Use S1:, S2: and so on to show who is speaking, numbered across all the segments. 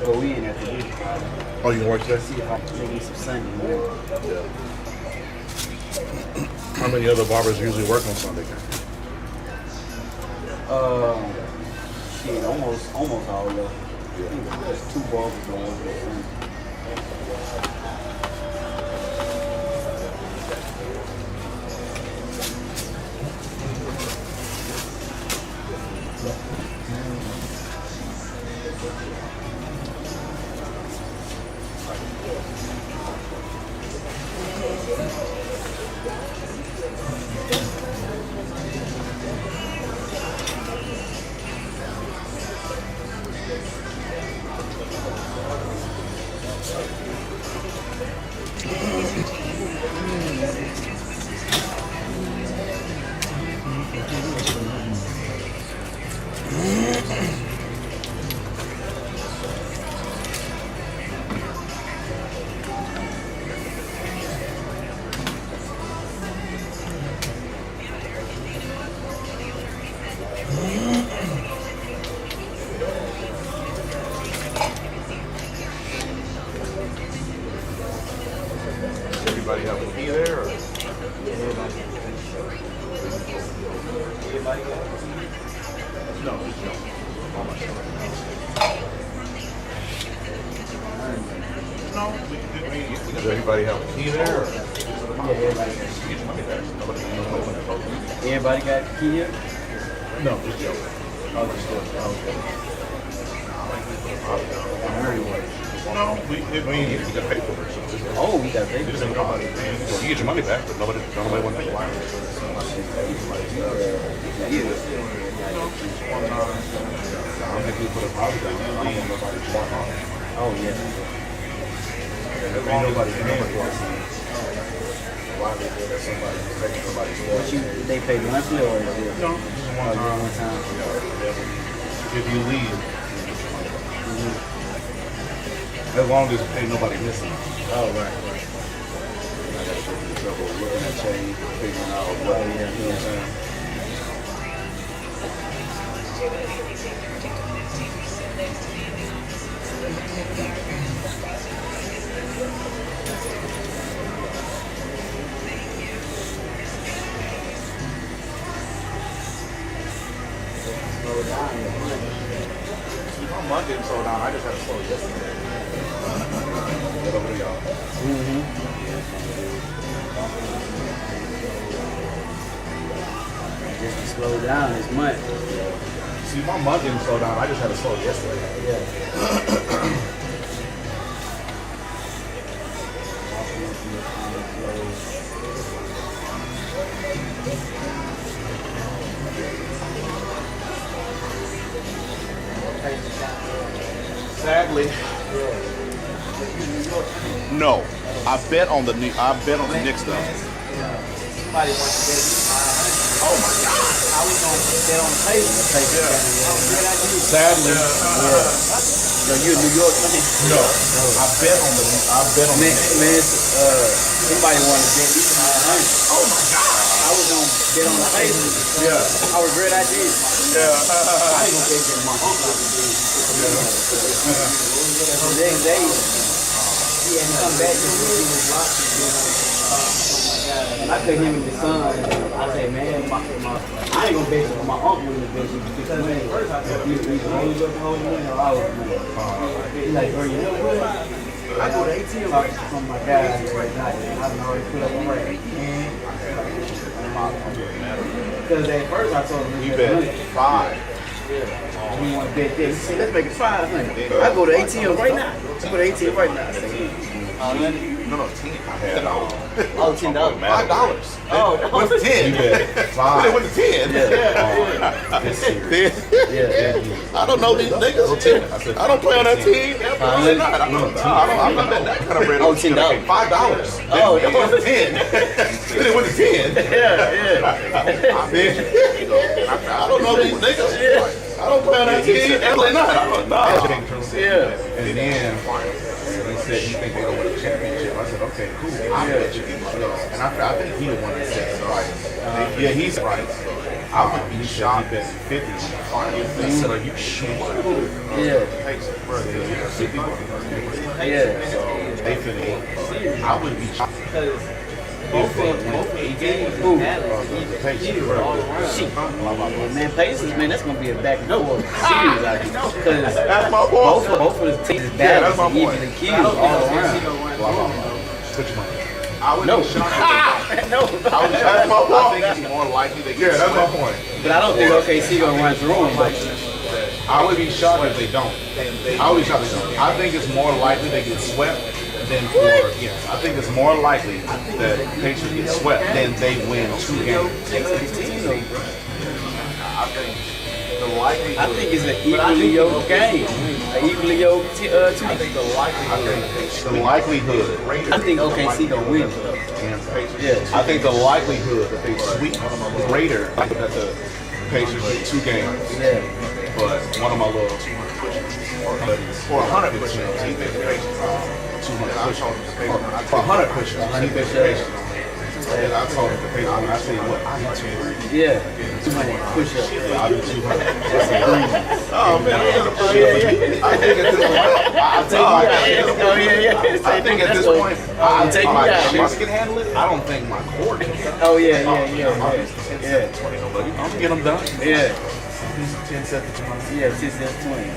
S1: go in after this.
S2: Oh, you can work there?
S1: See if I can make me some Sunday morning.
S2: Yeah. How many other barbers usually work on Sunday?
S1: Shit, almost all of them. There's 2 barbers on one day.
S2: Everybody have a key there? Or?
S1: Everybody got it?
S2: No, just no. No, does everybody have a key there? Or?
S1: Yeah, everybody got it. Everybody got the key here?
S2: No, just Joe.
S1: Oh, just Joe.
S2: No, we got paid for it.
S1: Oh, we got paid for it.
S2: Nobody. You get your money back, but nobody wants to pay.
S1: Oh, yeah. They paid monthly or is it?
S2: No,
S1: one time.
S2: If you leave, as long as ain't nobody missing.
S1: Oh, right.
S2: I got trouble looking at change, figuring out what you know what I'm saying.
S3: My month didn't slow down. I just had to slow yesterday.
S2: What over y'all?
S1: Just to slow down this month.
S3: See, my month didn't slow down. I just had to slow yesterday.
S1: Yeah.
S3: Sadly, no. I bet on the Knicks though.
S1: Somebody wants to get
S3: Oh my God!
S1: I was going to get on the table.
S3: Sadly,
S1: So you in New York, man?
S3: no. I bet on the
S1: Somebody wanted to get me 500.
S3: Oh my God!
S1: I was going to get on the table.
S3: Yeah.
S1: I regret I did.
S3: Yeah.
S1: I ain't going to pay for my uncle. The next day, he had to come back and he was watching. And I couldn't hear the son. I said, man, I ain't gonna bet you on my uncle in the bet you because man, first I said, you always up holding money or I was money. He's like, bro, you know what? I go to ATM from my guys right now. I've already put up a rate. Because at first I told him,
S3: You bet 5.
S1: we want to bet this. He said, let's make it 500. I go to ATM right now. I go to ATM right now. I say,
S3: No, 10. I had
S1: oh, $10.
S3: $5.
S1: Oh,
S3: What's the 10?
S2: You bet 5.
S3: It was 10.
S2: That's serious.
S1: Yeah.
S3: I don't know these niggas. I don't play on that team. Absolutely not. I'm not betting that kind of bread.
S1: Oh, $10.
S3: $5.
S1: Oh,
S3: it was 10. Then it went to 10. I don't know these niggas. I don't play on that team. Absolutely not.
S2: And then they said he think they gonna win a championship. I said, okay, cool. I bet you. And I think he the one that said it right. Yeah, he's right.
S3: I would be
S2: He said
S3: shocked.
S2: he bet 50 on the final.
S3: They said, "Are you sure?"
S1: Yeah.
S3: Pacers, bro.
S1: Yeah.
S3: They finna. I would be shocked.
S1: Both of teams
S3: The Pacers, bro.
S1: Man, Pacers, man, that's gonna be a back and forth series out here. Because
S3: That's my point.
S1: both of the teams is
S3: Yeah, that's my
S1: balanced,
S3: point.
S1: even the kills all around.
S2: Put your money.
S3: I would
S1: No.
S3: be shocked.
S1: No,
S3: That's my point. I think it's more likely they get
S2: That's my
S3: swept.
S2: point.
S1: but I don't think OKC gonna run through them. But
S2: I would be shocked if they don't. I would be shocked if they don't. I think it's more likely they get swept than for, yes. I think it's more likely that Pacers get swept than they win 2 games.
S3: I think the likelihood.
S1: I think it's an equally yoked game, an equally yoked two.
S3: I think the likelihood.
S2: The likelihood.
S1: I think OKC gonna win. Yeah.
S2: I think the likelihood that they sweep is greater that the Pacers get 2 games.
S1: Yeah.
S2: But one of my little
S3: For 100 push-ups, he think the Pacers.
S2: 200
S3: I told him the Pacers.
S2: for 100 push-ups. He bet the Pacers. And I told him the Pacers. I tell you what, I do 200.
S1: Yeah. 200 push-ups.
S2: I do 200.
S3: Oh man, I think at this point, I think at this point,
S1: I'll take you
S3: my
S1: out.
S3: chest can handle it. I don't think my core can.
S1: Oh yeah. Yeah.
S2: I'm getting them done.
S1: Yeah.
S2: 10 seconds.
S1: Yeah. 10 cents 20.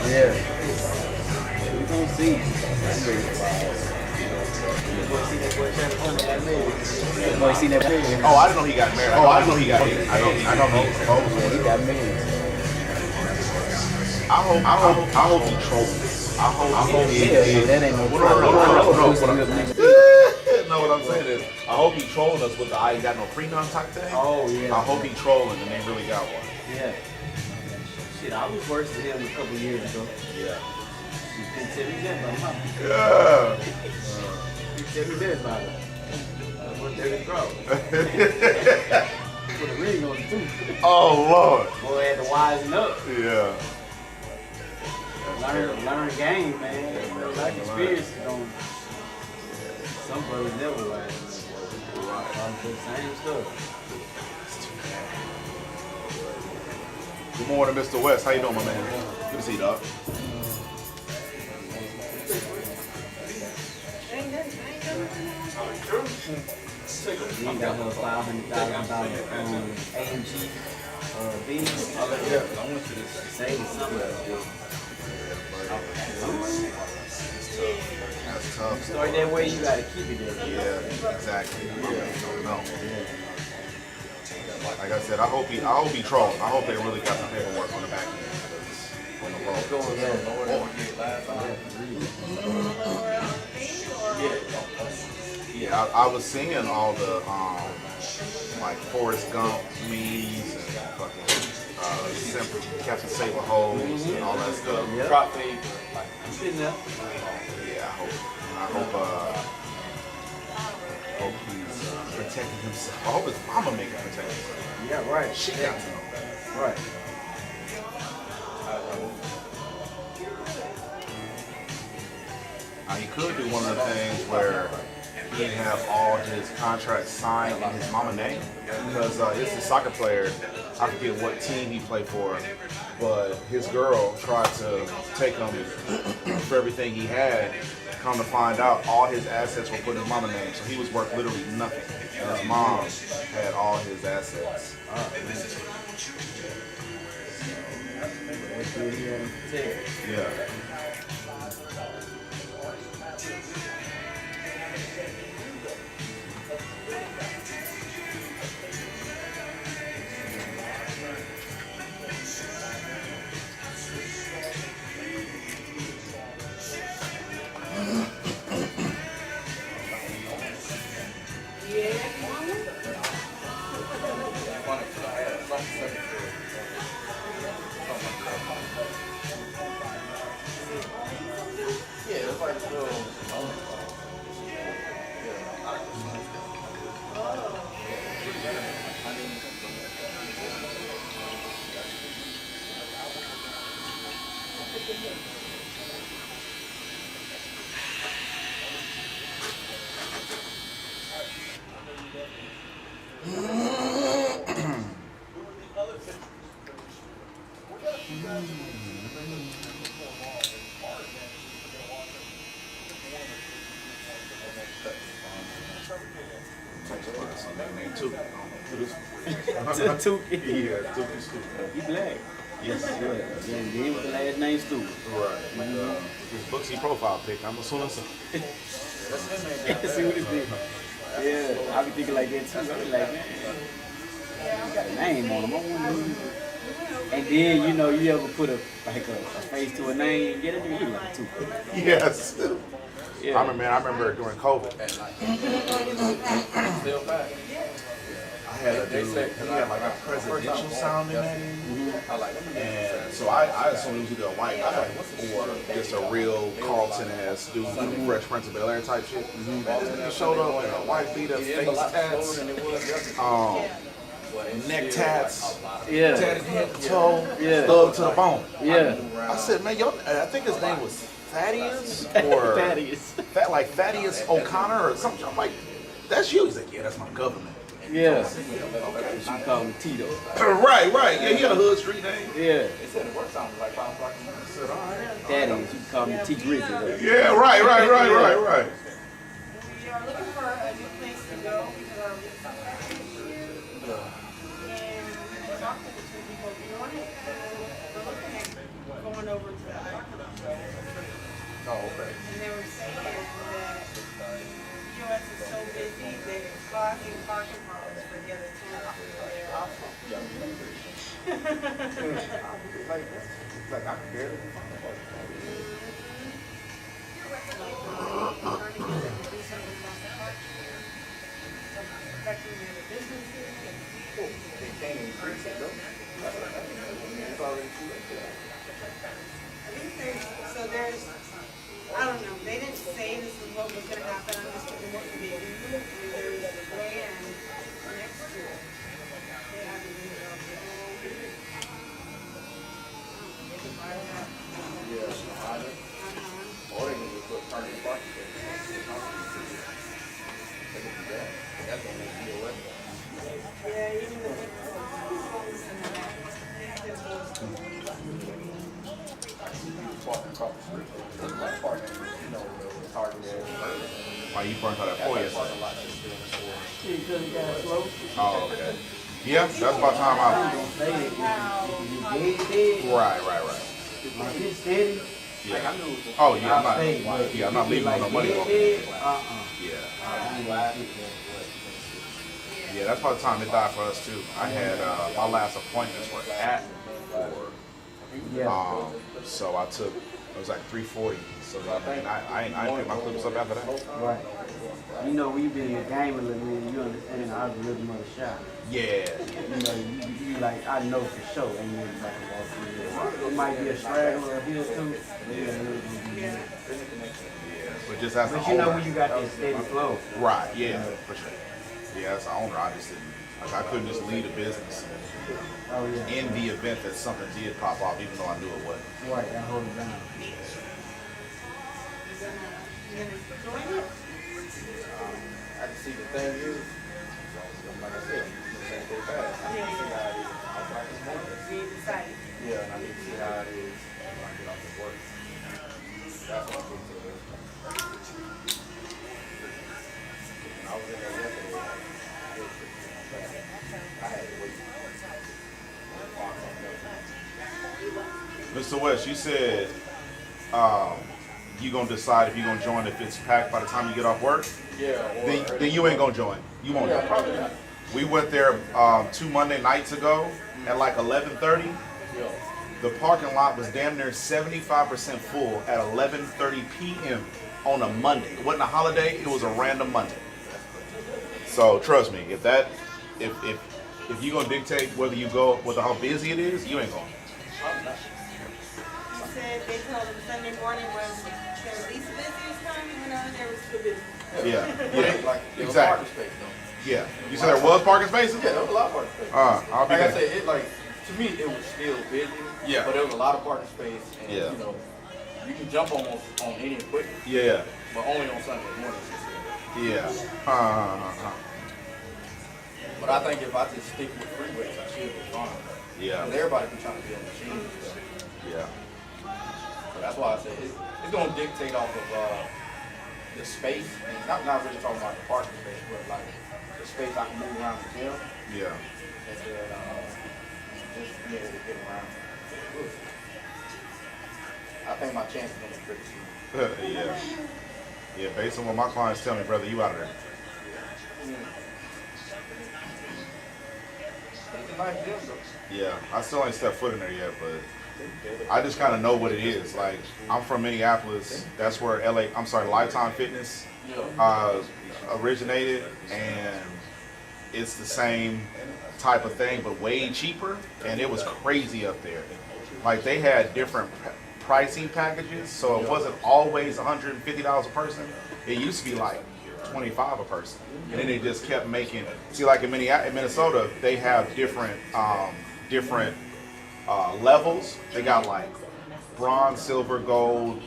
S1: Yeah. We gonna see. Boy, see that picture?
S3: Oh, I didn't know he got married.
S2: Oh, I know he got it. I don't know he proposed.
S1: He got millions.
S3: I hope he trolls. I hope he.
S1: Yeah, that ain't no
S3: No,
S1: trouble.
S3: No, what I'm saying is, I hope he trolling us with the I ain't got no prenum type thing.
S1: Oh yeah.
S3: I hope he trolling and they really got one.
S1: Yeah. Shit, I was worse than him a couple years ago.
S3: Yeah.
S1: He couldn't tell me that about him.
S3: Yeah.
S1: He tell me that about him. That's what they grow. Put a ring on it too.
S3: Oh Lord.
S1: Boy had to wisen up.
S3: Yeah.
S1: Learn game, man. Like experience on some brothers never learn. The same stuff.
S3: Good morning, Mr. West. How you doing, my man? Good to see you, dog.
S1: He got her $500,000 AMG Venus. Say something.
S3: That's tough.
S1: Start that way, you gotta keep it there.
S3: Yeah, exactly. No. Like I said, I hope he trolling. I hope they really got the paperwork on the back end. On the road. Yeah, I was seeing all the like Forrest Gump memes and fucking Captain Saber hoes and all that stuff.
S1: Drop fade. Sitting there.
S3: Yeah, I hope he's protecting himself. I hope his mama make him protect himself.
S1: Yeah, right.
S3: She got to know that.
S1: Right.
S3: He could do one of the things where he'd have all his contracts signed in his mama name because it's a soccer player. I forget what team he played for, but his girl tried to take him for everything he had. Come to find out, all his assets were put in his mama name, so he was worth literally nothing. And his mom had all his assets. Yeah. to this
S1: To Tuki.
S3: Yeah, Tuki Stewart.
S1: He black.
S3: Yes.
S1: Yeah, and then with the last name Stewart.
S3: Right. His Booksy profile pic. I'm assuming so.
S1: See what it is. Yeah, I be thinking like that too. I be like, man, he got a name on him. I wonder who. And then you ever put a face to a name, get it, you like too.
S3: Yes.
S1: Yeah.
S3: I remember during COVID. I had a dude, he had like a presidential sounding name. And so I assumed he was either a white guy or just a real Carlton-ass dude, Fresh Prince of Bel-Air type shit. And he showed up in a white beater, face tats, neck tats, tatted head to toe, thug to the bone.
S1: Yeah.
S3: I said, man, I think his name was Thaddeus or like Thaddeus O'Connor or something. I'm like, that's you. He's like, yeah, that's my government.
S1: Yeah. Okay. She called him Tito.
S3: Right. Yeah, he had a hood street name.
S1: Yeah.
S3: They said it worked like 5 o'clock. I said, all right.
S1: Daddy, she called him T Grizzly.
S3: Yeah, right.
S4: We are looking for a new place to go because our week's not back this year. And we talked to the two people doing it. We're looking at going over to the parking lot.
S3: Oh, okay.
S4: And they were saying that US is so busy that it's causing parking problems for the other tenants for their office.
S3: It's like I can barely find a parking spot. They can't increase it, though. It's already too late for that.
S4: So there's, I don't know, they didn't say this is what was going to happen. I'm just looking what could be. And there's land next to it. They haven't been able to they could buy that.
S3: Or they can just put permanent parking spaces. They can do that. That's gonna make you away.
S4: Yeah, even the homes and that.
S3: Parking across the street. Like parking, the Target area. Why you burnt out that for yesterday?
S1: You couldn't get a slow.
S3: Oh, okay. Yeah, that's about time I. Right.
S1: If it's steady,
S3: Yeah. Oh yeah, I'm not leaving with no money. Yeah. Yeah, that's about the time it died for us too. I had my last appointments were at 4. So I took it was like 3:40. So I ain't pick my clips up after that.
S1: right. When you been in the game a little bit, you understand the algorithm of the shot.
S3: Yeah.
S1: You like, I know for sure, and you like walk through it. It might be a straggler here too.
S3: Yeah. But just as
S1: But
S3: an owner.
S1: when you got that steady flow.
S3: Right, yeah, for sure. Yeah, as an owner, I just didn't. Like, I couldn't just lead a business
S1: Oh yeah.
S3: in the event that something did pop off, even though I knew it wasn't.
S1: Right, that hold it down.
S5: I can see the thing is, like I said, you can't go fast. I need to see how it is. I was like, it's morning.
S4: We decided.
S5: Yeah, and I need to see how it is when I get off of work. That's what I'm going to do. I was in there yesterday. I had to wait.
S3: Mr. West, you said you gonna decide if you're gonna join if it's packed by the time you get off work.
S5: Yeah.
S3: Then you ain't gonna join. You won't
S5: Yeah,
S3: join.
S5: probably not.
S3: We went there 2 Monday nights ago at like 11:30.
S5: Yeah.
S3: The parking lot was damn near 75% full at 11:30 p.m. on a Monday. It wasn't a holiday. It was a random Monday. So trust me, if you're gonna dictate whether you go with how busy it is, you ain't going.
S4: You said they told them Sunday morning was their least busiest time, even though there was too busy.
S3: Yeah,
S5: Like, there was
S3: exactly.
S5: parking space, though.
S3: Yeah. You said there was parking spaces?
S5: Yeah, there was a lot of parking space.
S3: I'll be
S5: Like I
S3: there.
S5: said, to me, it was still busy.
S3: Yeah.
S5: But there was a lot of parking space, and
S3: Yeah.
S5: you can jump almost on any equipment,
S3: Yeah.
S5: but only on Sunday morning.
S3: Yeah.
S5: But I think if I just stick with freeways, I should be fine.
S3: Yeah.
S5: Because everybody can try to be on machines and stuff.
S3: Yeah.
S5: So that's why I said it's going to dictate off of the space. And not really talking about the parking space, but like the space I can move around the gym.
S3: Yeah.
S5: And then just be able to get around. I think my chances are pretty good.
S3: Yeah. Yeah, based on what my clients tell me, brother, you out of there.
S5: It's a nice gym, though.
S3: Yeah, I still ain't stepped foot in there yet, but I just kind of know what it is. Like, I'm from Minneapolis. That's where Lifetime Fitness originated, and it's the same type of thing, but way cheaper, and it was crazy up there. Like, they had different pricing packages, so it wasn't always $150 a person. It used to be like $25 a person, and then they just kept making. See, like in Minnesota, they have different levels. They got like bronze, silver, gold,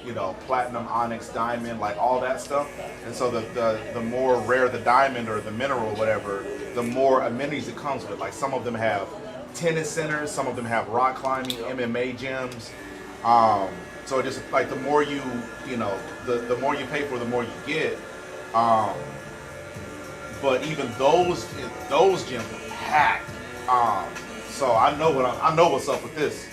S3: platinum, onyx, diamond, like all that stuff. And so the more rare the diamond or the mineral or whatever, the more amenities it comes with. Like some of them have tennis centers, some of them have rock climbing, MMA gyms. So just like the more the more you pay for, the more you get. But even those gyms are packed. So I know what's up with this.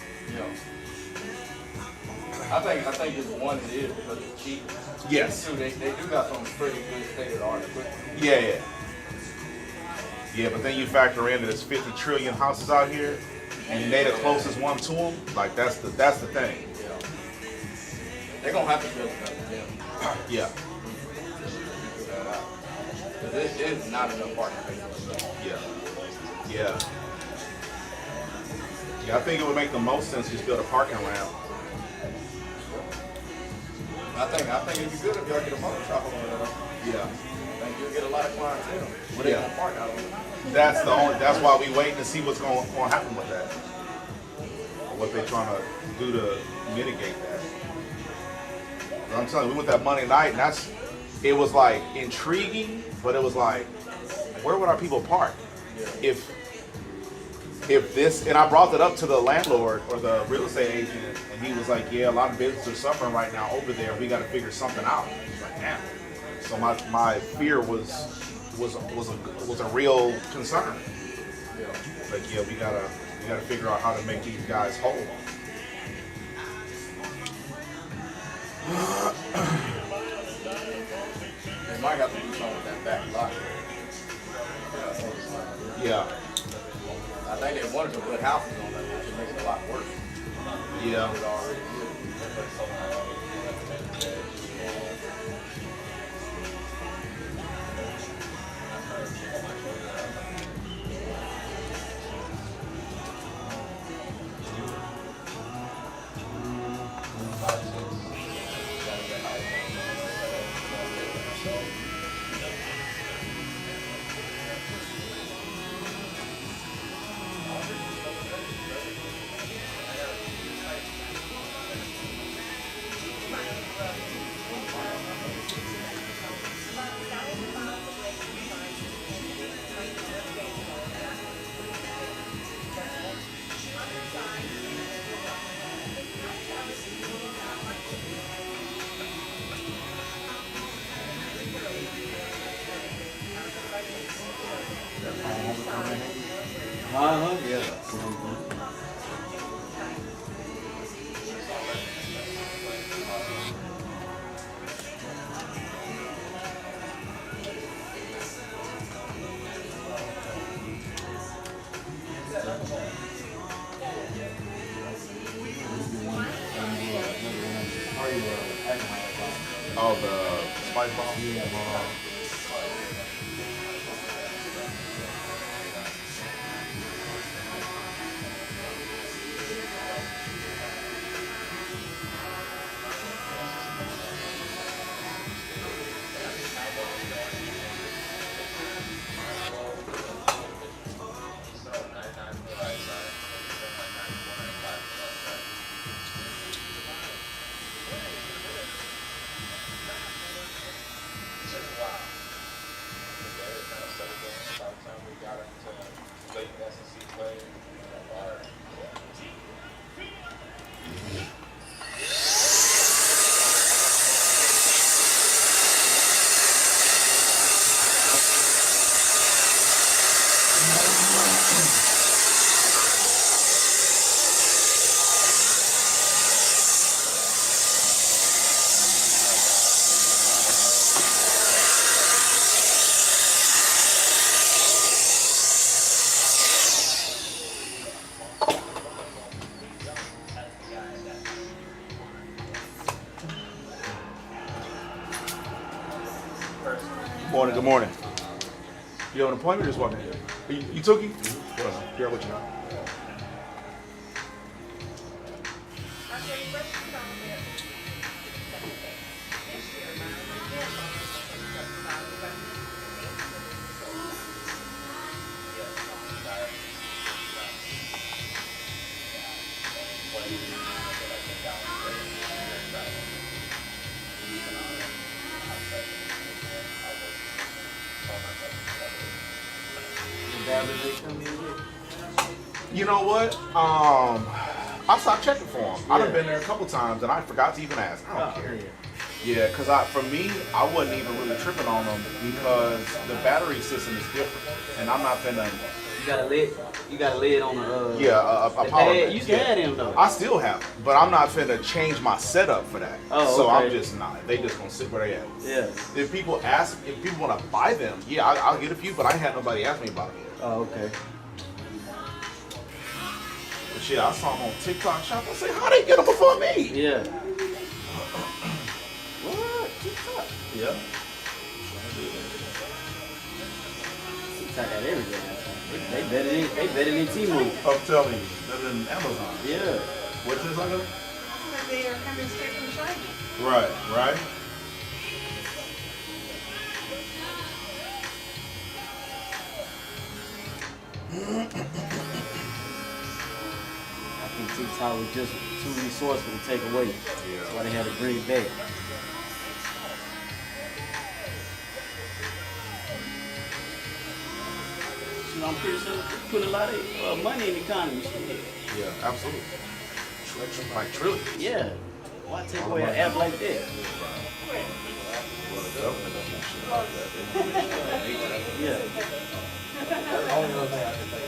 S5: I think it's one it is because it's cheap.
S3: Yes.
S5: Two, they do got some pretty good state of the art equipment.
S3: Yeah. Yeah, but then you factor in that there's 50 trillion houses out here, and they the closest one to them. Like that's the thing.
S5: They're gonna have to build another gym.
S3: Yeah.
S5: Because it is not enough parking space.
S3: Yeah. I think it would make the most sense to just build a parking ramp.
S5: I think it'd be good if y'all get a motor shop over there.
S3: Yeah.
S5: I think you'll get a lot of clientele. But they
S3: Yeah.
S5: gonna park out of it.
S3: That's why we waiting to see what's going to happen with that. Or what they're trying to do to mitigate that. But I'm telling you, we went that Monday night, and it was like intriguing, but it was like, where would our people park? If this, and I brought that up to the landlord or the real estate agent, and he was like, yeah, a lot of businesses are suffering right now over there. We got to figure something out. I was like, damn. So my fear was a real concern. Like, yeah, we gotta figure out how to make these guys whole.
S5: They might have to do something with that back lot.
S3: Yeah.
S5: I think they wanted to put houses on that, which would make it a lot worse.
S3: Yeah.
S5: It already is.
S3: Oh, the spice bomb? Yeah. morning. Good morning. You have an appointment or just walking in? You took him? Well, here, I'll let you know. You know what? I stopped checking for them. I've been there a couple times and I forgot to even ask. I don't care. Yeah, because for me, I wasn't even really tripping on them because the battery system is different, and I'm not finna.
S1: You got a lid on the.
S3: A power bank.
S1: You can have them though.
S3: I still have them, but I'm not finna change my setup for that.
S1: Oh,
S3: so
S1: okay.
S3: I'm just not. They just gonna sit where they at.
S1: Yeah.
S3: If people want to buy them, yeah, I'll get a few, but I ain't had nobody ask me about it yet.
S1: Oh, okay.
S3: But shit, I saw them on TikTok shop. I say, how they get them before me?
S1: Yeah.
S3: What? TikTok? Yeah.
S1: TikTok got everything. They better than T-Mobile.
S3: I'm telling you, better than Amazon.
S1: Yeah.
S3: What's this like?
S4: Because they are coming straight from China.
S3: Right.
S1: I think TikTok was just too resourceful to take away. Yeah. That's why they had to bring it back. You know, I'm pretty sure they put a lot of money in the economy.
S3: Yeah, absolutely. Like trillions.
S1: Yeah. Why take away an app like that?
S3: Well, the government doesn't do shit like that.
S1: Yeah.
S5: That's the only other thing I can think of.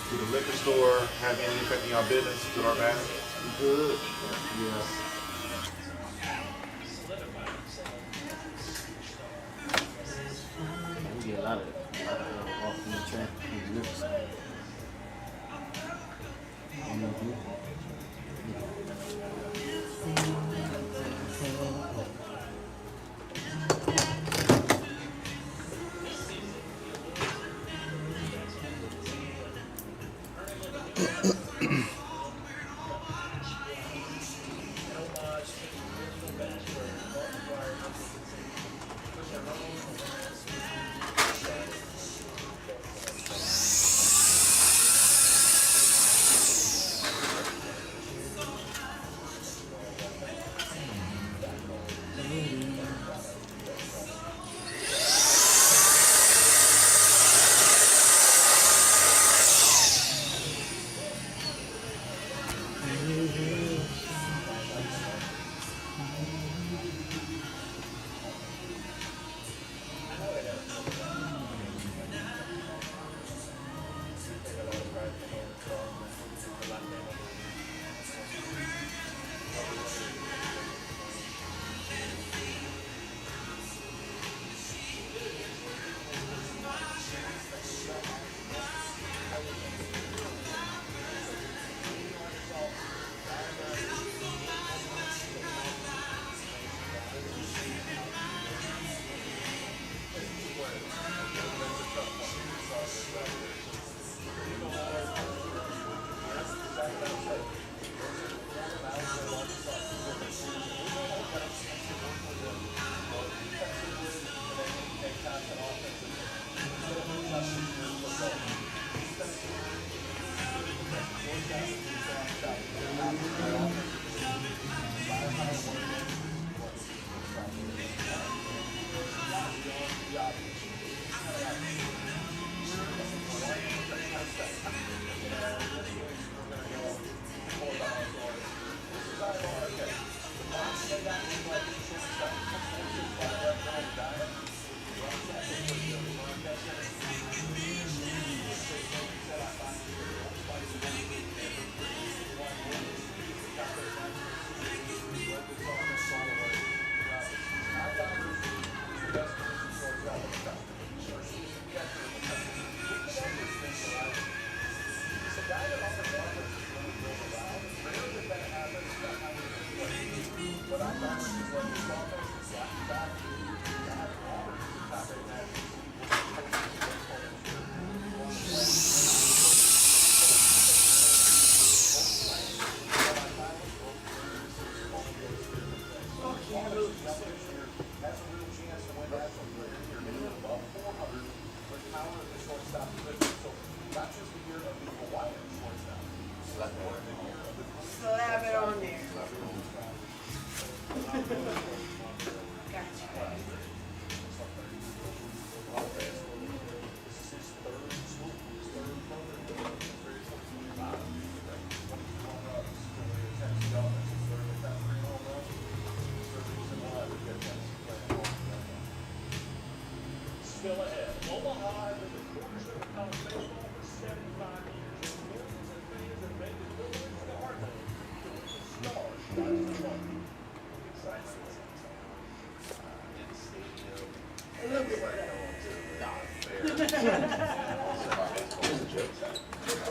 S3: Do the liquor store have any effect in your business? Good or bad?
S1: Good. Yeah. We get a lot of off from the track from the liquor store.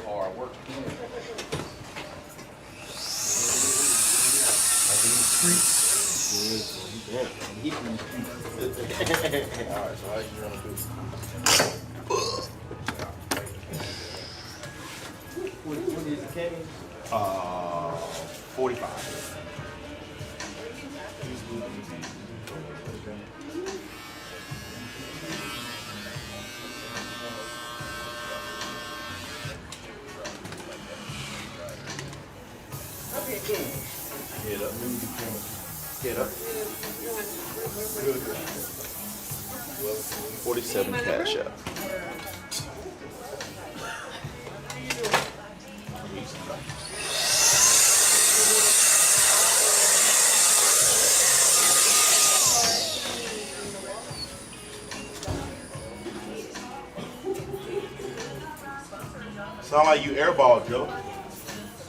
S3: Hard work. Alright, so how you gonna do?
S1: What is the cane?
S3: 45. Head up. Head up. Good. 47 cash up. Sound like you airballed, Joe.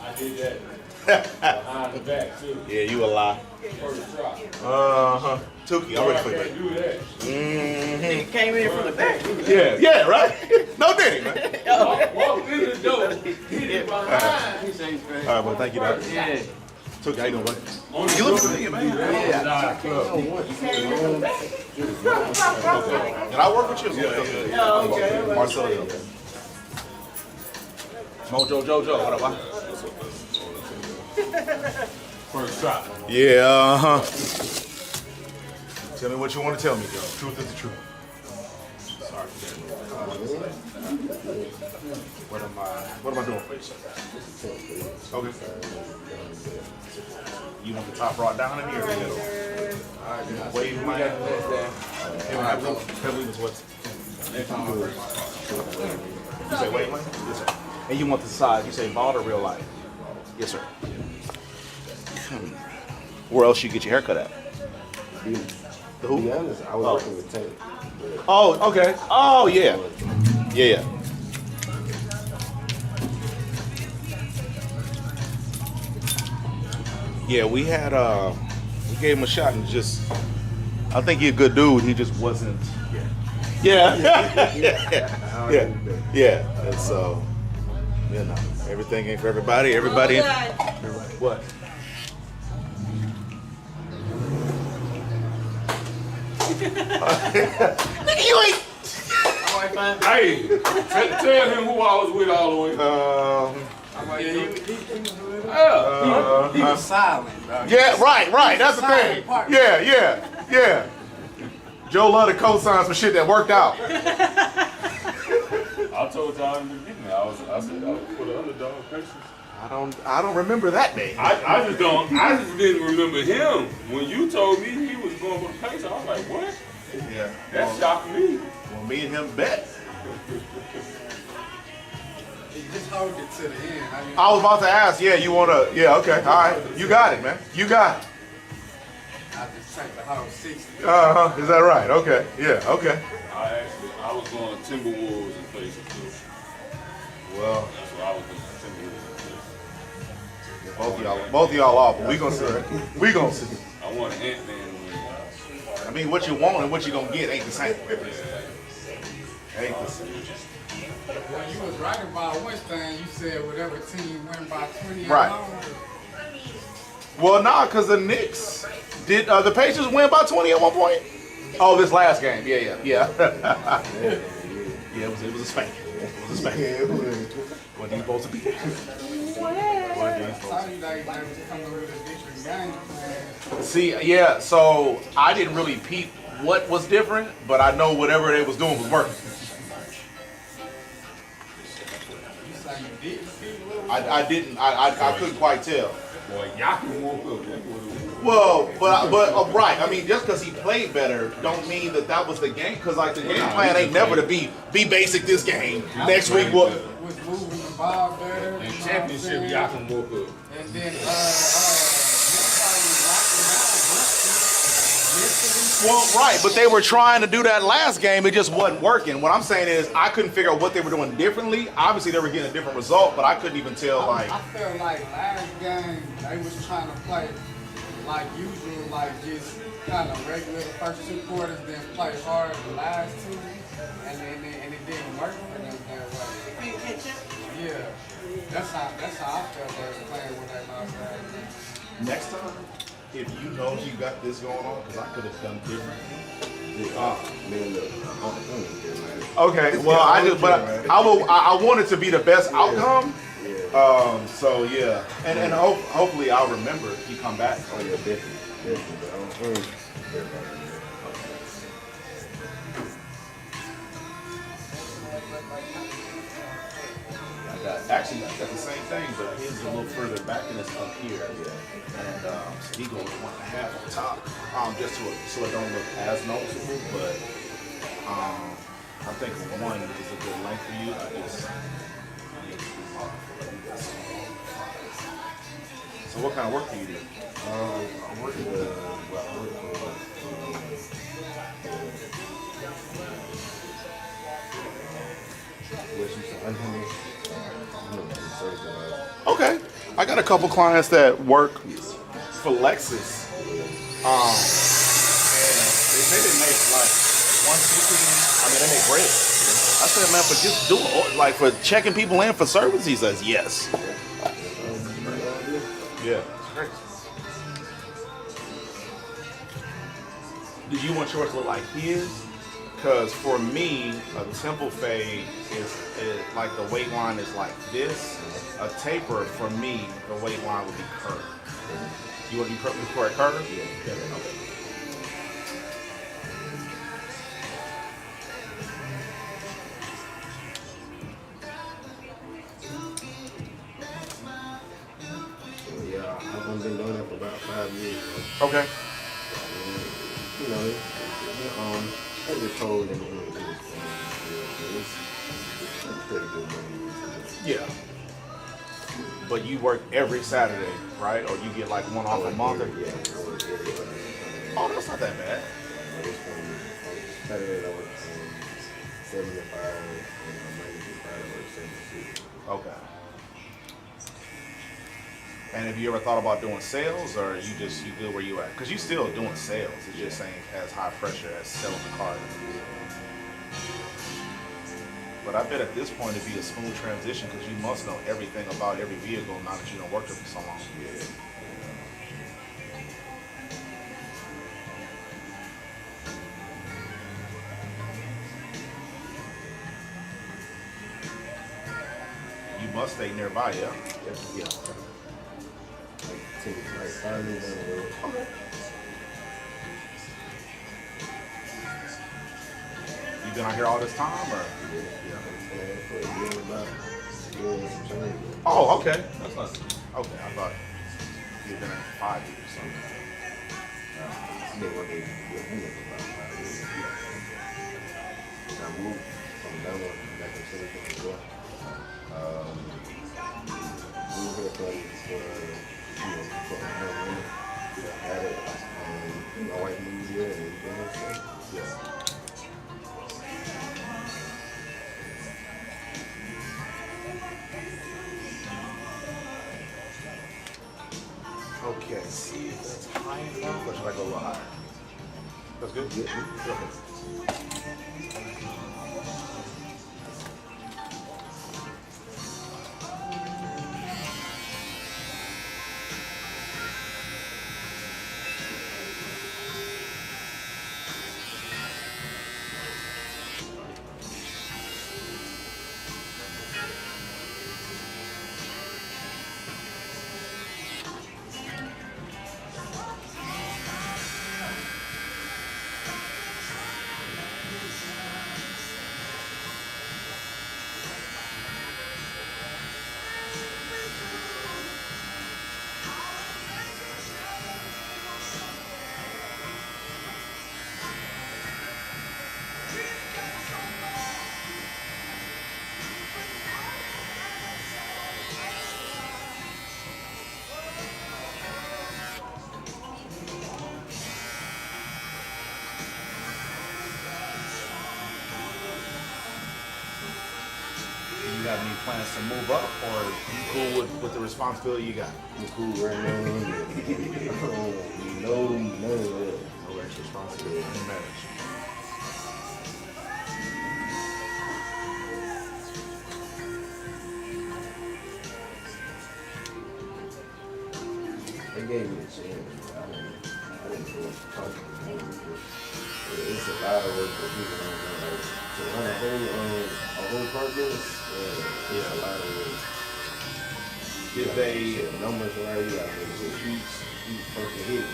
S6: I did that behind the back too.
S3: Yeah, you a lie.
S6: First try.
S3: Uh-huh. Tuki, I'm ready for
S6: Can't
S3: you.
S6: do that.
S3: Mm-hmm.
S1: He came in from the back.
S3: Yeah, right? No Diddy, man.
S6: Walk in the door, hit it behind.
S1: He said he's great.
S3: All right, well, thank you, Doc.
S1: Yeah.
S3: Tuki, how you doing, buddy?
S6: On the
S3: You look
S6: door,
S3: familiar, man.
S6: yeah. Nah, club.
S3: Did I work with you? Yeah. Okay. Marcelo. Mojo Jojo, what up, why?
S6: First try.
S3: Yeah, uh-huh. Tell me what you want to tell me, Joe. Truth is the truth. Sorry for that. What am I doing for you? Okay. You want the top brought down in here or the middle? Alright, wave my hand. Heavily was what? You say wavelength? Yes, sir. And you want the size, you say bald or real life? Yes, sir. Where else you get your haircut at? The who?
S5: To be honest, I was working with Tank.
S3: Oh, okay. Oh, yeah. Yeah. Yeah, we had, we gave him a shot and just, I think he's a good dude. He just wasn't. Yeah. Yeah. And so, you know, everything ain't for everybody. Everybody. What? Nigga, you ain't.
S6: Hey, tell him who I was with all the way.
S1: He was silent, bro.
S3: Yeah, right. That's the thing. Yeah. Joe loved to co-sign some shit that worked out.
S6: I told y'all in the beginning, I said I was for the underdog Pacers.
S3: I don't remember that day.
S6: I just didn't remember him. When you told me he was going for the Pacers, I was like, what?
S3: Yeah.
S6: That shocked me.
S3: Well, me and him bet.
S7: Just hold it to the end.
S3: I was about to ask. Yeah, you wanna? Yeah, okay. All right. You got it, man. You got it.
S7: I just take the whole 60.
S3: Is that right? Okay. Yeah. Okay.
S6: I was going Timberwolves and Pacers too.
S3: Well,
S6: That's what I was doing. Timberwolves.
S3: both of y'all off, but we gonna see. We gonna see.
S6: I want an Ant-Man win.
S3: I mean, what you want and what you gonna get ain't the same. Ain't the same.
S7: Well, you was right about one thing. You said whatever team win by 20
S3: Right. Well, nah, cause the Knicks did. The Pacers win by 20 at one point. Oh, this last game. Yeah. Yeah, it was a spank. It was a spank. What are you supposed to be?
S7: I saw you like coming with a different game plan.
S3: See, yeah. So I didn't really peep what was different, but I know whatever they was doing was working.
S7: You say you didn't see a little
S3: I didn't. I couldn't quite tell.
S6: Boy, Yakin woke up. That's what it was.
S3: Well, but right. I mean, just because he played better, don't mean that was the game. Because like the game plan ain't never to be basic this game. Next week, what?
S7: was moving the ball better.
S6: In championship, Yakin woke up.
S7: And then, this
S3: Well, right, but they were trying to do that last game. It just wasn't working. What I'm saying is I couldn't figure out what they were doing differently. Obviously, they were getting a different result, but I couldn't even tell, like...
S7: I felt like last game, they was trying to play like usual, like just kind of regular the first 2 quarters, then play hard the last 2, and it didn't work for them that way.
S4: Can't catch up.
S7: Yeah, that's how I felt they were playing when they lost last game.
S3: Next time, if you know you got this going on, because I could have done differently. Okay, well, I want it to be the best outcome. So yeah, and hopefully I'll remember if you come back.
S5: Oh yeah, definitely.
S3: Actually, I got the same thing, but his is a little further back and it's up here. And so he goes 1.5 on top, just so it don't look as noticeable. But I think 1 is a good length for you. So what kind of work do you do?
S5: I work
S3: Okay, I got a couple clients that work for Lexus. And they say they make like 150. I mean, they make great. I said, man, for just doing, like for checking people in for service, he says yes. Yeah, it's great. Do you want yours to look like his? Because for me, a temple fade is like the weight line is like this. A taper, for me, the weight line would be curved. You want to be correct curved? Yeah. Okay.
S5: I've been doing it for about 5 years.
S3: Okay.
S5: You know, I just told them it's pretty good money.
S3: Yeah. But you work every Saturday, right? Or you get like one off a month?
S5: Yeah.
S3: Oh, that's not that bad.
S5: Saturday I work 7 to 5, and Monday to Friday I work 7 to 6.
S3: Okay. And have you ever thought about doing sales, or you good where you at? Because you still doing sales. It's just saying as high pressure as selling the car. But I bet at this point it'd be a smooth transition because you must know everything about every vehicle now that you don't work there for so long. Yeah. You must stay nearby, yeah?
S5: Yeah. Like 5 minutes down the road.
S3: Okay. You been out here all this time, or? Oh, okay. That's not. Okay, I thought you'd been at 5 years or something.
S5: I've been working with him for about 5 years. I moved from Delaware back in Silicon Valley. Moved here for my family. Had it. My wife moved here and we've been here. Yeah.
S3: Okay, see if that's high enough, or should I go a little higher? That's good? Yeah. Okay. got any plans to move up, or you cool with the responsibility you got?
S5: I'm cool right now. No, none of that. No extra responsibility.
S3: In marriage.
S5: They gave me a chance. I didn't feel like talking to them. It's a lot of work for people to run a whole purpose. It's a lot of work.
S3: Did they?
S5: The numbers right? You got to make sure each person hit.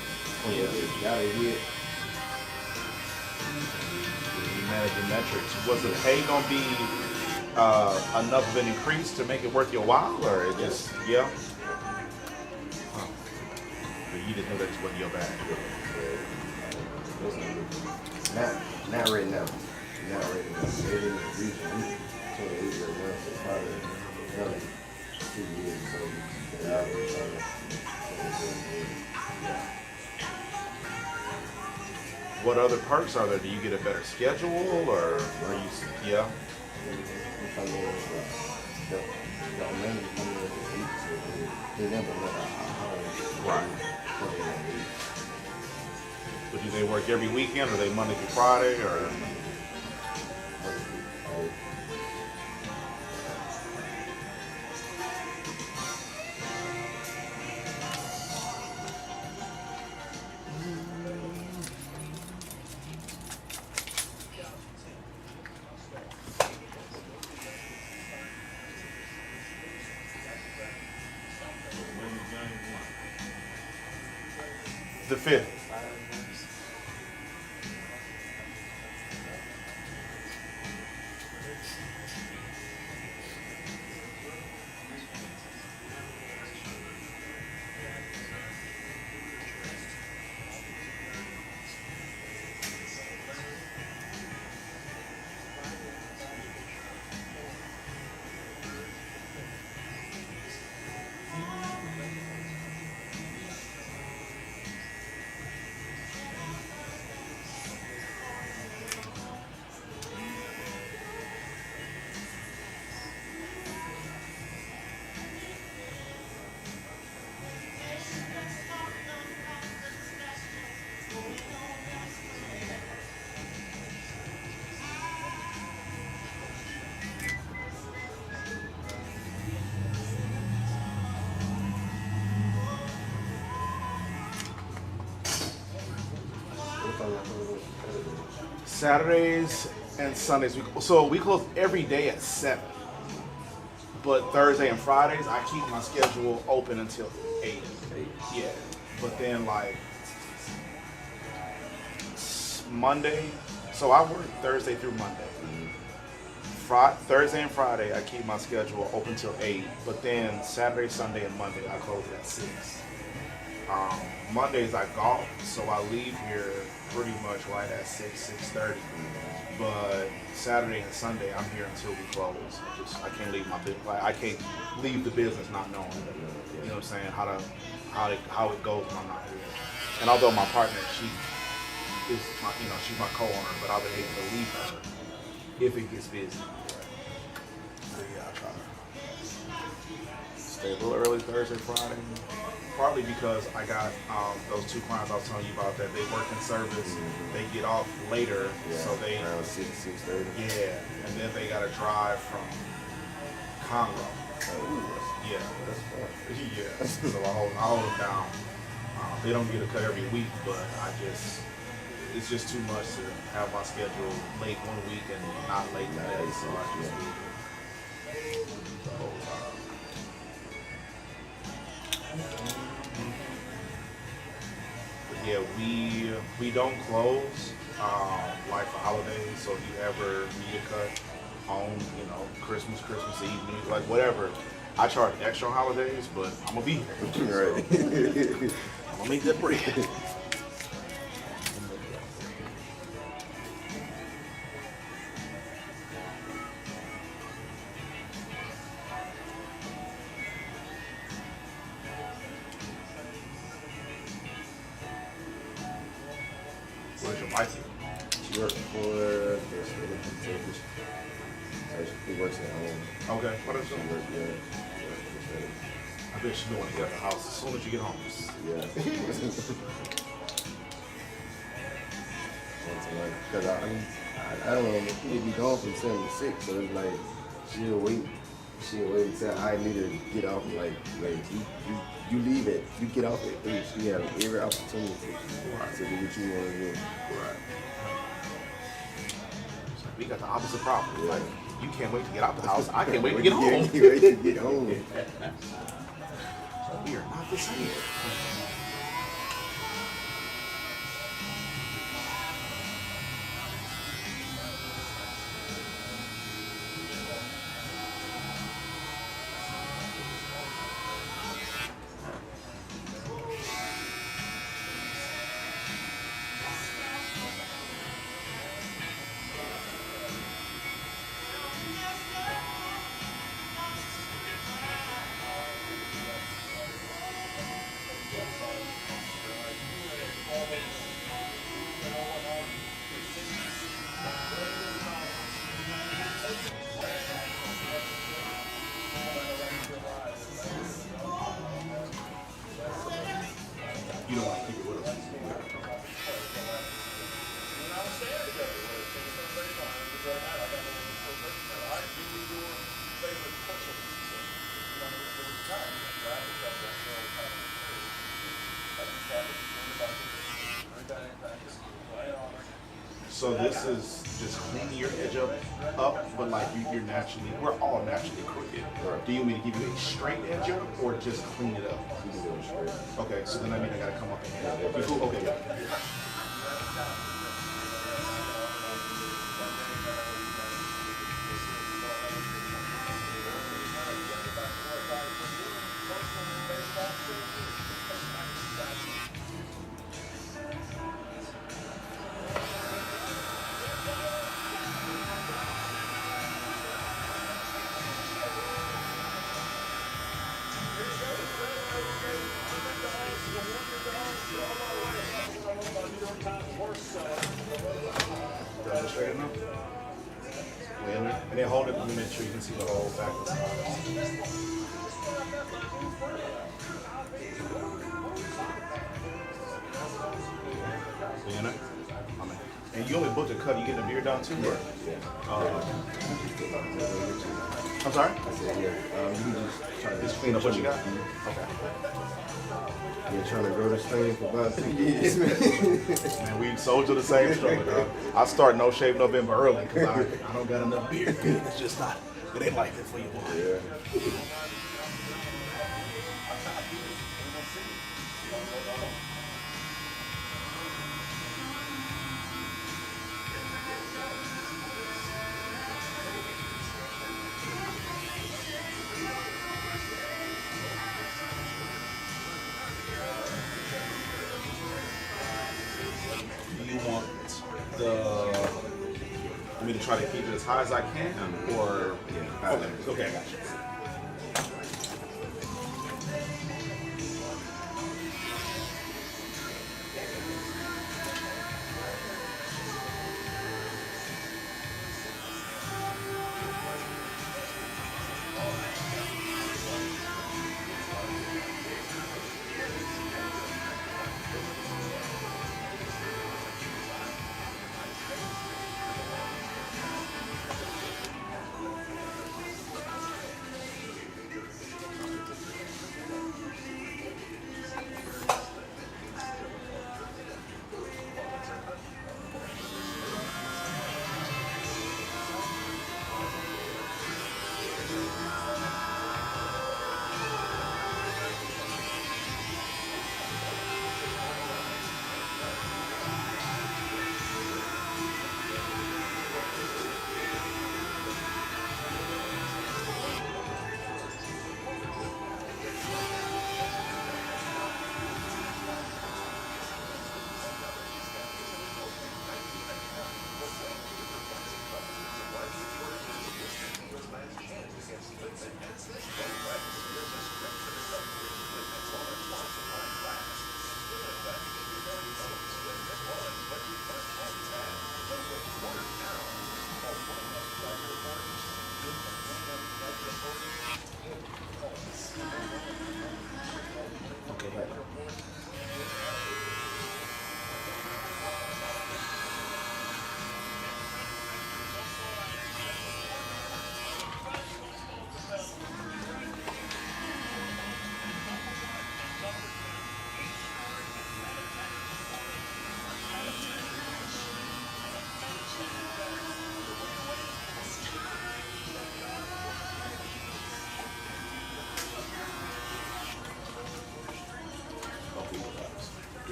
S5: You got to hit.
S3: You managing metrics. Was the pay gonna be enough of an increase to make it worth your while, or it just yeah? Huh. But you didn't know that just wasn't your bag.
S5: Not right now. Not right now. Maybe in the future. I'm 28 right now, so probably another 2 years. So yeah, I'll be trying to.
S3: What other perks are there? Do you get a better schedule, or are you? Yeah. Right. But do they work every weekend, or they Monday through Friday, or? The 5th. Saturdays and Sundays. So we close every day at 7. But Thursday and Fridays, I keep my schedule open until 8. Yeah. But then like Monday, so I work Thursday through Monday. Thursday and Friday, I keep my schedule open till 8. But then Saturday, Sunday, and Monday, I close it at 6. Mondays I golf, so I leave here pretty much right at 6:30. But Saturday and Sunday, I'm here until we close. I can't leave my business. I can't leave the business not knowing. You know what I'm saying? How it goes when I'm not here. And although my partner, she is my, she's my co-owner, but I've been able to leave her if it gets busy. So yeah, I try to stay a little early Thursday, Friday. Partly because I got those 2 clients I was telling you about that they work in service, they get off later, so they
S5: around 6:30.
S3: Yeah, and then they got to drive from Congo. Yeah, yeah. So I hold them down. They don't get a cut every week, but it's just too much to have my schedule late one week and not late the next. So I just do the whole time. But yeah, we don't close like for holidays. So if you ever need a cut on, Christmas Eve, like whatever, I charge extra on holidays, but I'm gonna be here.
S5: Right.
S3: I'm gonna make that bread. Where's your wife?
S5: She worked for the He works at home.
S3: Okay. What is
S5: She
S3: it?
S5: works, yeah.
S3: I bet you know when to get out the house as soon as you get home.
S5: Yeah. Because I don't know, he'd be gone from 7 to 6, so it's like she'll wait until I need to get off. Like you leave it, you get off at 3. She have every opportunity to do what you want to do.
S3: Right. We got the opposite problem. Like, you can't wait to get out the house. I can't wait to get home.
S5: Can't wait to get home.
S3: We are not the same. You don't want to keep it with us. So this is just cleaning your edge up, but like you're naturally, we're all naturally crooked.
S5: Right.
S3: Do you want me to give you a straight edge up or just clean it up?
S5: You can do it straight.
S3: Okay, so then I mean I gotta come up and you cool? Okay, yeah. Got it straight enough? Wait a minute. And then hold it and make sure you can see the whole back of the side. You know? And you only booked a cut, you getting a beard done too? Or? I'm sorry?
S5: I said, yeah. You can just try to
S3: Just clean up what you got? Okay.
S5: You're trying to grow this thing for about 2 years, man.
S3: Man, we sold you the same struggle, dog. I start No Shave November early because I don't got enough beard. It's just not, it ain't like it for you, boy.
S5: Yeah.
S3: Do you want me to try to keep it as high as I can, or okay, I got you.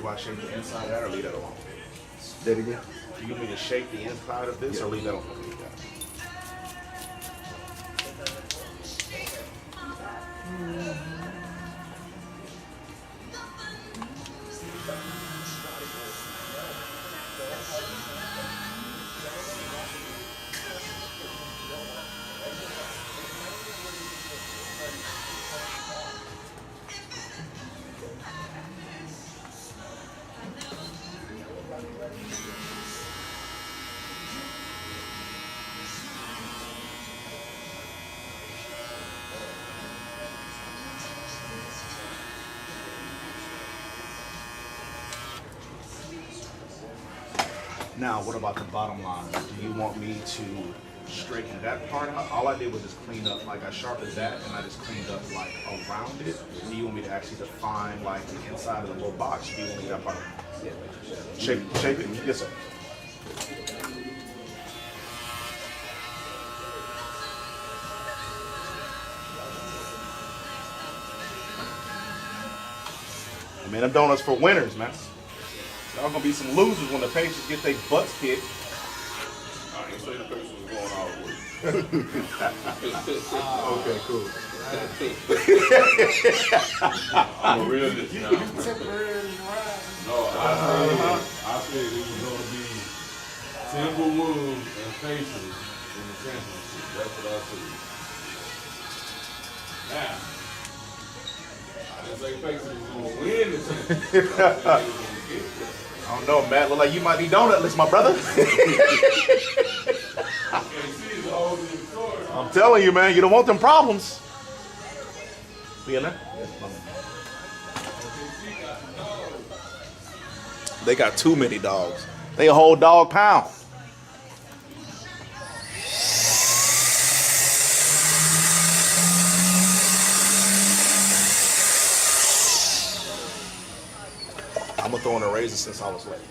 S3: I shape the inside of that or leave that alone?
S5: Say it again.
S3: Do you want me to shape the inside of this or leave that alone? Now, what about the bottom line? Do you want me to straighten that part out? All I did was just clean up, like I sharpened that and I just cleaned up like around it. Do you want me to actually define like the inside of the little box? Do you want me that part? Yeah. Shape it? Yes, sir. I mean, them donuts for winners, man. Y'all gonna be some losers when the Pacers get their butts kicked.
S6: I didn't say the Pacers was going all the way.
S3: Okay, cool.
S6: I'm a realist now.
S7: Temporarily right.
S6: No, I said it was going to be Timberwolves and Pacers in the championship. That's what I said. Now, I didn't say Pacers was going to win the championship. I said they was going to get it.
S3: I don't know, Matt. Look like you might be donutless, my brother. I'm telling you, man, you don't want them problems. We in there? They got too many dogs. They a whole dog pound. I'm gonna throw in a razor since I was late.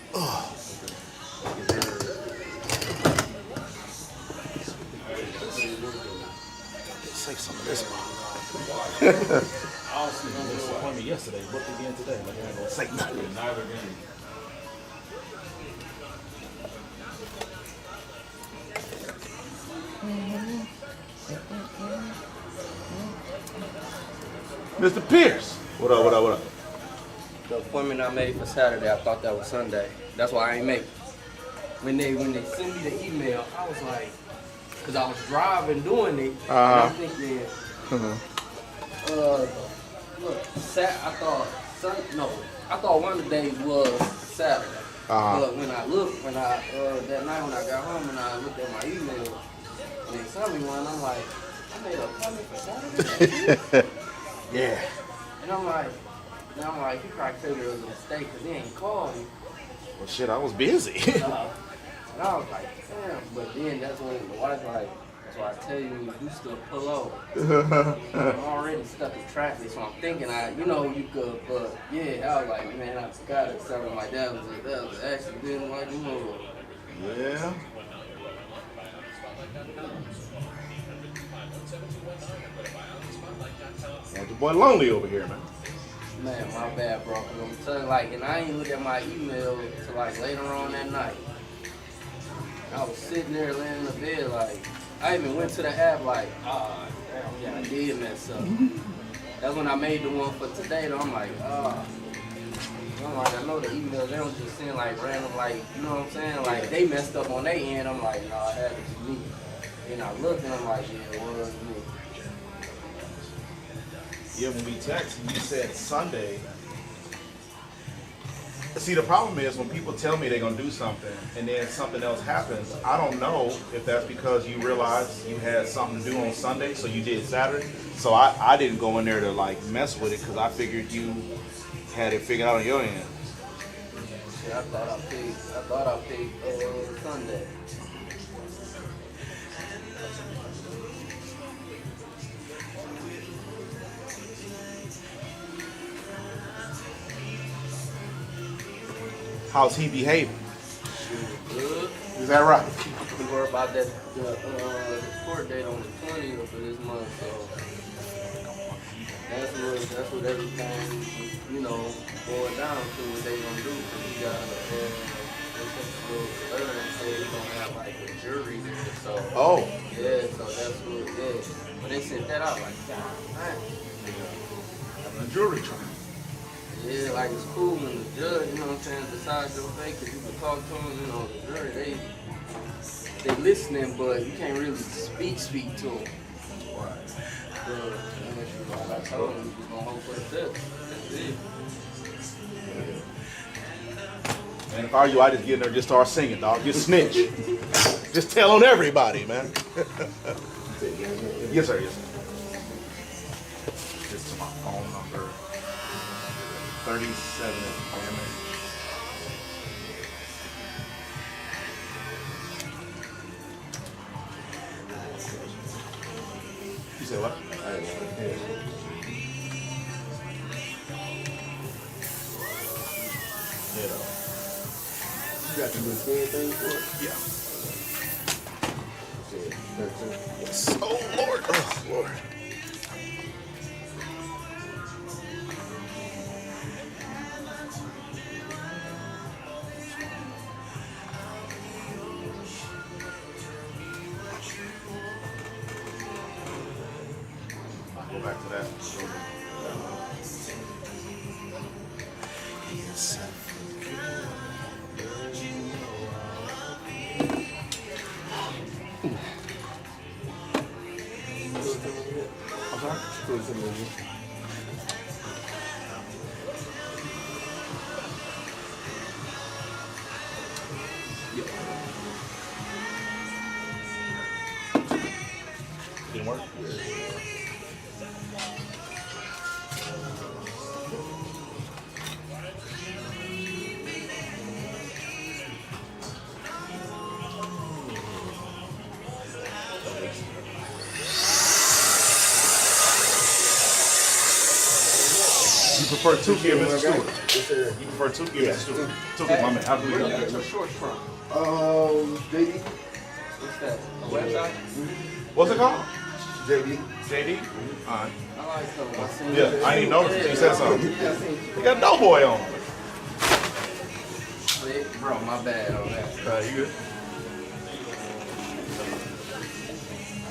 S3: Say some of this.
S2: I was sleeping on this appointment yesterday, booked again today. Like I ain't gonna say nothing.
S6: Neither game.
S3: Mr. Pierce. What up, what up, what up?
S8: The appointment I made for Saturday, I thought that was Sunday. That's why I ain't make it. When they sent me the email, I was like, cause I was driving doing it, and I'm thinking, look, I thought one of the days was Saturday. But when I looked, that night when I got home and I looked at my email, and they sent me one, I'm like, I made an appointment for Saturday.
S3: Yeah.
S8: And I'm like, he probably figured it was a mistake because he ain't called me.
S3: Well, shit, I was busy.
S8: And I was like, damn. But then that's when the wife's like, that's why I tell you when you do stuff, pull over. I'm already stuck in traffic, so I'm thinking you could, but yeah, I was like, man, I forgot it. Something like that was an accident, like you know.
S3: Yeah. Want your boy lonely over here, man.
S8: Man, my bad, bro. 'Cause I'm telling you, and I ain't look at my email till later on that night. I was sitting there laying in the bed, I even went to the app, damn, yeah, I did mess up. That's when I made the one for today, though. I'm like, I know the emails, they don't just send random, you know what I'm saying? They messed up on their end. I'm like, nah, that was me. And I looked and I'm like, yeah, it was me.
S3: Yeah, when we texted, you said Sunday. See, the problem is when people tell me they're going to do something and then something else happens, I don't know if that's because you realized you had something to do on Sunday, so you did Saturday. So I didn't go in there to mess with it because I figured you had it figured out on your end.
S8: Yeah, I thought I picked Sunday.
S3: How's he behaving?
S8: Good.
S3: Is that right?
S8: We were about the court date on the 20th of this month, so That's what everything, you know, boils down to what they gonna do. Cause we got they said we gonna have like a jury there. So
S3: Oh.
S8: yeah, so that's what But they sent that out like, God, man.
S3: A jury trial.
S8: Yeah, like it's cool when the judge, you know what I'm saying, decides your fate, cause you can talk to them, you know, the jury, they listening, but you can't really speak to them. Like I told him, we just gonna hope for the best. That's it.
S3: And if I were you, I just get in there and just start singing, dog. Just snitch. Just tell on everybody, man. Yes, sir. Yes, sir. This is my phone number. 37 is family. You said what?
S5: I didn't want to pay it.
S3: You know.
S5: You got the little skin thing for it?
S3: Yeah.
S5: You said 13.
S3: Oh, Lord. Oh, Lord. Go back to that. I'm sorry?
S5: Put some in here.
S3: Didn't work? You prefer Tukey or Mr. Stewart?
S5: Yes, sir.
S3: You prefer Tukey or Mr. Stewart? Tukey, my man. How do we
S8: Where
S3: go?
S8: you get your shorts from?
S5: JD.
S8: What's that? A website?
S3: What's it called?
S5: JD.
S3: JD? Alright.
S8: I like them. I seen
S3: Yeah,
S8: it.
S3: I didn't notice it. You said something.
S8: Yeah, I seen it.
S3: You got Doughboy on.
S8: Bro, my bad on that.
S3: You good?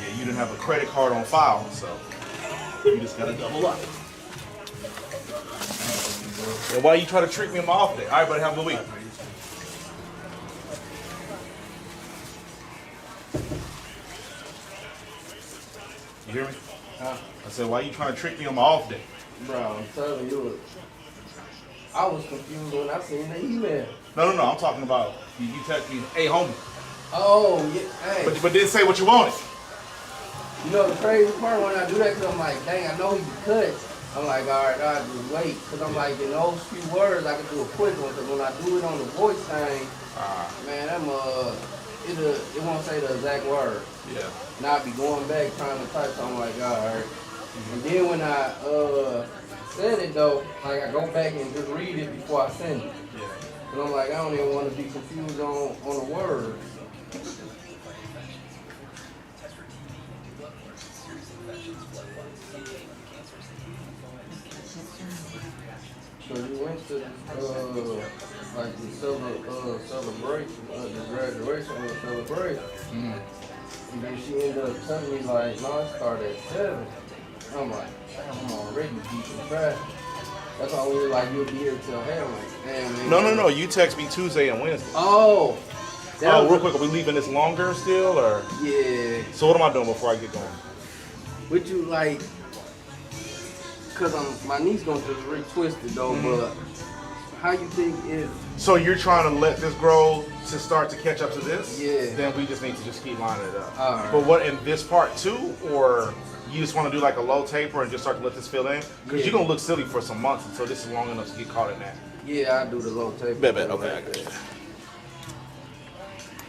S3: Yeah, you didn't have a credit card on file, so you just gotta double up. And why you try to trick me on my off day? All right, buddy, have a good week. You hear me?
S8: Huh?
S3: I said, why you trying to trick me on my off day?
S8: Bro, I'm telling you, I was confused when I seen the email.
S3: No, I'm talking about you text me, hey, homie.
S8: Oh, yeah, hey.
S3: But didn't say what you wanted.
S8: You know the crazy part when I do that, cause I'm like, dang, I know he can cut. I'm like, all right, I'll just wait. Cause I'm like, in those few words, I can do a quick one. Cause when I do it on the voice thing, man, it won't say the exact word.
S3: Yeah.
S8: And I'll be going back trying to type, so I'm like, all right. And then when I said it though, like I go back and just read it before I send it.
S3: Yeah.
S8: And I'm like, I don't even want to be confused on the words. So you went to like the celebration, the graduation celebration, and then she ended up telling me like, no, it started at 7. I'm like, damn, I'm already deep in traffic. That's why we were like, you'll be here till hell. Like, damn, man.
S3: No. You text me Tuesday and Wednesday.
S8: Oh.
S3: Real quick, are we leaving this longer still, or?
S8: Yeah.
S3: So what am I doing before I get going?
S8: Would you like? Cause my niece gonna just retwist it though, but how you think if?
S3: So you're trying to let this grow to start to catch up to this?
S8: Yeah.
S3: Then we just need to just keep lining it up.
S8: All right.
S3: But what in this part too, or you just want to do like a low taper and just start to let this fill in? Because you're gonna look silly for some months until this is long enough to get caught in that.
S8: Yeah, I do the low tape.
S3: Bet. Okay, I got you.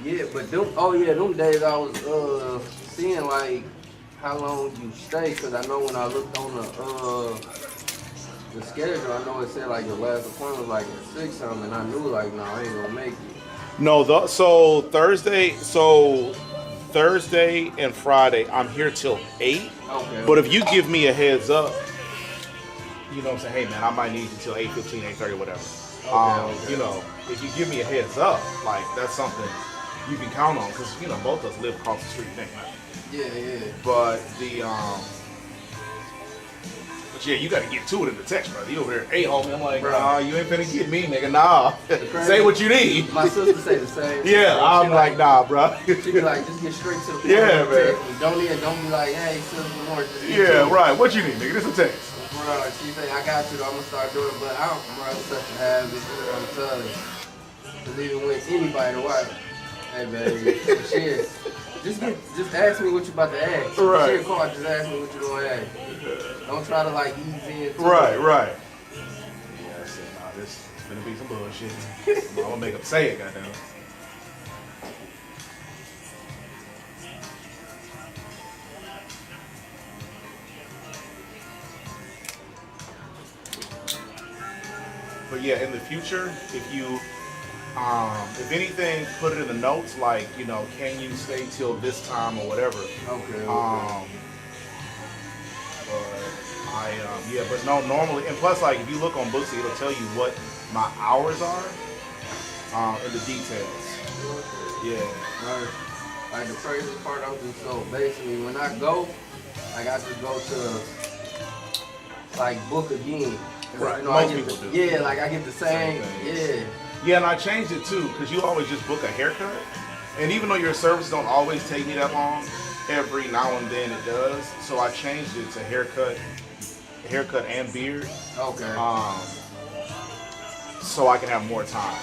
S8: Yeah, but them days I was seeing like how long you stay, cause I know when I looked on the schedule, I know it said like your last appointment was like at 6 something, and I knew like no, I ain't gonna make it.
S3: No, so Thursday and Friday I'm here till 8.
S8: Okay.
S3: But if you give me a heads up,
S2: you know what I'm saying, hey man, I might need you till 8:15, 8:30, whatever.
S8: Okay.
S2: You know, if you give me a heads up, like that's something you can count on because you know both of us live across the street, man.
S8: Yeah.
S2: But but yeah, you got to get to it in the text, brother. You over there, hey homie, I'm like,
S8: Bro.
S2: nah, you ain't finna get me, nigga. Nah, say what you need.
S8: My sister say the same.
S2: Yeah, I'm like, nah, bro.
S8: She be like, just get straight to the point.
S2: Yeah,
S8: and
S2: man.
S8: text me. Don't be like, hey, sister, more. Just get to
S2: Yeah,
S8: it.
S2: right. What you need, nigga? This a text.
S8: Bro, she say, I got you, I'm gonna start doing it, but I don't, bro, it's such a habit, I'm telling you. Cause even with anybody to watch, hey baby, shit, just ask me what you about to ask.
S2: Right.
S8: Shit, call, just ask me what you gonna ask. Don't try to like ease in.
S2: Right. Yeah, I said, nah, this is gonna be some bullshit. I'm gonna make them say it, goddamn. But yeah, in the future, if anything, put it in the notes, like, you know, can you stay till this time or whatever.
S8: Okay.
S2: But no, normally, and plus, like, if you look on Booksy, it'll tell you what my hours are, in the details. Yeah.
S8: Right. Like the craziest part, I'm just so basically when I go, like I just go to like book again.
S2: Right.
S8: You know, I
S2: Most
S8: get
S2: people
S8: the,
S2: do.
S8: Yeah, like I get the same.
S2: thing.
S8: Yeah.
S2: Yeah, and I changed it too, because you always just book a haircut. And even though your services don't always take me that long, every now and then it does. So I changed it to haircut and beard.
S8: Okay.
S2: So I can have more time.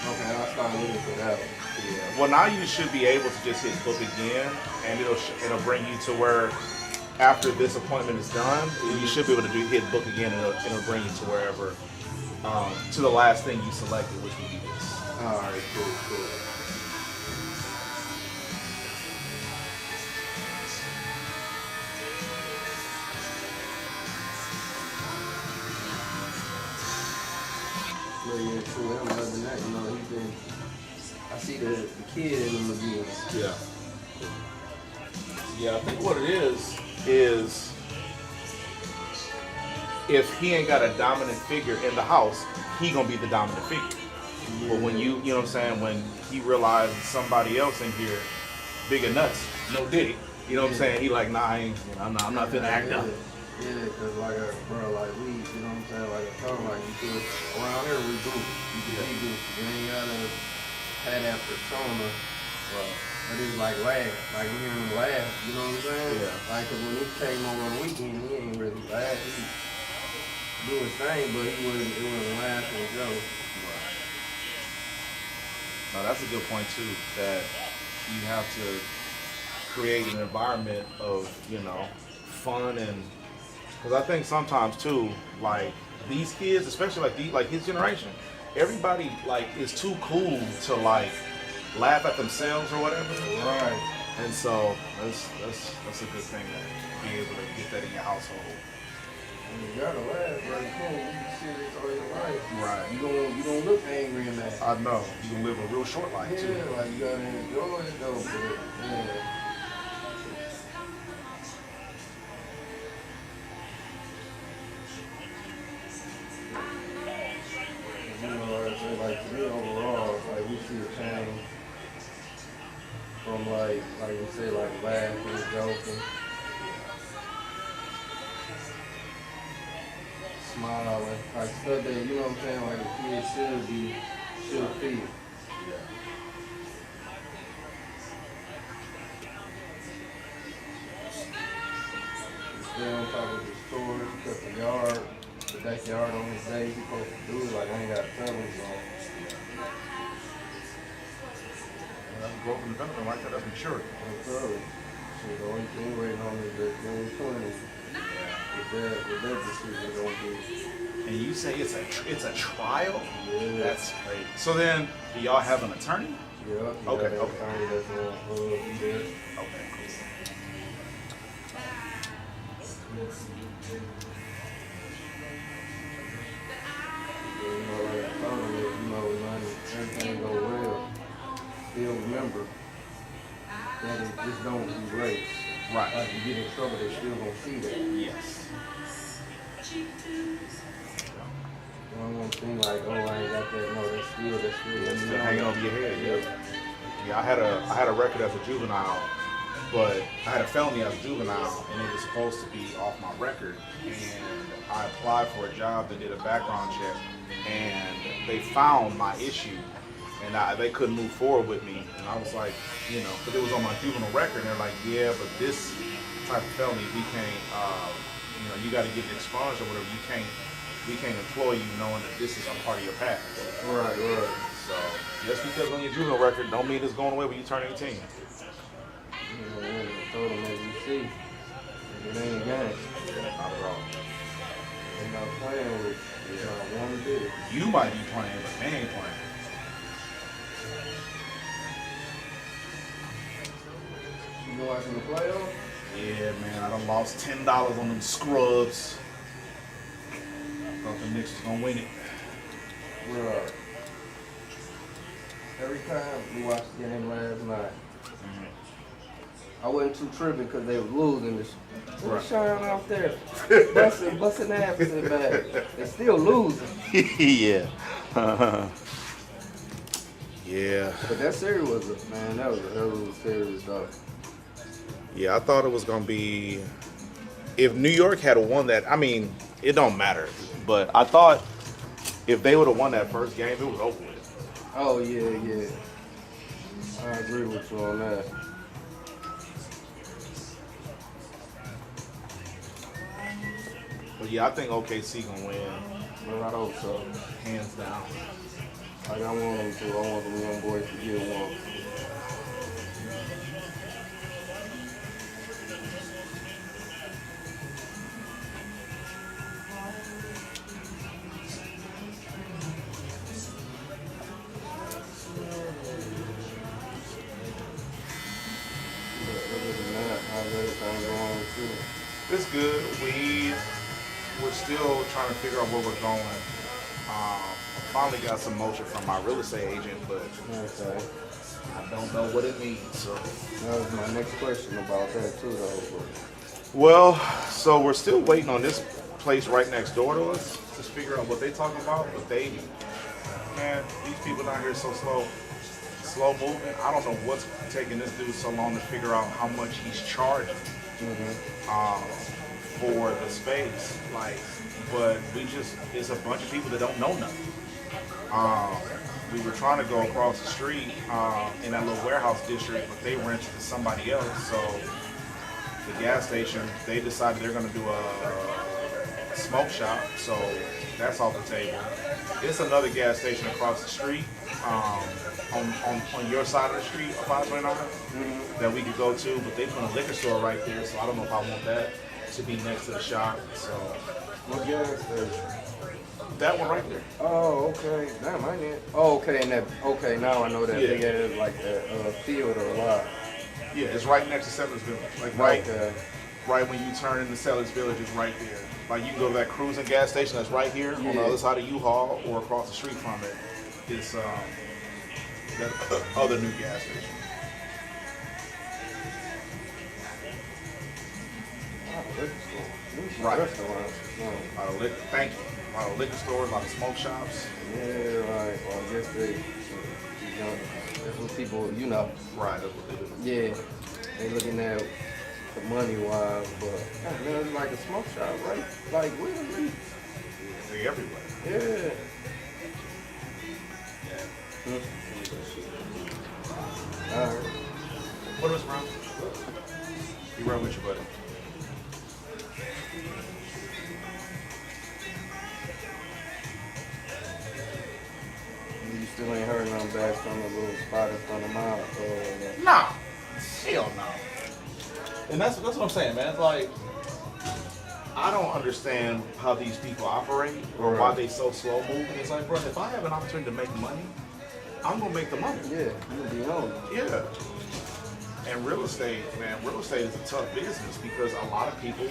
S8: Okay, I'll start looking for that one.
S2: Yeah. Well, now you should be able to just hit book again, and it'll bring you to where after this appointment is done, you should be able to hit book again, and it'll bring you to wherever, to the last thing you selected, which would be this.
S8: All right, cool. But yeah, true. Him, other than that, you know, he's been. I see the kid in him again.
S2: Yeah. Yeah, I think what it is if he ain't got a dominant figure in the house, he gonna be the dominant figure. Yeah. But when you know what I'm saying, when he realizes somebody else in here, bigger nuts, no diddy, you know what I'm saying? He like, nah, I ain't, you know, I'm not finna act up.
S8: Yeah, cause like, bro, like we, you know what I'm saying? Like I told him, like you could around here we do, you can be goofy. You ain't gotta have that persona.
S2: Right.
S8: But it's like laugh, like we hear him laugh. You know what I'm saying?
S2: Yeah.
S8: Like 'cause when he came over on the weekend, he ain't really laugh. He do his thing, but it wasn't laughing and joke.
S2: No, that's a good point too. That you have to create an environment of, you know, fun, and because I think sometimes too, like these kids, especially like his generation, everybody like is too cool to like laugh at themselves or whatever.
S8: Right.
S2: And so that's a good thing to be able to get that in your household.
S8: You gotta laugh, bro. You can't be serious all your life.
S2: Right.
S8: You don't look angry and mad.
S2: I know. You can live a real short life
S8: Yeah,
S2: too.
S8: like you gotta enjoy it though, but yeah. You know, like I said, like to me overall, like we see a change from like you say, like laughing, joking, smiling, like stuff that, you know what I'm saying, like a kid should feel. Stay on top of his chores, cut the yard, the backyard on his days he's supposed to do it, like I ain't got to tell him so.
S2: That's growth and development right there. That's maturity.
S8: I'm sorry. Shit, the only thing waiting on is that 2020. With that decision gonna be.
S2: And you say it's a trial?
S8: Yeah.
S2: That's great. So then, do y'all have an attorney?
S8: Yeah.
S2: Okay,
S8: That's
S2: okay.
S8: that's gonna be there.
S2: Okay,
S8: You know, like I told him, you know, when everything go well, still remember that it just don't erase.
S2: Right.
S8: Like you get in trouble, they still gonna see that.
S2: yes.
S8: One thing like, oh, I ain't got that. No, that's still.
S3: It's still hanging over your head. Yeah. I had a record as a juvenile, but I had a felony as a juvenile, and it was supposed to be off my record. And I applied for a job that did a background check, and they found my issue, and they couldn't move forward with me. And I was like, but it was on my juvenile record, and they're like, yeah, but this type of felony, we can't, you got to get it expunged or whatever. We can't employ you knowing that this is a part of your past.
S8: Right.
S3: So just because it's on your juvenile record don't mean it's going away when you turn 18.
S8: Yeah, told them as you see. It ain't a game.
S3: Yeah, not at all.
S8: They're not playing with you. They don't want to do it.
S3: You might be playing, but they ain't playing.
S8: You been watching the playoffs?
S3: Yeah, man, I done lost $10 on them scrubs. Thought the Knicks was gonna win it.
S8: Bro. Every time we watched the game last night, I wasn't too tripping because they was losing. Right. Shawn out there, busting ass in the back. They still losing.
S3: Yeah. Yeah.
S8: But that series was that was a hell of a series though.
S3: Yeah, I thought it was gonna be. If New York had won that, I mean, it don't matter. But I thought if they would have won that first game, it was over with.
S8: Oh yeah. I agree with you on that.
S3: But yeah, I think OKC gonna win.
S8: Well, I hope so.
S3: Hands down.
S8: Like I want them to. I want them young boys to get one.
S3: It's good. We're still trying to figure out where we're going. I finally got some motion from my real estate agent, but
S8: Okay.
S3: I don't know what it means. So.
S8: That was my next question about that too, though.
S3: Well, so we're still waiting on this place right next door to us to figure out what they talking about. But man, these people down here are so slow moving. I don't know what's taking this dude so long to figure out how much he's charging. For the space, but it's a bunch of people that don't know nothing. We were trying to go across the street in that little warehouse district, but they rented to somebody else. So the gas station, they decided they're going to do a smoke shop, so that's off the table. It's another gas station across the street on your side of the street, 529, that we could go to, but they put a liquor store right there, so I don't know if I want that to be next to the shop. So
S8: What gas station?
S3: that one right there.
S8: Oh, okay. Damn, I didn't. Oh, okay. And okay. Now I know that
S3: Yeah.
S8: big ass like that field or lot.
S3: Yeah, it's right next to Settlers Village. Right when you turn into Settlers Village, it's right there. Like you can go to that cruising gas station that's right here on the other side of U-Haul, or across the street from it is that other new gas station. Right. A lot of liquor. Thank you. A lot of liquor stores, a lot of smoke shops.
S8: Yeah, right. Well, I guess that's what people,
S3: Right. That's what they do.
S8: Yeah, they looking at the money wise, but man, it's like a smoke shop, right? Like really?
S3: They're everywhere.
S8: Yeah. All right.
S3: What is wrong? You run with you, buddy.
S8: You still ain't heard nothing back from the little spot in front of mine.
S3: Nah. Hell no. And that's what I'm saying, man. It's like, I don't understand how these people operate or why they so slow moving. It's like, bro, if I have an opportunity to make money, I'm gonna make the money.
S8: Yeah, you'll be on.
S3: Yeah. And real estate, man, real estate is a tough business because a lot of people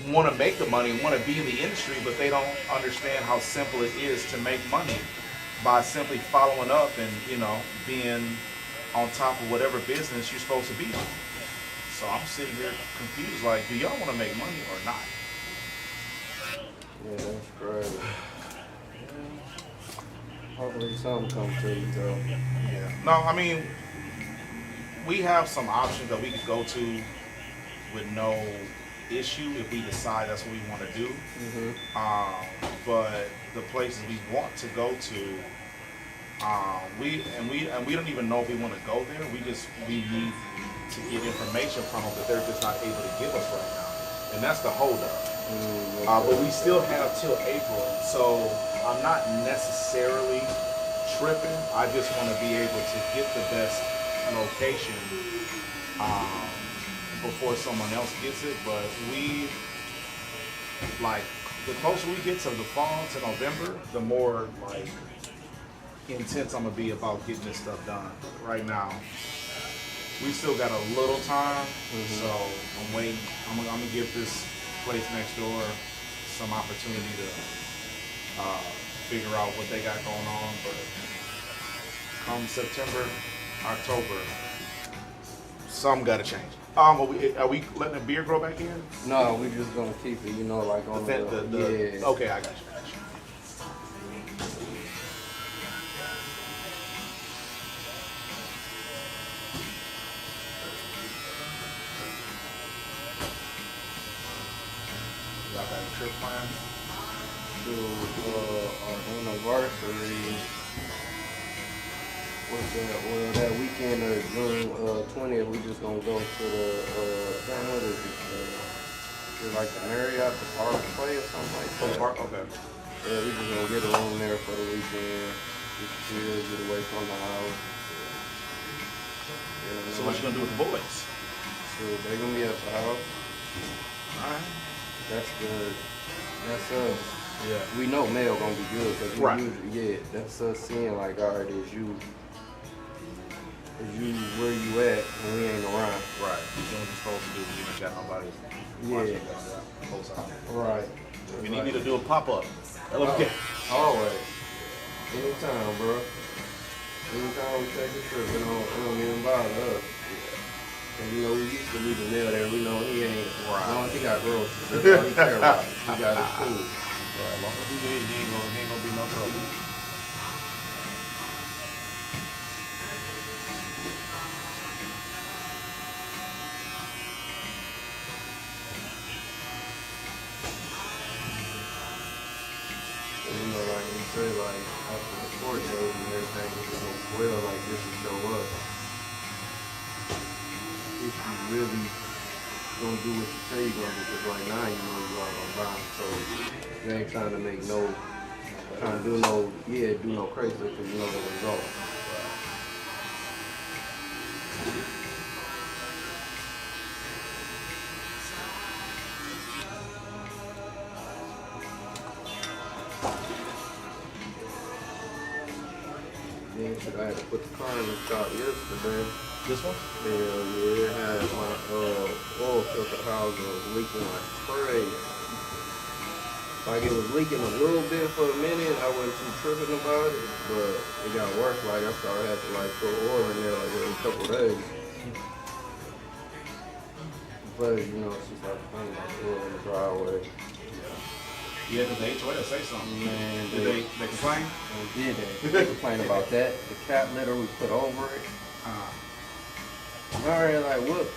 S3: want to make the money, want to be in the industry, but they don't understand how simple it is to make money by simply following up and, being on top of whatever business you're supposed to be on. So I'm sitting here confused, like, do y'all want to make money or not?
S8: Yeah, that's crazy. Hopefully something comes to you, though.
S3: Yeah. No, I mean, we have some options that we could go to with no issue if we decide that's what we want to do. But the places we want to go to, we don't even know if we want to go there. We need to get information from them that they're just not able to give us right now, and that's the holdup. But we still have till April, so I'm not necessarily tripping. I just want to be able to get the best location before someone else gets it. But the closer we get to the fall, to November, the more like intense I'm gonna be about getting this stuff done. Right now, we still got a little time, so I'm waiting. I'm gonna give this place next door some opportunity to figure out what they got going on. But come September, October, some gotta change. Are we letting the beer grow back in?
S8: No, we just gonna keep it, like on
S3: Yeah. Okay, I got you. Y'all got a trip plan?
S8: to our anniversary. Well, that weekend of June 20th, we just gonna go to the what is it? Like the Marriott, the Park Play or something like that.
S3: Park, okay.
S8: Yeah, we just gonna get a room there for the weekend. Just chill, get away from the house.
S3: So what you gonna do with the boys?
S8: So they're gonna be at the house.
S3: Alright.
S8: That's good. That's us.
S3: Yeah.
S8: We know Mel gonna be good because we
S3: Right.
S8: usually, that's us seeing like, all right, is you where you at when we ain't around.
S3: Right. You doing what you're supposed to do when you ain't got nobody
S8: Yeah.
S3: watching the whole time.
S8: Right.
S3: If you need me to do a pop-up, okay.
S8: Always. Anytime, bro. Anytime we take a trip, it don't even bother us. And we used to leave the mail there. We know he ain't.
S3: Right.
S8: As long as he got groceries, that's all he care about. He got his food.
S3: Right. As long as he good, he ain't gonna be no trouble.
S8: And, like you say, like after the court days and everything, it goes well, like this will show up. If you really gonna do what you say you're gonna do, because right now you know you are gonna buy. So you ain't trying to do no crazy because you know the result. Then I had to put the car in the shop yesterday.
S3: This one?
S8: Hell yeah, it had my oil filter housing was leaking like crazy. Like it was leaking a little bit for a minute, I wasn't too tripping about it, but it got worse. Like I started having to like put oil in there like every couple of days. But she started playing like oil in the driveway.
S3: Yeah, because the HOA say something.
S8: Man,
S3: Did they complain?
S8: They did that. They complained about that. The cat litter we put over it. Alright, what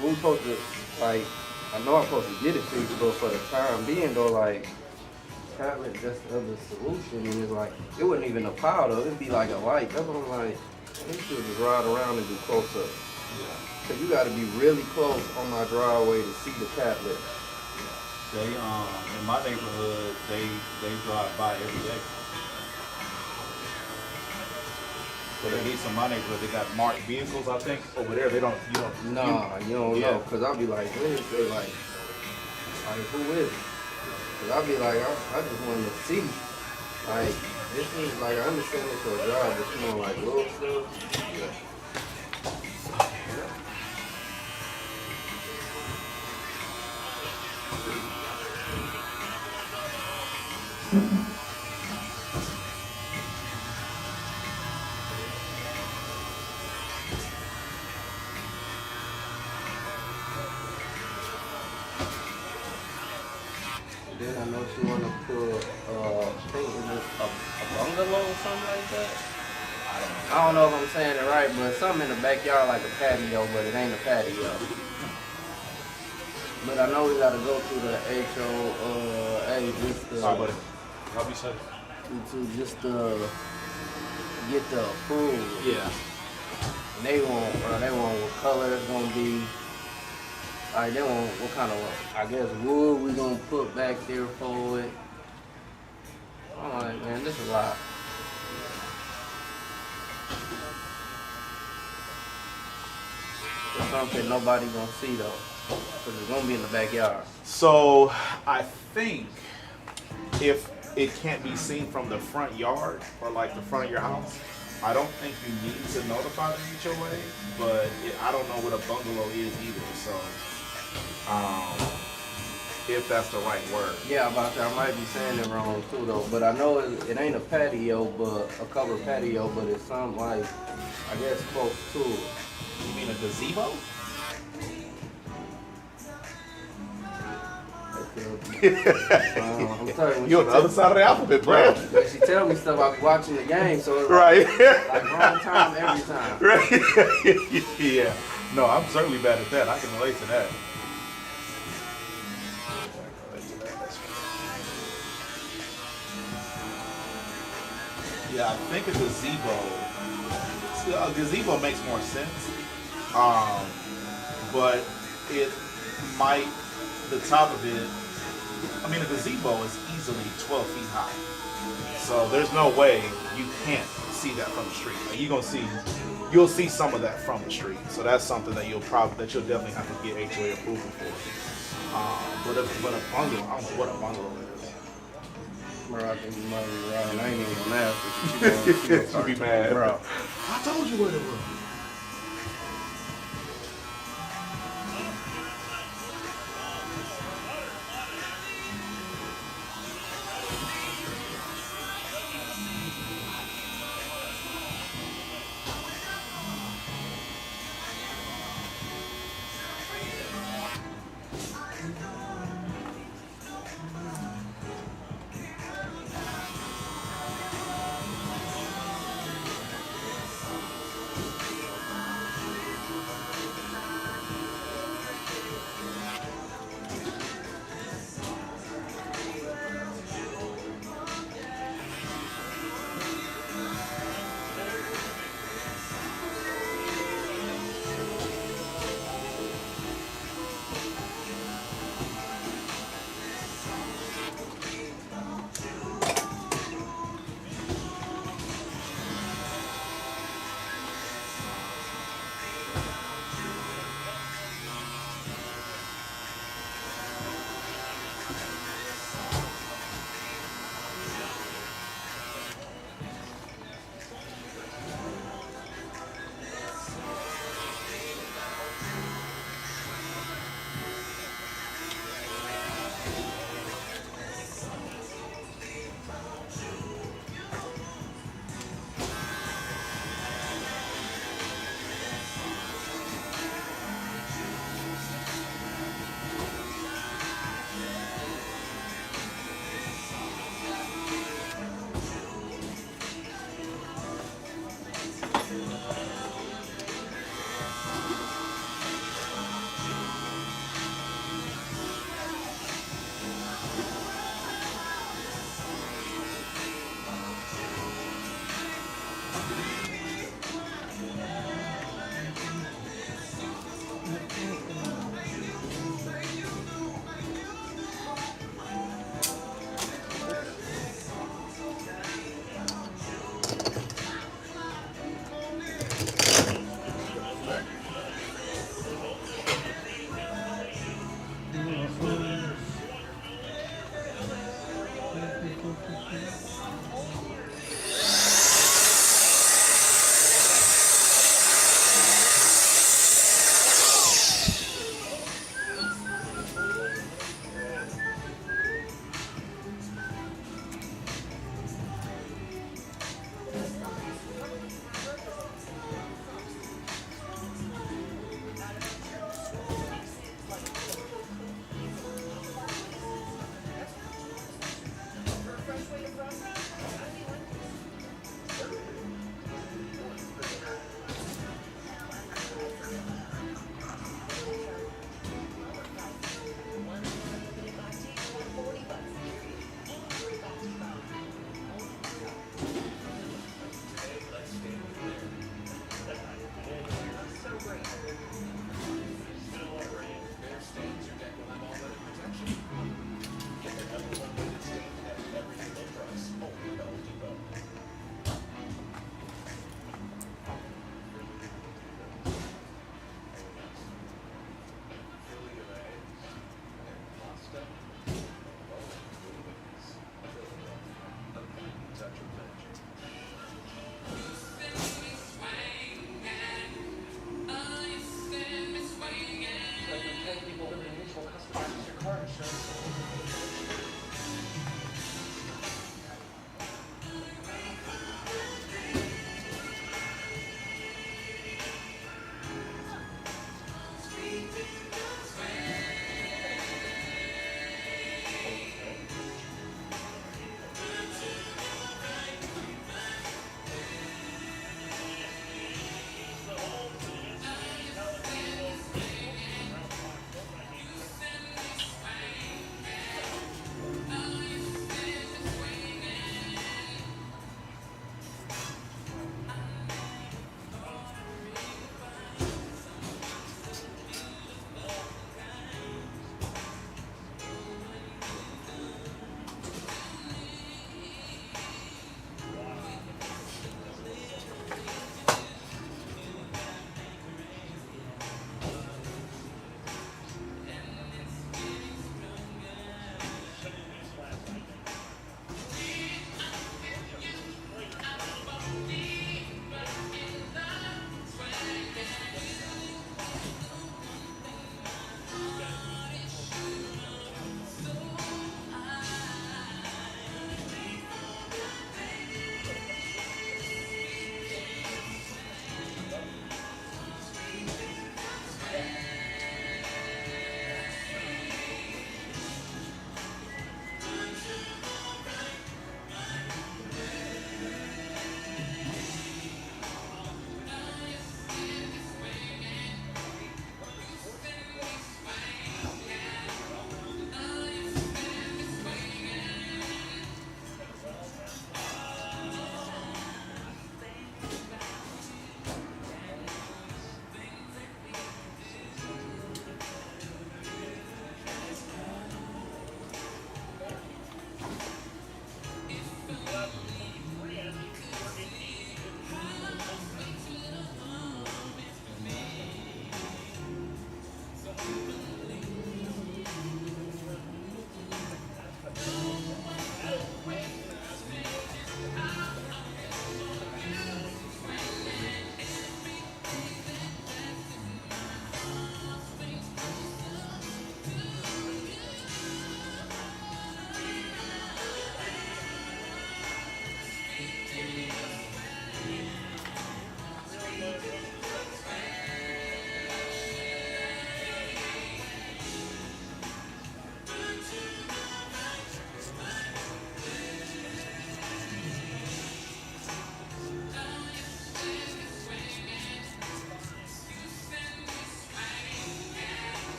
S8: we supposed to, like, I know I'm supposed to get it fixed, but for the time being though, like, cat litter, that's the other solution, and it's like, it wasn't even a pile though, it'd be like a light. That's what I'm like, you should just ride around and do close-up. Cause you gotta be really close on my driveway to see the cat litter.
S2: They in my neighborhood, they drive by every day. But at least in my neighborhood, they got marked vehicles. I think over there, you don't.
S8: Nah, you don't know, cause I'll be like, when is it like who is it? Cause I'll be like, I just wanted to see, like, this is like, I understand it's your job, but you know, like little stuff. Yeah. then I know she wanna put I think it's a bungalow or something like that. I don't know if I'm saying it right, but something in the backyard like a patio, but it ain't a patio. But I know we gotta go through the HOA just
S2: Sorry, buddy. I'll be safe.
S8: just get the approval.
S2: Yeah.
S8: And they want what color it's gonna be. Like they want what kind of I guess wood we gonna put back there for it. I'm like, man, this is a lot. It's something nobody gonna see though, cause it's gonna be in the backyard.
S2: So I think if it can't be seen from the front yard or like the front of your house, I don't think you need to notify the HOA. But I don't know what a bungalow is either. So if that's the right word.
S8: Yeah, about that. I might be saying it wrong too though, but I know it ain't a patio, but a covered patio, but it's something like I guess close to it.
S2: You mean a gazebo?
S8: I'm telling
S2: You're on the other side of the alphabet, bro.
S8: When she tell me stuff, I be watching the game, so it's
S2: Right.
S8: like wrong time every time.
S2: Right. Yeah. No, I'm certainly bad at that. I can relate to that. Yeah, I think a gazebo makes more sense. But it might, the top of it, I mean, a gazebo is easily 12 feet high. So there's no way you can't see that from the street. Like you'll see some of that from the street. So that's something that you'll definitely have to get HOA approval for. But a bungalow, I don't know what a bungalow is.
S8: Bro, I think you might be right. I ain't even gonna ask her.
S2: She'll be mad.
S8: Bro.
S2: I told you what it was.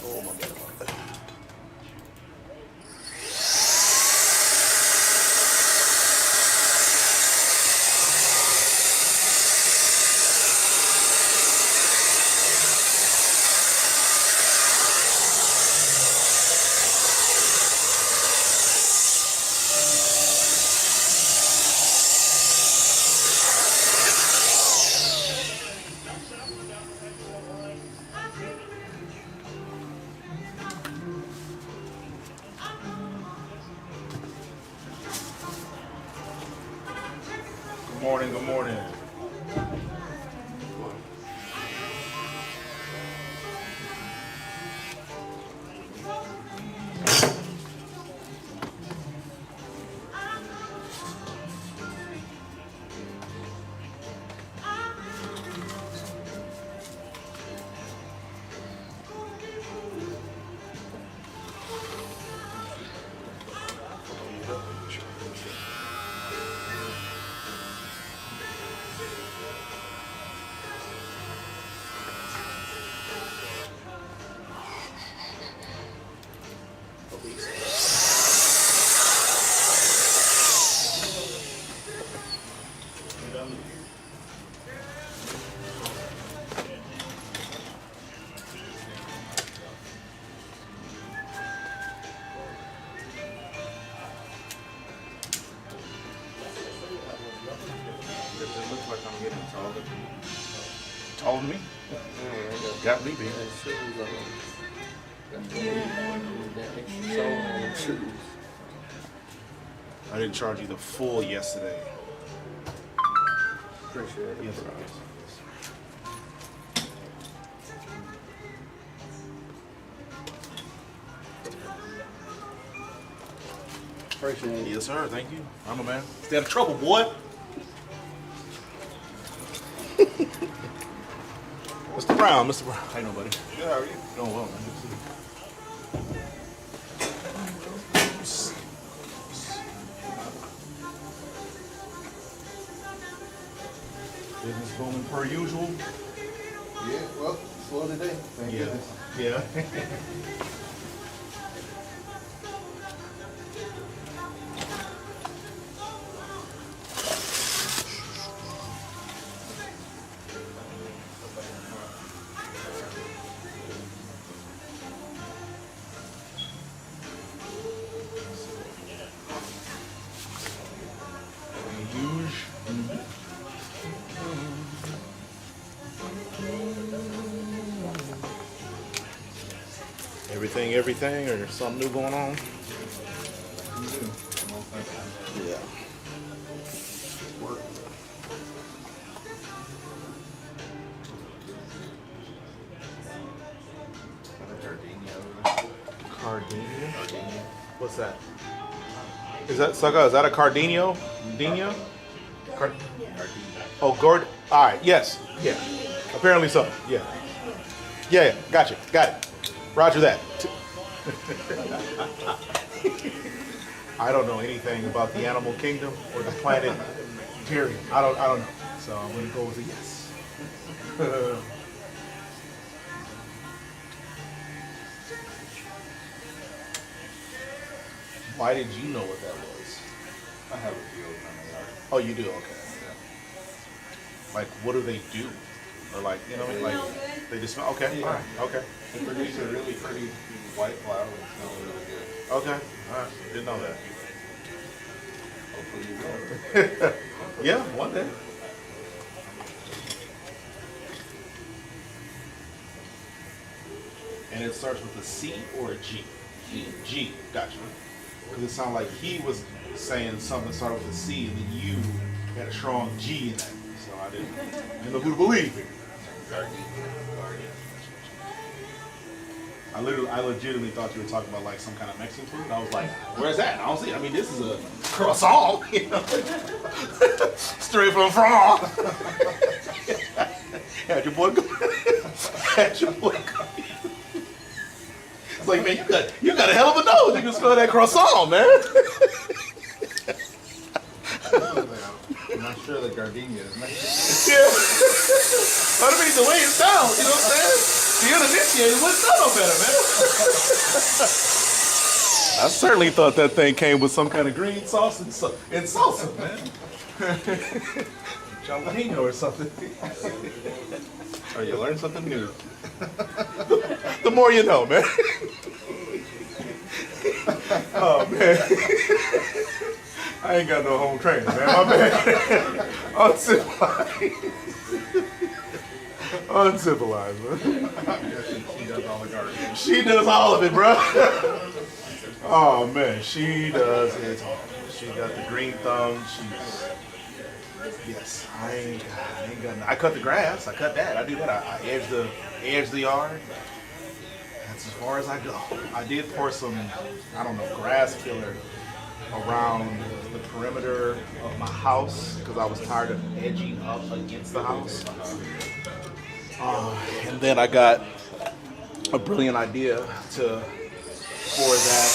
S2: Oh my God. Good morning, good morning.
S3: Does it look like I'm getting taller?
S2: Taller than me? Got me, baby. I didn't charge you the full yesterday.
S3: Appreciate it.
S2: Yes, sir.
S8: Appreciate it.
S2: Yes, sir. Thank you. I'm a man. Stay out of trouble, boy. Mr. Brown, Mr. Brown. How you doing, buddy?
S3: Good, how are you?
S2: Doing well, man. Good to see you. Business booming per usual.
S3: Yeah, well, slow today. Thank
S2: Yeah.
S3: goodness.
S2: Yeah. Huge. Everything, or something new going on? Yeah. Cardenia? What's that? Is that Sucker? Is that a Cardinio? Dino? Oh, Gord. All right. Yes. Yeah. Apparently so. Yeah. Yeah. Gotcha. Got it. Roger that. I don't know anything about the animal kingdom or the planet. Period. I don't know. So I'm gonna go with a yes. Why did you know what that was?
S3: I have a few of them in the yard.
S2: Oh, you do? Okay. Like, what do they do? Or like, you know, what I mean? Like, they just smell. Okay. All right. Okay.
S3: They produce a really pretty white flower and smell really good.
S2: Okay. All right. Didn't know that.
S3: Hopefully you will.
S2: Yeah, one day. And it starts with a C or a G?
S3: G.
S2: G. Gotcha. Because it sounded like he was saying something started with a C and then you had a strong G in it. So I didn't know who to believe. I legitimately thought you were talking about like some kind of Mexican food. I was like, where's that? I don't see it. I mean, this is a croissant, you know? Straight from France. Had your boy go. Had your boy go. It's like, man, you got a hell of a nose. You can smell that croissant, man.
S3: I'm not sure the gardenia is Mexican.
S2: Yeah. I mean, the way it sounds, you know what I'm saying? The uninitiated wouldn't know no better, man. I certainly thought that thing came with some kind of green sauce and salsa, man. Jalapeno or something.
S3: Oh, you learned something new.
S2: The more you know, man. Oh, man. I ain't got no home training, man. My bad. Uncivilized, man.
S3: She does all the garbage.
S2: She does all of it, bro. Oh, man. She does it all. She got the green thumb. Yes, I ain't got. I cut the grass. I cut that. I do that. I edge the yard. That's as far as I go. I did pour some, I don't know, grass filler around the perimeter of my house because I was tired of edging up against the house. And then I got a brilliant idea to pour that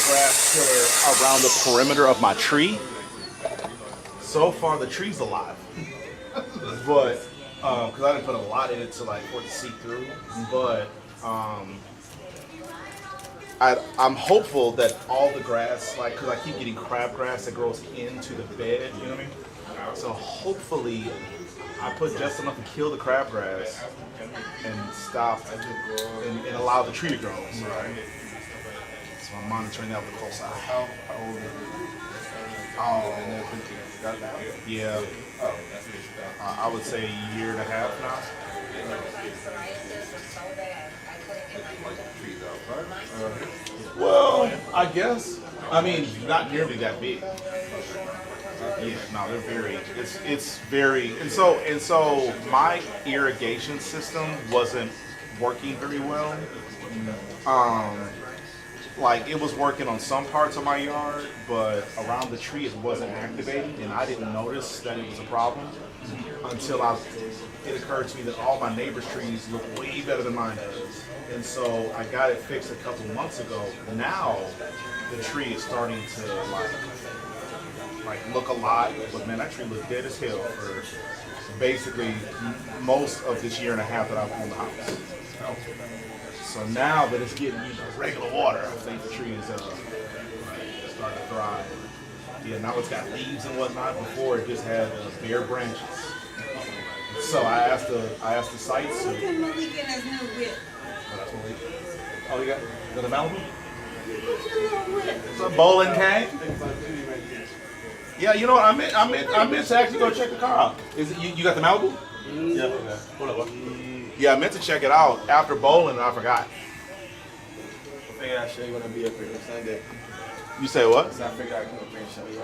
S2: grass filler around the perimeter of my tree. So far, the tree's alive, but because I didn't put a lot in it to for it to see through. But I'm hopeful that all the grass, because I keep getting crabgrass that grows into the bed. You know what I mean? So hopefully, I put just enough to kill the crabgrass and stop and allow the tree to grow. Right. So I'm monitoring that with a close eye.
S3: How old is it?
S2: Oh, yeah. I would say a year and a half now. Well, I guess. I mean, not nearly that big. Yeah, no, they're very. It's very, and so my irrigation system wasn't working very well. It was working on some parts of my yard, but around the tree it wasn't activating, and I didn't notice that it was a problem until it occurred to me that all my neighbors' trees look way better than mine does. And so I got it fixed a couple months ago. Now the tree is starting to look alive, but man, that tree looked dead as hell for basically most of this year and a half that I've owned the house. So now that it's getting regular water, I think the tree is starting to thrive. Yeah, now it's got leaves and whatnot. Before it just had bare branches. So I asked the sites.
S4: Look at Malik and his new whip.
S2: Oh, you got the Malibu?
S4: What's your little whip?
S2: It's a bowling tag. Yeah, you know what? I meant to actually go check the car out. Is it you got the Malibu? Yeah. Okay. Hold up. Yeah, I meant to check it out after bowling and I forgot.
S3: I figured I should gonna be up here Sunday.
S2: You say what?
S3: So I figured I'd come up here and show you.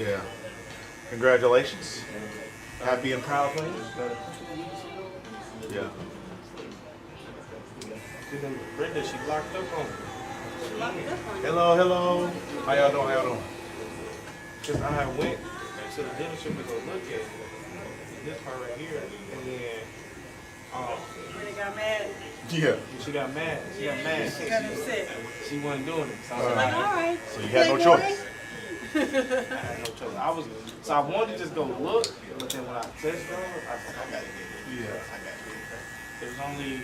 S2: Yeah. Congratulations. Happy and proud for you. Yeah.
S6: Brenda, she locked up on me.
S2: Hello. How y'all doing?
S6: Because I went to the dealership to go look at this part right here, and then
S4: They got mad.
S2: Yeah.
S6: she got mad.
S4: She got upset.
S6: She wasn't doing it. So I was
S4: Like, all right.
S2: So you had no choice.
S6: I had no choice. I wanted to just go look, but then when I test drove, I was like, I got it.
S2: Yeah.
S6: There's only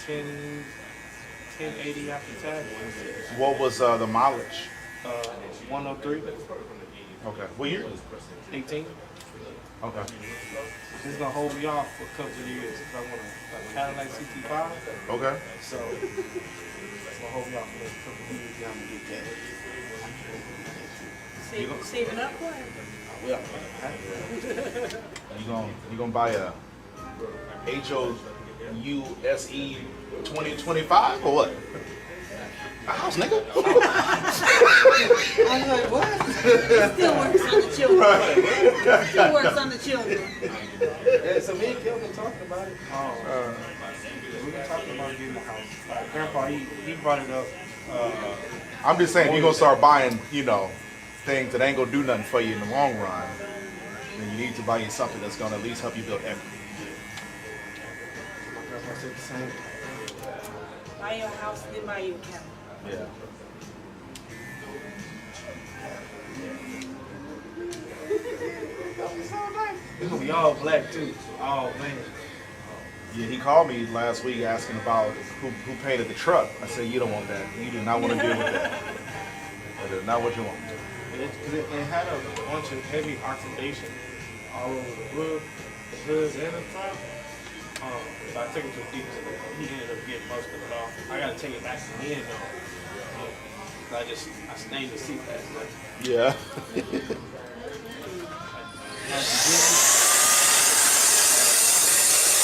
S6: 1080 after tax.
S2: What was the mileage?
S6: 103,
S2: Okay. What year?
S6: 18.
S2: Okay.
S6: This is gonna hold me off for a couple of years. Cause I want a Cadillac CT5.
S2: Okay.
S6: So it's gonna hold me off for a couple of years. Then I'm gonna get that.
S4: Saving up for it?
S2: You gonna buy a HOUSE 2025 or what? A house, nigga.
S4: I was like, what? Still works on the children. Still works on the children.
S6: Yeah, so me and Kel been talking about it. We've been talking about getting a house. Like Grandpa, he brought it up.
S2: I'm just saying, if you're gonna start buying, things that ain't gonna do nothing for you in the long run, then you need to buy you something that's gonna at least help you build equity.
S6: My grandpa said the same.
S4: Buy your house, then buy your camera.
S2: Yeah.
S6: It's gonna be all black too. Oh man.
S3: Yeah, he called me last week asking about who painted the truck. I said, you don't want that. You do not want to deal with that. That is not what you want.
S9: It had a bunch of heavy oxidation all over the roof, the hood, and the top. So I took it to a dealer. He ended up getting most of it off. I got to take it back to the end though. I stained the seat last night.
S3: Yeah.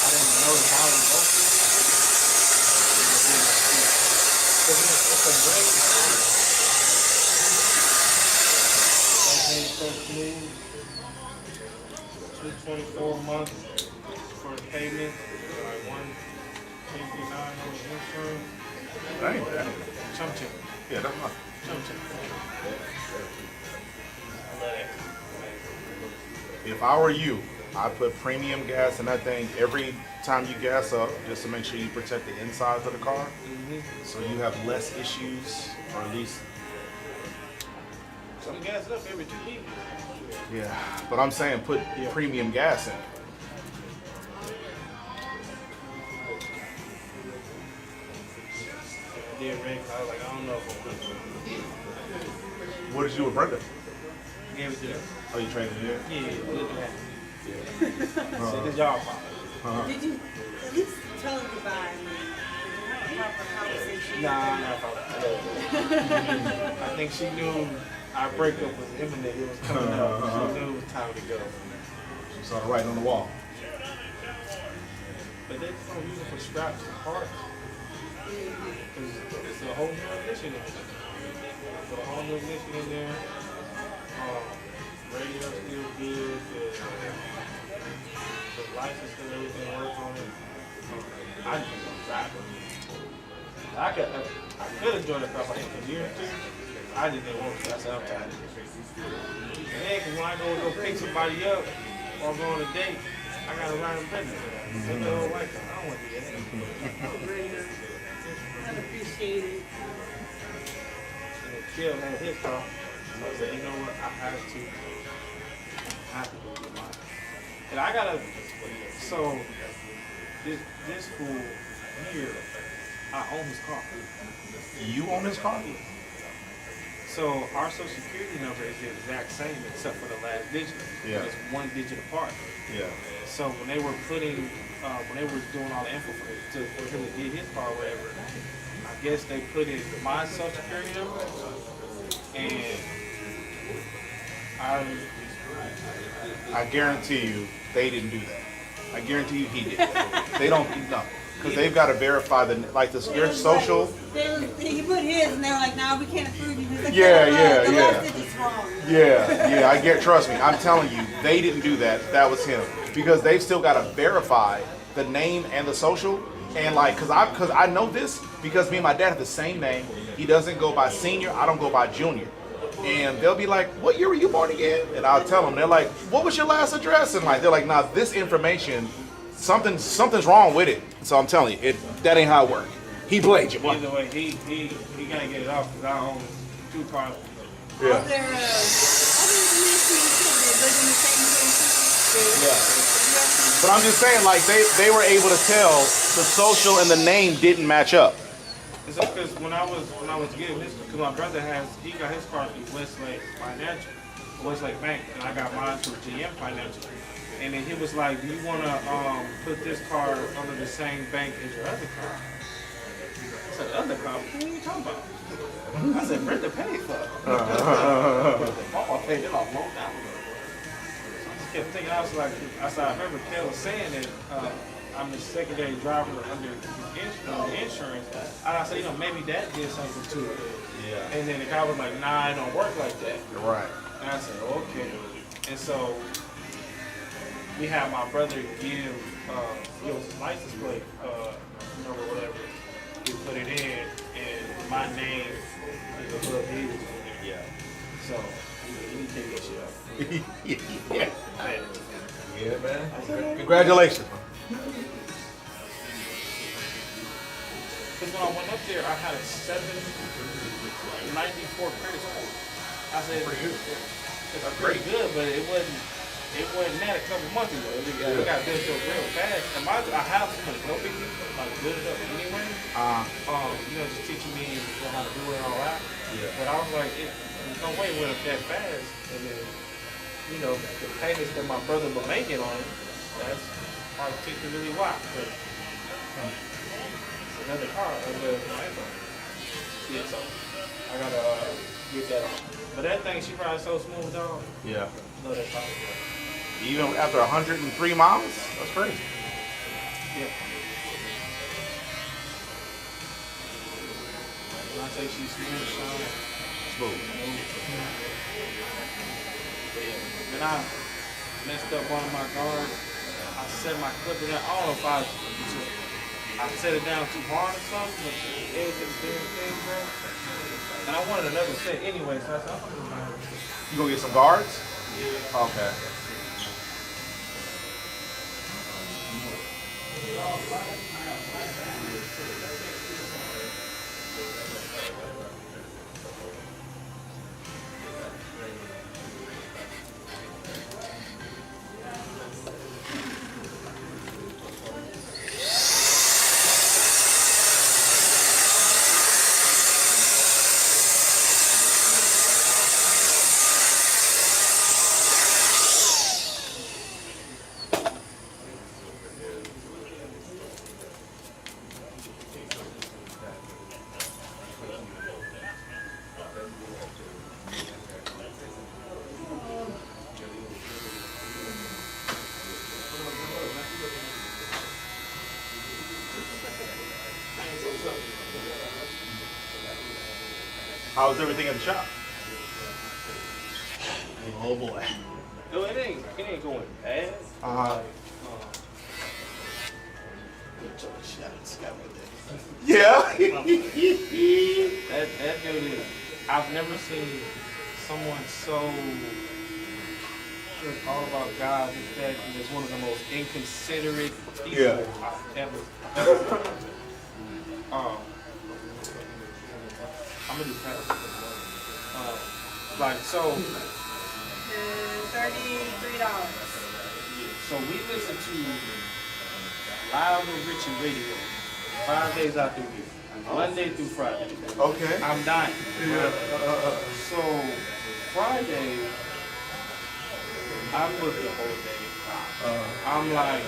S9: I didn't know the bottom was open. It's a great thing. Smooth. 224 months for the payment. Like 159 on the insurance.
S3: That ain't bad.
S9: Chum chum.
S3: Yeah, that's fine.
S9: Chum chum. I love that.
S3: If I were you, I'd put premium gas in that thing every time you gas up, just to make sure you protect the insides of the car, so you have less issues, or at least.
S9: Some gas up every 2 weeks.
S3: Yeah, but I'm saying put premium gas in.
S9: I did ring. I was like, I don't know if I'm good.
S3: What did you do with Brenda?
S9: Gave it to her.
S3: Oh, you traded it in?
S9: Yeah, look at that. Said the job.
S4: Did you at least tell her goodbye? Did you have a proper conversation?
S9: Nah, I think she knew our breakup was imminent. It was coming up. She knew it was time to go.
S3: She saw the writing on the wall.
S9: But they don't use it for scraps and parts. Because it's a whole new ignition in there. Put a whole new ignition in there. Radio still good. The license and everything works on it. I just don't drive it. I could enjoy the car for like a year or two. I just didn't want to. I said, I'm tired. Yeah, because when I go pick somebody up or go on a date, I got to ride in business. So the whole white car. I don't want to do that.
S4: I appreciate it.
S9: And Kill had his car. So I said, you know what? I have to go get mine. And I got to, so this fool here, I own his car.
S3: You own this car?
S9: So our social security number is the exact same except for the last digit.
S3: Yeah.
S9: It's one digit apart.
S3: Yeah.
S9: So when they were putting, when they were doing all the info for him to get his car or whatever, I guess they put in my social security number, and
S3: I guarantee you they didn't do that. I guarantee you he did. They don't know. Because they've got to verify your social.
S4: He put his and they were like, no, we can't approve you. He's like,
S3: Yeah,
S4: no,
S3: yeah,
S4: the
S3: yeah.
S4: last digit's wrong.
S3: Yeah, trust me, I'm telling you, they didn't do that. That was him. Because they've still got to verify the name and the social. And because I know this, because me and my dad have the same name. He doesn't go by senior, I don't go by junior. And they'll be like, what year were you born again? And I'll tell them, they're like, what was your last address? And they're like, nah, this information, something's wrong with it. So I'm telling you, that ain't how it works. He played you.
S9: Either way, he gotta get it off because I own 2 cars.
S3: Yeah.
S4: Are there other information that goes in the same place?
S3: Yeah. But I'm just saying, they were able to tell the social and the name didn't match up.
S9: It's because when I was getting this, because my brother he got his car through Westlake Bank, and I got mine through GM Financial. And then he was like, do you want to put this car under the same bank as your other car? I said, other car? What are you talking about? I said, Brenda paid for it. Papa paid it off long time ago. I just kept thinking, I remember Taylor saying that I'm the secondary driver under the insurance. And I said, maybe that did something to it.
S3: Yeah.
S9: And then the guy was like, nah, it don't work like that.
S3: Right.
S9: And I said, okay. And so we had my brother give his license plate number, whatever. We put it in, and my name is above his.
S3: Yeah.
S9: So you need to take that shit out.
S3: Yeah.
S9: Yeah, man.
S3: Congratulations.
S9: Because when I went up there, I had a 794 credit score. I said,
S3: Pretty good.
S9: it's pretty good, but it wasn't It wasn't that a couple months ago. It got built up real fast. And I have someone helping me, like build it up anyway. Just teaching me how to do it and all that. Yeah. But I was like, there's no way it went up that fast. And then, the payments that my brother was making on it, that's particularly why. But it's another car under my iPhone. Yeah, so I gotta get that on. But that thing, she rides so smooth, dog.
S3: Yeah.
S9: Love that car.
S3: Even after 103 miles? That's crazy.
S9: Yeah. When I say she's smooth, Shawn.
S3: Smooth.
S9: Then I messed up one of my guards. I set my clip in there. I don't know if I set it down too hard or something, but the edge of the damn thing, bro. And I wanted another set anyway, so I said,
S3: You gonna get some guards? Yeah. Okay. How's everything at the shop? Oh boy.
S9: no, it ain't going bad.
S3: Yeah.
S9: That dude is, I've never seen someone so all about God. That is one of the most inconsiderate people I've ever seen. I'm gonna do practice. So.
S4: $33.
S9: So we listen to Live with Richie Radio 5 days out the week, Monday through Friday.
S3: Okay.
S9: I'm dying. So Friday, I looked the whole day. I'm like,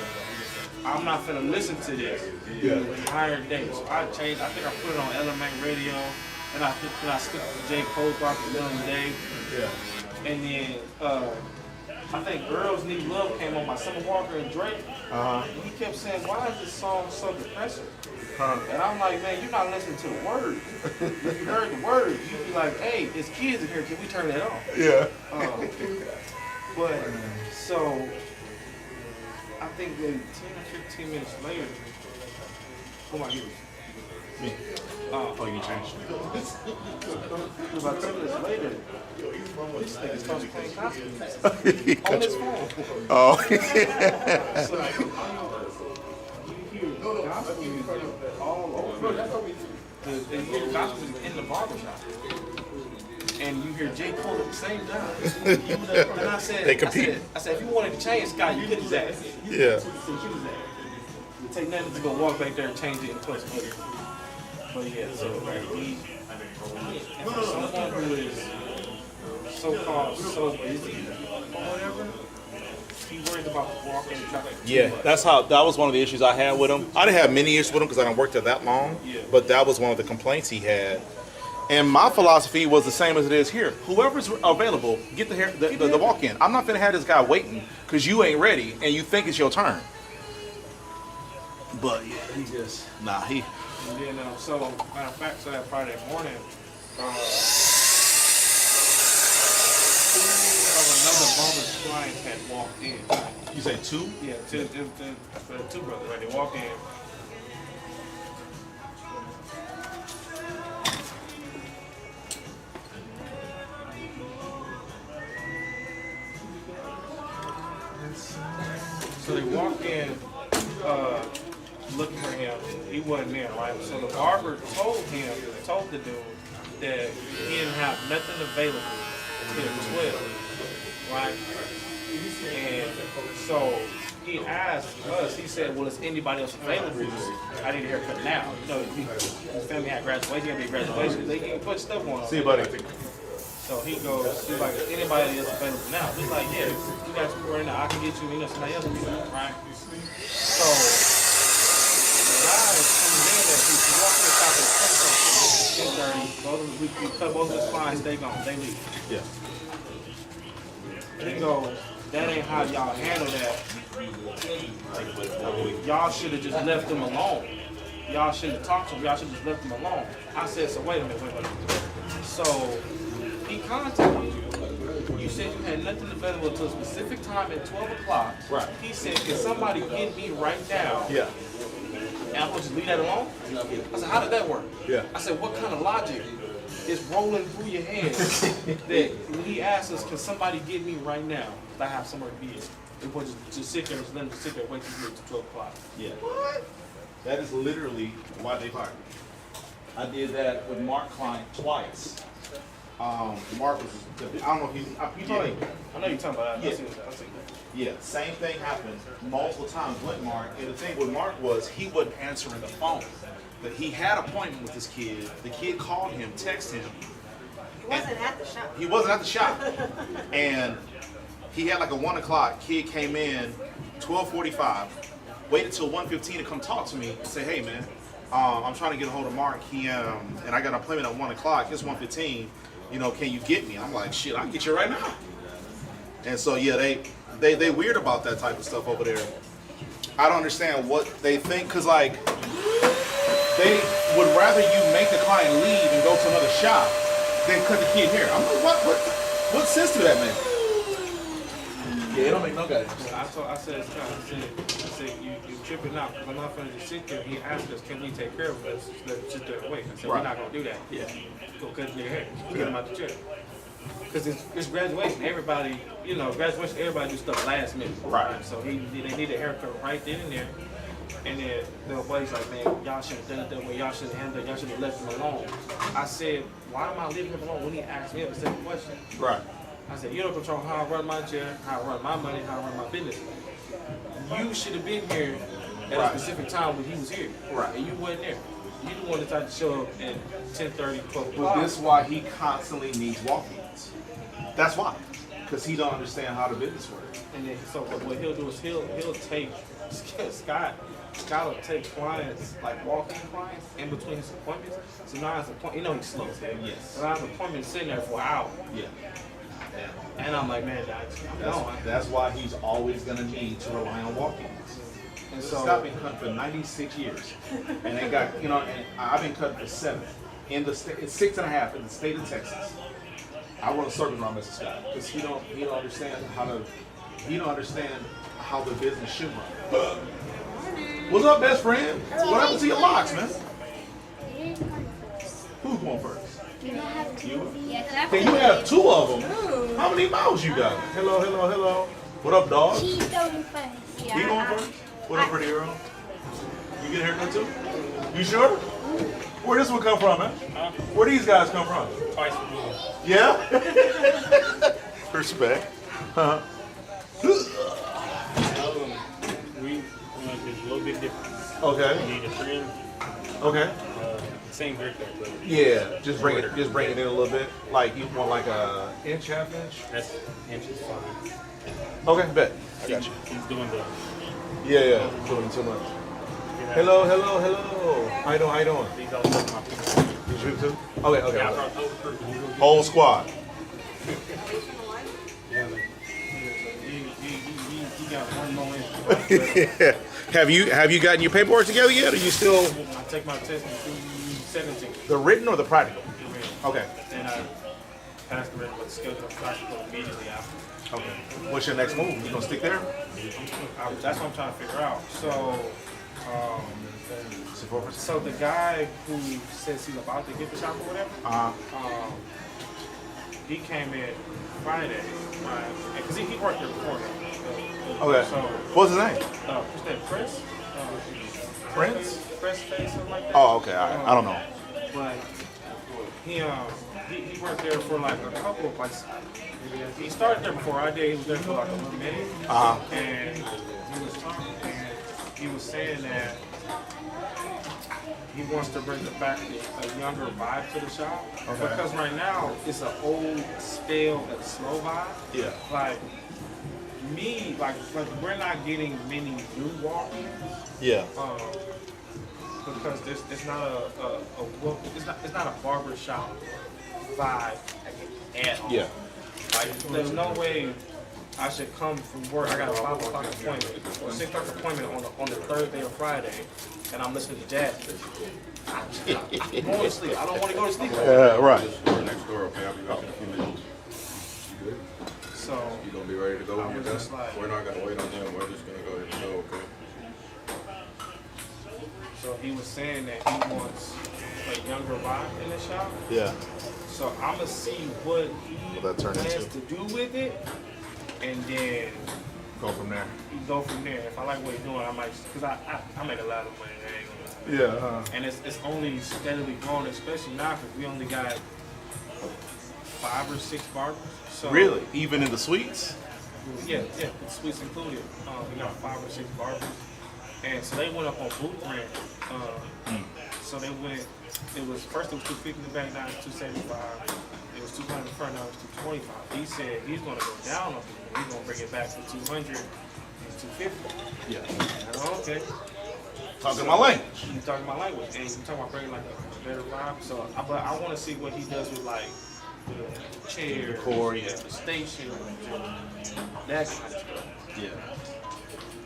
S9: I'm not finna listen to this the entire day. So I changed. I think I put it on LMA Radio, and I skipped J. Cole, Dr. Million Day.
S3: Yeah.
S9: And then I think Girls Need Love came on by Summer Walker and Drake. And he kept saying, why is this song so depressing? And I'm like, man, you're not listening to the words. If you heard the words, you'd be like, hey, it's kids in here, can we turn that off?
S3: Yeah.
S9: But, so, I think maybe 10 or 15 minutes later, who am I giving?
S3: Me. Oh, you changed.
S9: About 10 minutes later, this nigga starts playing gospel on his phone.
S3: Oh.
S9: So, you hear gospel music all over. You hear gospel in the barbershop. And you hear J. Cole at the same time. And I said,
S3: they compete.
S9: I said, if you wanted to change, Scott, you get his ass.
S3: Yeah.
S9: Take nothing to go walk back there and change it and touch money. But yeah, so and for someone who is so-called so busy or whatever, he worries about walking and traffic.
S3: Yeah, that was one of the issues I had with him. I didn't have many issues with him because I didn't work there that long, but that was one of the complaints he had. And my philosophy was the same as it is here. Whoever's available, get the walk-in. I'm not gonna have this guy waiting because you ain't ready and you think it's your turn. But yeah, he just he.
S9: And then, so matter of fact, so that Friday morning, two of another barber's clients had walked in.
S3: You say two?
S9: Yeah, two brothers, right? They walk in. So they walk in, looking for him. He wasn't there, right? So the barber told the dude that he didn't have nothing available until 12, right? And so he asked us, he said, well, is anybody else available? I need a haircut now. You know, his family had graduation, he had big graduation. They didn't put stuff on.
S3: See you, buddy.
S9: So he goes, he's like, is anybody else available now? He's like, yeah, you got you right now. I can get you, somebody else, right? So the guys coming in that we walk in the shop at 10:30. We cut both of his clients, they gone, they leave.
S3: Yeah.
S9: He goes, that ain't how y'all handle that. Y'all should have just left them alone. Y'all shouldn't have talked to them. Y'all should have just left them alone. I said, so wait a minute. So he contacted you. You said you had nothing available until a specific time at 12 o'clock.
S3: Right.
S9: He said, can somebody get me right now?
S3: Yeah.
S9: And I'm supposed to leave that alone? I said, how did that work?
S3: Yeah.
S9: I said, what kind of logic is rolling through your head that when he asked us, can somebody get me right now? I have somewhere to be. It was just sit there and let them sit there wait till 12 o'clock.
S3: Yeah. What? That is literally why they fired me. I did that with Mark Klein twice. Mark was, I don't know if you told him.
S9: I know you're talking about that.
S3: Yeah. Yeah, same thing happened multiple times with Mark. And the thing with Mark was he wasn't answering the phone. That he had an appointment with this kid. The kid called him, texted him.
S4: He wasn't at the shop.
S3: He wasn't at the shop. And he had like a 1 o'clock. Kid came in 12:45. Waited till 1:15 to come talk to me and say, hey man, I'm trying to get a hold of Mark. He and I got an appointment at 1 o'clock. It's 1:15. You know, can you get me? I'm like, shit, I can get you right now. And so yeah, they weird about that type of stuff over there. I don't understand what they think, cause like they would rather you make the client leave and go to another shop than cut the kid hair. I'm like, what sense to that, man? Yeah, it don't make no guys.
S9: I said, you tripping out because I'm not going to just sit there. He asked us, can we take care of this? Let him sit there and wait. I said, we're not going to do that. Yeah. Go cut your hair. Get him out the chair. Because it's graduation. Everybody, graduation, everybody do stuff last minute.
S3: Right.
S9: So they need a haircut right then and there. And then the boy's like, man, y'all should have done it that way. Y'all should have handled it. Y'all should have left him alone. I said, why am I leaving him alone when he asked me a simple question?
S3: Right.
S9: I said, you don't control how I run my chair, how I run my money, how I run my business. You should have been here at a specific time when he was here.
S3: Right.
S9: And you wasn't there. You the one that tried to show up at 10:30, 12 o'clock.
S3: But this is why he constantly needs walk-ins. That's why. Because he don't understand how the business works.
S9: And then, so what he'll do is he'll take, Scott will take clients, like walk-in clients, in between his appointments. So now his appointment, he's slow.
S3: Yes.
S9: So now his appointment's sitting there for an hour.
S3: Yeah.
S9: And I'm like, man,
S3: That's why he's always going to need to rely on walk-ins.
S9: And
S3: So
S9: so
S3: Scott been cutting for 96 years, and they got and I've been cutting for 7 in the state. It's 6.5 in the state of Texas. I run a circle around Mr. Scott because he don't understand how the business should run. What's up, best friend? What happened to your locks, man? Who's going first? You? Can you have 2 of them? How many mouths you got? Hello, hello, hello. What up, dog?
S10: He's going first.
S3: He going first? What up, pretty girl? You get a haircut too? You sure? Where this one come from, man? Where these guys come from?
S9: twice a week.
S3: Yeah? Respect. Huh?
S9: We it's a little bit different.
S3: Okay.
S9: We need a trim.
S3: Okay.
S9: Same haircut, but
S3: Yeah, just bring it in a little bit. Like you want like a inch, half inch?
S9: that's inches fine.
S3: Okay, bet. I got you.
S9: He's doing the
S3: Yeah. Doing too much. Hello, hello, hello. How you doing?
S9: these all stuff my people.
S3: You shoot too? Okay.
S9: Yeah, I brought over for
S3: Whole squad.
S9: yeah, like, you got one more inch.
S3: Have you gotten your paperwork together yet, or you still
S9: I take my test in 2017.
S3: the written or the practical? Okay.
S9: And I passed the written with skills of practical immediately after.
S3: Okay. What's your next move? You gonna stick there?
S9: That's what I'm trying to figure out. So the guy who says he's about to get the shop or whatever, he came in Friday, right? Because he worked there before him.
S3: Okay.
S9: So
S3: What's his name?
S9: what's that, Chris?
S3: Prince?
S9: Chris face, something like that.
S3: Oh, okay. All right. I don't know.
S9: But he he worked there for like a couple of like. He started there before I did. He was there for like a little minute, and he was talking, and he was saying that he wants to bring back a younger vibe to the shop.
S2: Okay.
S9: Because right now it's an old, stale, and slow vibe.
S2: Yeah.
S9: Like me, like we're not getting many new walk-ins.
S2: Yeah.
S9: Because it's not it's not a barber shop vibe at all.
S2: Yeah.
S9: Like there's no way I should come from work. I got a 5 o'clock appointment or 6 o'clock appointment on the Thursday or Friday, and I'm listening to jazz. I'm going to sleep. I don't want to go to sleep.
S2: Right.
S6: Next door, okay, I'll be back in a few minutes. You good?
S9: So
S6: You gonna be ready to go
S9: I
S6: when you're
S9: was
S6: done?
S9: just like-
S6: We're not gonna wait on them, we're just gonna go ahead and go, okay?
S9: so he was saying that he wants a younger vibe in the shop.
S2: Yeah.
S9: So I'm gonna see what he
S2: What that turn
S9: plans
S2: into.
S9: to do with it, and then
S2: Go from there.
S9: go from there. If I like what he's doing, I might, because I make a lot of money. I ain't gonna lie.
S2: Yeah.
S9: And it's only steadily growing, especially now because we only got 5 or 6 barbers. So
S2: Really? Even in the suites?
S9: Yeah, the suites included. We got 5 or 6 barbers, and so they went up on boot rent. So they went. It was first it was $250 in the back, now it's $275. It was $200 in the front, now it's $225. He said he's going to go down on people. He's going to bring it back to $200 and $250.
S2: Yeah.
S9: Okay.
S2: Talking my language.
S9: You talking my language, and you talking about bringing like a better vibe. So, but I want to see what he does with like the chair,
S2: Decor, yeah.
S9: the station, that kind of stuff.
S2: Yeah.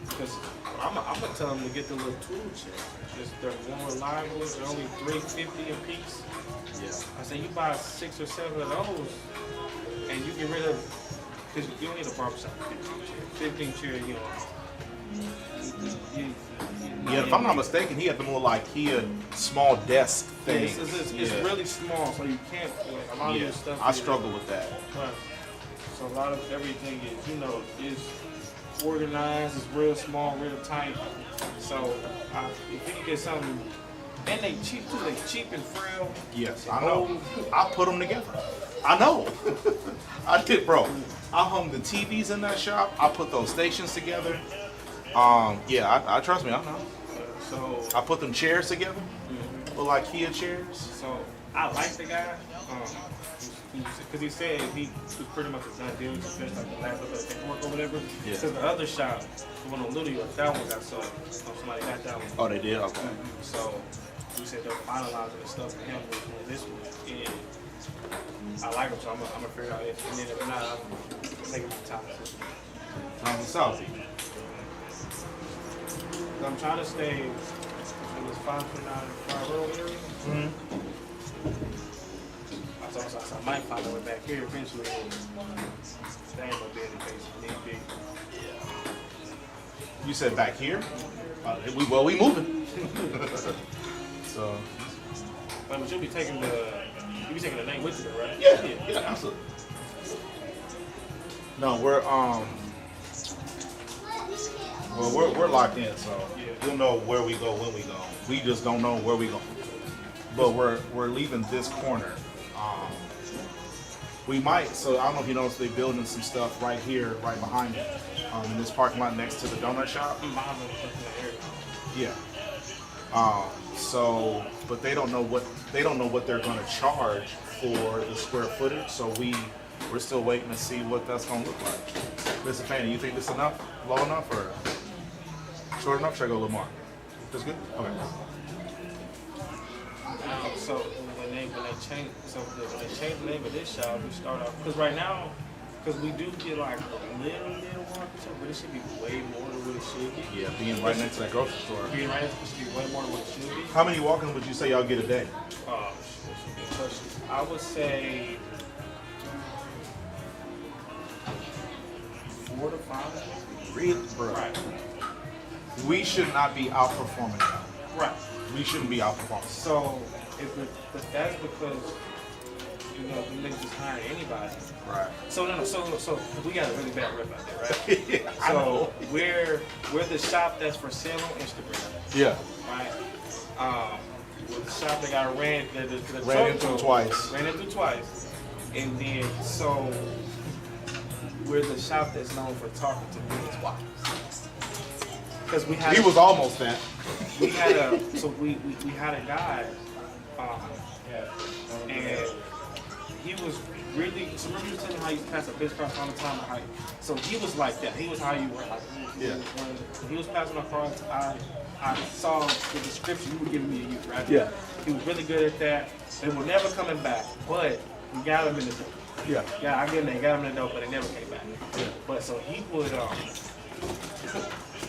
S9: Because I'm gonna tell him to get the little tool chair. Just they're more reliable. They're only $350 a piece.
S2: Yeah.
S9: I say you buy 6 or 7 of those, and you get rid of. Because you don't need a barbershop. 15 chairs, you know.
S2: Yeah, if I'm not mistaken, he had them little IKEA small desk things.
S9: It's really small, so you can't. Like, a lot of
S2: Yeah,
S9: this stuff.
S2: I
S9: is-
S2: struggle with that.
S9: Right. So a lot of everything is, is organized, is real small, real tight. So if you can get something, and they cheap too, they cheap and frail.
S2: Yes, I know. I put them together. I know. I did, bro. I hung the TVs in that shop. I put those stations together. Yeah, I trust me. I know.
S9: So
S2: I put them chairs together, little IKEA chairs.
S9: So I like the guy, because he said he was pretty much a done deal. He just finished like the last little bit of paperwork or whatever.
S2: Yeah.
S9: Because the other shop, the one on Little York, that one got sold. Somebody got that one.
S2: Oh, they did. Okay.
S9: So he said they're finalizing the stuff for him with this one. And I like him, so I'm gonna figure out if, and then if not, I'm taking my time.
S2: South.
S9: I'm trying to stay in this 529 Fire Road area. I might find a way back here eventually. That ain't no bed in case it need be.
S2: You said back here? We moving. So.
S9: But you'll be taking the name with you, right?
S2: Yeah, absolutely. No, we're we're locked in, so we'll know where we go when we go. We just don't know where we go. But we're leaving this corner. We might. So I don't know if you noticed they're building some stuff right here, right behind it, in this parking lot next to the donut shop. Yeah. So, but they don't know what they're going to charge for the square footage. So we're still waiting to see what that's going to look like. Mr. Fanny, you think this enough, low enough, or short enough? Should I go a little more? That's good. Okay.
S9: So when they change the name of this shop, we start off because right now, because we do get like a little walk-ins, but it should be way more than what it should be.
S2: Yeah, being right next to that grocery store.
S9: Being right next to it should be way more than what it should be.
S2: How many walk-ins would you say y'all get a day?
S9: I would say 4 to 5.
S2: Really, bro?
S9: Right.
S2: We should not be outperforming them.
S9: Right.
S2: We shouldn't be outperforming.
S9: So if that's because the niggas just hiring anybody.
S2: Right.
S9: So we got a really bad rep out there, right?
S2: Yeah, I
S9: So
S2: know.
S9: we're the shop that's for sale on Instagram.
S2: Yeah.
S9: Right? the shop that got ran
S3: Ran into him twice.
S9: Ran into twice. And then so we're the shop that's known for talking to men's wives. Because
S3: He was almost that.
S9: we had a we had a guy, and he was really. So remember you were telling me how you pass a bitch across all the time, how, so he was like that. He was how you were like.
S3: Yeah.
S9: When he was passing across, I saw the description you were giving me of you, right?
S3: Yeah.
S9: He was really good at that. They were never coming back, but we got him in the door.
S3: Yeah.
S9: Yeah, I get him. They got him in the door, but they never came back.
S3: Yeah.
S9: But so he would.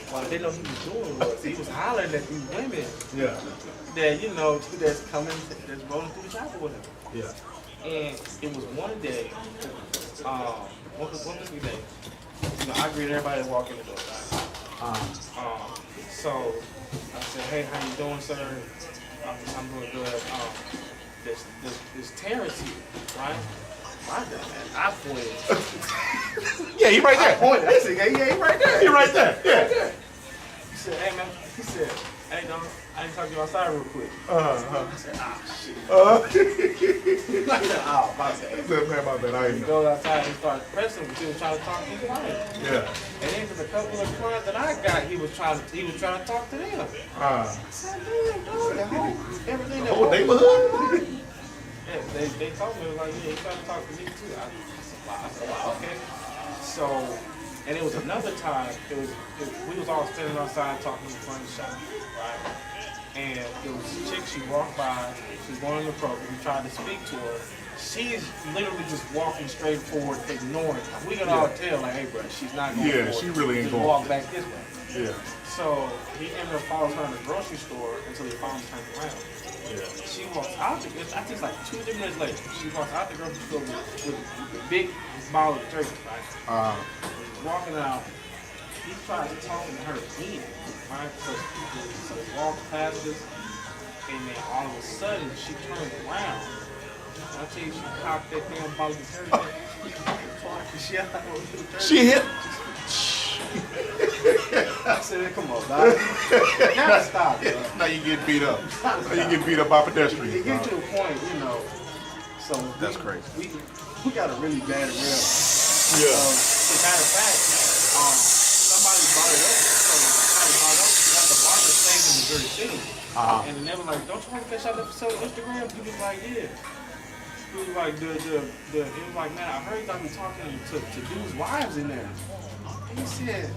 S9: What I didn't know he was doing was he was hollering at these women
S3: Yeah.
S9: that that's coming, that's rolling through the shop with him.
S3: Yeah.
S9: And it was one day, one Christmas day. I greeted everybody that walked in the door. Right? So I said, "Hey, how you doing, sir? I'm doing good. This Terrence here, right?" My God, man, I pointed.
S3: Yeah, he right there.
S9: I pointed. I said, "Yeah, he right there.
S3: He right there. Yeah.
S9: He said, "Hey, man." He said, "Hey, no, I didn't talk to you outside real quick." I said, shit." I said, my bad.
S3: Man, my bad. I ain't
S9: He
S3: know.
S9: goes outside and starts pressing him. He was trying to talk to his wife.
S3: Yeah.
S9: And then there's a couple of clients that I got, he was trying to talk to them. I said, "Man, dog, the whole everything that
S3: Whole neighborhood.
S9: Yeah, they told me, like, yeah, he's trying to talk to me too." I said, wow, okay. So, and it was another time, we was all standing outside talking in front of the shop, right? And there was a chick, she walked by, she was going in the program, we tried to speak to her. She's literally just walking straight forward, ignoring her. We can all tell, like, "Hey, bro, she's not going forward.
S3: She really ain't
S9: just
S3: going.
S9: walk back this way."
S3: Yeah.
S9: So he ended up following her in the grocery store until he finally turned around.
S3: Yeah.
S9: She walks out the I think it's like 2 minutes later. She walks out the grocery store with a big ball of turkey, right? Walking out, he tries talking to her again, right? So he walks past us, and then all of a sudden she turns around. I tell you, she cocked that damn ball of turkey.
S3: She hit.
S9: I said, "Come on, dog. You gotta stop, bro."
S3: Now you get beat up. Now you get beat up by pedestrians.
S9: It gets to a point, So
S3: That's crazy.
S9: We got a really bad rep.
S3: Yeah.
S9: As a matter of fact, somebody brought it up. That the barber stayed in Missouri City, and they were like, "Don't you want to catch out the episode on Instagram?" He was like, "Yeah." He was like, he was like, "Man, I heard y'all be talking to dudes' wives in there." He said,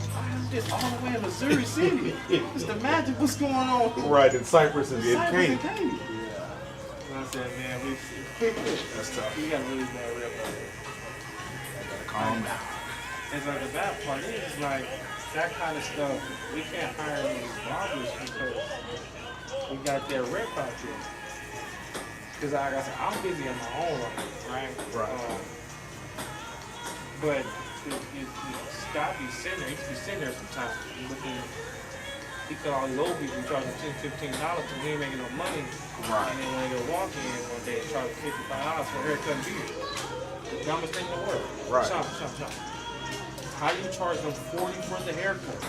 S9: "It's all the way in Missouri City. Just imagine what's going on."
S3: Right, in Cypress and in
S9: Cypress
S3: Katy.
S9: and Katy. And I said, "Man,
S3: That's tough.
S9: we got a really bad rep out there."
S3: Calm down.
S9: And like the bad part is, like, that kind of stuff, we can't hire these barbers because we got their rep out there. Because like I said, I'm busy in my own right?
S3: Right.
S9: But Scott be sitting there, he could be sitting there sometimes looking, he cut all these old people charge him $10, $15 and he ain't making no money.
S3: Right.
S9: And then when they go walk in one day and charge $55 for a haircut and beard. The dumbest thing in the world.
S3: Right.
S9: Sean. How do you charge them $40 for the haircut?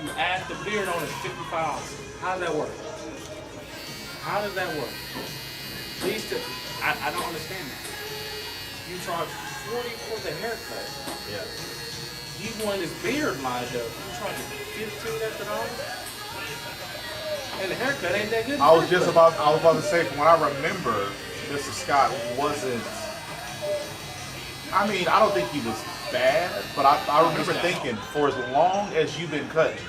S9: You add the beard on it, $55. How does that work? How does that work? Please, I don't understand that. You charge $40 for the haircut.
S3: Yeah.
S9: He wanted his beard lined up. You charge $15 after all? And the haircut ain't that good.
S3: I was about to say, from what I remember, Mr. Scott wasn't. I mean, I don't think he was bad, but I remember thinking, for as long as you've been cutting,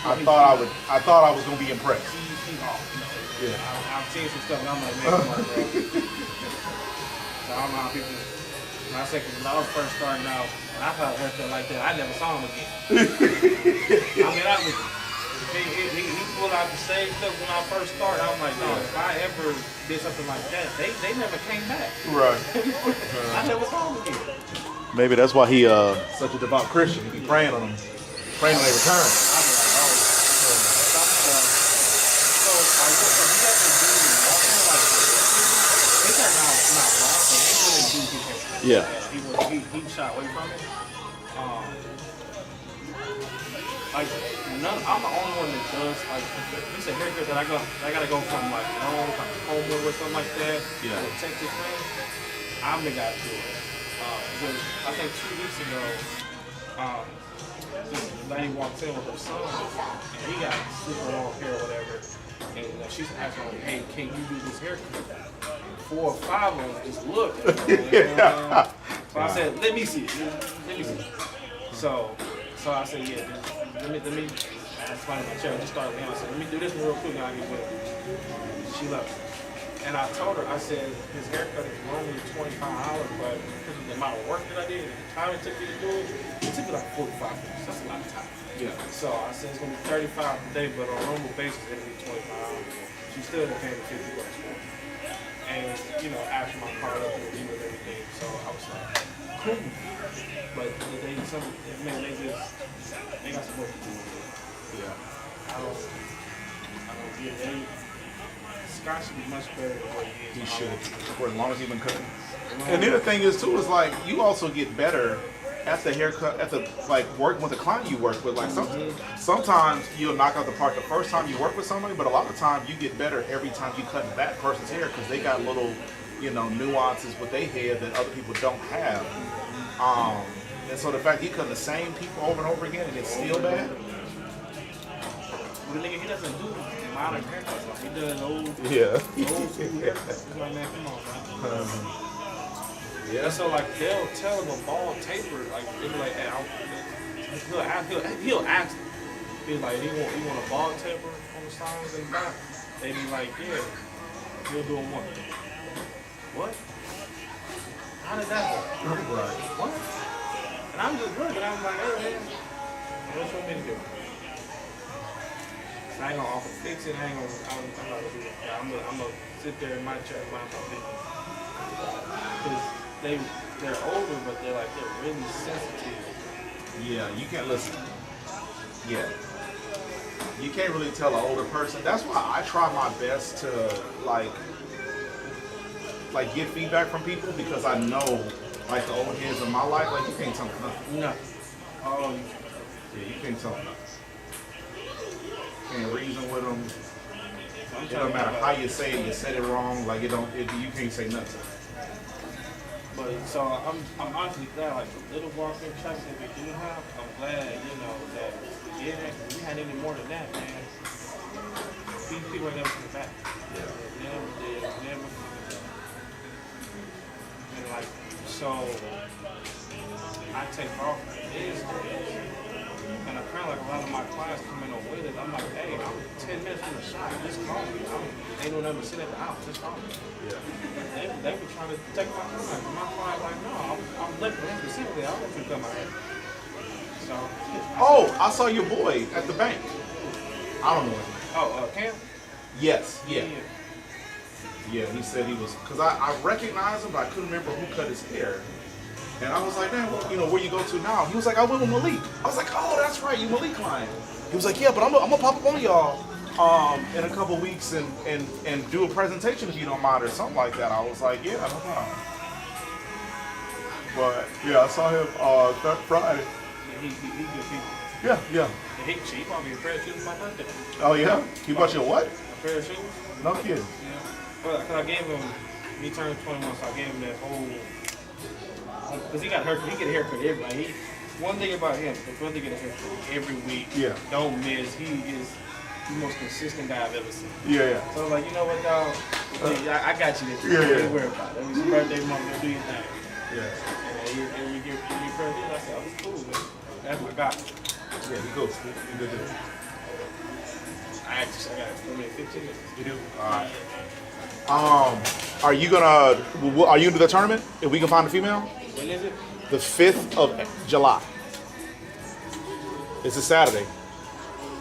S3: I thought I was gonna be impressed.
S9: He's off.
S3: Yeah.
S9: I've seen some stuff and I'm like, man, come on, bro. So I don't know how people. When I say, when I was first starting out, when I felt a haircut like that, I never saw him again. I mean, he pulled out the same stuff when I first started. I'm like, no, if I ever did something like that, they never came back.
S3: Right.
S9: I never saw him again.
S3: Maybe that's why he such a devout Christian. He be praying on them, praying when they return.
S9: I was like, oh, some stuff. So I guess if you ever do walking like this, are not wrong, but he really do his hair.
S3: Yeah.
S9: He shot away from it. like I'm the only one that does like it's a haircut that I gotta go from like long like Homewood or something like that.
S2: Yeah.
S9: Or Texas thing. I'm the guy to do it. Because I think 2 weeks ago, this lady walked in with her son, and he got super long hair or whatever. And she's asking me, hey, can you do this haircut? 4 or 5 of them just looked. So I said, let me see it. Let me see it. So I said, yeah, let me. I was finding my chair. I just started laying. I said, let me do this one real quick and I'll get with it. She left. And I told her, I said, his haircut is normally $25, but because of the amount of work that I did and the time it took me to do it took me like 45 minutes. That's a lot of time.
S2: Yeah.
S9: So I said it's gonna be 35 a day, but on a normal basis it'll be $25. She still didn't pay me $50 for it. And after my car up and with everything, so I was like, cool. But they got some work to do.
S2: Yeah.
S9: I don't get it. Scott should be much better than what he is.
S2: He should, for as long as he's been cutting. And the other thing is too is like you also get better at the haircut, at the like working with the client you work with. Like sometimes you'll knock out the park the first time you work with somebody, but a lot of times you get better every time you cut that person's hair because they got little, nuances with their hair that other people don't have. And so the fact that you cut the same people over and over again and it's still bad.
S9: The nigga, he doesn't do modern haircuts. Like, he does old school haircuts. Like, man, come on, man.
S2: Yeah.
S9: So, like, they'll tell him a bald taper. Like, they'll be like, hey, he'll ask them. He's like, you want a bald taper on the sides and the back? They be like, yeah. He'll do them one. What? How did that work?
S2: Right.
S9: What? And I'm just looking. I'm like, hey, man, what you want me to do? I ain't gonna offer to fix it. I'm not gonna do it. I'm gonna sit there in my chair and find something. Because they're older, but they're really sensitive.
S2: Yeah, you can't listen. Yeah. You can't really tell an older person. That's why I try my best to like get feedback from people because I know like the old heads in my life, like you can't tell them nothing.
S9: No. Oh,
S2: yeah, you can't tell them nothing. Can't reason with them. It don't matter how you say it. You said it wrong. Like you can't say nothing.
S9: But so I'm honestly glad, like the little barber shops that we do have, I'm glad, that we get it. We had any more than that, man. These people are never coming back.
S2: Yeah.
S9: Never. And like, so I take off this. And apparently, like a lot of my clients come in with it. I'm like, hey, I'm 10 minutes from the shop. Just call me. Ain't no nothing to sit at the house. Just call me.
S2: Yeah.
S9: They were trying to take my client. But my client like, no, I'm looking for him specifically. I want you to come out here. So.
S2: Oh, I saw your boy at the bank. I don't know his name.
S9: Oh, Cam?
S2: Yes. Yeah. Yeah, he said he was, because I recognized him, but I couldn't remember who cut his hair. And I was like, man, well, where you go to now? He was like, I went with Malik. I was like, oh, that's right, you Malik client. He was like, yeah, but I'm gonna pop up on y'all in a couple weeks and do a presentation if you don't mind or something like that. I was like, yeah, no problem. But yeah, I saw him that Friday.
S9: Yeah, he good people.
S2: Yeah.
S9: And he bought me a pair of shoes for my birthday.
S2: Oh yeah? He bought you a what?
S9: A pair of shoes.
S2: No kidding.
S9: Yeah. Well, cause I gave him, he turned 21, so I gave him that whole. Because he got a haircut. He get a haircut everybody. One thing about him, the brother get a haircut every week.
S2: Yeah.
S9: Don't miss. He is the most consistent guy I've ever seen.
S2: Yeah.
S9: So I'm like, you know what, dog? I got you this year. Don't worry about it. It was your birthday month. Do your thing.
S2: Yeah.
S9: And every year, I said, oh, it's cool, man. That's my guy.
S2: Yeah, he goes. He good dude.
S9: I got 15 minutes.
S2: You do? Alright. Are you gonna do the tournament if we can find a female?
S9: When is it?
S2: The 5th of July. It's a Saturday.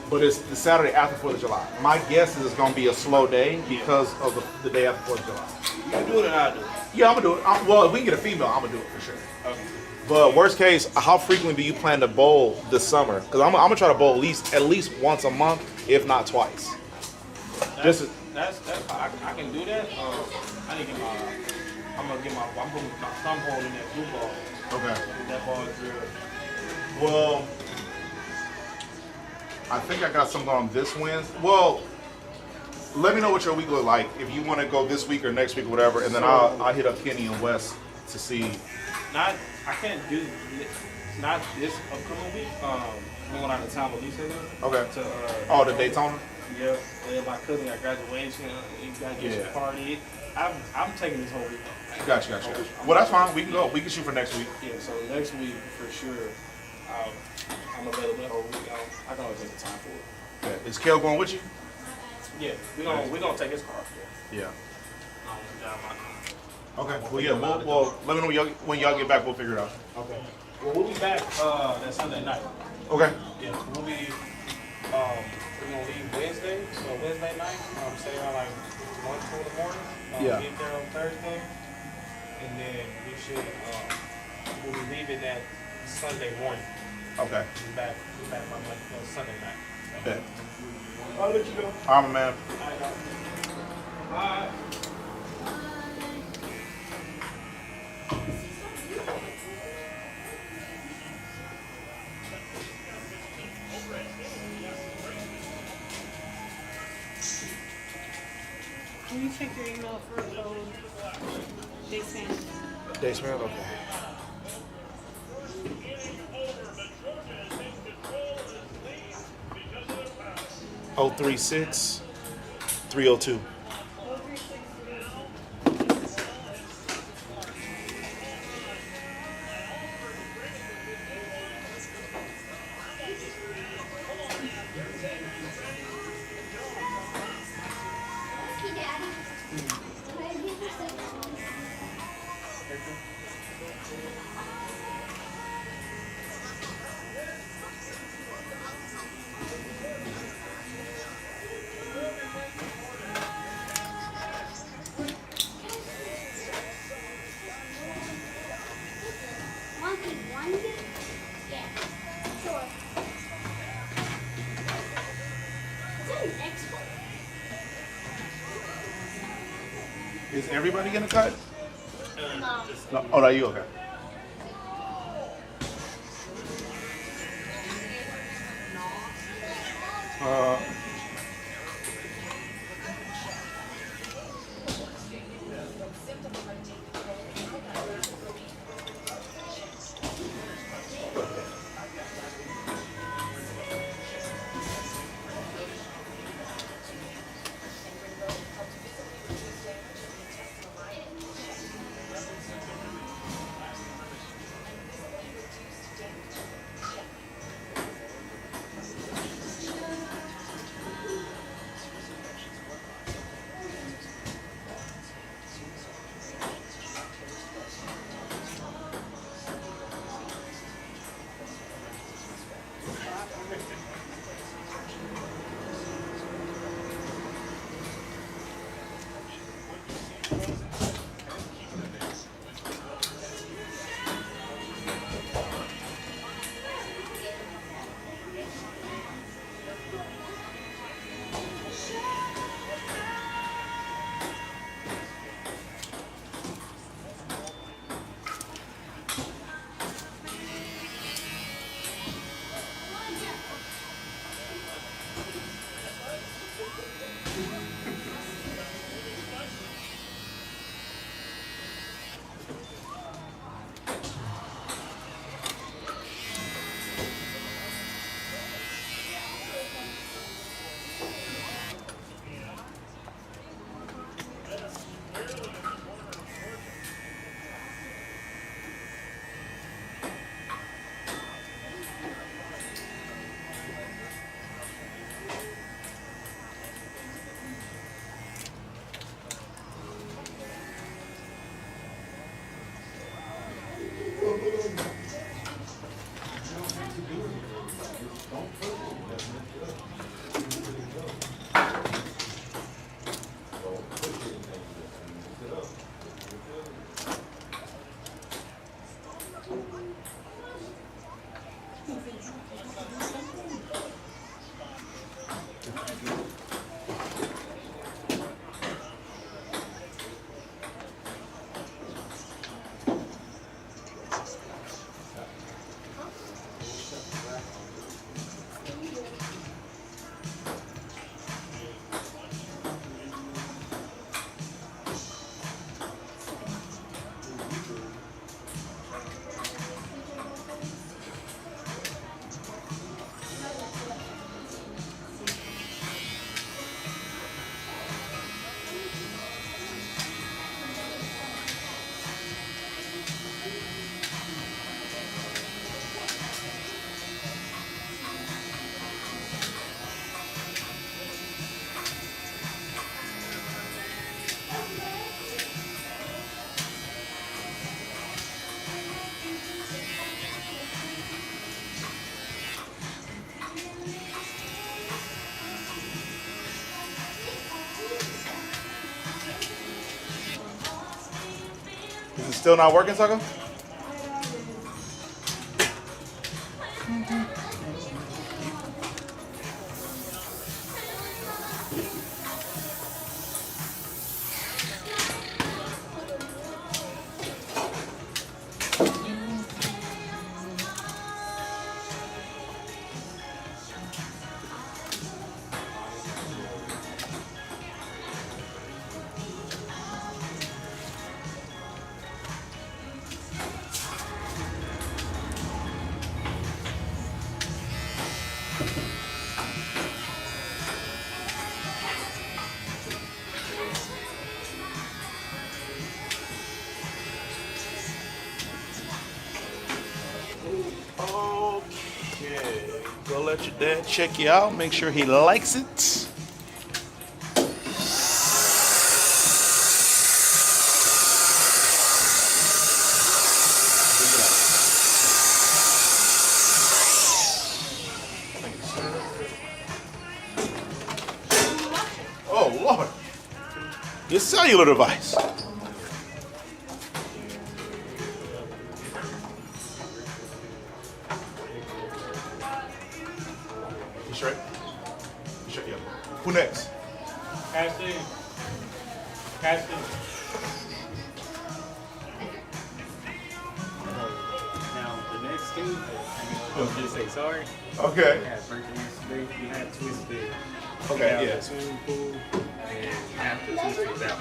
S2: But it's the Saturday after 4th of July. My guess is it's gonna be a slow day because of the day after 4th of July.
S9: You can do it or I'll do it.
S2: Yeah, I'm gonna do it. Well, if we can get a female, I'm gonna do it for sure.
S9: Okay.
S2: But worst case, how frequently do you plan to bowl this summer? Because I'm gonna try to bowl at least once a month, if not twice.
S9: I can do that. I need to get I'm putting my thumb hole in that blue ball.
S2: Okay.
S9: That ball is real.
S2: Well,
S3: I think I got something on this Wednesday. Well, let me know what your week look like. If you want to go this week or next week or whatever, and then I'll hit up Kenny and Wes to see.
S9: I can't do not this upcoming week. I'm going out of town with Lisa.
S3: Okay.
S9: To
S3: The Daytona.
S9: yeah, my cousin got graduation. You gotta get your party. I'm taking this whole week off.
S3: Gotcha. Well, that's fine. We can go. We can shoot for next week.
S9: Yeah, so next week for sure. I'm available the whole week. I can always make the time for it.
S3: Yeah. Is Kel going with you?
S9: Yeah, we're gonna take his car.
S3: Yeah.
S9: I'm gonna drive my car.
S3: Okay. Well, yeah. Well, let me know when y'all get back. We'll figure it out.
S9: Okay. Well, we'll be back that Sunday night.
S3: Okay.
S9: Yeah, we'll be. We're gonna leave Wednesday. So Wednesday night, say around like 1, 2 in the morning.
S3: Yeah.
S9: Get there on Thursday, and then we should. We'll be leaving that Sunday morning.
S3: Okay.
S9: We're back on Sunday night.
S3: Bet.
S9: I'll let you know.
S3: I'm a man.
S9: Bye.
S4: Can you check your email for Day Sand?
S3: Days man. Okay. 036 302. Is everybody gonna cut? No. Oh, no, you okay? Is it still not working, Sucker? Okay. Go let your dad check you out. Make sure he likes it. Oh, Lord. Your cellular device. You straight? You straight, yeah. Who next?
S9: Casting. Casting.
S10: Now, the next two, I'm just say sorry.
S3: Okay.
S10: We had Birchman's Bay, we had Twist Bay.
S3: Okay,
S10: we
S3: yeah.
S10: had the swimming pool, and after Twist was out.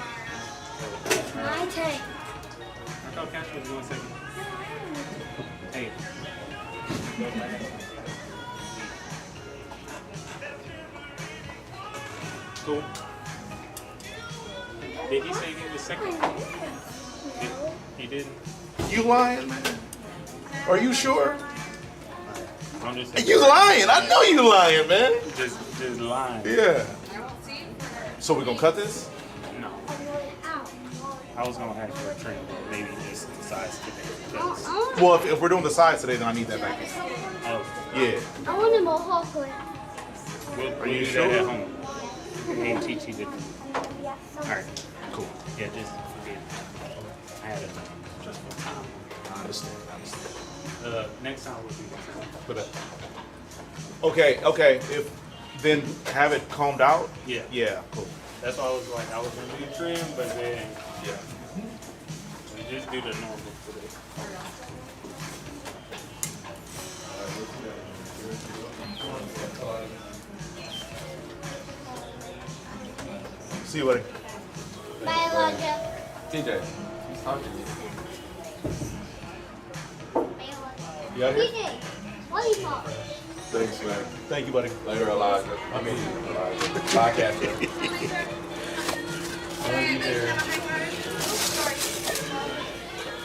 S10: So,
S11: My turn.
S10: I thought Cash was going second. Hey. Go last. Cool. Did he say he was second? He didn't.
S3: You lying, man? Are you sure?
S10: I'm just saying.
S3: You lying. I know you lying, man.
S10: Just lying.
S3: Yeah. So we're going to cut this?
S10: No. I was gonna ask for a trade, but maybe just the size today. Because,
S3: Well, if we're doing the sides today, then I need that back.
S10: oh,
S3: Yeah.
S11: I want a mohawk one.
S10: we'll
S3: you
S10: do
S3: sure?
S10: that at home. And teach you different. Alright,
S3: Cool.
S10: yeah, just forget. I had it just for time.
S3: I understand.
S10: Next time we'll do that.
S3: But, okay. If then have it combed out.
S10: Yeah.
S3: Yeah. Cool.
S10: That's why I was like, I was gonna do trim, but then
S3: Yeah.
S10: we just do the normal today.
S3: See you, buddy.
S11: Bye, Elijah.
S5: TJ, he's talking to you.
S3: You out here?
S11: TJ, lollipop.
S5: Thanks, man.
S3: Thank you, buddy.
S5: Later, Elijah. I mean, Elijah. Bye, Catherine. Love you, Jerry.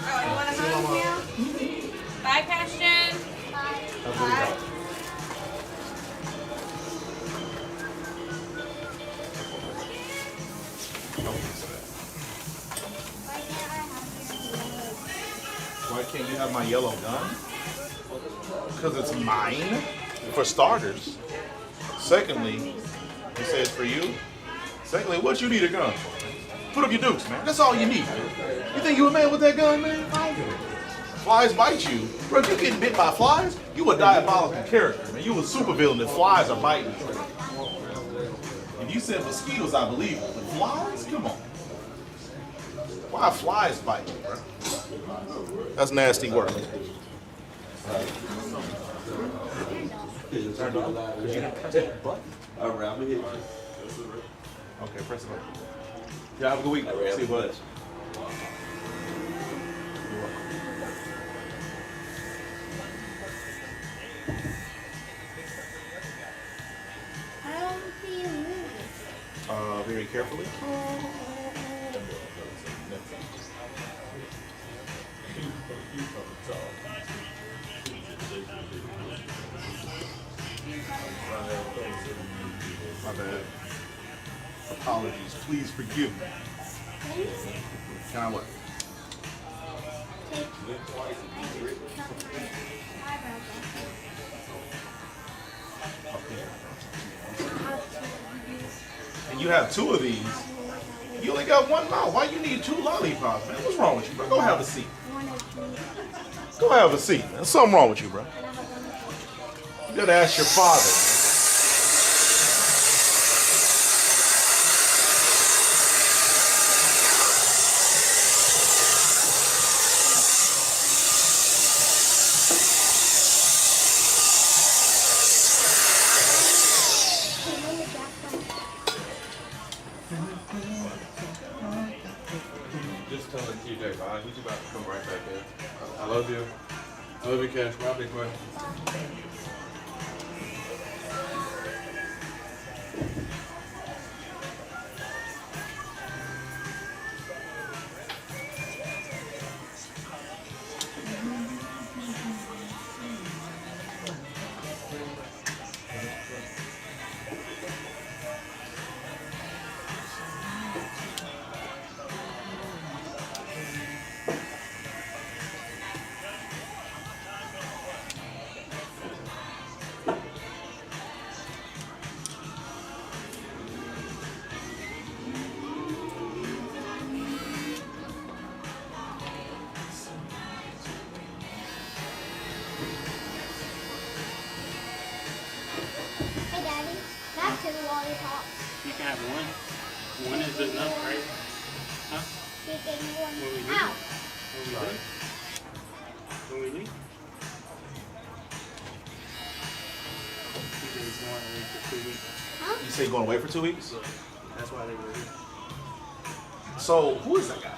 S4: Oh, you want to hug now? Bye, Christian. Bye.
S3: Why can't you have my yellow gun? Because it's mine, for starters. Secondly, they say it's for you. Secondly, what you need a gun for? Put up your dukes, man. That's all you need. You think you a man with that gun, man? Flies bite you. Bro, if you getting bit by flies, you a diabolical character, man. You a supervillain if flies are biting you. If you said mosquitoes, I believe it. But flies? Come on. Why are flies biting you, bro? That's nasty work.
S5: All right, I'm gonna hit you.
S3: Okay, press it. Yeah, have a good week. See you, bud.
S11: I don't see you moving.
S3: Very carefully. My bad. Apologies. Please forgive me. Can I what? And you have two of these. You only got one mouth. Why you need 2 lollipops, man? What's wrong with you, bro? Go have a seat. Go have a seat, man. There's something wrong with you, bro. You gotta ask your father, man.
S6: Just tell TJ, he's about to come right back in. I love you. I love you, Cash. My big boy.
S11: Hey, Daddy. Back to the lollipop.
S10: You can have one. One is enough, right? Huh?
S11: You gave me one.
S10: When we leave?
S11: Ow.
S10: When we leave? When we leave? TJ's going away for 2 weeks.
S11: Huh?
S3: You say you're going away for 2 weeks?
S10: That's why they were here.
S3: So, who is that guy?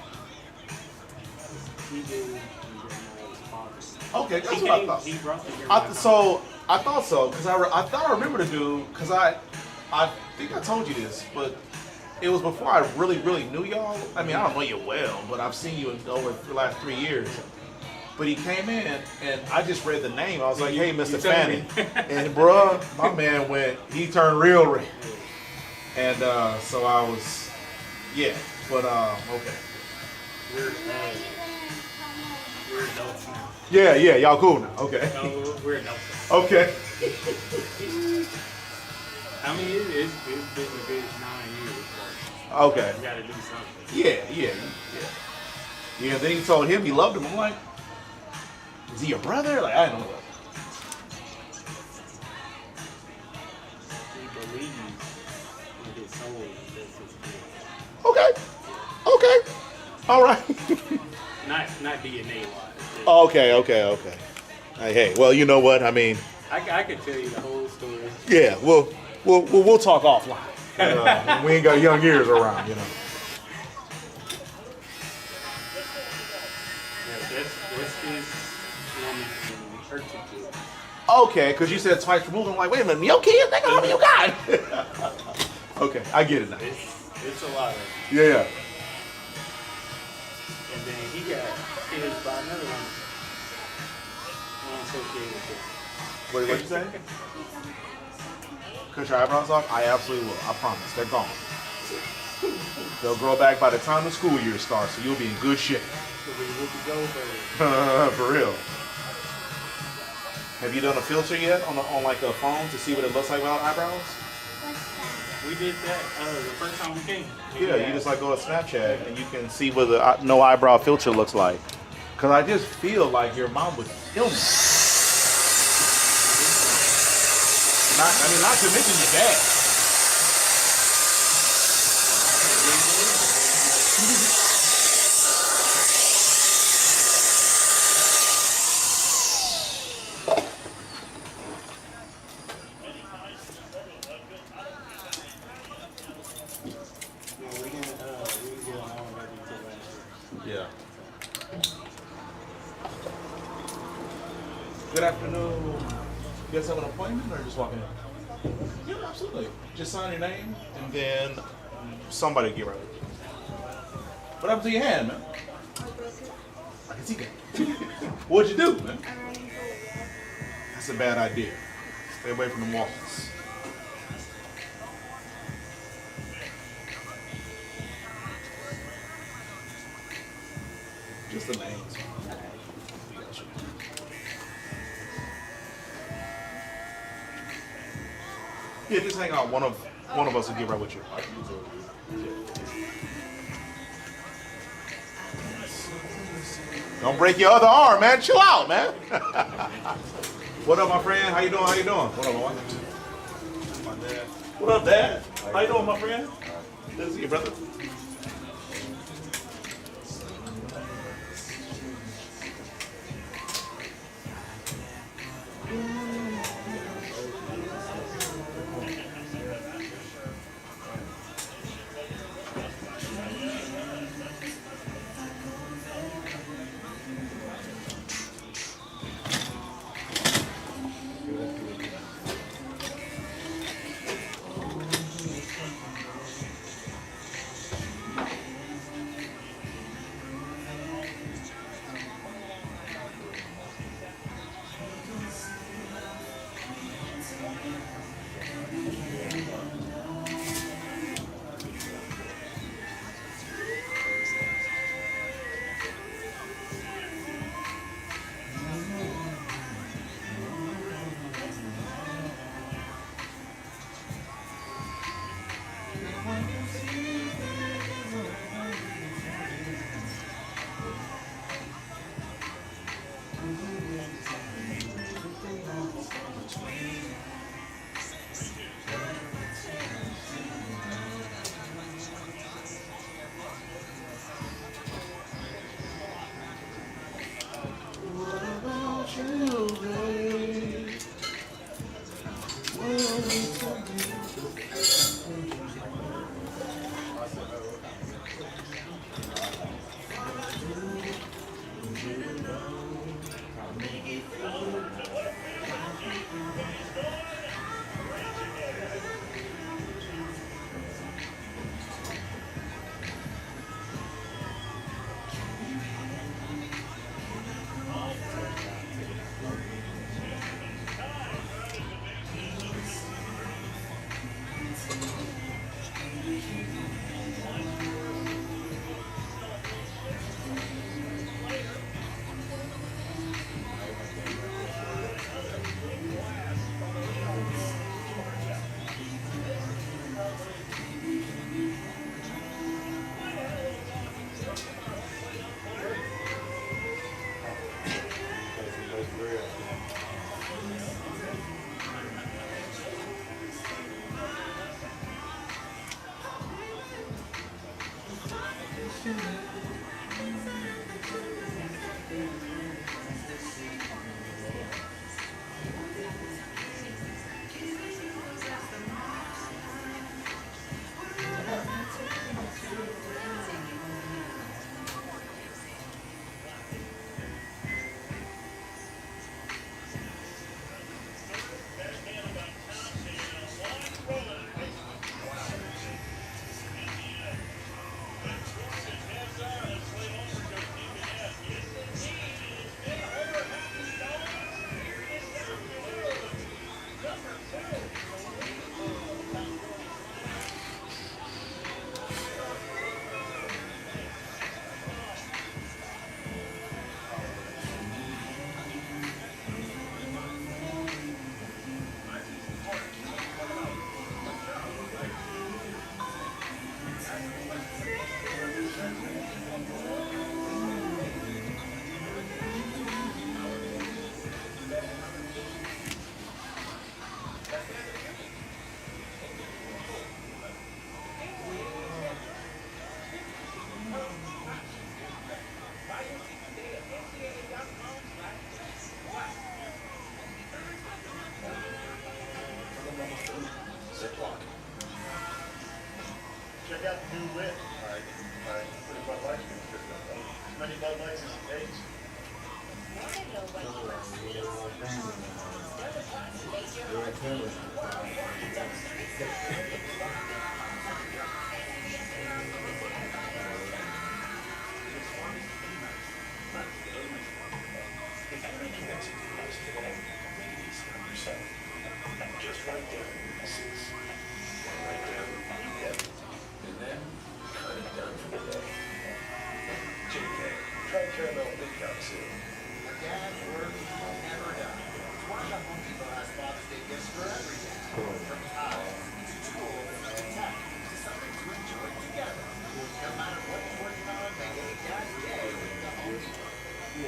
S10: TJ and his father.
S3: Okay, that's
S10: He
S3: what I
S10: came,
S3: thought.
S10: he brought the
S3: I thought so, because I thought I remember the dude, because I think I told you this, but it was before I really knew y'all. I mean, I don't know you well, but I've seen you over the last 3 years. But he came in, and I just read the name. I was like, hey, Mr. Fanning. And bruh, my man he turned real red. And so I was, yeah, but okay.
S10: We're adults now.
S3: Yeah, y'all cool now, okay.
S10: No, we're adults.
S3: Okay.
S10: I mean, it's been a good 9 years. But
S3: Okay.
S10: you gotta do something.
S3: Yeah. Yeah, then he told him he loved him. I'm like, is he your brother? Like, I didn't know that.
S10: He believes in his soul. That's his gift.
S3: Okay. All right.
S10: Not DNA wise.
S3: Okay. Hey, well, you know what? I mean,
S10: I could tell you the whole story.
S3: yeah, we'll talk offline. We ain't got young ears around, you know.
S10: Yeah, that's his woman and her 2 kids.
S3: Okay, because you said twice removed. I'm like, wait a minute, your kids? They got how many you got? Okay, I get it now.
S10: It's a lot of.
S3: Yeah.
S10: And then he got kids by another one. Associated with it.
S3: What'd you say? Cut your eyebrows off? I absolutely will. I promise. They're gone. They'll grow back by the time the school year starts, so you'll be in good shape.
S10: So we will be Goldberg.
S3: For real. Have you done a filter yet on like a phone to see what it looks like without eyebrows?
S11: What's that?
S10: We did that the first time we came.
S3: Yeah, you just like go to Snapchat and you can see what the no eyebrow filter looks like. Cause I just feel like your mom would kill me. Not to mention your dad. Yeah. Good afternoon. You guys have an appointment or just walking in? Yeah, absolutely. Just sign your name and then somebody get right with you. What happened to your hand, man? I can see that. What'd you do, man? That's a bad idea. Stay away from the walls. Just the names. Yeah, just hang out. One of us will get right with you.
S2: Don't break your other arm, man. Chill out, man. What up, my friend? How you doing? How you doing? What up, boy? My dad. What up, Dad? How you doing, my friend? Good to see you, brother.
S12: Check out the new whip. All right. Put a Bud Light in it. As many Bud Lights as it takes. Just right there. Right there. Yep. And then cut it done for the day. JK, try caramel big cup too. Dad's work will never die. Why not Home Depot has Father's Day gifts for every dad? From towels to tools to tech to something to enjoy together. No matter what you're working on, make any dad's day with the Home Depot.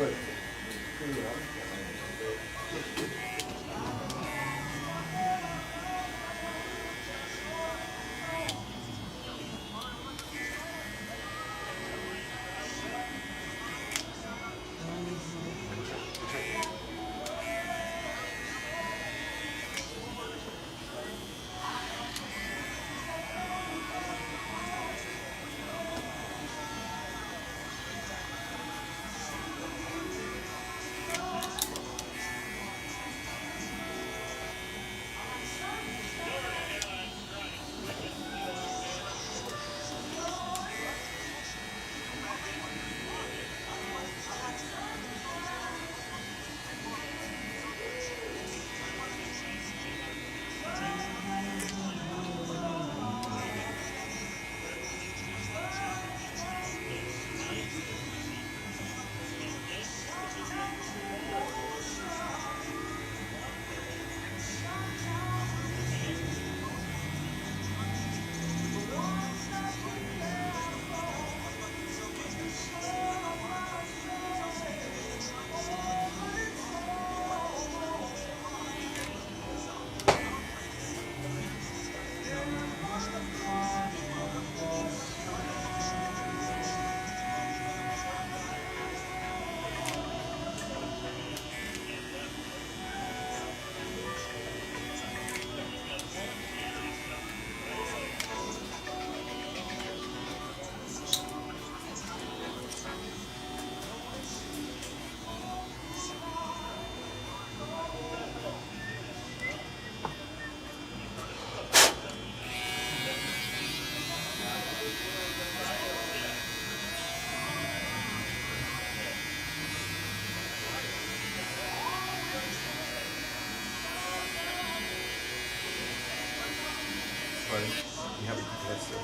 S3: But you have to keep that still.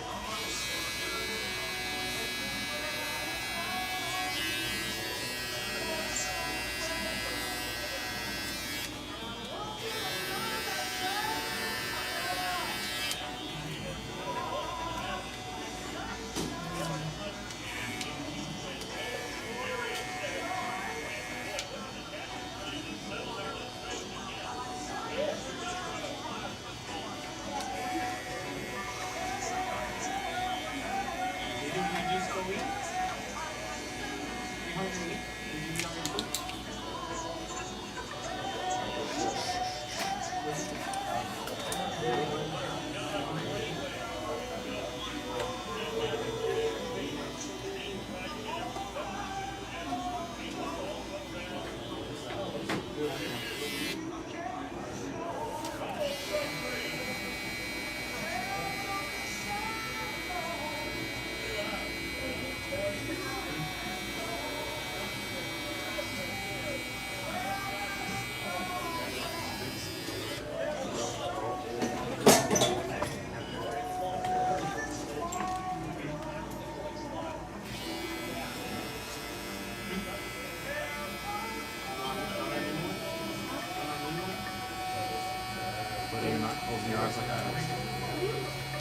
S3: But you're not closing your eyes like I asked.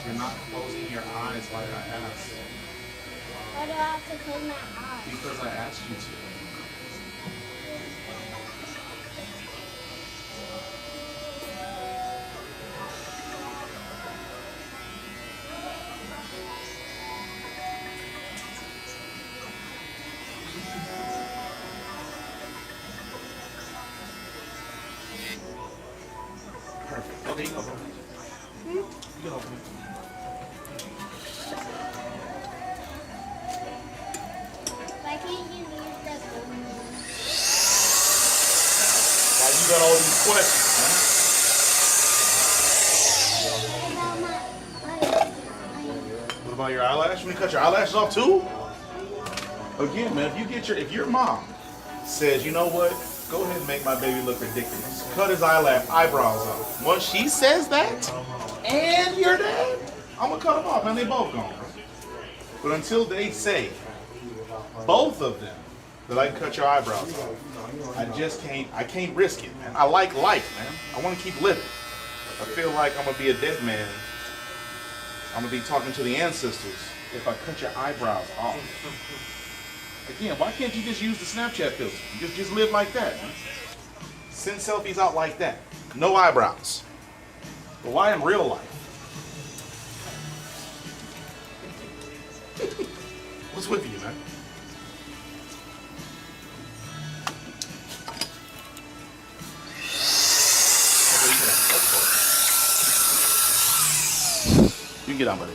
S3: You're not closing your eyes like I asked.
S11: Why do I have to close my eyes?
S3: Because I asked you to. Perfect. Okay, you go. You can open it.
S11: Why can't you use the balloon?
S3: Why you got all these questions, man? What about your eyelash? You want to cut your eyelashes off too? Again, man, if your mom says, you know what, go ahead and make my baby look ridiculous. Cut his eyebrows off. Once she says that, and your dad, I'm gonna cut them off, man. They both gone. But until they say, both of them, that I can cut your eyebrows off, I can't risk it, man. I like life, man. I want to keep living. I feel like I'm gonna be a dead man. I'm gonna be talking to the ancestors if I cut your eyebrows off.
S2: Again, why can't you just use the Snapchat filter? Just live like that, man. Send selfies out like that. No eyebrows. But why in real life? What's with you, man? You can get out, buddy.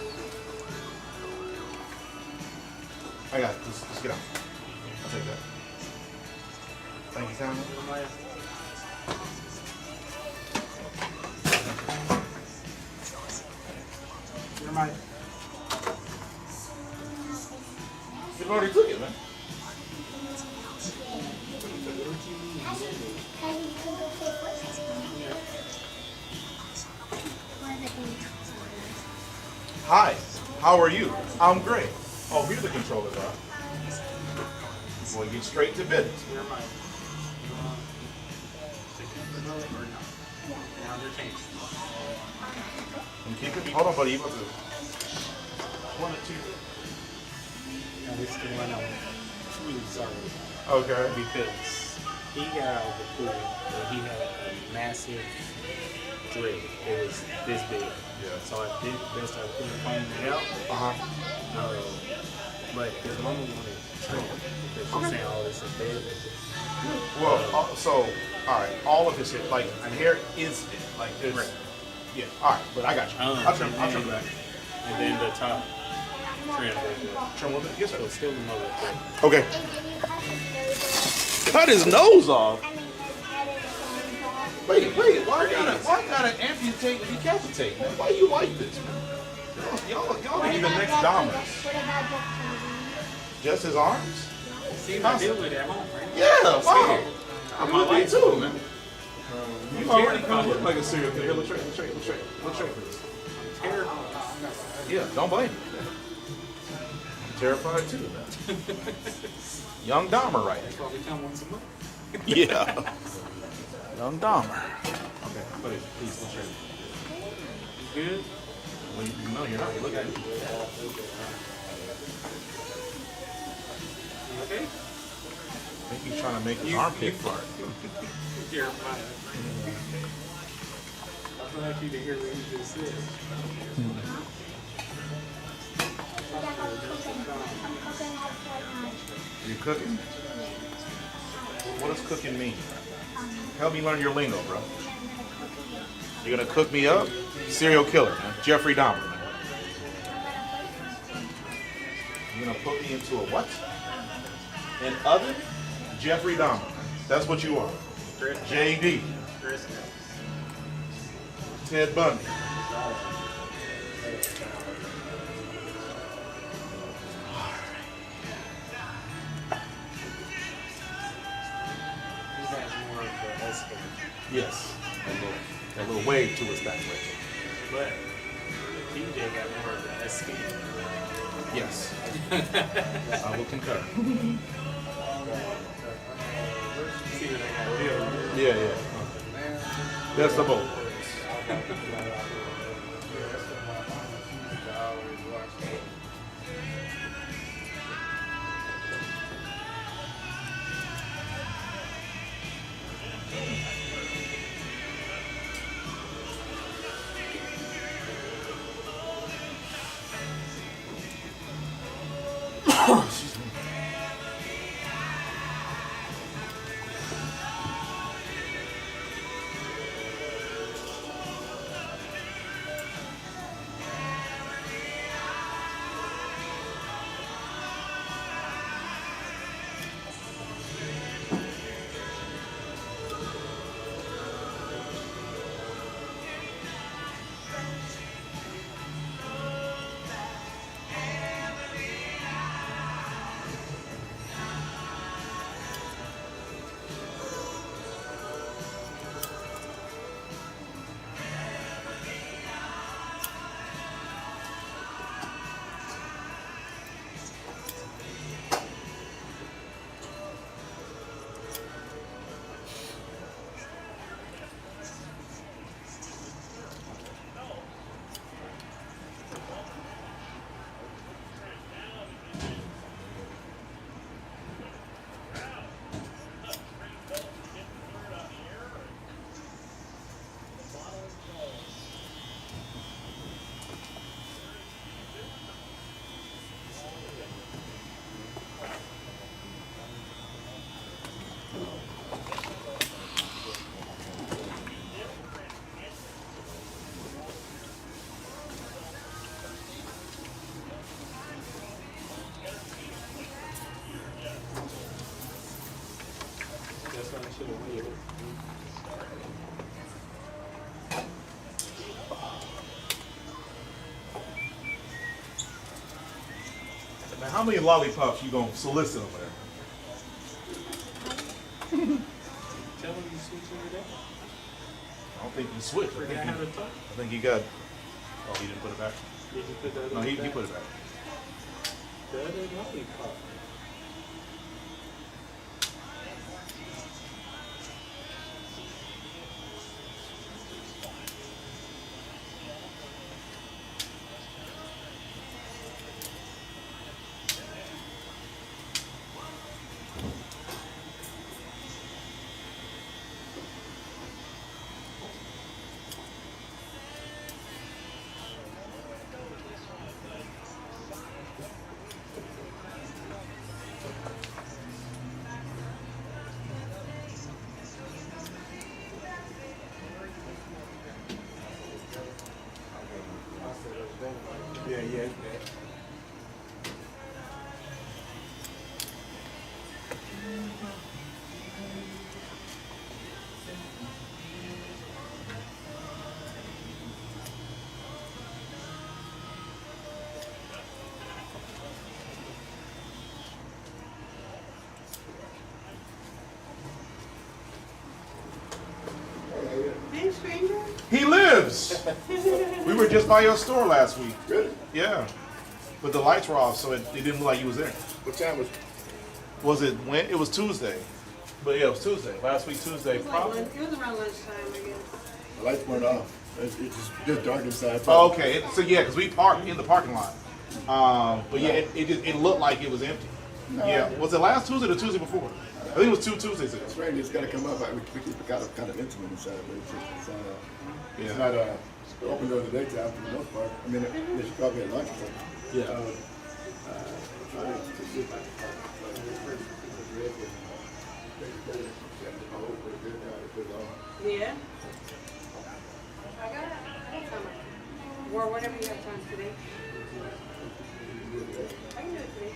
S2: I got it. Just get out. I'll take that. Thank you, Sam.
S10: You're my.
S2: You already took it, man. Hi, how are you? I'm great. Oh, here the controllers are. We'll get straight to business.
S10: Where am I? Now they're changed.
S2: And keep it. Hold on, buddy. You about to. 1 or 2.
S10: Now this is the one I'm truly sorry
S2: Okay.
S10: because he got out of the pool and he had a massive dread. It was this big.
S2: Yeah.
S10: So I did the best I could to comb it out. But his mama wanted to trim it because she's saying all this is bad.
S2: Well, so, all right. All of his hair, like, hair is like this.
S10: Right.
S2: Yeah. All right. But I got you. I'll trim back.
S10: And then the top trim.
S2: Trim a little bit. Yes,
S10: So
S2: sir.
S10: it's still another thing.
S2: Okay. Cut his nose off. Wait. Why gotta amputate and decapitate, man? Why you like this, man? Y'all ain't even next dominance. Just his arms?
S10: See, I deal with it at home, right?
S2: Yeah, wow.
S10: I'm
S2: You would be too, man. You already
S10: terrified.
S2: kind of look like a serial killer. Here, let's try this.
S10: Terrible.
S2: Yeah, don't blame me. I'm terrified too, man. Young Dahmer right
S10: That's why we come once a month.
S2: here. Yeah. Young Dahmer. Okay, buddy, please, let's try it.
S10: You good?
S2: Well, you know you're not. Look at it.
S10: You okay?
S2: I think he's trying to make his armpit fart.
S10: Terrified. I'd like you to hear what you just said.
S2: You cooking? What does cooking mean? Help me learn your lingo, bro. You're gonna cook me up? Serial killer, man. Jeffrey Dahmer, man. You're gonna put me into a what? An oven? Jeffrey Dahmer. That's what you are. JD. Ted Bundy.
S10: He has more of the escape.
S2: Yes. That little wave to his back way.
S10: But DJ got more of the escape.
S2: Yes. I will concur.
S10: See what I got to do.
S2: Yeah. That's the both. Excuse me.
S10: That's why I should have waited.
S3: Now, how many lollipops you gonna solicit on there?
S10: Tell him you switching it up.
S3: I don't think you switched.
S10: We're gonna have a talk.
S3: I think you got. Oh, he didn't put it back.
S10: Did you put that
S3: No,
S10: in
S3: he
S10: the back?
S3: put it back.
S10: The other lollipop.
S5: Yeah, yeah.
S4: Hey, stranger.
S3: He lives. We were just by your store last week.
S5: Really?
S3: Yeah. But the lights were off, so it didn't look like you was there.
S5: What time was it?
S3: Was it when? It was Tuesday. But yeah, it was Tuesday. Last week Tuesday,
S4: It was,
S3: probably.
S4: it was around lunchtime, I guess.
S5: The lights weren't off. It's just dark inside.
S3: Oh, okay. So yeah, because we parked in the parking lot. But yeah, it looked like it was empty.
S5: No.
S3: Yeah. Was it last Tuesday or the Tuesday before? I think it was 2 Tuesdays ago.
S5: It's rain. It's got to come up. We keep it kind of intimate inside, but it's
S3: Yeah.
S5: not open during the daytime for the most part. I mean, unless you call me at lunch or something.
S3: Yeah.
S4: Yeah. I got time. Or whatever you have time today. I can do it today.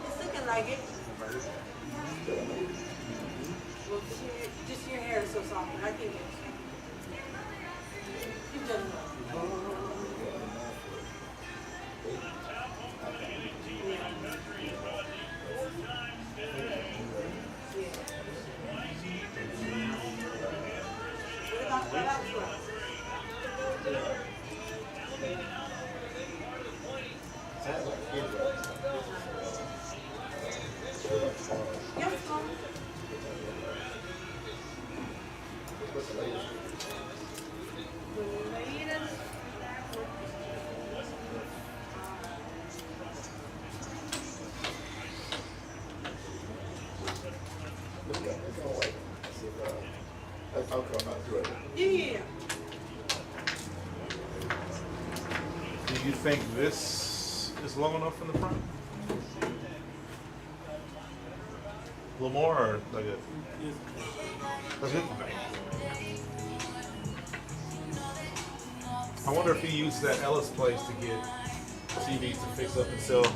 S4: It's looking like it. Well, just your hair is so soft. I think you've done well.
S5: I'll do it.
S4: Yeah.
S3: Do you think this is low enough in the front? A little more, or like it? That's good. I wonder if he used that Ellis place to get TVs to fix up and sell.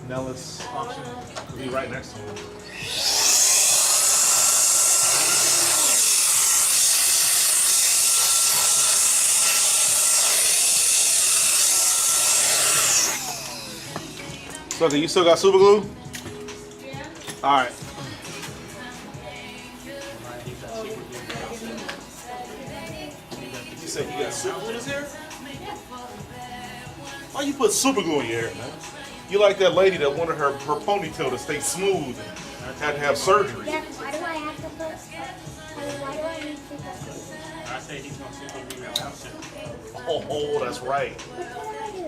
S3: Nellis auction would be right next to him. So, you still got super glue?
S4: Yeah.
S3: All right. You said you got super glue in his hair? Why you put super glue in your hair, man? You like that lady that wanted her ponytail to stay smooth and had to have surgery.
S11: Yeah, why do I have to put, why do I need to put?
S10: I say he's gonna super glue your house.
S3: Oh, that's right.
S11: What do I do?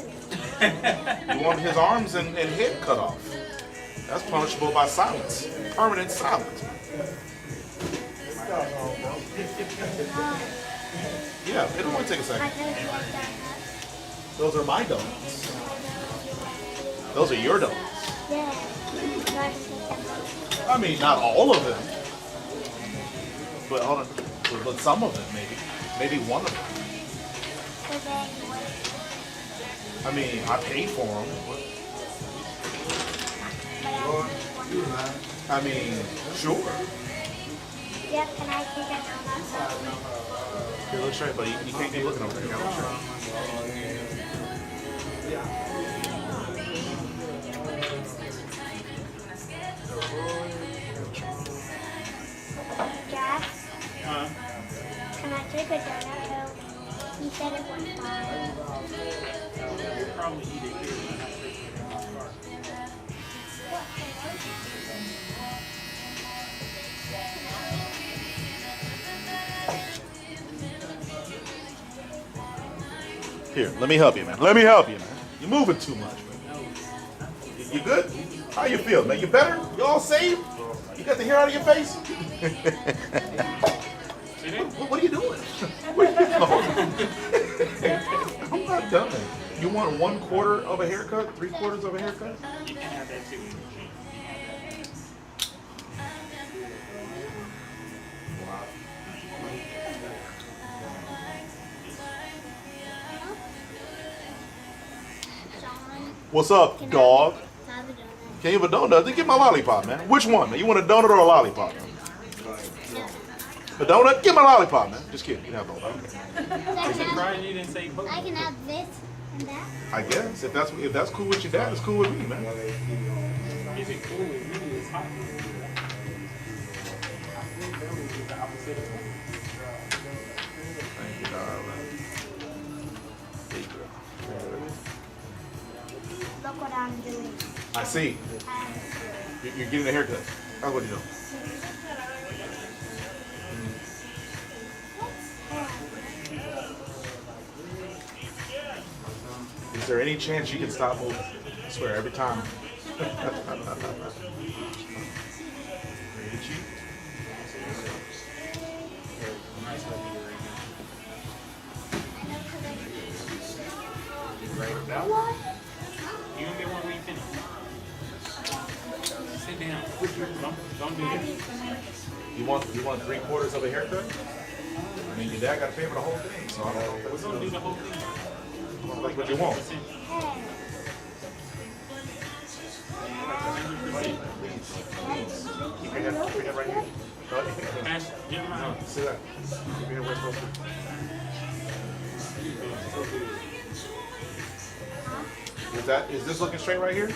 S3: You want his arms and head cut off. That's punishable by silence. Permanent silence. Yeah, it'll only take a
S11: I
S3: second.
S11: could have like that.
S3: Those are my donuts. Those are your donuts.
S11: Yeah. So I can take them.
S3: I mean, not all of them. But hold on. But some of them, maybe. Maybe one of them.
S11: So then what?
S3: I mean, I paid for them. I mean, sure.
S11: Yeah, can I take a donut?
S3: Here, look straight, buddy. You can't be looking over there. You gotta look straight.
S11: Jack, can I take a donut? He said it was fine.
S10: Probably eat it here, but not take it in my car.
S3: Here, let me help you, man. Let me help you, man. You're moving too much, man. You good? How you feel, man? You better? You all safe? You got the hair out of your face? What are you doing? Where are you going? I'm not done. You want 1/4 of a haircut? 3/4 of a haircut?
S10: You can have that too.
S11: Shawn,
S3: What's up,
S11: can
S3: dog?
S11: I have a donut?
S3: Can you have a donut? Then get my lollipop, man. Which one? You want a donut or a lollipop? A donut? Get my lollipop, man. Just kidding. You can have both.
S10: Is it crying you didn't say both?
S11: I can have this and that.
S3: I guess if that's cool with your dad, it's cool with me, man.
S10: Is it cool with me? It's hot. I think that was just the opposite of that.
S3: Thank you, darling. There you go.
S11: Look what I'm doing.
S3: I see. You're getting a haircut. That's what you're doing. Is there any chance you can stop moving? I swear, every time.
S11: What?
S10: You don't get one when you finish. Sit down. Don't do that.
S3: You want 3/4 of a haircut? I mean, your dad got to pay for the whole thing, so I don't know if
S10: We're
S3: that's
S10: gonna do the whole thing.
S3: like what you want.
S11: Hey.
S3: Keep your head right here.
S10: Pass, give him out.
S3: See that? Keep your head where it's supposed to be. Is this looking straight right here?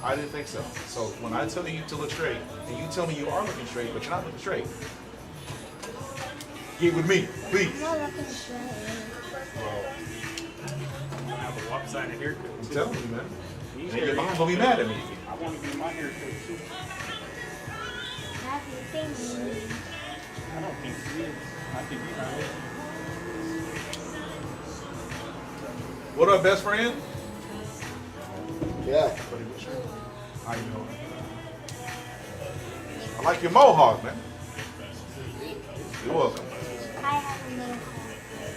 S3: I didn't think so. So when I tell you to look straight, and you tell me you are looking straight, but you're not looking straight, get with me, please.
S11: I'm not looking straight.
S10: I have a lopsided haircut.
S3: I'm
S10: too.
S3: telling you, man.
S10: These
S3: And your
S10: hair-
S3: mom's gonna be mad at me.
S10: I want to get my haircut too.
S11: Happy thinking.
S10: I don't think he is. I think he's not.
S3: What up, best friend?
S5: Yeah.
S3: How you doing? I like your mohawk, man. You're welcome.
S11: I have a little.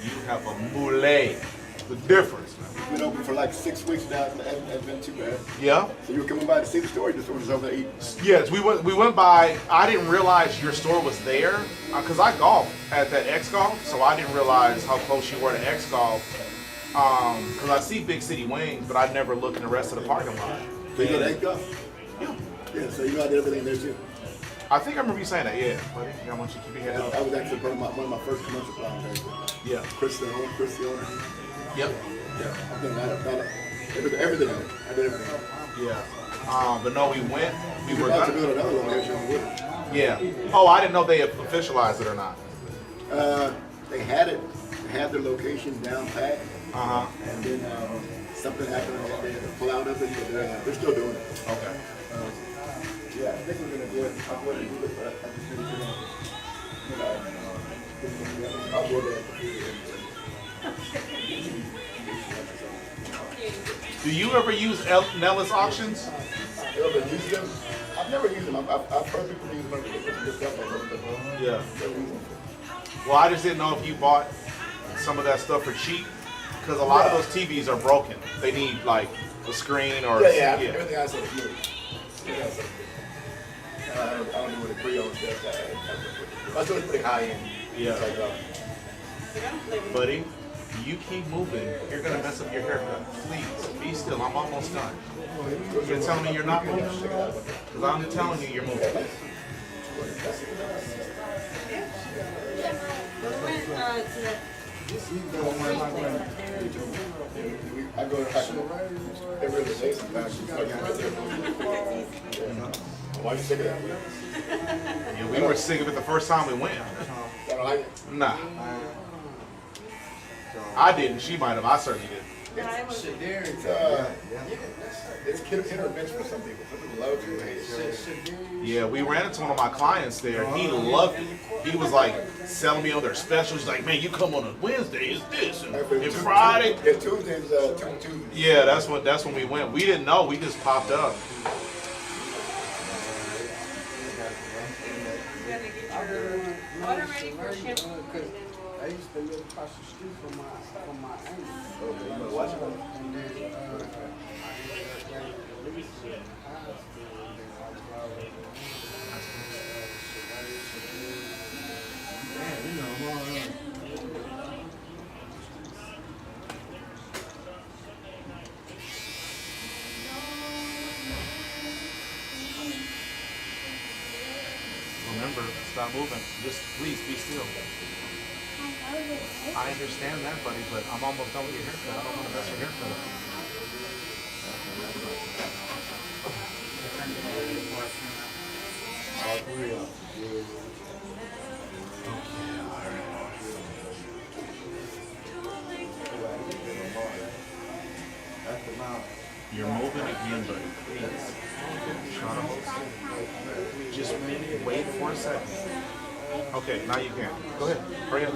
S3: You have a moulet. The difference, man.
S5: Been open for like 6 weeks now. It hasn't been too bad.
S3: Yeah.
S5: So you were coming by to see the store. The store was over there eating.
S3: Yes, we went by. I didn't realize your store was there because I golf at that X Golf, so I didn't realize how close you were to X Golf. Because I see Big City Wings, but I never look in the rest of the parking lot.
S5: So you go to Egg Golf?
S3: Yeah.
S5: Yeah. So you know I did everything there too.
S3: I think I remember you saying that. Yeah, buddy. Yeah, I want you to keep your head
S5: I
S3: up.
S5: was actually part of one of my first commercial projects.
S3: Yeah.
S5: Chris the owner.
S3: Yep.
S5: Yeah. I've done everything in it. I did everything.
S3: Yeah. But no, we went. We were
S5: about to
S3: gonna.
S5: build another location with it.
S3: Yeah. Oh, I didn't know they had officialized it or not.
S5: They had their location down pat, and then something happened and they had to pull out of it, but they're still doing it.
S3: Okay.
S5: Yeah, I think we're gonna do it. I'll go ahead and do it, but I just need to I'll go there.
S3: Do you ever use Nellis auctions?
S5: You ever use them? I've never used them. I've heard people use them. It's just stuff.
S3: Yeah.
S5: Never used them.
S3: Well, I just didn't know if you bought some of that stuff for cheap, because a lot of those TVs are broken. They need like a screen or
S5: Yeah. Everything I said is new. Yeah, so, I don't do what the pre-owned stuff. I still pretty high end.
S3: Yeah.
S5: It's like,
S3: buddy.
S2: You keep moving, you're gonna mess up your haircut. Please, be still. I'm almost done. You're telling me you're not moving? Because I'm telling you you're moving.
S5: I go to hospital every other day sometimes. Why you sick of that?
S2: Yeah, we were sick of it the first time we went.
S5: I don't like it.
S2: Nah. I didn't. She might have. I certainly did.
S5: It's hit or miss for some people. Some people love to hate it.
S2: Yeah, we ran into one of my clients there. He loved it. He was like selling me on their specials. He's like, man, you come on a Wednesday, it's this, and Friday.
S5: Yeah, Tuesdays, Tuesday.
S2: Yeah, that's when we went. We didn't know. We just popped up.
S4: Water ready for shampoo.
S7: I used to live across the street from my aunt.
S5: Okay, you watch it?
S7: And then
S2: Remember, stop moving. Just please be still. I understand that, buddy, but I'm almost done with your haircut. I don't want to mess your haircut up. You're moving again, buddy. Please. Try to hold still. Just wait for a second. Okay, now you can. Go ahead. Hurry up.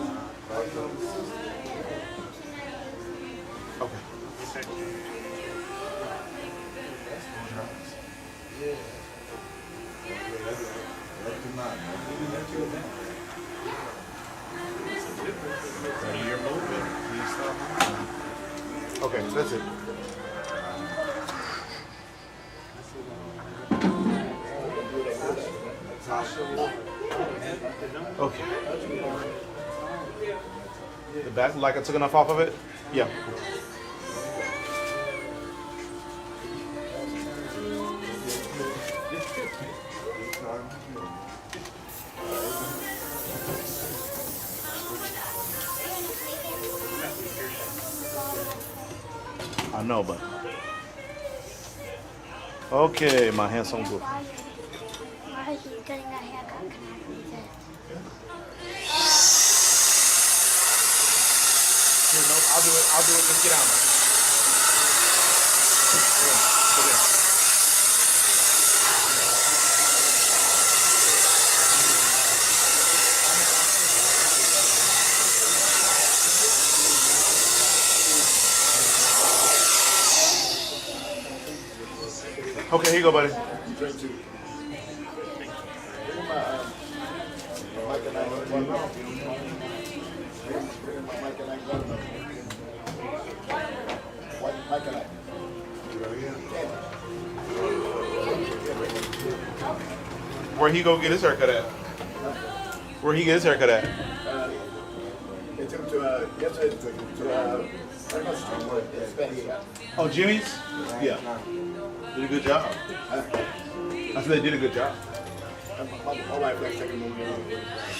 S2: Okay. So you're moving. Please stop moving. Okay, that's it. Okay. The back, like I took enough off of it? Yeah. I know, but. Okay, my handsome group.
S11: Why are you getting a haircut? Can I read it?
S2: Here, no, I'll do it. Just get out. Okay, here you go, buddy. Where he go get his haircut at? Where he get his haircut at?
S5: They took him to yesterday to
S2: Oh, Jimmy's? Yeah. Did a good job. I said they did a good job.
S5: My wife likes taking him over.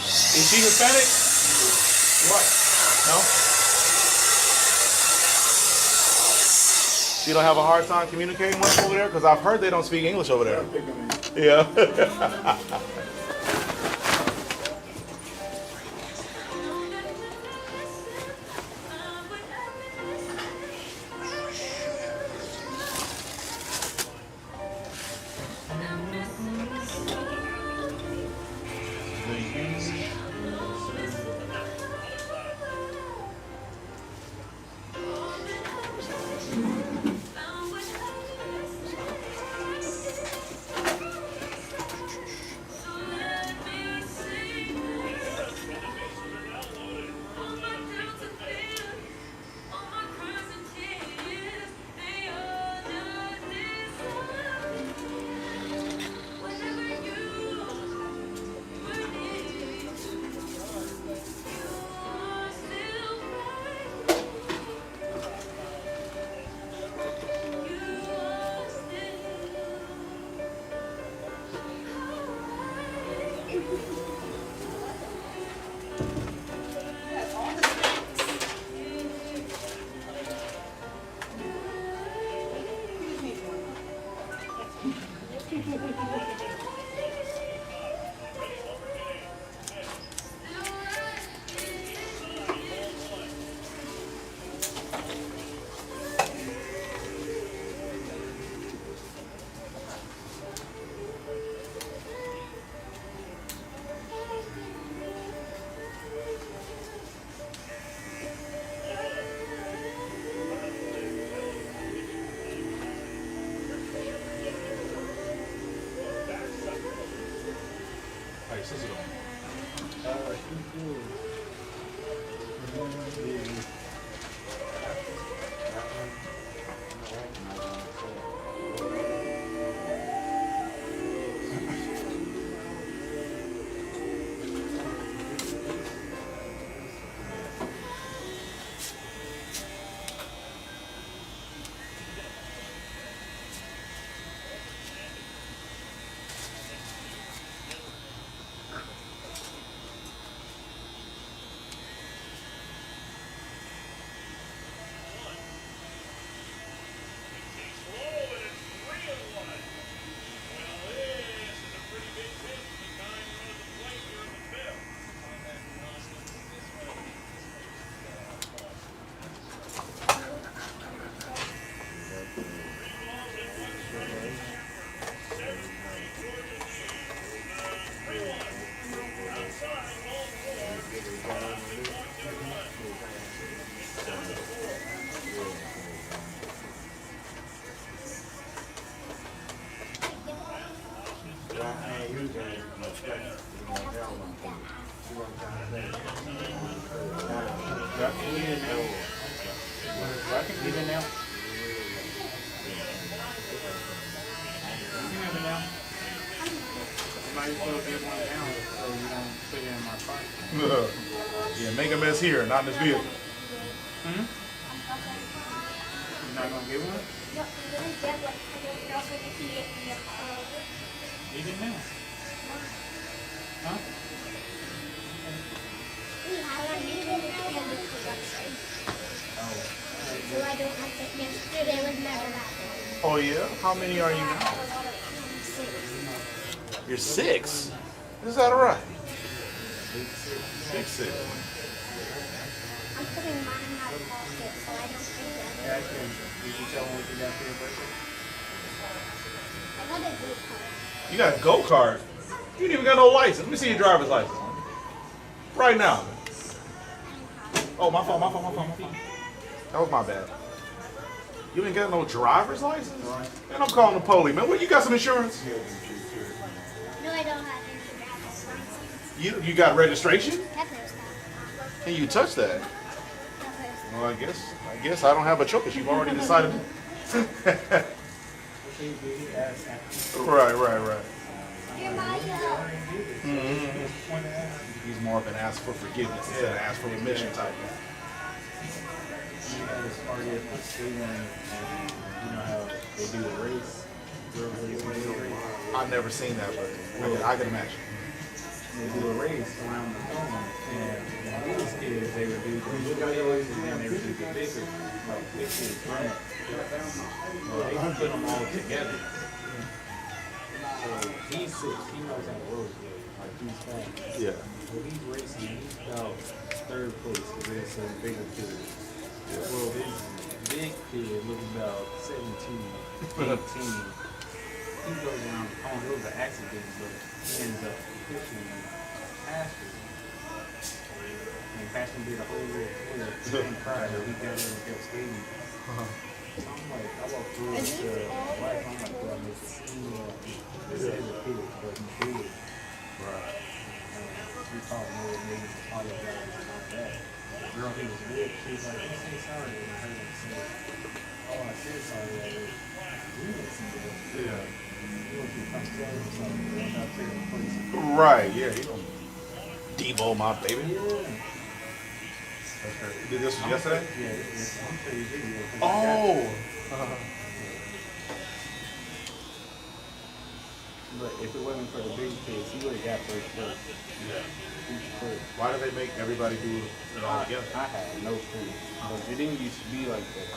S2: Is she Hispanic? What? No? She don't have a hard time communicating with them over there? Because I've heard they don't speak English over there. Yeah. Hey, sister. Yeah, make a mess here, not in this vehicle.
S10: You're not gonna give one?
S11: No, I'm gonna get one. I don't know if I can get in your car.
S10: Eat it now. Huh?
S11: I want to get it so I don't have to. Yesterday was never that bad.
S2: Oh yeah? How many are you now? You're 6? Is that right? 6.
S11: I'm putting mine in my pocket so I don't forget.
S10: Did you tell them what you got for your birthday?
S11: I got a blue card.
S2: You got a go-kart? You ain't even got no license. Let me see your driver's license. Right now. Oh, my fault. That was my bad. You ain't got no driver's license? And I'm calling the police, man. What, you got some insurance?
S11: No, I don't have any driver's license.
S2: You got registration?
S11: That first time.
S2: Can you touch that? Well, I guess I don't have a choice. You've already decided. Right. He's more of an ask for forgiveness instead of ask for remission type.
S10: You had this party at the stadium, and you know how they do the race?
S2: I've never seen that, but I can imagine.
S10: They do a race around the phone, and when we was kids, they would do the videos, and then they would do the bigger, like big kids running. Well, they would put them all together. So he's 6, he knows how to road good, like he's fast.
S2: Yeah.
S10: Well, he's racing, he's about 3rd place, because there's some bigger kids. Well, this big kid looks about 17, 18. He goes around the corner. It was an accident, but he ends up pushing Ashton. And Ashton did a whole little flip and cried, but he got in and kept skating. So I'm like, I walked through it to my wife. I'm like, do I make a scene? This is a kid, but he did it. Right. We called him over, maybe apologize and all that. The girl he was with, she was like, don't say sorry. And I heard him say, oh, I said sorry already. We didn't see that.
S2: Yeah.
S10: You want to come tell him something, but I'm not taking the place.
S2: Right, yeah. You don't Devo my baby.
S10: Yeah.
S2: Okay. You did this yesterday?
S10: Yeah, I'm sure you did.
S2: Oh.
S10: But if it wasn't for the big kids, he would have got first place.
S2: Yeah.
S10: First.
S2: Why do they make everybody do it all together?
S10: I had no clue. But it didn't used to be like that.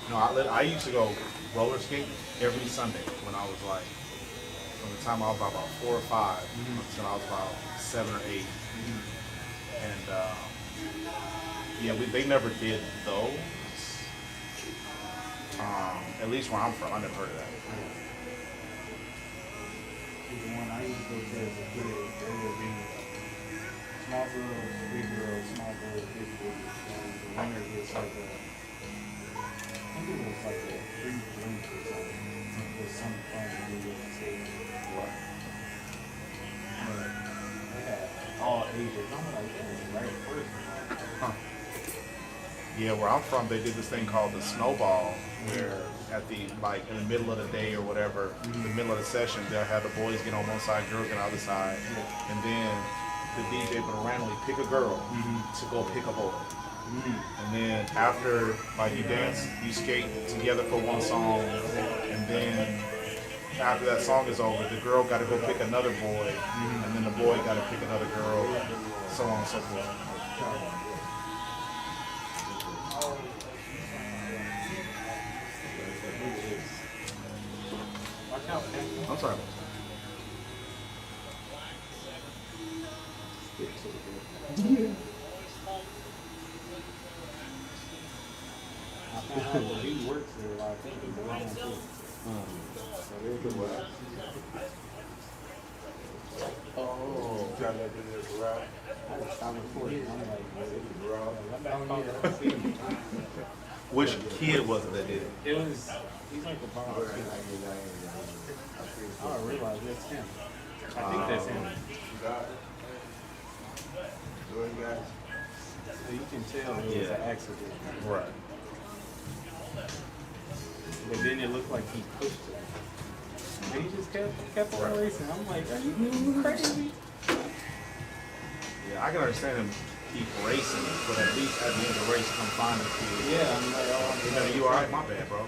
S3: No, I used to go roller skate every Sunday when I was like, from the time I was about 4 or 5 until I was about 7 or 8. And yeah, they never did those. At least where I'm from, I never heard of that.
S10: The one I used to go to as a kid, there would be small girls, big girls, small girls, big boys. And the winner gets like a, I think it was like a free drink or something. It was some fun to do with the state. What? But they had all ages. I'm like, that was right first.
S3: Huh. Yeah, where I'm from, they did this thing called the snowball, where at the in the middle of the day or whatever, the middle of the session, they'll have the boys get on one side, girls get on the other side, and then the DJ would randomly pick a girl to go pick a boy. And then after, you dance, you skate together for one song, and then after that song is over, the girl got to go pick another boy, and then the boy got to pick another girl, so on and so forth. I'm sorry.
S10: I found out that he works there, I think it's wrong too. So there's the what?
S3: Oh.
S10: Try that to this route. I was stopping for it. I'm like,
S3: Which kid was it that did it?
S10: it was, he's like a bomb. I realize that's him. I think that's him. So you can tell it was an accident.
S3: Right.
S10: But then it looked like he pushed it. And he just kept on racing. I'm like, are you crazy?
S3: Yeah, I can understand him keep racing, but at least at the end of the race, come find the kid.
S10: Yeah, I'm like, oh,
S3: You all right? My bad, bro.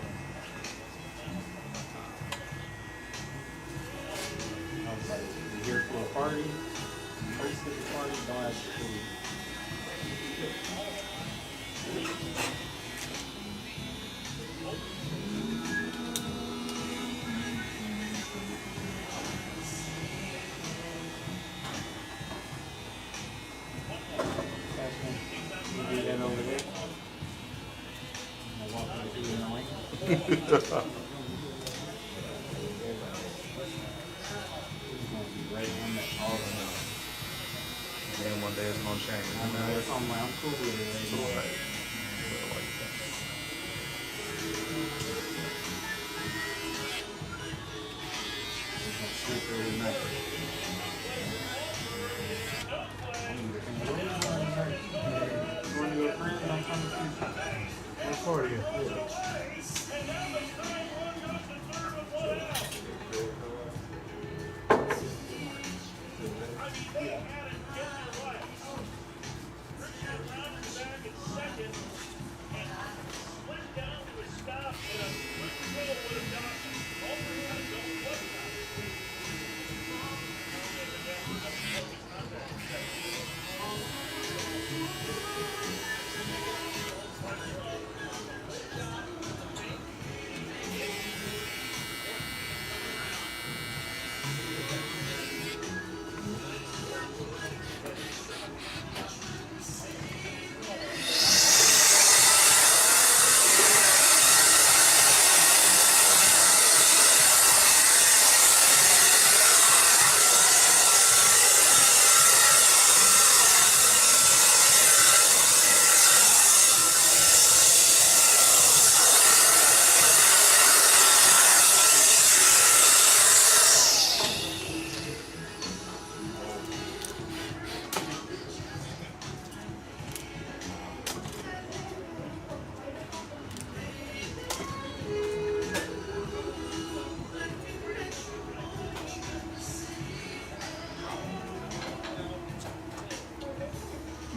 S10: I was like, you here for a party? First at the party, don't ask for food. You do that over there? I'm walking through the lane. Right on that all the time.
S3: Then one day it's gonna change.
S10: I know, that's on my, I'm cool with it right now. I'm gonna sleep every night. Going to your friends and I'm coming to you. What party?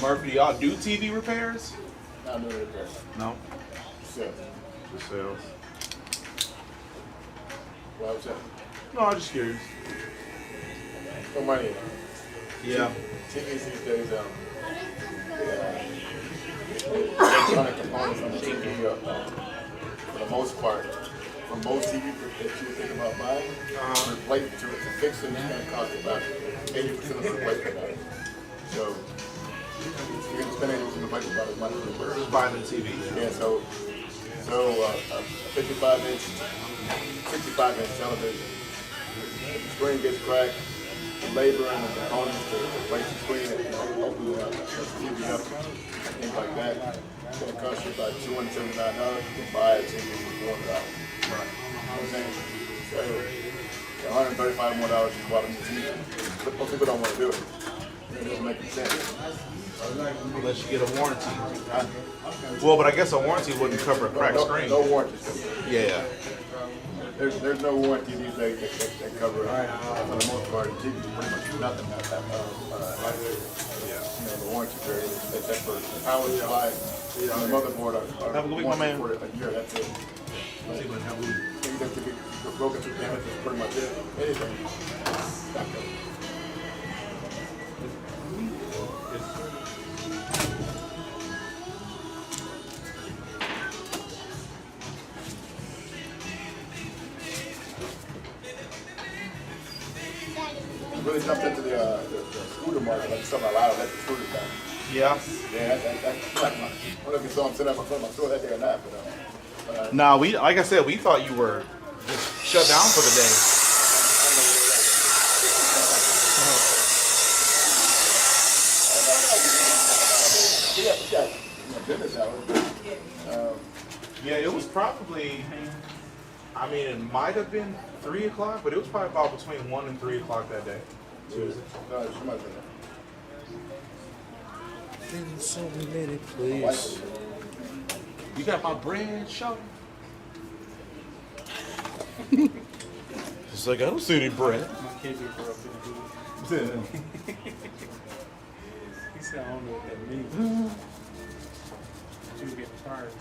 S3: Murphy, do y'all do TV repairs?
S5: Not no repair.
S3: No.
S5: Sales.
S3: Just sales.
S5: Why was that?
S3: No, I'm just curious.
S5: No money.
S3: Yeah.
S5: TVs these days, electronic components from TV up.
S13: most part, for most TV that you would think about buying, to fix it, it's going to cost about 80% of the replacement value. So you're going to spend 80% of the replacement value money for
S2: buying the TV.
S13: Yeah, so a 55-inch, 65-inch television, the screen gets cracked, the labor and the components to replace the screen and open the TV up, things like that. It's going to cost you about $279. You can buy a TV for $400. Right. You know what I'm saying? So $135 more to buy a new TV. But most people don't want to do it. It doesn't make any sense.
S2: Unless you get a warranty. Well, but I guess a warranty wouldn't cover a cracked screen.
S13: No warranty.
S2: Yeah.
S13: There's no warranty these days that cover it. For the most part, TV is pretty much nothing. The warranty period, except for the power supply and the motherboard are warranty for a year. That's it. Things that could be broken through damage is pretty much it. Anything. Back up. Really jumped into the scooter market, like something a lot of electric scooters down.
S2: Yeah.
S13: Yeah, that's like I don't know if you saw them sitting up in front of my store that day or not, but
S2: no, like I said, we thought you were just shut down for the day.
S13: Business hours.
S2: Yeah, it was probably. I mean, it might have been 3 o'clock, but it was probably about between 1 and 3 o'clock that day. Tuesday.
S13: No, she might have been
S2: In so many places. You got my bread, Shawn? It's like, I don't see any bread.
S10: My kids are up in the hood. He said, I don't know what that means. She was getting tired of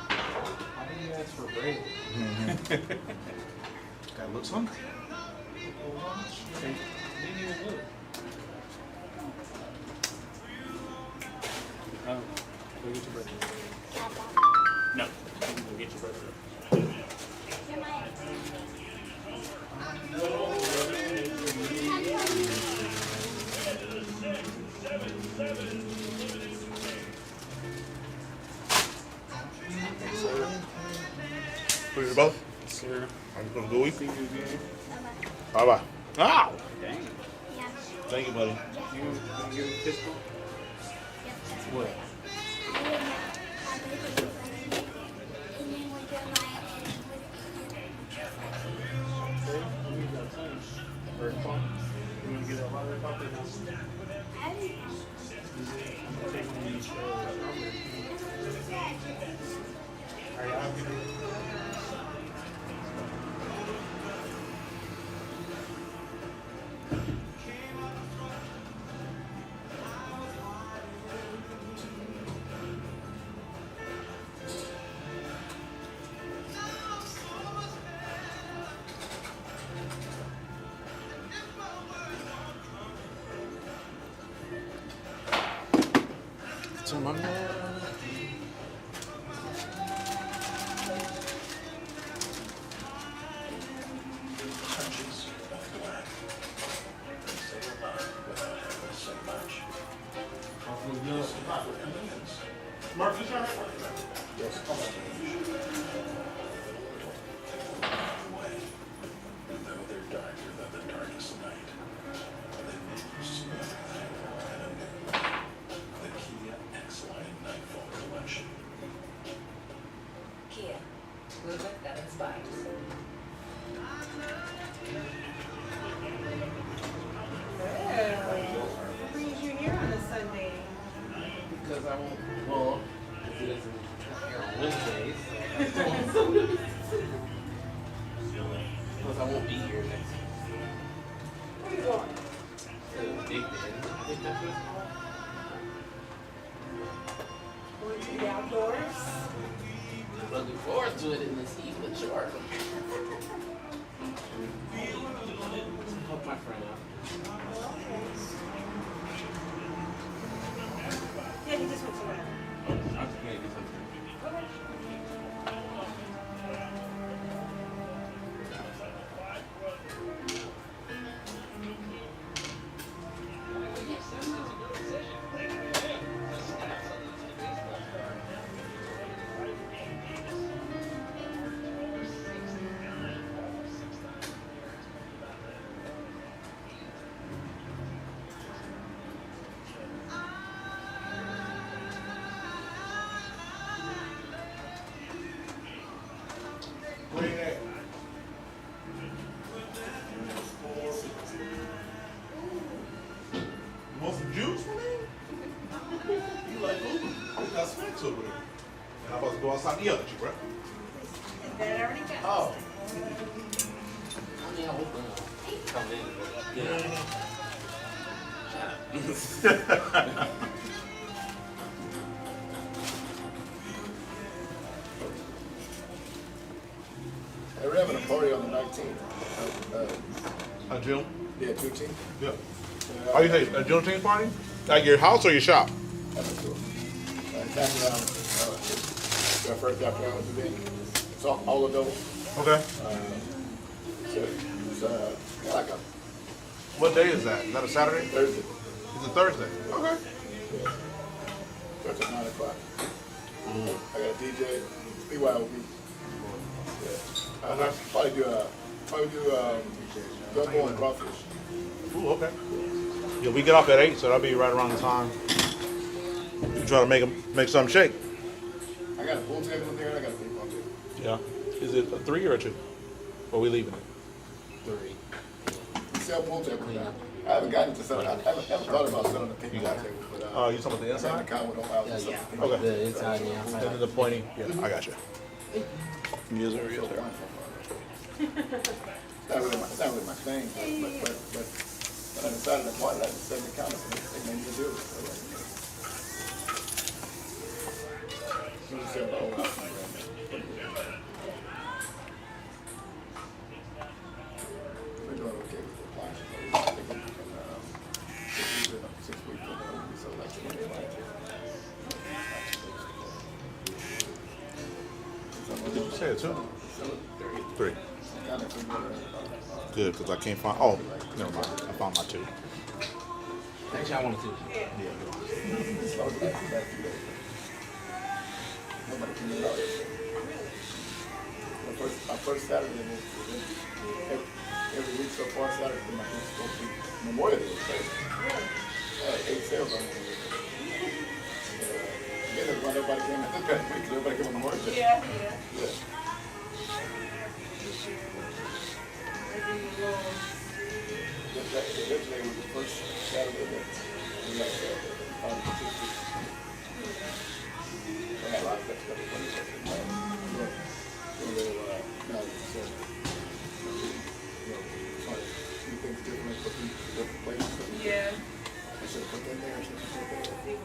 S10: how do you ask for bread?
S2: Guy looks hungry.
S10: Didn't even look. Go get your bread. No, go get your bread.
S2: Put it above?
S10: Sir.
S2: I'm just gonna go eat.
S10: See you again.
S2: Bye bye. Ow!
S10: Dang.
S2: Thank you, buddy.
S10: You gonna give him a pistol? What? Very fun. You want to get a lot of coffee now? I'm taking these Alright, I'll give you.
S2: It's on my mind.
S12: Touches of black. Say a lot without having to say much.
S2: Mark, is that
S13: yes.
S12: Though they're darker than the darkest night, they move smoothly and a new way. The Kia X-Line Nightfall Collection.
S14: Kia, movement that inspires.
S4: What brings you here on a Sunday?
S8: Because I won't, well, if it doesn't air on Wednesdays, because I won't be here next week.
S4: Where you going?
S8: So Big Ben, I think that's what it's called.
S4: Going to the outdoors?
S8: Looking forward to it in this heat, but sure. Help my friend out.
S4: Yeah, he just went to that.
S8: I was gonna do something.
S4: Okay.
S6: Where you at? You want some juice for me? You like food? We got snacks over there. And I'm about to go outside and yell at you, bro.
S4: That already got.
S6: Oh.
S8: I mean, I was gonna come in, but
S13: Hey, we're having a party on the 19th.
S2: June?
S13: Yeah, Juneteenth.
S2: Yeah. Oh, you say a Juneteenth party? Like your house or your shop?
S13: It's our first afternoon event. It's all adults.
S2: Okay.
S13: So it's like a
S2: What day is that? Is that a Saturday?
S13: Thursday.
S2: It's a Thursday. Okay.
S13: Yeah. Starts at 9 o'clock. I got a DJ, BYOB. Yeah. I'll probably do gumbo and crawfish.
S2: Ooh, okay. Yeah, we get off at 8, so that'll be right around the time. We try to make something shake.
S13: I got a pool table in there and I got a ping pong table.
S2: Yeah. Is it a 3 or a 2? Or are we leaving it?
S8: 3.
S13: Sell pool table now. I haven't gotten to selling. I haven't thought about selling the ping pong table. But,
S2: You talking about the inside?
S13: The don't allow us to sell the ping pong
S2: Okay.
S8: The inside and the outside.
S2: And then the pointing. Yeah, I got you. Yes, sir. Yes, sir.
S13: It's not really my thing, but when I decided to part, I decided to count it. They made me do it. So we sell the whole house. We're doing okay with the appliances. I think we can, 6 weeks ago, we sold like 20 appliances.
S2: Did you say it 2? 3.
S13: Kind of
S2: Good, because I can't find. Oh, never mind. I found my 2.
S8: Actually, I wanted to.
S13: Nobody can get out. My first Saturday was every week so far. Saturday my supposed to be Memorial Day. I had 8 sales on it. Again, that's why nobody came in this past week. Everybody came on Memorial Day.
S4: Yeah.
S13: Yesterday was the first Saturday that we got I had a lot of stuff for things different for different places.
S4: Yeah.
S13: I should have put that there. I should have put that there.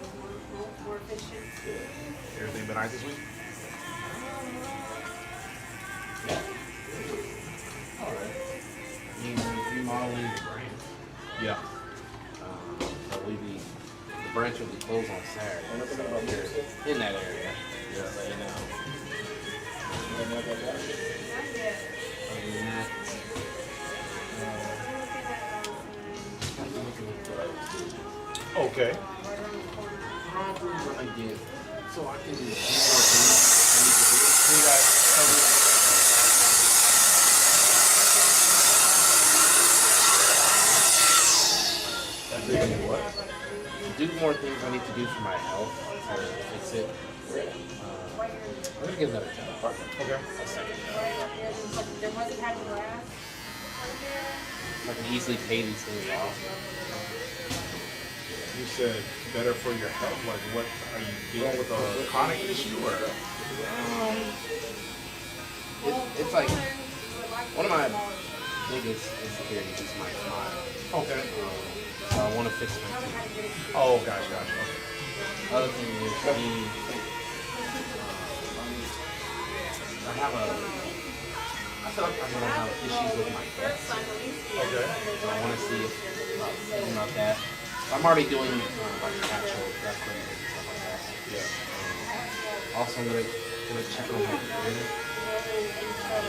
S4: More efficient.
S13: Yeah.
S2: Everything been nice this week?
S8: All right. Remodeling the branch.
S2: Yeah.
S8: So the branch will be closed on Saturday. So we're in that area. Yeah. So, you know. Other than that,
S2: Okay.
S8: probably when I get, so I can do a few more things I need to do.
S2: We got what?
S8: Do more things I need to do for my health to fix it. I'm gonna get another job.
S2: Okay.
S8: A second job.
S4: There wasn't had to last.
S8: I can easily pay these things off.
S2: You said better for your health. Like, what are you dealing with a chronic issue or?
S8: It's like one of my biggest insecurities is my smile.
S2: Okay.
S8: So I want to fix my teeth.
S2: Oh, gotcha. Okay.
S8: Other thing is me. I feel like I'm gonna have issues with my breath.
S2: Okay.
S8: So I want to see if something about that. I'm already doing like actual breath cleaning and stuff like that.
S2: Yeah.
S8: Also, I'm gonna check on my hearing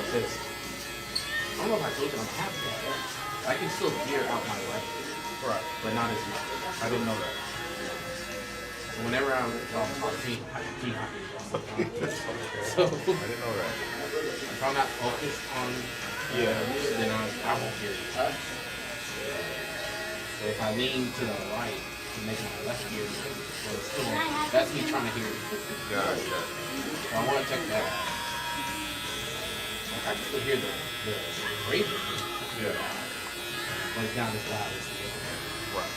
S8: because I don't know if I told you I'm half deaf. I can still hear out my left ear,
S2: Right.
S8: but not as much.
S2: I didn't know that.
S8: So whenever I'm talking, so
S2: I didn't know that.
S8: if I'm not focused on then I won't hear it. So if I lean to the right to make my left ear, well, still, that's me trying to hear it.
S2: Gotcha.
S8: So I want to check that out. I can still hear the radio.
S2: Yeah.
S8: But it's not as loud as the other.
S2: Right.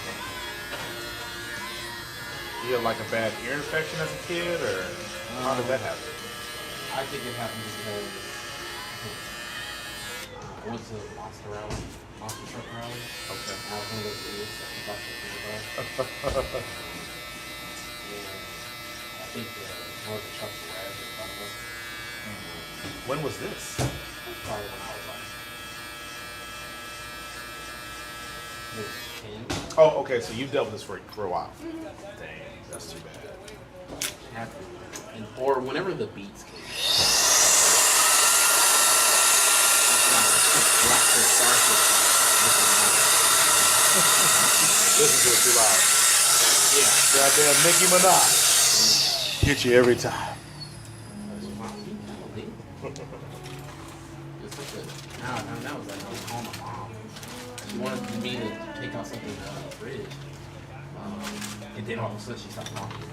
S2: You had like a bad ear infection as a kid, or how did that happen?
S8: I think it happened because I went to Monster Truck Rally.
S2: Okay.
S8: I was one of those idiots that took off the field. And I think one of the trucks crashed in front of us.
S2: When was this?
S8: Probably when I was like maybe 10.
S2: Oh, okay. So you've dealt with this for a while. Dang, that's too bad.
S8: And or whenever the beats came.
S2: Listen to it too loud.
S8: Yeah.
S2: Goddamn Nicki Minaj. Hit you every time.
S8: That was like I was calling my mom. She wanted me to take out something out of the fridge. And then all of a sudden she stopped talking.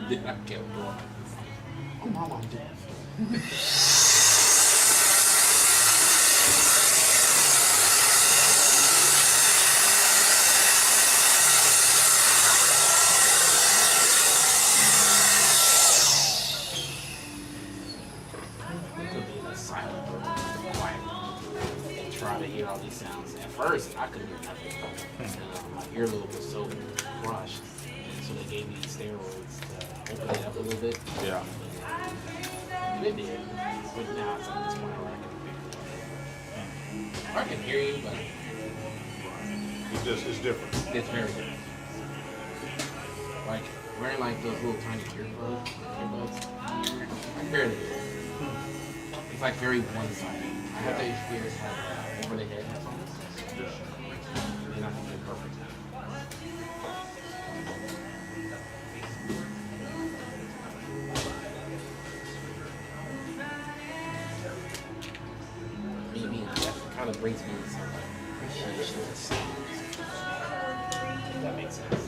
S8: Then I kept going. Oh, mom, I'm deaf. Try to hear all these sounds. At first, I couldn't hear nothing. My earlobe was so crushed. So they gave me steroids to open it up a little bit.
S2: Yeah.
S8: And it did. But now it's at this point where I can hear you, but
S2: It's different.
S8: it's very different. Like wearing like those little tiny earbuds, I can barely hear it. It's like very one-sided. I have to experience like over the head headphones. And I think they're perfect. Maybe that kind of brings me some appreciation of sounds. If that makes sense.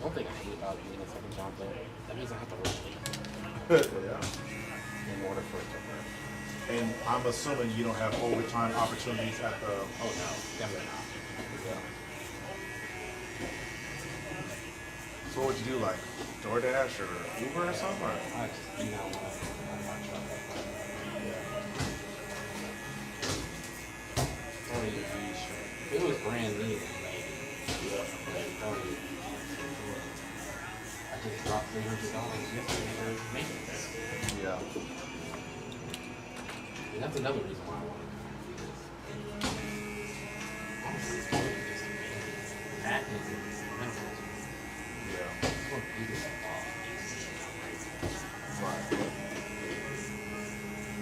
S8: One thing I hate about being a second job though, that means I have to work late
S2: Yeah.
S8: in order for it to work.
S2: And I'm assuming you don't have overtime opportunities at the.
S8: Oh no, definitely not.
S2: Yeah. So what'd you do, like DoorDash or Uber or something? Or?
S8: I just do not want to run my truck. Probably a huge shirt. If it was brand new, maybe. Yeah. But probably. I just dropped $300 yesterday for maintenance.
S2: Yeah.
S8: And that's another reason why I wanted to do this. Honestly, it's more than just maintenance. That is minimal.
S2: Yeah.
S8: It's what we do that
S2: Right.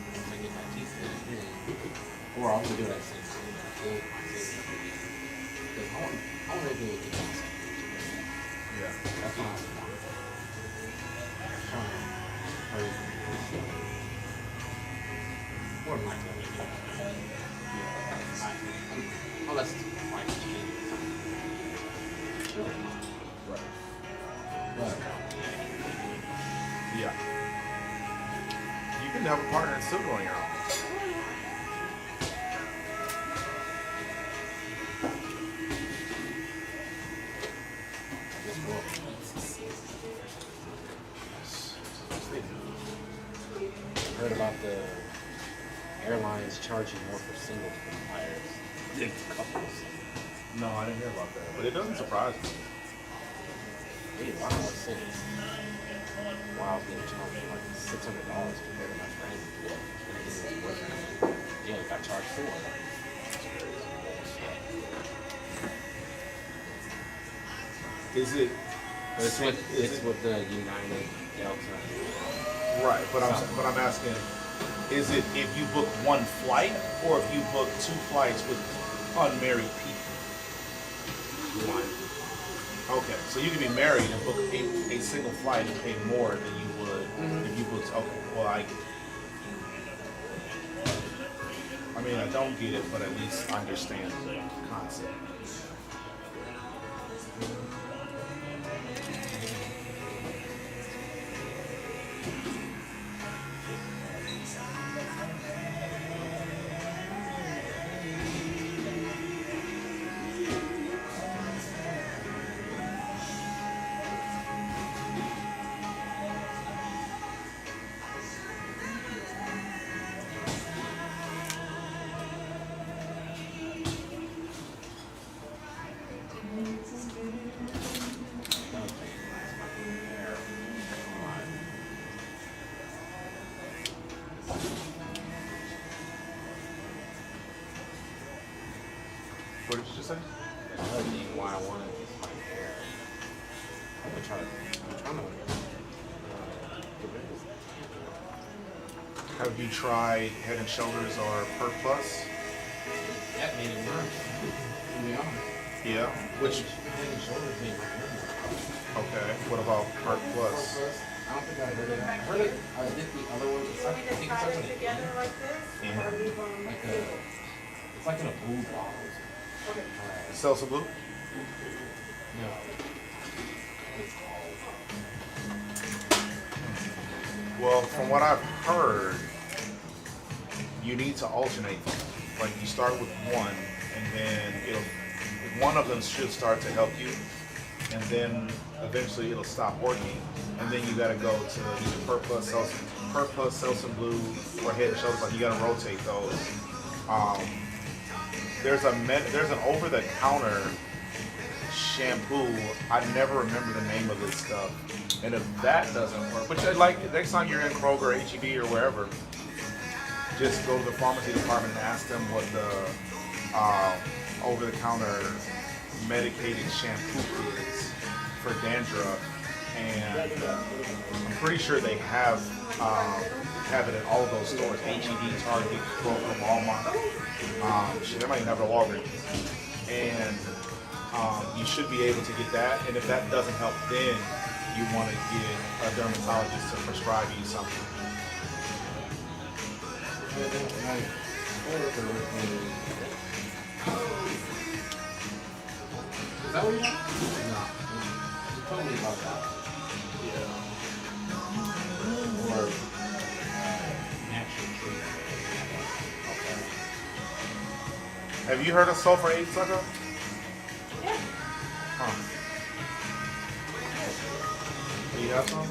S8: Once I get my teeth finished in, or I'll just do that same thing. Because I want to be able to get myself.
S2: Yeah.
S8: That's what I want. More than likely, unless it's like sure. But
S3: Yeah. You can have a partner and still go on your own.
S10: Heard about the airlines charging more for single flyers than couples.
S3: No, I didn't hear about that. But it doesn't surprise me.
S10: It made a lot more sense. Wow, I was getting charged like $600 compared to my friend. Yeah, got charged for it.
S3: Is it?
S10: It's with the United Delta.
S3: Right, but I'm asking, is it if you book one flight or if you book 2 flights with unmarried people?
S10: One.
S3: Okay, so you can be married and book a single flight and pay more than you would if you booked. Okay, well I get it. I mean, I don't get it, but at least I understand the concept. What did you just say?
S10: Another thing why I wanted is my hair. I'm trying to get rid of this.
S3: Have you tried Head and Shoulders or Perk Plus?
S10: That made it worse. To be honest.
S3: Yeah. Which?
S10: Head and Shoulders made my hair worse.
S3: Okay. What about Perk Plus?
S10: I don't think I heard of that. I heard it. I did the other one. It's like, I think it's like
S4: together like this?
S3: Yeah.
S4: Or leave them
S10: like a, it's like in a blue bottle.
S3: Seltzer Blue?
S10: No.
S3: Well, from what I've heard, you need to alternate them. Like you start with one, and then one of them should start to help you, and then eventually it'll stop working, and then you got to go to either Perk Plus, Seltzer Blue, or Head and Shoulders. Like you got to rotate those. There's an over-the-counter shampoo. I never remember the name of this stuff. And if that doesn't work, which like next time you're in Kroger, H-E-B, or wherever, just go to the pharmacy department and ask them what the over-the-counter medicated shampoo is for dandruff. And I'm pretty sure they have it at all of those stores: H-E-B, Target, Kroger, Walmart. They might even have it at Walgreens. And you should be able to get that. And if that doesn't help, then you want to get a dermatologist to prescribe you something.
S10: Is that what you want? No. You told me about that.
S3: Yeah.
S10: Or natural treatment. Okay.
S3: Have you heard of sulfur 8 sucker?
S4: Yeah.
S3: Huh. Do you have some?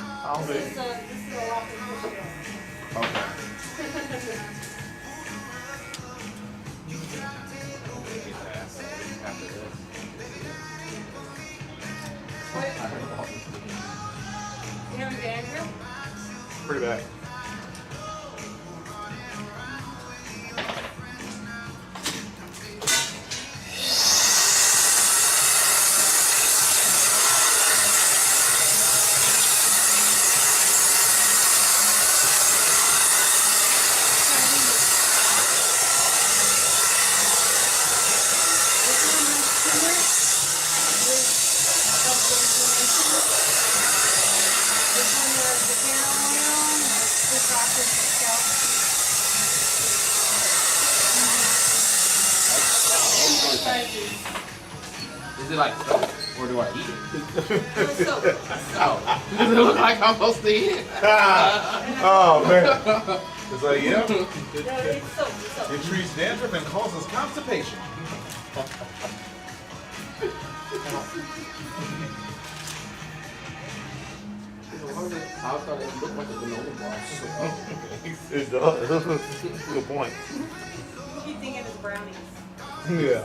S3: I'll be.
S4: This is a lot of
S3: Okay.
S4: You having dandruff?
S3: Pretty bad.
S10: Is it like soap?
S2: Or do I eat it?
S4: So,
S2: Oh, does it look like I'm supposed to eat it?
S3: Oh man. It's like, yeah.
S4: no, it's soap.
S2: It treats dandruff and causes constipation.
S8: I thought it looked like a granola bar.
S3: It does. Good point.
S4: Keep thinking it's brownies.
S3: Yeah.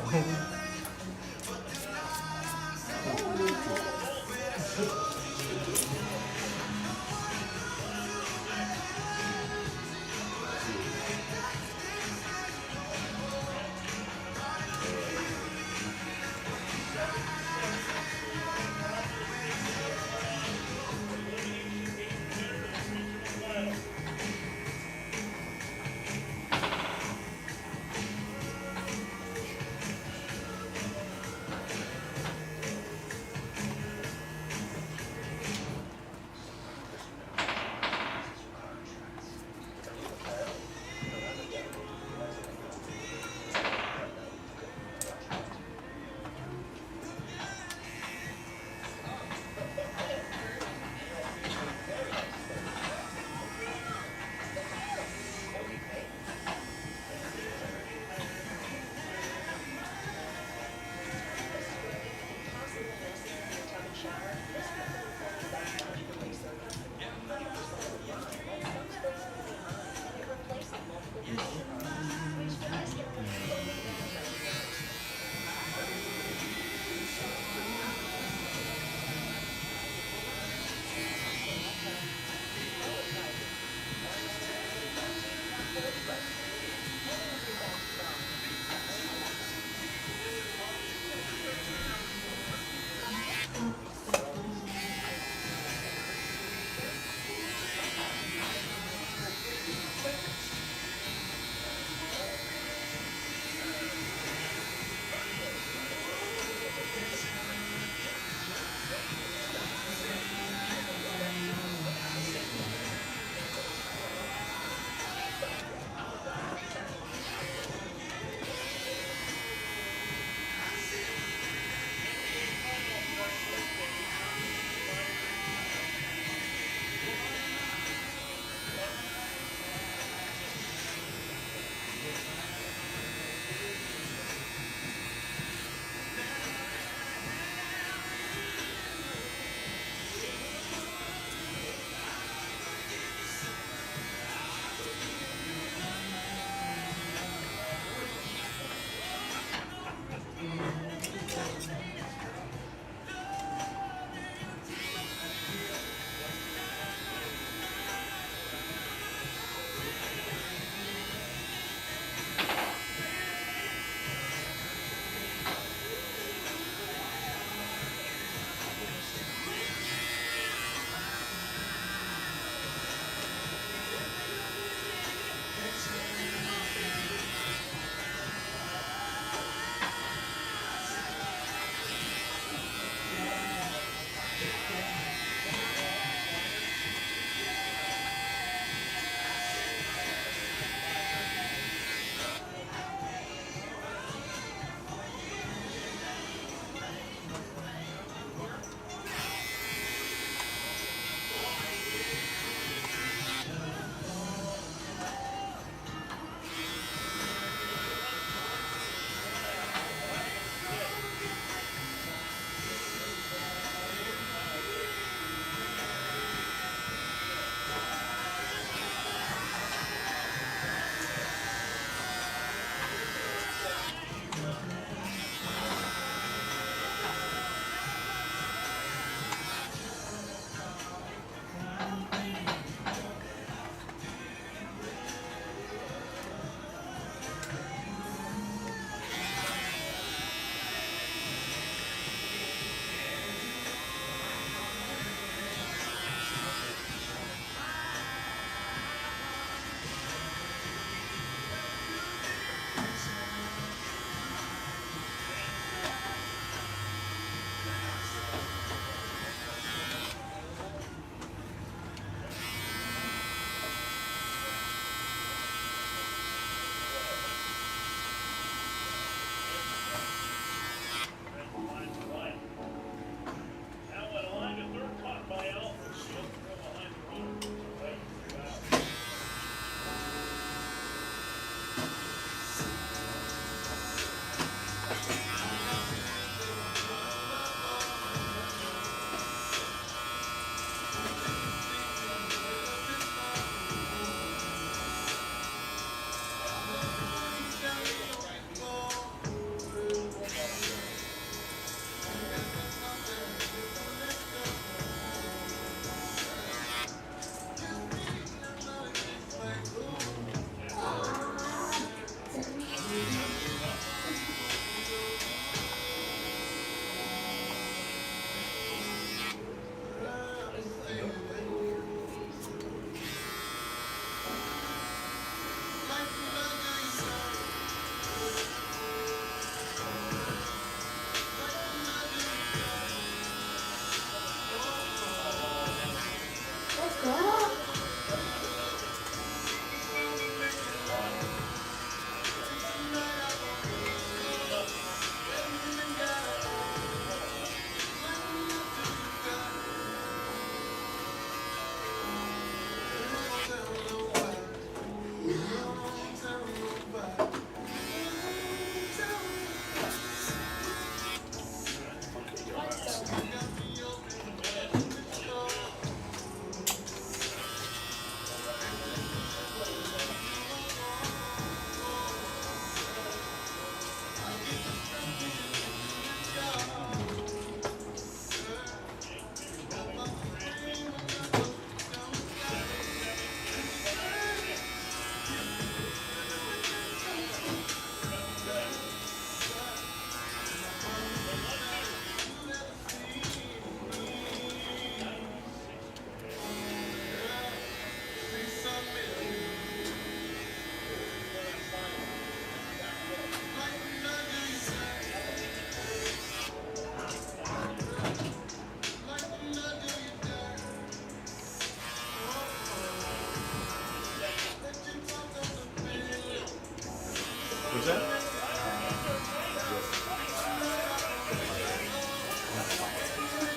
S2: What's that?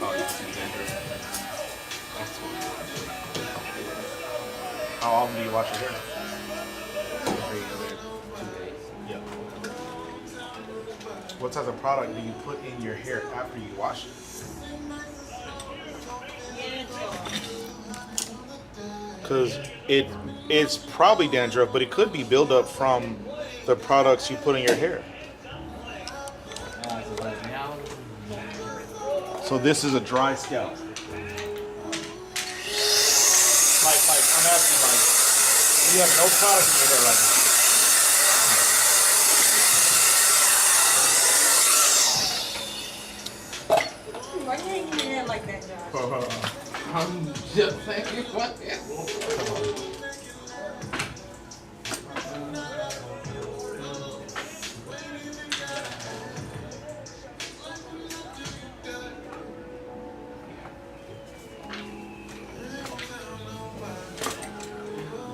S2: Oh, you see dandruff. That's what How often do you wash your hair?
S8: Every other 2 days.
S2: Yeah. What type of product do you put in your hair after you wash it? Because it's probably dandruff, but it could be buildup from the products you put in your hair. So this is a dry scalp. Like I'm asking, like, you have no product in your hair right now.
S4: Why are you hanging your head like that, Josh?
S8: I'm just thinking what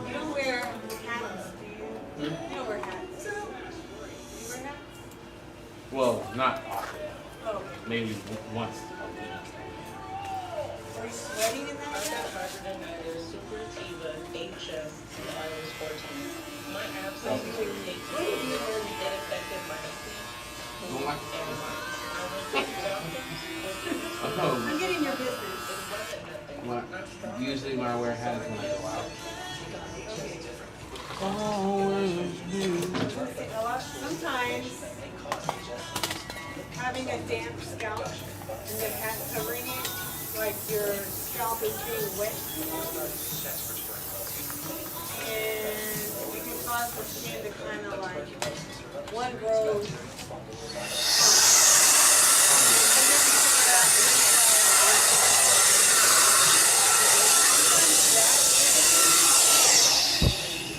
S4: You don't wear hats, do you? You don't wear hats. You wear hats?
S8: Well, not often.
S4: Oh,
S8: Maybe once a
S4: are you sweating in that hat?
S14: Super Tiva, 8 chests, and I was 14. My absence takes it affected my sleep, mood, and mind. I went to the doctor.
S4: I'm getting your business.
S8: What? Usually when I wear hats when I go out.
S4: Sometimes having a damp scalp and the hat covering it, like your scalp is being wet, and it can cause the skin to kind of like, one grows.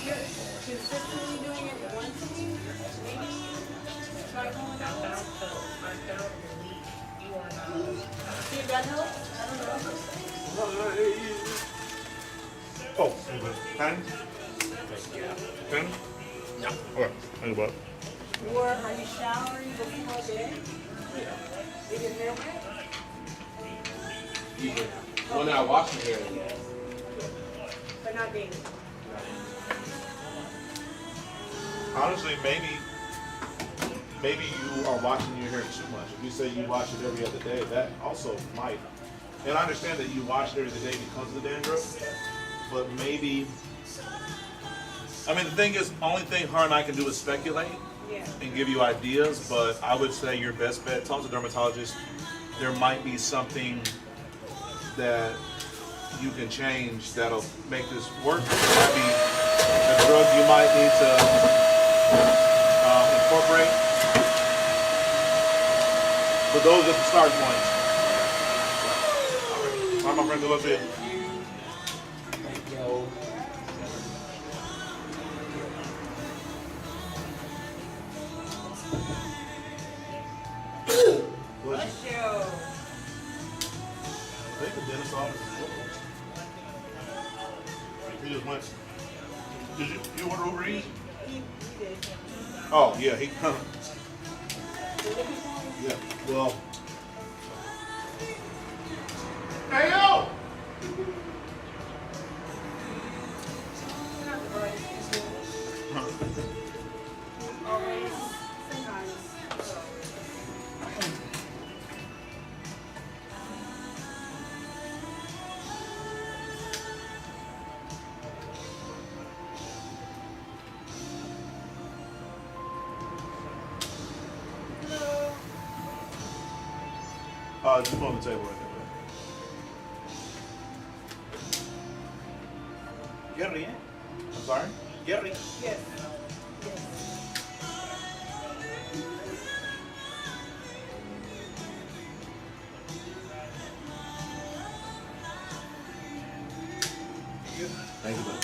S4: You're consistently doing it once a week, maybe try going out.
S14: I found relief. You are not.
S4: See if that helps? I don't know.
S2: Oh, pen? Pen? No. Okay, think about it.
S4: Or are you showering before bed? Is your hair wet?
S8: Usually. When I wash my hair, yeah.
S4: But not daily.
S2: Honestly, maybe you are washing your hair too much. If you say you wash it every other day, that also might. And I understand that you wash it every other day because of the dandruff, but maybe. I mean, the thing is, only thing her and I can do is speculate and give you ideas. But I would say your best bet, talk to a dermatologist. There might be something that you can change that'll make this work. It might be a drug you might need to incorporate. But those are the start points. All right, my friend, good luck to you.
S4: Bless you.
S2: I think the dentist office is open. just went. Did you order Uber Eats?
S4: He did.
S2: Oh yeah, he. Yeah. Well. Hey yo!
S4: Always, sometimes.
S2: Just on the table right there. Gary, eh? I'm sorry? Gary.
S4: Yes. Yes.
S5: Thank you, man.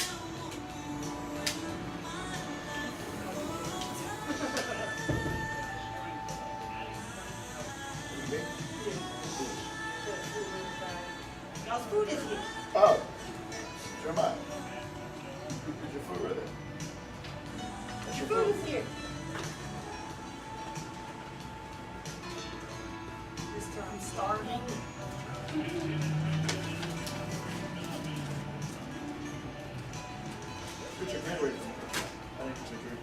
S4: Y'all's food is here.
S13: Oh, Jeremiah. Where's your food right there? That's your
S4: Food
S13: food.
S4: is here. Mister, I'm starving.
S13: Put your hand right there. I didn't put your drink.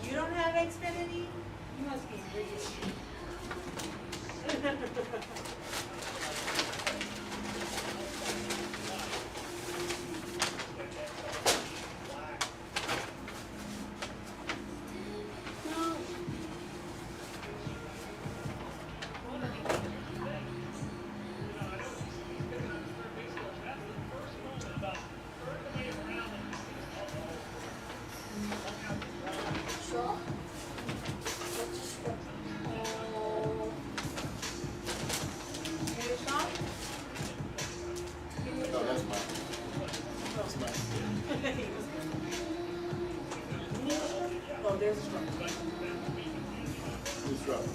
S4: You don't have Xfinity? You must be rich. Hey, Shawn?
S13: No, that's mine. That's mine.
S4: Oh, there's a straw.
S13: Who's dropping?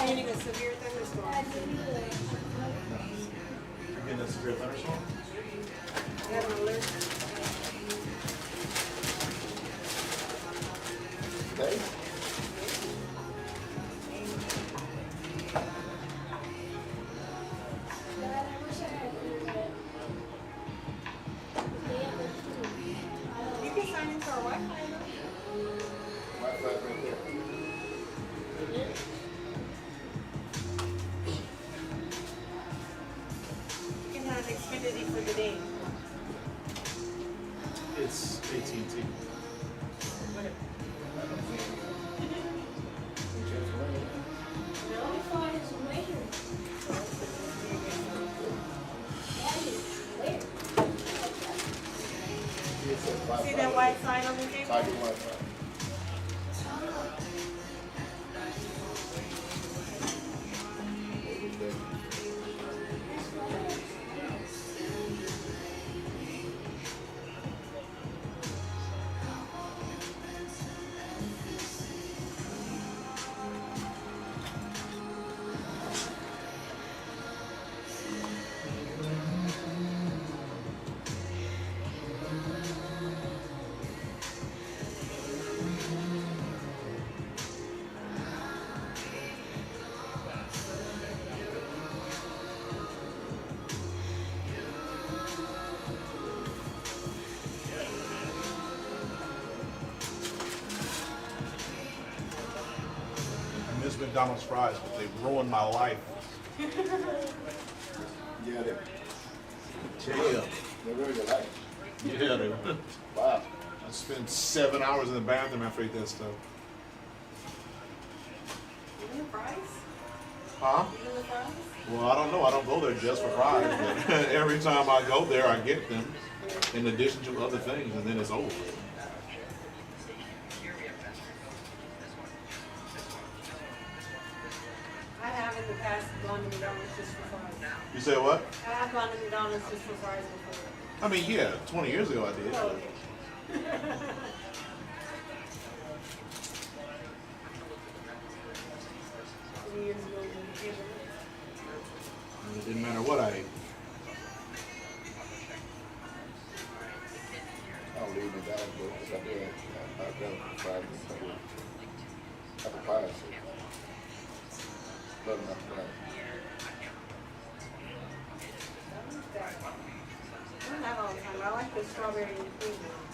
S4: You're getting a severe thunderstorm.
S2: You're getting a severe thunderstorm?
S4: You have an alert?
S13: Hey?
S4: You can sign into our Wi-Fi.
S13: Wi-Fi right there.
S4: You can have Xfinity for the day.
S2: It's AT&T.
S4: See that white sign on the table?
S13: Tiger Wi-Fi.
S2: I miss McDonald's fries, but they ruined my life.
S13: Yeah, they
S2: Yeah.
S13: ruined your life.
S2: Yeah, they
S13: Wow.
S3: I spend 7 hours in the bathroom after I eat that stuff.
S4: Even the fries?
S3: Huh?
S4: Even the fries?
S3: Well, I don't know. I don't go there just for fries, but every time I go there, I get them in addition to other things, and then it's over with.
S4: I have in the past gone to McDonald's just for fries.
S3: You say what?
S4: I have gone to McDonald's just for fries before.
S3: I mean, yeah, 20 years ago I did.
S4: Oh,
S3: But
S4: okay. 20 years ago, when you came
S3: it didn't matter what I ate.
S5: I don't leave McDonald's, but I did. I've done fried apple pie. Love my fries.
S4: I don't have all the time. I like the strawberry and cream one.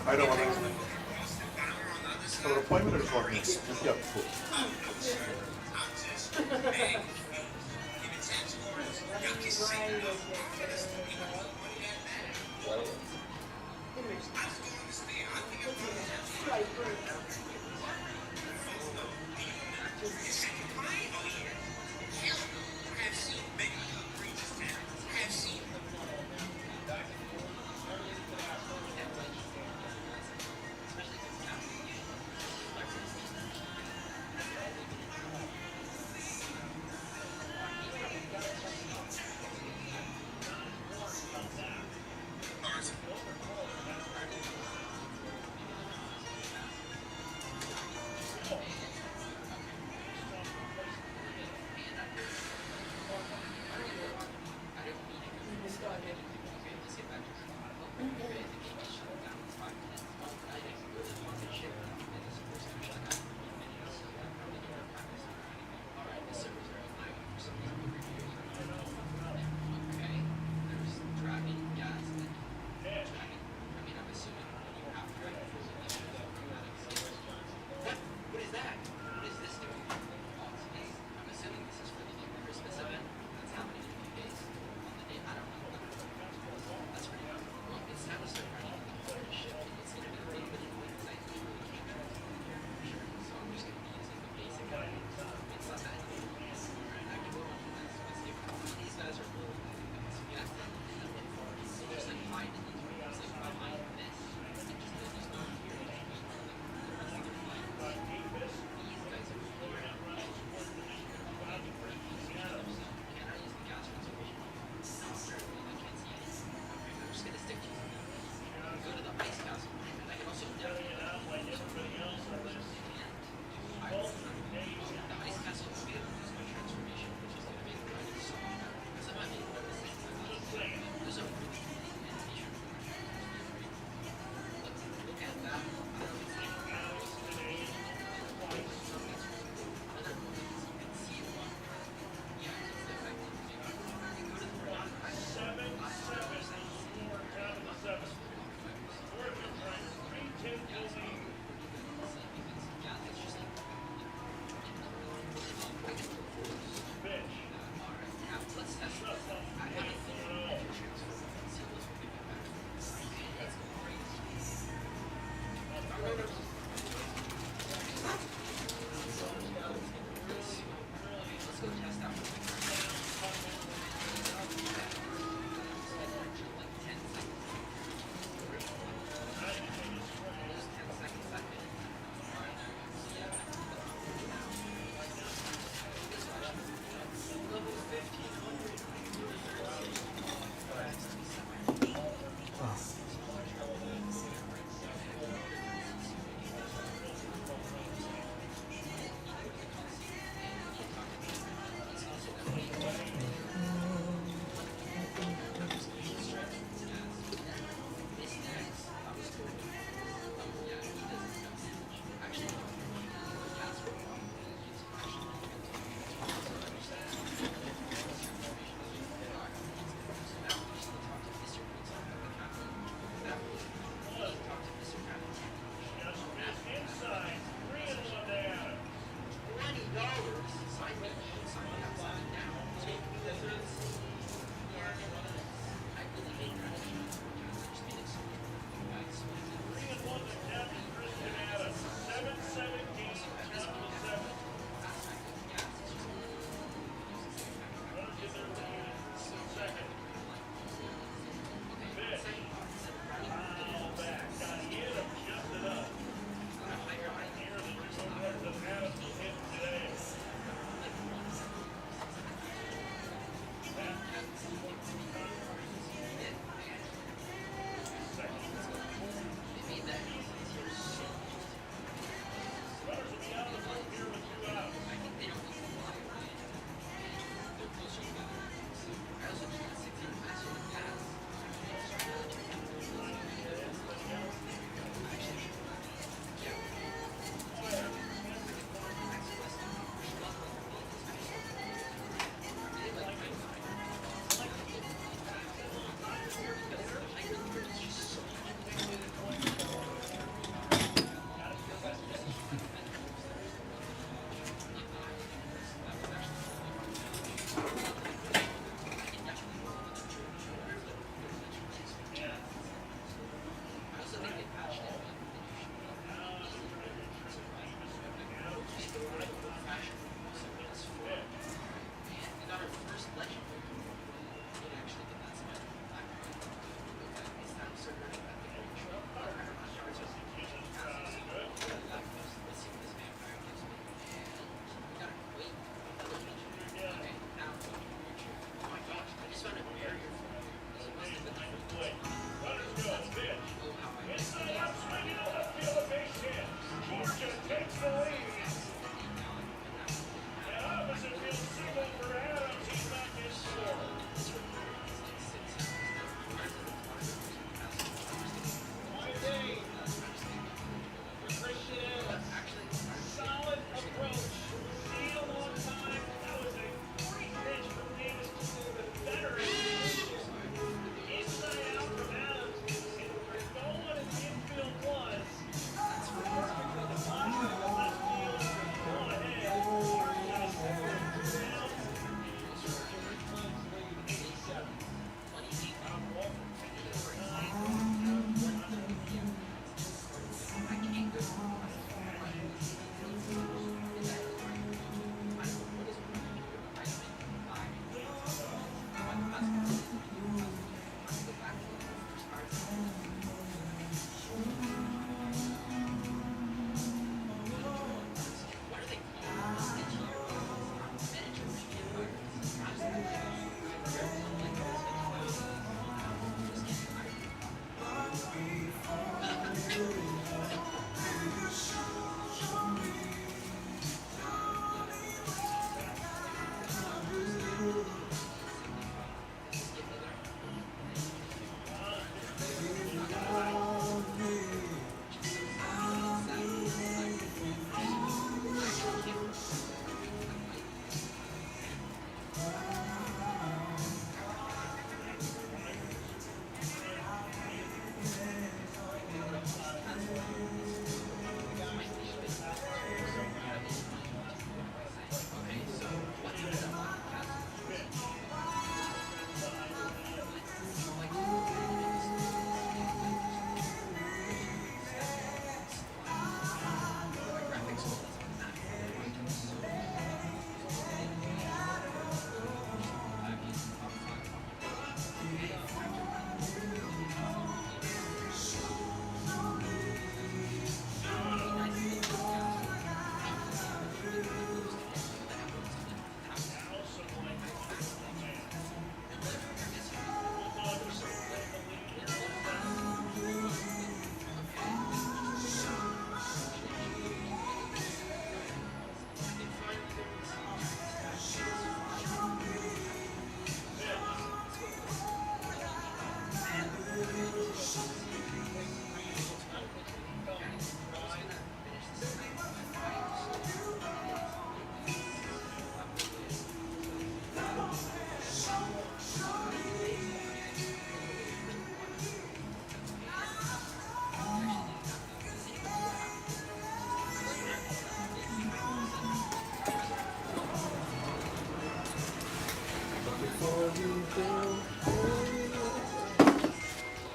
S3: I don't want to. Have an appointment or just walking in? Yeah, cool.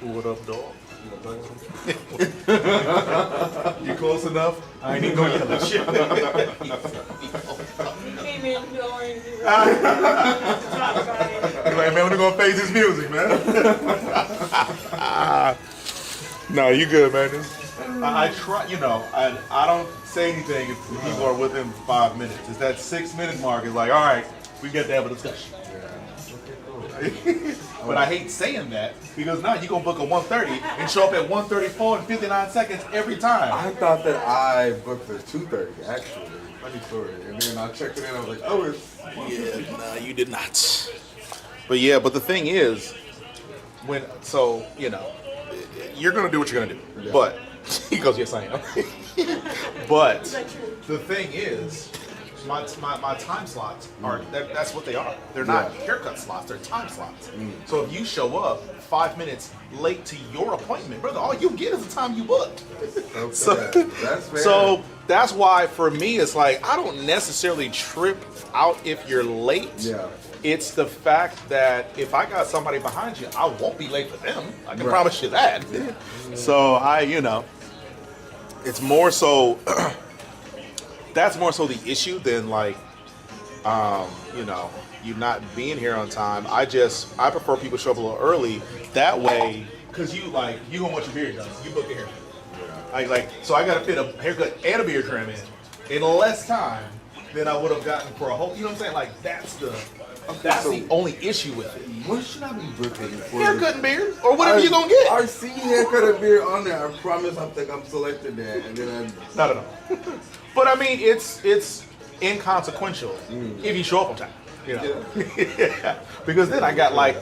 S2: What up, dog? You close enough? I ain't even gonna yell at you.
S4: You came in knowing you were
S2: You're
S4: talk about it.
S2: like, man, we're gonna phase this music, man. No, you good, man. I try, you know, I don't say anything if people are within 5 minutes. It's that 6 minute mark. It's like, all right, we get to have a discussion. But I hate saying that because now you're gonna book a 1:30 and show up at 1:34 and 59 seconds every time.
S5: I thought that I booked for 2:30 actually. Funny story. And then I checked it in. I was like, oh, it's
S2: Yeah, nah, you did not. But yeah, but the thing is, you know, you're gonna do what you're gonna do.
S5: Yeah.
S2: But he goes, yes, I am. But the thing is, my time slots are that's what they are. They're not haircut slots. They're time slots. So if you show up 5 minutes late to your appointment, brother, all you get is the time you booked.
S5: okay.
S2: So
S5: That's fair.
S2: so that's why for me it's like I don't necessarily trip out if you're late.
S5: Yeah.
S2: It's the fact that if I got somebody behind you, I won't be late for them. I can promise you that. So it's more so that's more so the issue than like you not being here on time. I prefer people show up a little early. That way, cause you gonna want your beard done. You book a haircut. So I gotta fit a haircut and a beard trim in less time than I would have gotten for a whole. You know what I'm saying? Like that's the only issue with it.
S5: What should I be booking for?
S2: Haircut and beard, or whatever you gonna get.
S5: I see haircut and beard on there. I promise I think I'm selected that, and then
S2: Not at all. But I mean, it's inconsequential if you show up on time. You know? Yeah. Because then I got like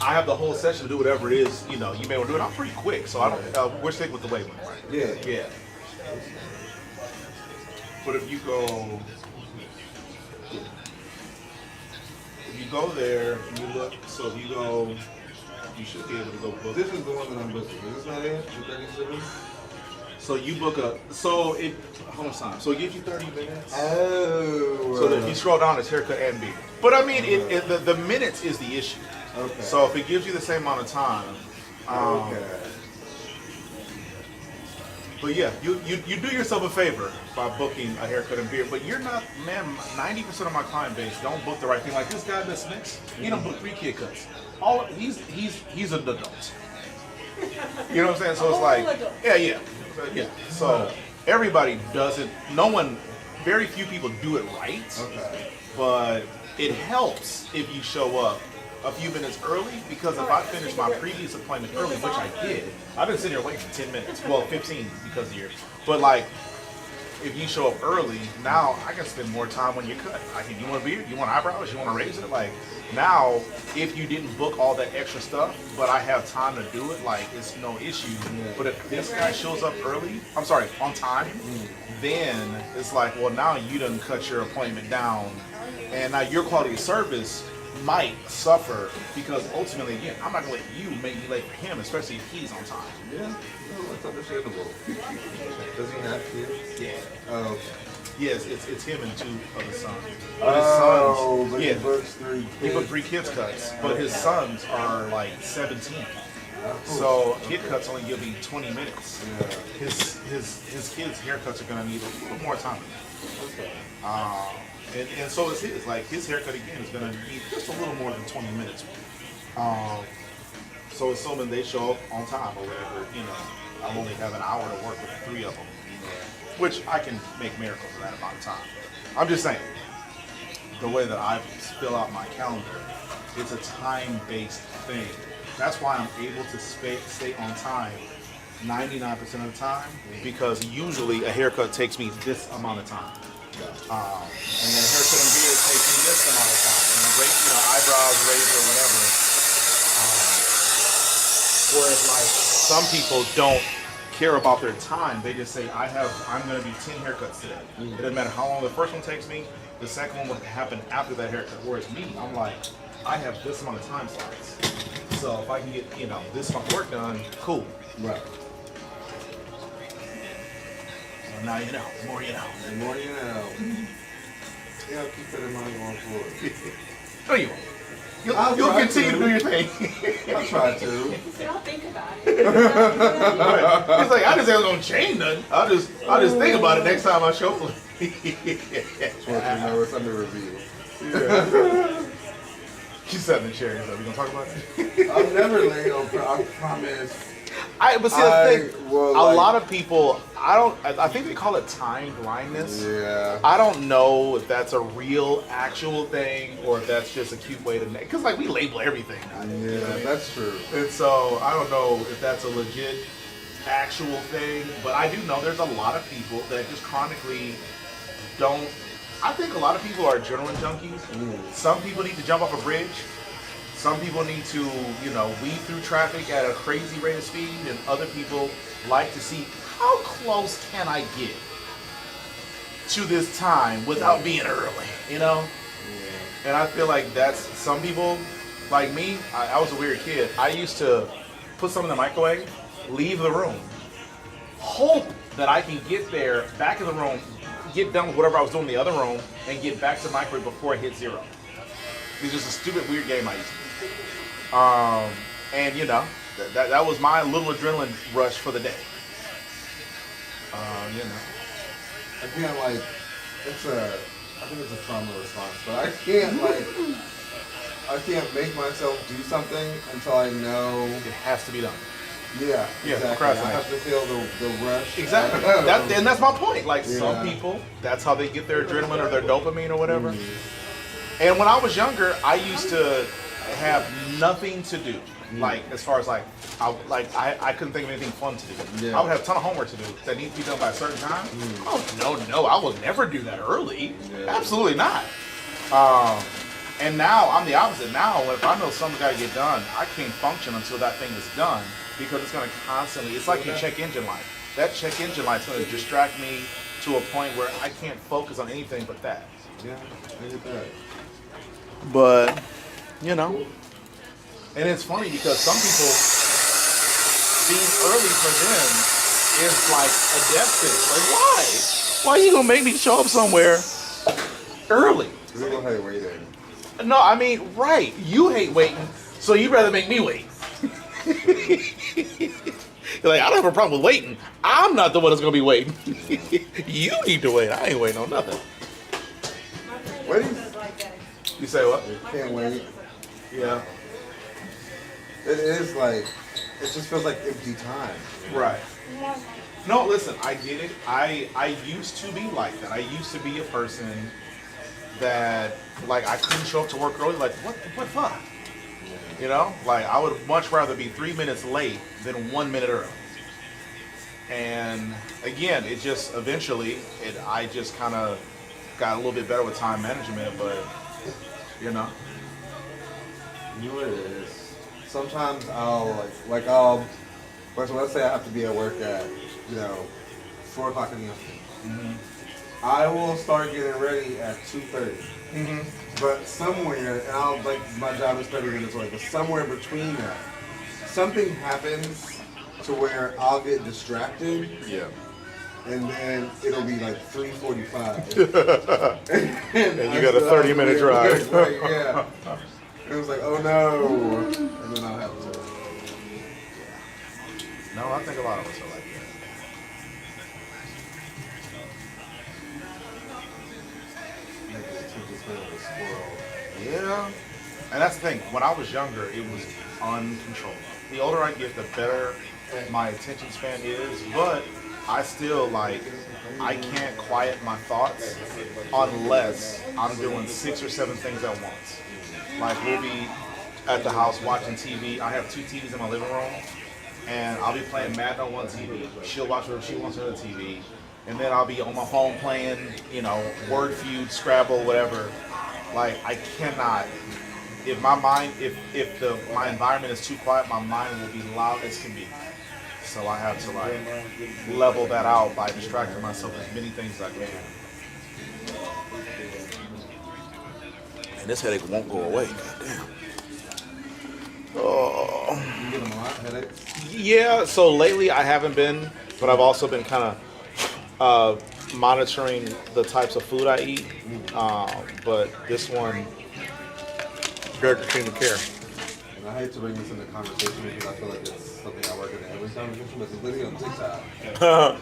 S2: I have the whole session to do whatever it is, you may want to do it. I'm pretty quick, so I don't, we're sticking with the wave one, right? Yeah. But if you go there, and you look, so if you go, you should be able to go book.
S5: this is the one that I'm booking. Is this not it? 37?
S2: So you book hold on, so it gives you 30 minutes.
S5: Oh.
S2: So that if you scroll down, it's haircut and beard. But I mean, the minutes is the issue.
S5: Okay.
S2: So if it gives you the same amount of time,
S5: okay.
S2: But yeah, you do yourself a favor by booking a haircut and beard. But you're not, man. 90% of my client base don't book the right thing. Like this guy that's next, he don't book 3 kid cuts. He's an adult. You know what I'm saying? So it's like, yeah. So everybody does it. Very few people do it right.
S5: Okay.
S2: But it helps if you show up a few minutes early, because if I finish my previous appointment early, which I did, I've been sitting here waiting for 10 minutes. Well, 15 because of yours. But like, if you show up early, now I can spend more time on your cut. You want a beard? You want eyebrows? You want to raise it? Like, now, if you didn't book all that extra stuff, but I have time to do it, like, it's no issue. But if this guy shows up on time, then it's like, well, now you done cut your appointment down, and now your quality of service might suffer, because ultimately, again, I'm not gonna let you make me late for him, especially if he's on time.
S5: Yeah, no, that's understandable. Does he have kids?
S2: Yeah.
S5: Oh, okay.
S2: Yes, it's him and 2 of his sons.
S5: But
S2: His
S5: he books 3 kids.
S2: He booked 3 kids cuts, but his sons are like 17. So kid cuts only give me 20 minutes.
S5: Yeah.
S2: His kids' haircuts are gonna need a little more time.
S5: Okay.
S2: And so is his. Like his haircut again is gonna need just a little more than 20 minutes. So assuming they show up on time or whatever, I'll only have an hour to work with 3 of them, which I can make miracles in that amount of time. I'm just saying, the way that I fill out my calendar, it's a time-based thing. That's why I'm able to stay on time 99% of the time, because usually a haircut takes me this amount of time. And then a haircut and beard takes me this amount of time. And eyebrows, razor, whatever. Whereas like some people don't care about their time. They just say, I'm going to do 10 haircuts today. It doesn't matter how long the first one takes me. The second one will happen after that haircut. Whereas me, I'm like, I have this amount of time slots. So if I can get, this amount of work done, cool.
S5: Right.
S2: So now you know. The more you know.
S5: The more you know. Yeah, I'll keep that in mind going forward.
S2: No, you won't. You'll continue to do your thing.
S5: I try to.
S4: Don't think about it.
S2: Right. It's like I just ain't gonna change nothing. I'll just think about it next time I show play.
S5: Just want you to know it's under review.
S2: She sat in the chair. So we gonna talk about it?
S5: I'm never late on. I promise.
S2: But see, the thing,
S5: will,
S2: a
S5: like-
S2: lot of people, I think they call it time blindness.
S5: Yeah.
S2: I don't know if that's a real, actual thing, or if that's just a cute way to, because like we label everything.
S5: Yeah, that's true.
S2: And so I don't know if that's a legit, actual thing, but I do know there's a lot of people that just chronically don't. I think a lot of people are adrenaline junkies. Some people need to jump off a bridge. Some people need to, weave through traffic at a crazy rate of speed, and other people like to see how close can I get to this time without being early, And I feel like that's some people, like me. I was a weird kid. I used to put something in the microwave, leave the room, hope that I can get there, back in the room, get done with whatever I was doing in the other room, and get back to the microwave before it hit 0. It's just a stupid, weird game I used to do. And that was my little adrenaline rush for the day.
S5: I can't I think it's a trauma response, but I can't make myself do something until I know
S2: it has to be done.
S5: Yeah, exactly. I
S2: procrastinate.
S5: have to feel the rush.
S2: Exactly. And that's my point. Like some people, that's how they get their adrenaline or their dopamine or whatever. And when I was younger, I used to have nothing to do. Like as far as I couldn't think of anything fun to do. I would have a ton of homework to do that needs to be done by a certain time. Oh no, I will never do that early. Absolutely not. And now I'm the opposite. Now if I know something's got to get done, I can't function until that thing is done, because it's going to constantly. It's like your check engine light. That check engine light's going to distract me to a point where I can't focus on anything but that.
S5: Yeah, I get that.
S2: But and it's funny because some people, being early for them is like a death sentence. Like, why? Why are you gonna make me show up somewhere early?
S5: Because people hate waiting.
S2: No, I mean, right. You hate waiting, so you'd rather make me wait. You're like, I don't have a problem with waiting. I'm not the one that's gonna be waiting. You need to wait. I ain't waiting on nothing.
S5: Waiting?
S2: You say what?
S5: Can't wait.
S2: Yeah.
S5: It is it just feels like empty time.
S2: Right. No, listen, I get it. I used to be like that. I used to be a person that, I couldn't show up to work early. Like, what fuck? I would much rather be 3 minutes late than 1 minute early. And again, it just eventually, I just kind of got a little bit better with time management, but
S5: You know what it is. Sometimes I'll let's say I have to be at work at 4 o'clock in the afternoon. I will start getting ready at 2:30. But somewhere, and my job is 30 minutes away, but somewhere between that, something happens to where I'll get distracted.
S2: Yeah.
S5: And then it'll be 3:45.
S2: and you got a 30-minute drive.
S5: Yeah. It was oh no. And then I'll have to.
S2: No, I think a lot of us are like that. Yeah. And that's the thing. When I was younger, it was uncontrollable. The older I get, the better my attention span is. But I still I can't quiet my thoughts unless I'm doing 6 or 7 things at once. We'll be at the house watching TV. I have 2 TVs in my living room, and I'll be playing Madden on one TV. She'll watch whatever she wants on the TV, and then I'll be on my phone playing, Word Feud, Scrabble, whatever. I cannot. If my mind, my environment is too quiet, my mind will be loud as can be. So I have to level that out by distracting myself with as many things as I can. And this headache won't go away. Goddamn. Oh.
S5: You get them a lot, headaches?
S2: Yeah. So lately I haven't been, but I've also been kind of monitoring the types of food I eat. But this one,
S3: Greg Christina Care.
S5: And I hate to bring this into conversation because I feel like it's something I work in every conversation, but it's literally on TikTok.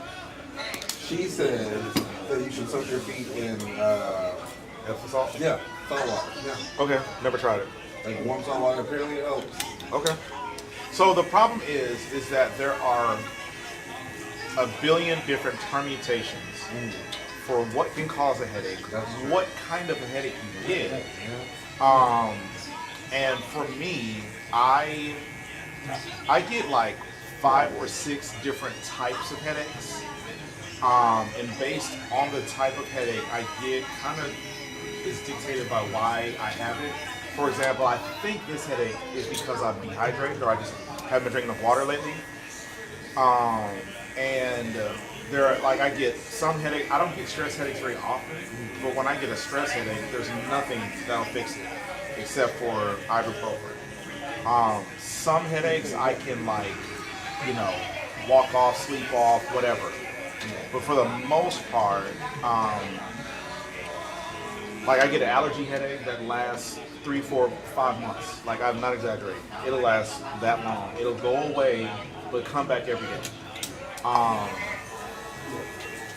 S5: She says that you should soak your feet in
S3: Epsom salt?
S5: yeah, salt water. Yeah.
S3: Okay, never tried it.
S5: Like warm salt water apparently it helps.
S3: Okay. So the problem is that there are a billion different permutations for what can cause a headache, what kind of a headache you get. And for me, I get like 5 or 6 different types of headaches. And based on the type of headache I get, kind of is dictated by why I have it. For example, I think this headache is because I'm dehydrated or I just haven't been drinking enough water lately. There are, like, I get some headache. I don't get stress headaches very often, but when I get a stress headache, there's nothing that'll fix it except for ibuprofen. Some headaches I can, like, you know, walk off, sleep off, whatever. But for the most part, like I get an allergy headache that lasts 3, 4, 5 months. Like I'm not exaggerating. It'll last that long. It'll go away, but come back every day.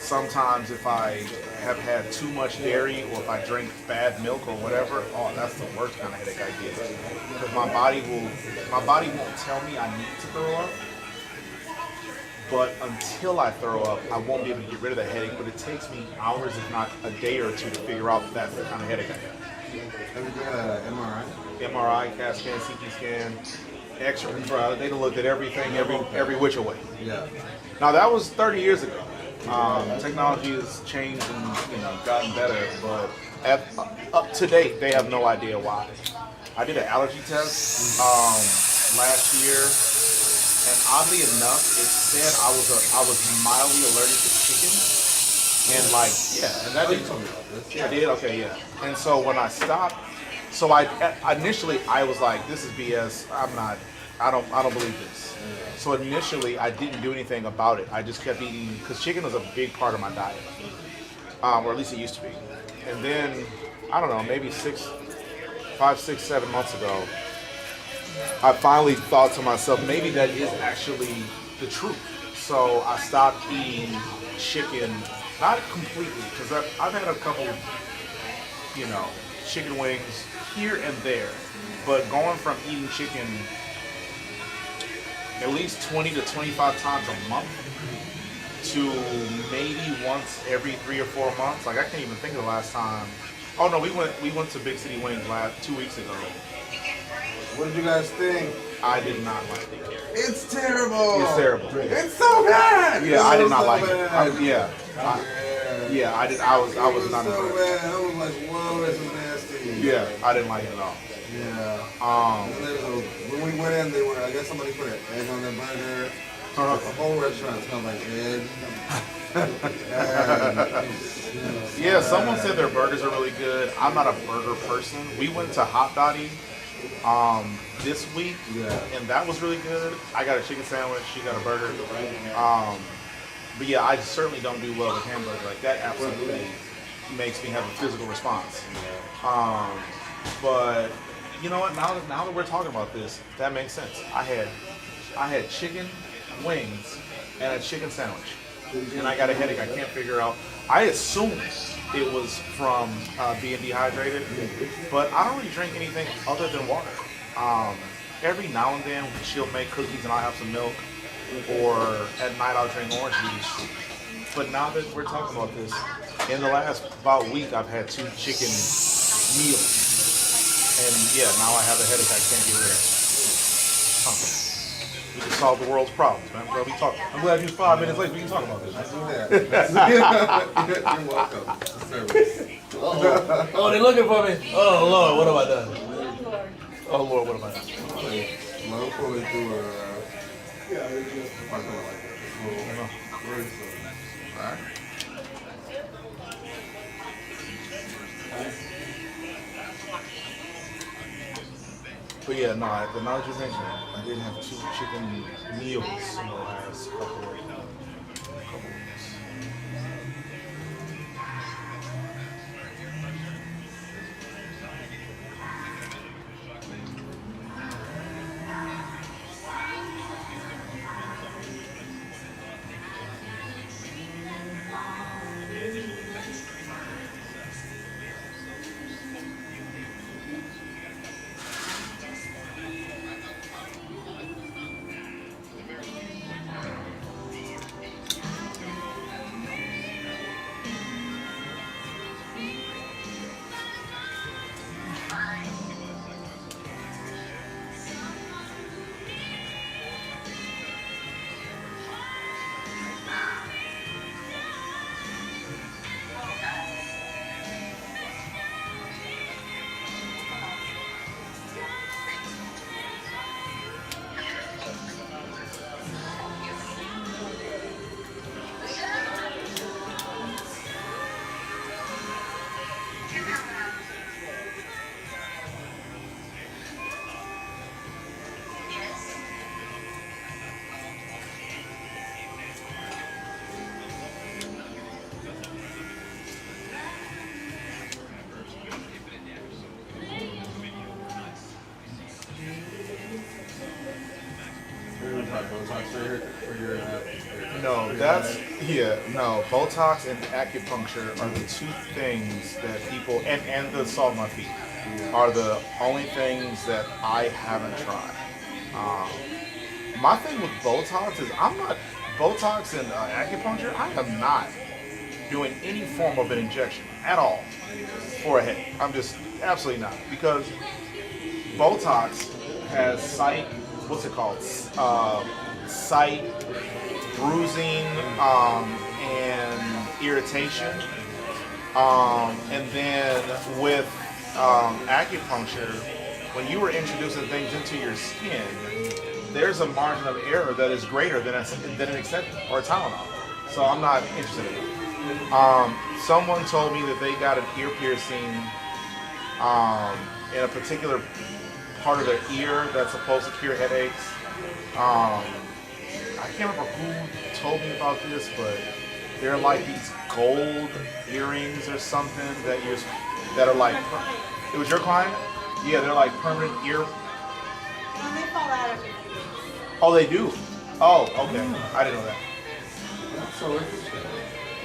S3: Sometimes if I have had too much dairy or if I drink bad milk or whatever, oh, that's the worst kind of headache I get. Because my body won't tell me I need to throw up. But until I throw up, I won't be able to get rid of the headache. But it takes me hours, if not a day or two, to figure out that's the kind of headache I have.
S5: Have you had an MRI?
S3: MRI, CAT scan, CT scan, X-ray. They looked at everything, every which way.
S5: Yeah.
S3: Now that was 30 years ago. Technology has changed and gotten better, but up to date, they have no idea why. I did an allergy test last year, and oddly enough, it said I was mildly allergic to chicken, and and that didn't tell me about this. I did, okay, yeah. And so when I stopped, so initially I was like, this is BS. I don't believe this. So initially, I didn't do anything about it. I just kept eating, because chicken was a big part of my diet, or at least it used to be. And then, I don't know, maybe 5, 6, 7 months ago, I finally thought to myself, maybe that is actually the truth. So I stopped eating chicken, not completely, because I've had a couple, chicken wings here and there, but going from eating chicken at least 20 to 25 times a month to maybe once every 3 or 4 months. Like I can't even think of the last time. Oh no, we went to Big City Wings 2 weeks ago.
S5: What did you guys think?
S3: I did not like it.
S5: It's terrible.
S3: It's terrible.
S5: It's so bad.
S3: Yeah, I did not like it. I did. I was not
S5: so
S3: impressed.
S5: bad. I was like, whoa, this is nasty.
S3: Yeah, I didn't like it at all.
S5: Yeah. When we went in, I guess somebody put an egg on their burger. The whole restaurant smelled like egg.
S3: Yeah, someone said their burgers are really good. I'm not a burger person. We went to Hot Dottie this week, and that was really good. I got a chicken sandwich. She got a burger. But yeah, I certainly don't do well with hamburgers. Like that absolutely makes me have a physical response. But you know what? Now that we're talking about this, that makes sense. I had chicken wings and a chicken sandwich, and I got a headache. I can't figure out. I assumed it was from being dehydrated, but I don't really drink anything other than water. Every now and then she'll make cookies and I'll have some milk, or at night I'll drink orange juice. But now that we're talking about this, in the last about week I've had 2 chicken meals. And yeah, now I have a headache I can't get rid of. We can solve the world's problems, man. Bro, I'm glad you 5 minutes late. We can talk about this.
S5: Let's do that. You're welcome. Service.
S1: Oh, they're looking for me. Oh Lord, what have I done? Oh Lord, what have I done?
S5: Low pulling through a parking lot like that. Alright.
S3: But yeah, no, now that you mentioned it, I did have 2 chicken meals in the last couple of weeks.
S5: Botox for your
S3: No, that's no. Botox and acupuncture are the two things that people and the salt on my feet are the only things that I haven't tried. My thing with Botox is I'm not Botox and acupuncture. I am not doing any form of an injection at all for a head. I'm just absolutely not because Botox has what's it called? Site bruising and irritation. And then with acupuncture, when you were introducing things into your skin, there's a margin of error that is greater than an accepted or a Tylenol. So I'm not interested in it. Someone told me that they got an ear piercing in a particular part of their ear that's supposed to cure headaches. I can't remember who told me about this, but they're like these gold earrings or something that are like. It was your client? Yeah, they're like permanent ear.
S4: They fall out of it.
S3: Oh, they do. Oh, okay. I didn't know that.
S5: That's so interesting.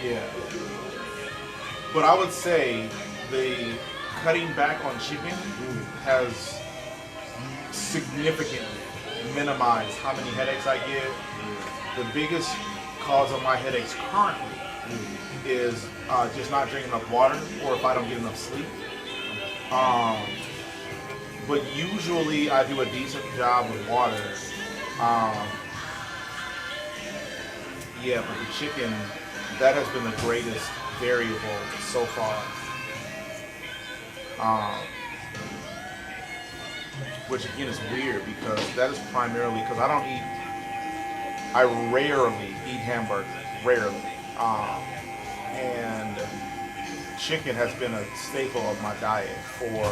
S3: Yeah. But I would say the cutting back on chicken has significantly minimized how many headaches I get. The biggest cause of my headaches currently is just not drinking enough water or if I don't get enough sleep. But usually I do a decent job with water. Yeah, but the chicken, that has been the greatest variable so far. Which again is weird because that is primarily because I rarely eat hamburgers, rarely. And chicken has been a staple of my diet for,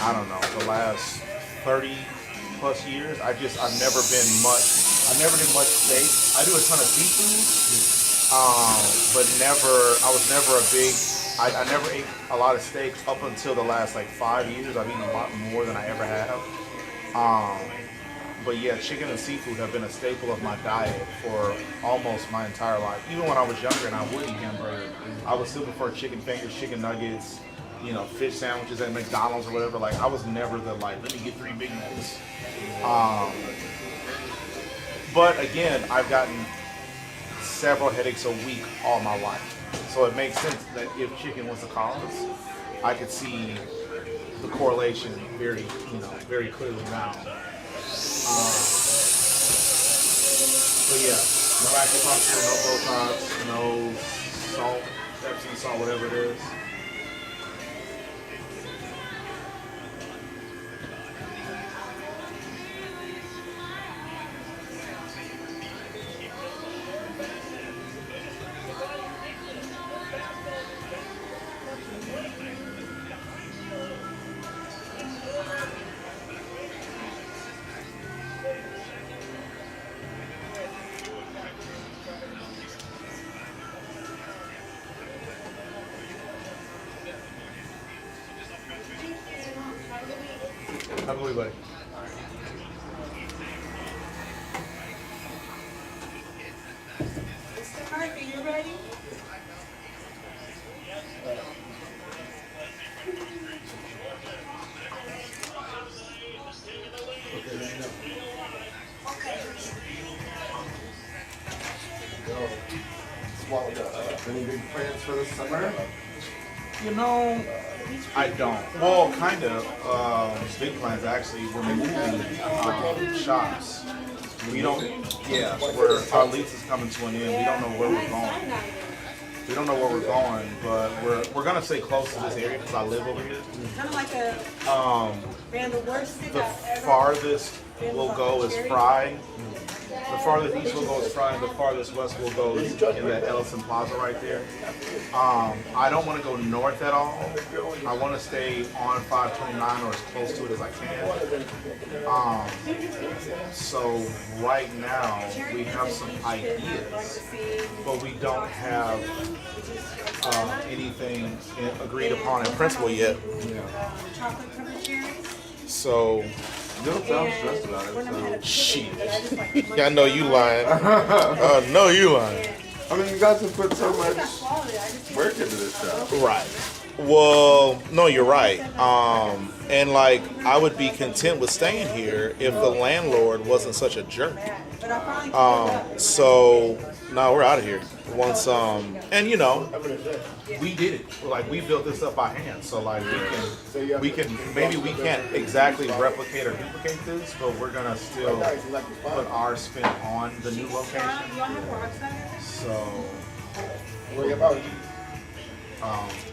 S3: I don't know, the last 30 plus years. I've never did much steak. I do a ton of seafood, but I was never a big, I never ate a lot of steak up until the last like 5 years. I've eaten a lot more than I ever have. But yeah, chicken and seafood have been a staple of my diet for almost my entire life. Even when I was younger and I would eat hamburgers, I would still prefer chicken fingers, chicken nuggets, fish sandwiches at McDonald's or whatever. Like I was never the let me get 3 Big Macs. But again, I've gotten several headaches a week all my life. So it makes sense that if chicken was the cause, I could see the correlation very clearly now. But yeah, no acupuncture, no Botox, no salt, Epsom salt, whatever it is. Have a good buddy.
S4: Mr. Murphy, you ready?
S5: Any big plans for the summer?
S3: I don't. Well, kind of. Big plans actually. We're moving shops. We don't. Yeah, our lease is coming to an end. We don't know where we're going. We don't know where we're going, but we're gonna stay close to this area because I live over here.
S4: Kind of like a man, the worst thing
S3: The
S4: I've ever
S3: farthest we'll go is Fry. The farthest east we'll go is Fry, and the farthest west we'll go is in that Ellison Plaza right there. I don't want to go north at all. I want to stay on 529 or as close to it as I can. So right now we have some ideas, but we don't have anything agreed upon in principle yet.
S4: chocolate covered cherries.
S3: So
S5: You don't sound stressed about it. So.
S3: Shit. I know you lying. I know you lying.
S5: I mean, you guys have put so much work into this shop.
S3: Right. Well, no, you're right. And like, I would be content with staying here if the landlord wasn't such a jerk. So now we're out of here. Once and you know, we did it. Like we built this up by hand. So like we can maybe we can't exactly replicate or duplicate this, but we're gonna still put our spin on the new location. So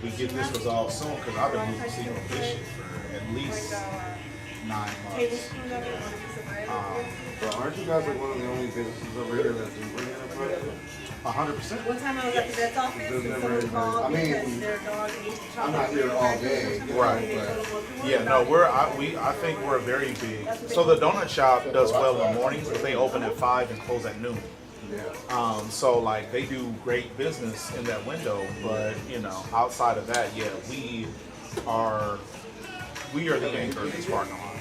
S3: we get this resolved soon because I've been moving single this shit for at least 9 months.
S5: But aren't you guys like one of the only businesses over here that do bring in a product?
S3: 100%.
S4: One time I was at the vet's office and someone called
S5: I mean,
S4: because their dog ate the
S5: I'm not here all day.
S3: Right. Yeah, no, I think we're very big. So the donut shop does well in the mornings, but they open at 5 and close at noon.
S5: Yeah.
S3: So like they do great business in that window, but you know, outside of that, yeah, we are the anchor in this parking lot.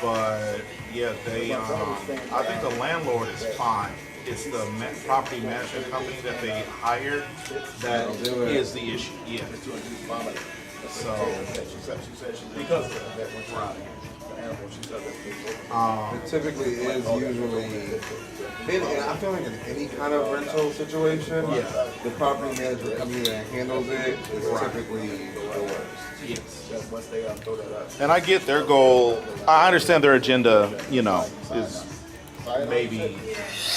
S3: But yeah, they I think the landlord is fine. It's the property management company that they hired that is the issue. Yeah. So because of that,
S5: it typically is usually, and I feel like in any kind of rental situation, the property management company that handles it is typically the worst.
S3: Yes. And I get their goal. I understand their agenda, you know, is maybe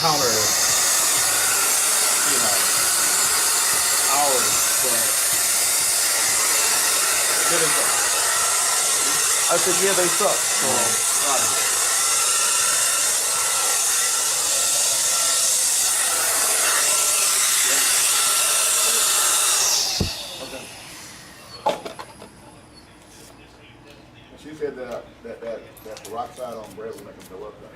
S3: counter, you know, ours, but I said, yeah, they suck. So,
S13: She said that peroxide on bread will make them go up there.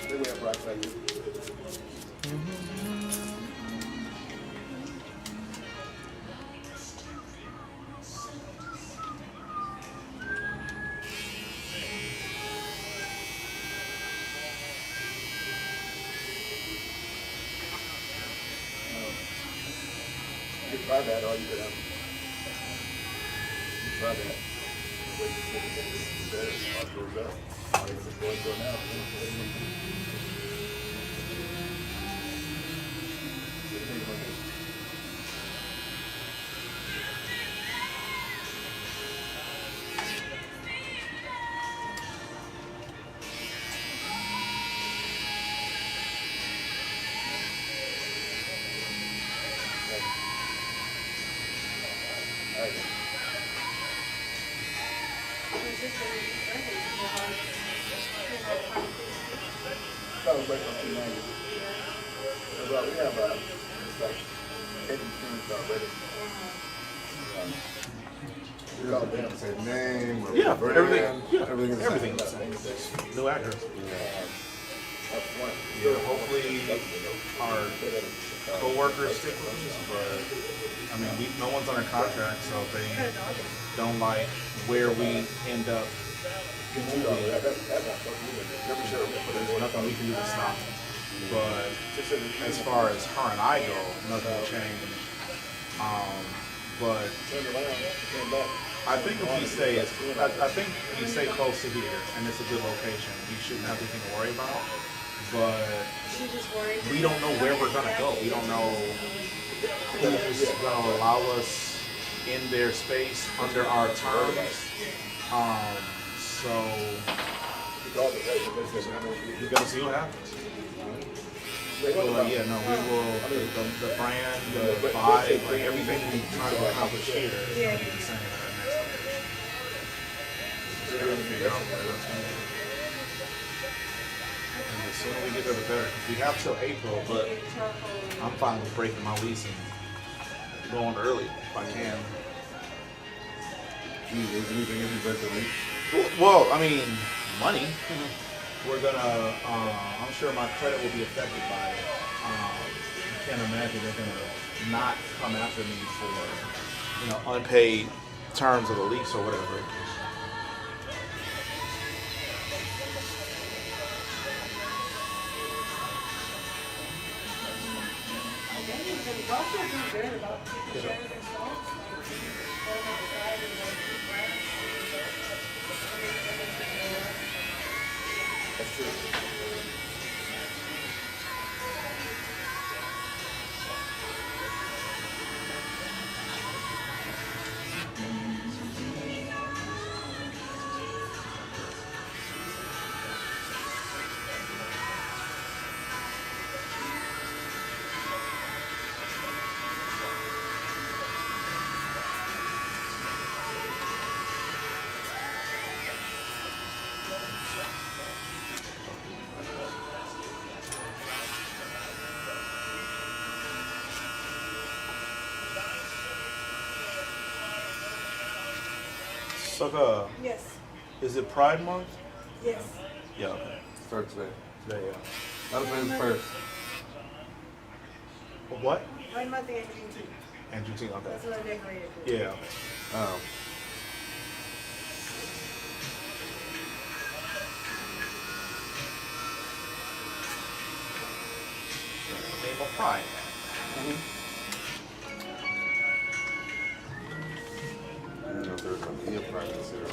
S13: They wear peroxide too. You can try that, or you could try that. That was like something nice. Well, we have it's like heavy things already.
S5: You got the same name,
S3: yeah,
S5: brand,
S3: everything the same. No address. Yeah, hopefully our co-workers stick with us, but I mean, no one's under contract, so if they don't like where we end up moving, there's nothing we can do to stop it. But as far as her and I go, nothing will change. But I think if we stay, I think if we stay close to here and it's a good location, we shouldn't have anything to worry about. But we don't know where we're gonna go. We don't know who's gonna allow us in their space under our terms. So we gotta see what happens. But yeah, no, we will. The brand, the vibe, like everything we try to accomplish here is gonna be the same at our next location. Just gotta figure out where that's gonna be. And the sooner we get there, the better. We have till April, but I'm fine with breaking my lease and going early if I can.
S5: Is anything in the lease?
S3: Well, I mean, money. we're gonna. I'm sure my credit will be affected by it. I can't imagine they're gonna not come after me for unpaid terms of the lease or whatever. That's true. Sucker,
S4: Yes.
S3: is it Pride Month?
S4: Yes.
S3: Yeah, okay.
S5: Start today.
S3: Today, yeah.
S5: That was first.
S3: What?
S4: Right month and Juneteenth.
S3: And Juneteenth, okay.
S4: That's what I decorated for.
S3: Yeah.
S5: Oh.
S3: Name of Pride.
S5: I don't know if there's going to be a practice here.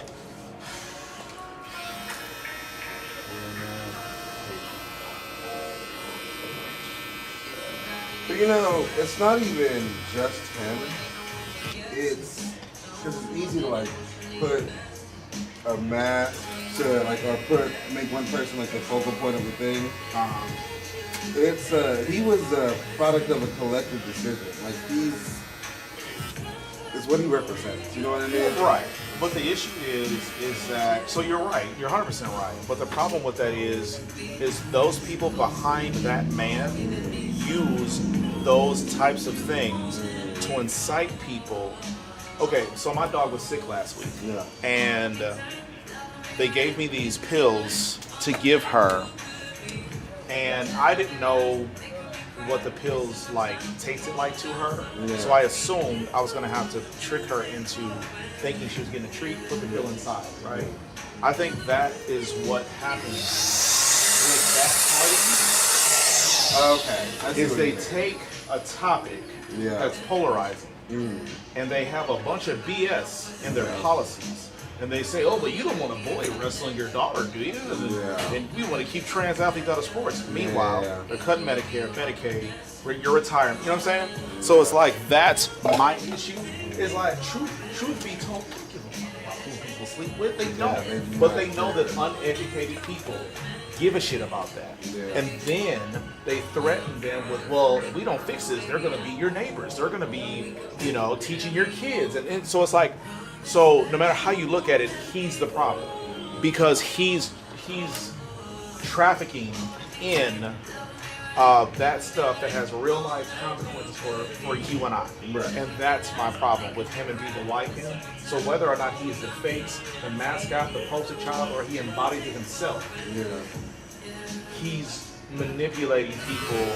S5: But you know, it's not even just him. It's because it's easy to like put a mask to like or make one person like the focal point of the thing. It's he was a product of a collective decision. Like it's what he represents. You know what I mean?
S3: Right. But the issue is that, so you're right, you're 100% right. But the problem with that is those people behind that man use those types of things to incite people. Okay, so my dog was sick last week.
S5: Yeah.
S3: And they gave me these pills to give her. And I didn't know what the pills tasted like to her.
S5: Yeah.
S3: So I assumed I was gonna have to trick her into thinking she was getting a treat, put the pill inside, right? I think that is what happened with that party.
S5: Okay.
S3: Is they take a topic that's polarizing and they have a bunch of BS in their policies. And they say, oh, but you don't want a boy wrestling your daughter, do you? And we want to keep trans athletes out of sports. Meanwhile, they're cutting Medicare, Medicaid, your retirement. You know what I'm saying? So it's like, that's my issue. It's like, truth be told, they don't give a fuck about who people sleep with. They don't. But they know that uneducated people give a shit about that. And then they threaten them with, well, if we don't fix this, they're going to be your neighbors. They're going to be, teaching your kids. And so it's like, so no matter how you look at it, he's the problem because he's trafficking in that stuff that has real life consequences for you and I.
S5: Right.
S3: And that's my problem with him and people like him. So whether or not he is the face, the mascot, the poster child, or he embodies it himself, he's manipulating people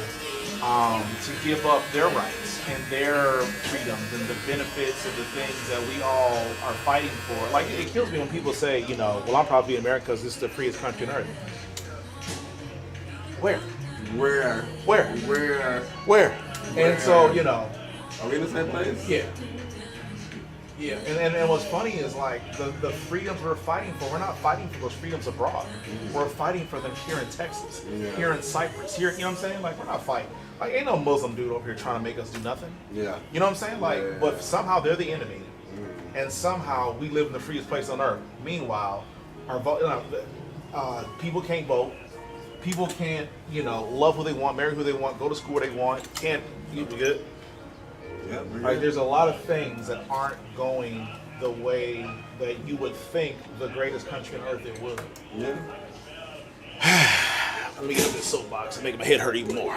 S3: to give up their rights and their freedoms and the benefits and the things that we all are fighting for. Like, it kills me when people say, well, I'm probably in America because this is the freest country on earth. Where? And so,
S5: Are we in the same place?
S3: Yeah. Yeah, and what's funny is the freedoms we're fighting for, we're not fighting for those freedoms abroad. We're fighting for them here in Texas, here in Cyprus, here, you know what I'm saying? We're not fighting. Ain't no Muslim dude over here trying to make us do nothing.
S5: Yeah.
S3: You know what I'm saying? But somehow they're the enemy. And somehow we live in the freest place on earth. Meanwhile, our people can't vote. People can't, love who they want, marry who they want, go to school where they want, can't, you good?
S5: Yeah,
S3: There's a lot of things that aren't going the way that you would think the greatest country on earth it would.
S5: Yeah.
S3: Let me get up this soapbox and make my head hurt even more.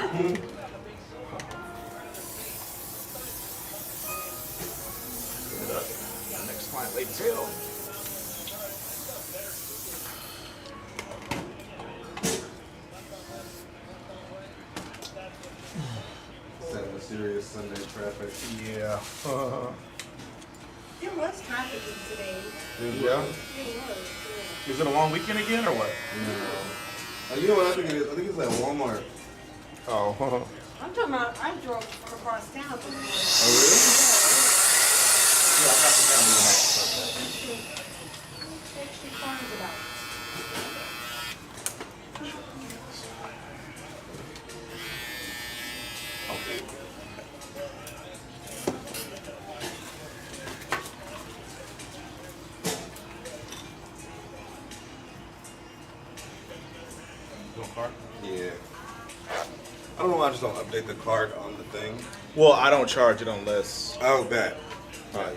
S3: Next client, late as hell.
S5: Sunday traffic.
S3: Yeah.
S4: There was traffic today.
S3: Yeah.
S4: It was.
S3: Is it a long weekend again or what?
S5: No. You know what I think it is? I think it's at Walmart.
S3: Oh.
S4: I'm talking about, I drove across town for the morning.
S5: Oh, really?
S3: Yeah, I got the family.
S4: Extra cars about it.
S5: Yeah. I don't know why I just don't update the card on the thing.
S3: Well, I don't charge it unless.
S5: Oh, bad. Oh, yeah.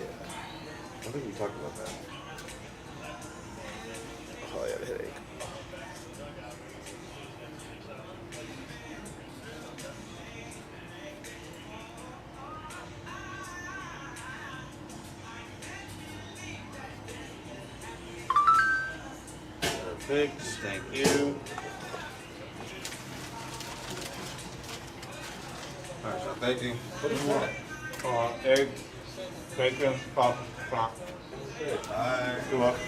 S5: I think we talked about that.
S3: Oh, yeah, the headache. Perfect. Thank you.
S5: All right, so thank you.
S3: What do you want? Egg, bacon, pop, pop.
S5: Bye.
S3: You're welcome.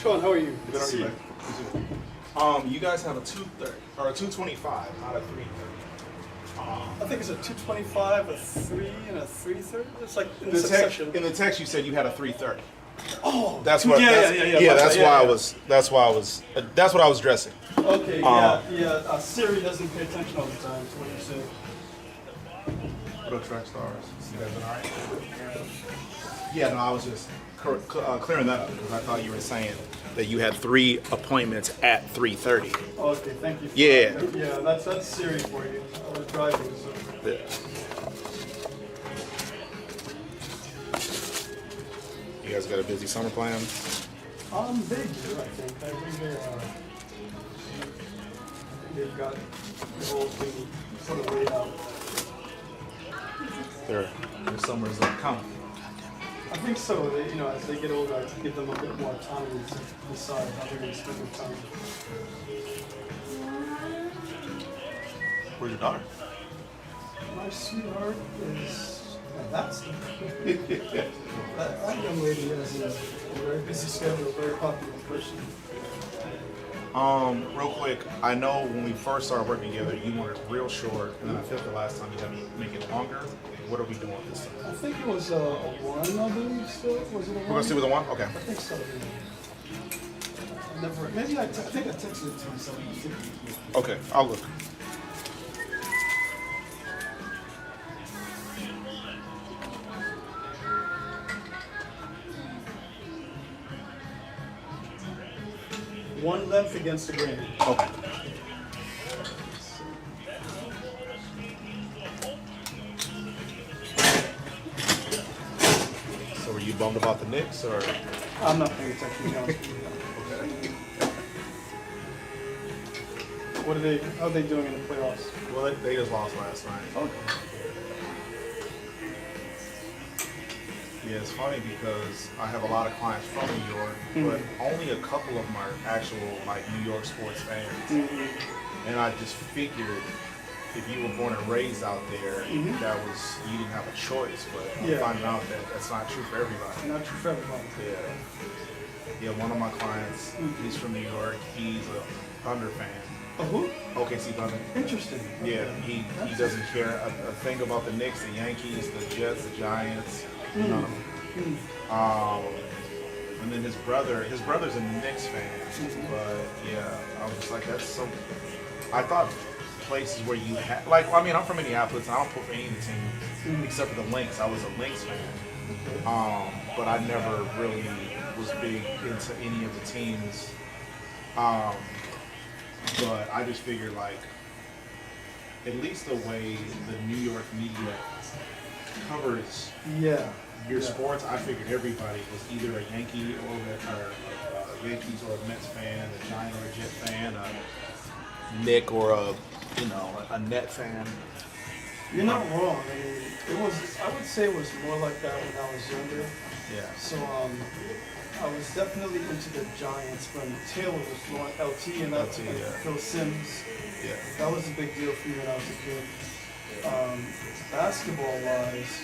S15: Shawn, how are you?
S3: Good to see you. You guys have a 230 or a 225, not a 330.
S15: I think it's a 225, a 3, and a 330. It's like in
S3: In the
S15: succession.
S3: text, you said you had a 330.
S15: Oh,
S3: That's what.
S15: yeah.
S3: That's why I was. That's why I was. That's what I was dressing.
S15: Okay, yeah. Siri doesn't pay attention all the time to what you say.
S3: What up, track stars? You guys been all right? Yeah, no, I was just clearing that up because I thought you were saying that you had 3 appointments at 3:30.
S15: Okay, thank you.
S3: Yeah.
S15: Yeah, that's Siri for you. I was driving, so.
S3: Yeah. You guys got a busy summer plan?
S15: They do, I think. I think they've got the whole thing sort of laid out.
S3: Their summers are coming.
S15: I think so. They, as they get older, I give them a bit more autonomy to decide how they're going to spend their time.
S3: Where's your daughter?
S15: My sweetheart is. That's that young lady has a very busy schedule, very popular person.
S3: Real quick, I know when we first started working together, you wanted it real short, and then I feel like the last time you had to make it longer. What are we doing this time?
S15: I think it was a 1, I believe. Still, was it a 1?
S3: We're gonna see with a 1. Okay.
S15: I think so. Yeah. Maybe I think I texted it to myself.
S3: Okay, I'll look.
S15: One length against the grain.
S3: Okay. So were you bummed about the Knicks, or?
S15: I'm not paying attention. No.
S3: Okay.
S15: How are they doing in the playoffs?
S3: Well, they just lost last night.
S15: Okay.
S3: Yeah, it's funny because I have a lot of clients from New York, but only a couple of them are actual New York sports fans. And I just figured if you were born and raised out there, that was you didn't have a choice. But I'm finding out that that's not true for everybody.
S15: Not true for everybody.
S3: Yeah, one of my clients, he's from New York. He's a Thunder fan.
S15: Who?
S3: OKC Thunder.
S15: Interesting.
S3: Yeah, he doesn't care a thing about the Knicks, the Yankees, the Jets, the Giants. None of them. And then his brother's a Knicks fan. But yeah, I was just like, that's so. I thought places where you had, I'm from Minneapolis, and I don't put for any of the teams except for the Lynx. I was a Lynx fan. But I never really was big into any of the teams. But I just figured, at least the way the New York media covers your sports, I figured everybody was either a Yankee or Yankees or a Mets fan, a Giant or a Jet fan, a Nick or a Net fan.
S15: You're not wrong. I mean, I would say it was more like that when I was younger.
S3: Yeah.
S15: So I was definitely into the Giants when Taylor was throwing LT and Phil Simms.
S3: Yeah.
S15: That was a big deal for me when I was a kid. Basketball-wise,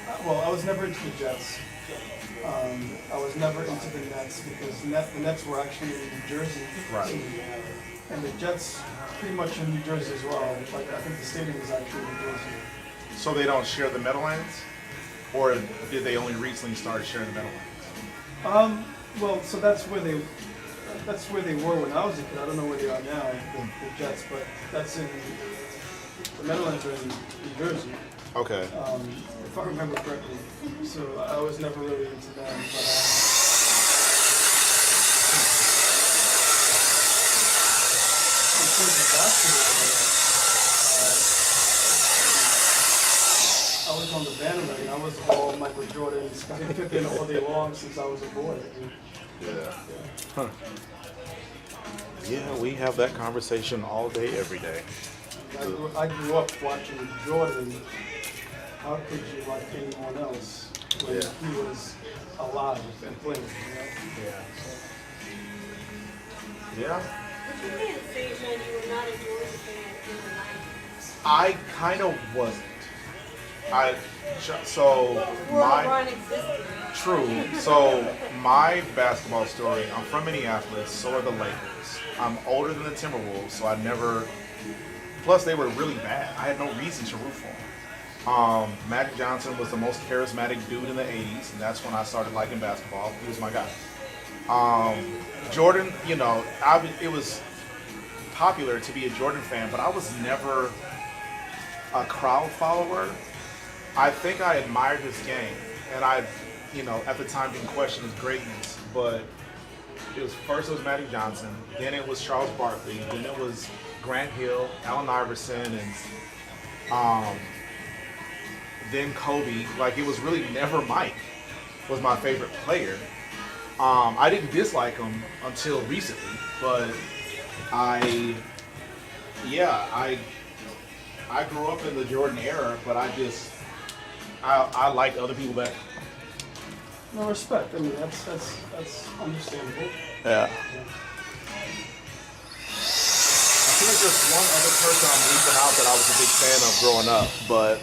S15: I was never into the Jets. I was never into the Nets because the Nets were actually in New Jersey.
S3: Right.
S15: And the Jets pretty much in New Jersey as well. I think the stadium is actually in New Jersey.
S3: So they don't share the Meadowlands? Or did they only recently start sharing the Meadowlands?
S15: So that's where they were when I was a kid. I don't know where they are now, the Jets, but that's in the Meadowlands are in New Jersey.
S3: Okay.
S15: If I remember correctly. So I was never really into them, but in terms of basketball, I was on the bandwagon. I was all Michael Jordan, Scottie Pippen all day long since I was a boy.
S3: Yeah. Huh. Yeah, we have that conversation all day, every day.
S15: I grew up watching Jordan. How could you like anyone else when he was alive and playing?
S3: Yeah.
S11: But you can't say that you were not a Jordan fan in the 90s.
S3: I kind of wasn't. True. So my basketball story, I'm from Minneapolis, so are the Lakers. I'm older than the Timberwolves, so I never
S2: Plus, they were really bad. I had no reason to root for them. Magic Johnson was the most charismatic dude in the 80s, and that's when I started liking basketball. He was my guy. Jordan, you know, it was popular to be a Jordan fan, but I was never a crowd follower. I think I admired his game, and I, you know, at the time didn't question his greatness, but it was Magic Johnson, then it was Charles Barkley, then it was Grant Hill, Allen Iverson, and then Kobe. Like, it was really never Mike was my favorite player. I didn't dislike him until recently, but I grew up in the Jordan era, but I liked other people better.
S15: No, respect. I mean, that's understandable.
S2: Yeah. I feel like there's one other person I'm leaving out that I was a big fan of growing up, but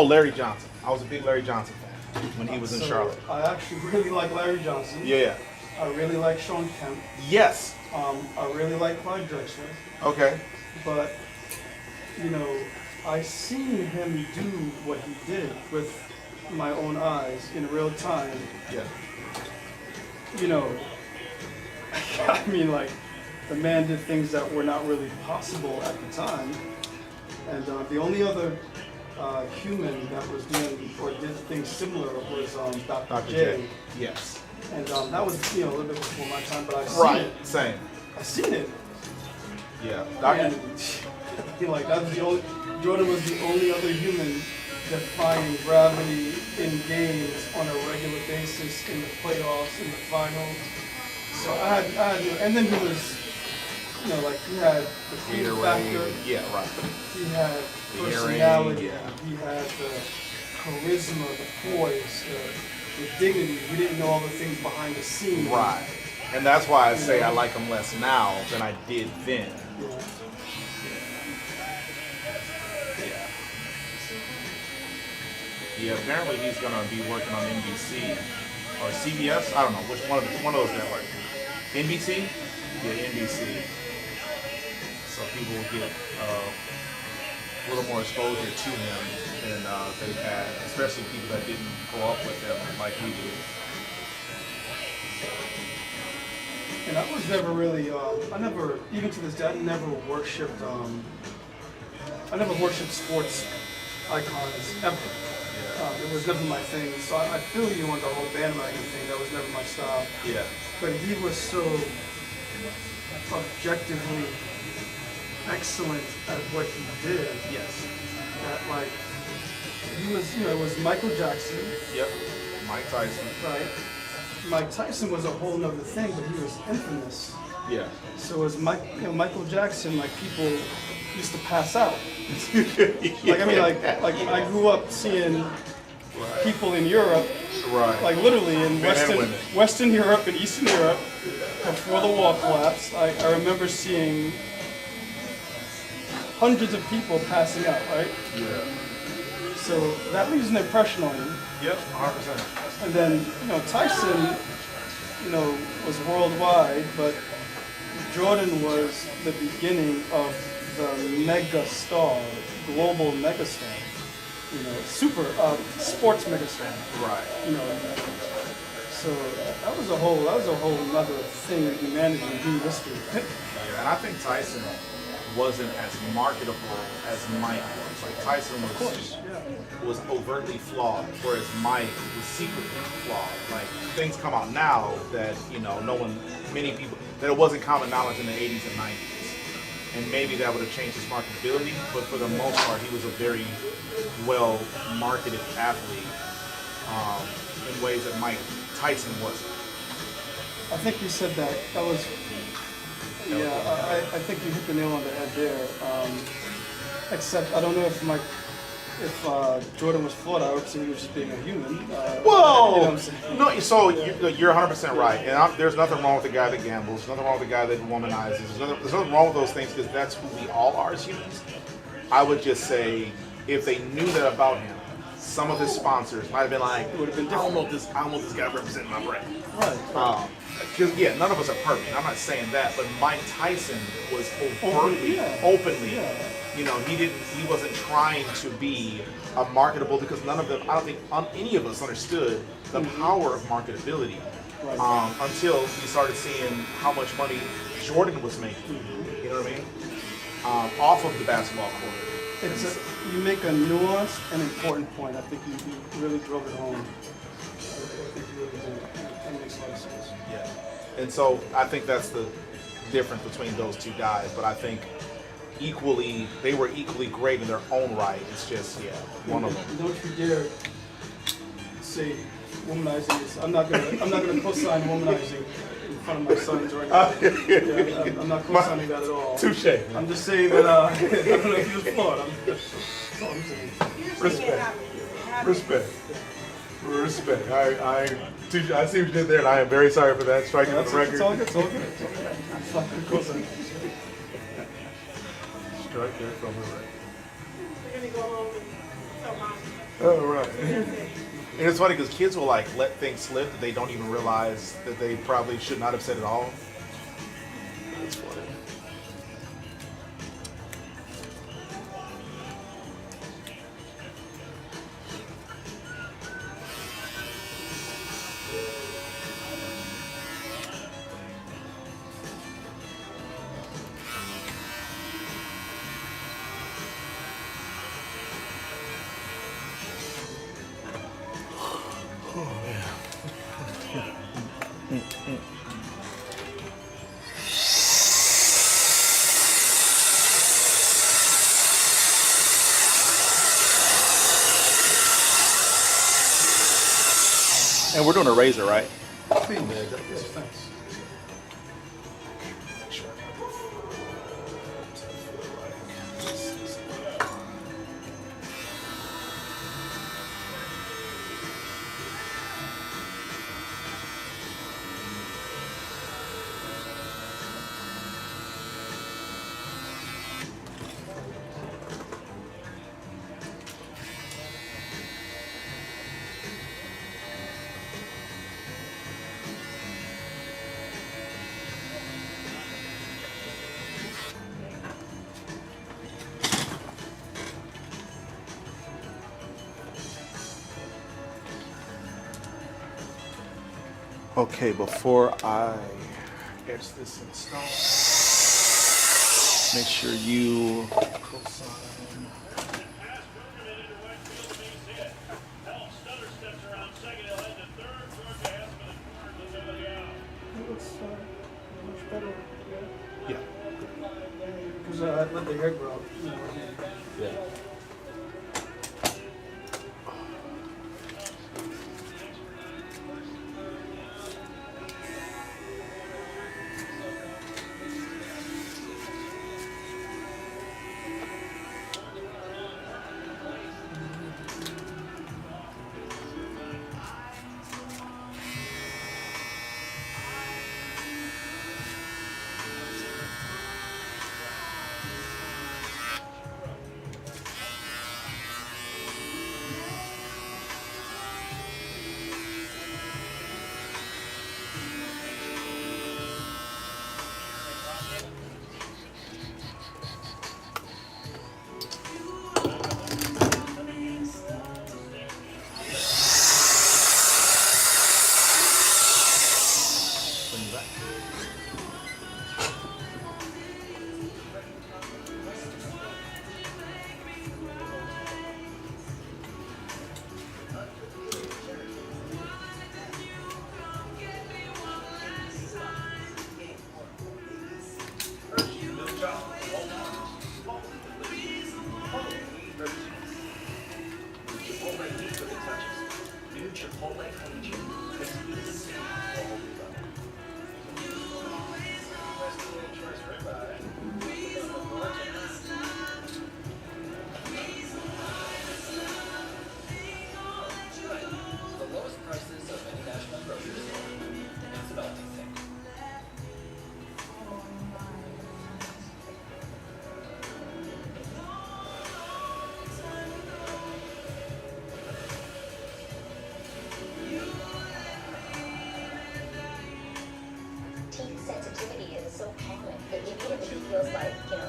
S2: Larry Johnson. I was a big Larry Johnson fan when he was in Charlotte.
S15: I actually really like Larry Johnson.
S2: Yeah.
S15: I really like Shawn Kemp.
S2: Yes.
S15: I really like Clyde Drexler.
S2: Okay.
S15: But, you know, I seen him do what he did with my own eyes in real time.
S2: Yeah.
S15: You know, I mean, like, the man did things that were not really possible at the time. And the only other human that was doing or did things similar was Dr. J.
S2: Yes.
S15: And that was, you know, a little bit before my time, but I seen it.
S2: Same.
S15: I seen it.
S2: Yeah.
S15: And, like, that was the only. Jordan was the only other human defying gravity in games on a regular basis in the playoffs, in the finals. So I had, and then he was, you know, like, he had the fear factor.
S2: Yeah, right.
S15: He had
S2: The
S15: personality.
S2: earring, yeah.
S15: He had the charisma, the poise, the dignity. We didn't know all the things behind the scenes.
S2: Right. And that's why I say I like him less now than I did then.
S15: Yeah.
S2: Yeah, apparently he's gonna be working on NBC or CBS. I don't know which one of those networks. NBC? Yeah, NBC. So people will get a little more exposure to him than they've had, especially people that didn't grow up with him like we do.
S15: And I was never really, even to this day, I never worshipped sports icons ever. It was never my thing. So I feel you on the whole bandwagon thing. That was never my style.
S2: Yeah.
S15: But he was so objectively excellent at what he did.
S2: Yes.
S15: That, like, he was, you know, it was Michael Jackson.
S2: Yep. Mike Tyson.
S15: Right. Mike Tyson was a whole nother thing, but he was infamous.
S2: Yeah.
S15: So as Michael Jackson, like, people used to pass out. Like, I mean, like I grew up seeing people in Europe, like literally in Western Europe and Eastern Europe, before the wall collapsed. I remember seeing hundreds of people passing out, right?
S2: Yeah.
S15: So that leaves an impression on you.
S2: Yep, 100%.
S15: And then, you know, Tyson, you know, was worldwide, but Jordan was the beginning of the mega star, global mega star, you know, sports mega star.
S2: Right.
S15: You know, so that was a whole other thing in humanity, in human history.
S2: Yeah, and I think Tyson wasn't as marketable as Mike was. Like, Tyson was overtly flawed, whereas Mike was secretly flawed. Like, things come out now that, you know, many people, that it wasn't common knowledge in the 80s and 90s. And maybe that would have changed his marketability, but for the most part, he was a very well-marketed athlete in ways that Mike Tyson wasn't.
S15: I think you said that. That was, I think you hit the nail on the head there. Except I don't know if Jordan was flawed. I would say he was just being a human.
S2: Whoa!
S15: You know what I'm saying?
S2: No, so you're 100% right. And there's nothing wrong with the guy that gambles. Nothing wrong with the guy that womanizes. There's nothing wrong with those things because that's who we all are as humans. I would just say if they knew that about him, some of his sponsors might have been like,
S15: it would have been
S2: I don't want this guy representing my brand.
S15: Right.
S3: because none of us are perfect. I'm not saying that, but Mike Tyson was overtly, openly.
S15: Yeah.
S3: You know, he wasn't trying to be a marketable because none of them. I don't think any of us understood the power of marketability until we started seeing how much money Jordan was making. You know what I mean? Off of the basketball court.
S15: You make a nuanced and important point. I think you really drove it home. I think you really did. That makes a lot of sense.
S3: Yeah. And so I think that's the difference between those two guys. But I think they were equally great in their own right. It's just, one of them.
S15: Don't you dare say womanizing is. I'm not gonna co-sign womanizing in front of my sons right now. I'm not co-signing that at all.
S3: Touche.
S15: I'm just saying that I don't know if you was flawed. That's all I'm saying.
S3: Respect. I see what you did there, and I am very sorry for that. Striking the record.
S15: It's all good. I'm not gonna co-sign.
S3: Strike that from the record.
S4: We're gonna go home and tell mom.
S3: Oh, right. And it's funny because kids will like let things slip that they don't even realize that they probably should not have said at all. That's funny. And we're doing a razor, right?
S15: Yes, thanks.
S3: Okay, before I etch this in stone, make sure you co-sign. Yeah.
S15: Because I let the hair grow.
S3: Yeah.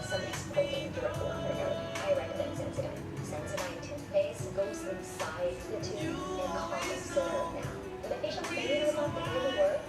S16: somebody's poking directly on their nose, I recommend Sensodyne. Sensodyne toothpaste goes inside the tooth and calms the nerve down. And the facial cleaning robot that really works.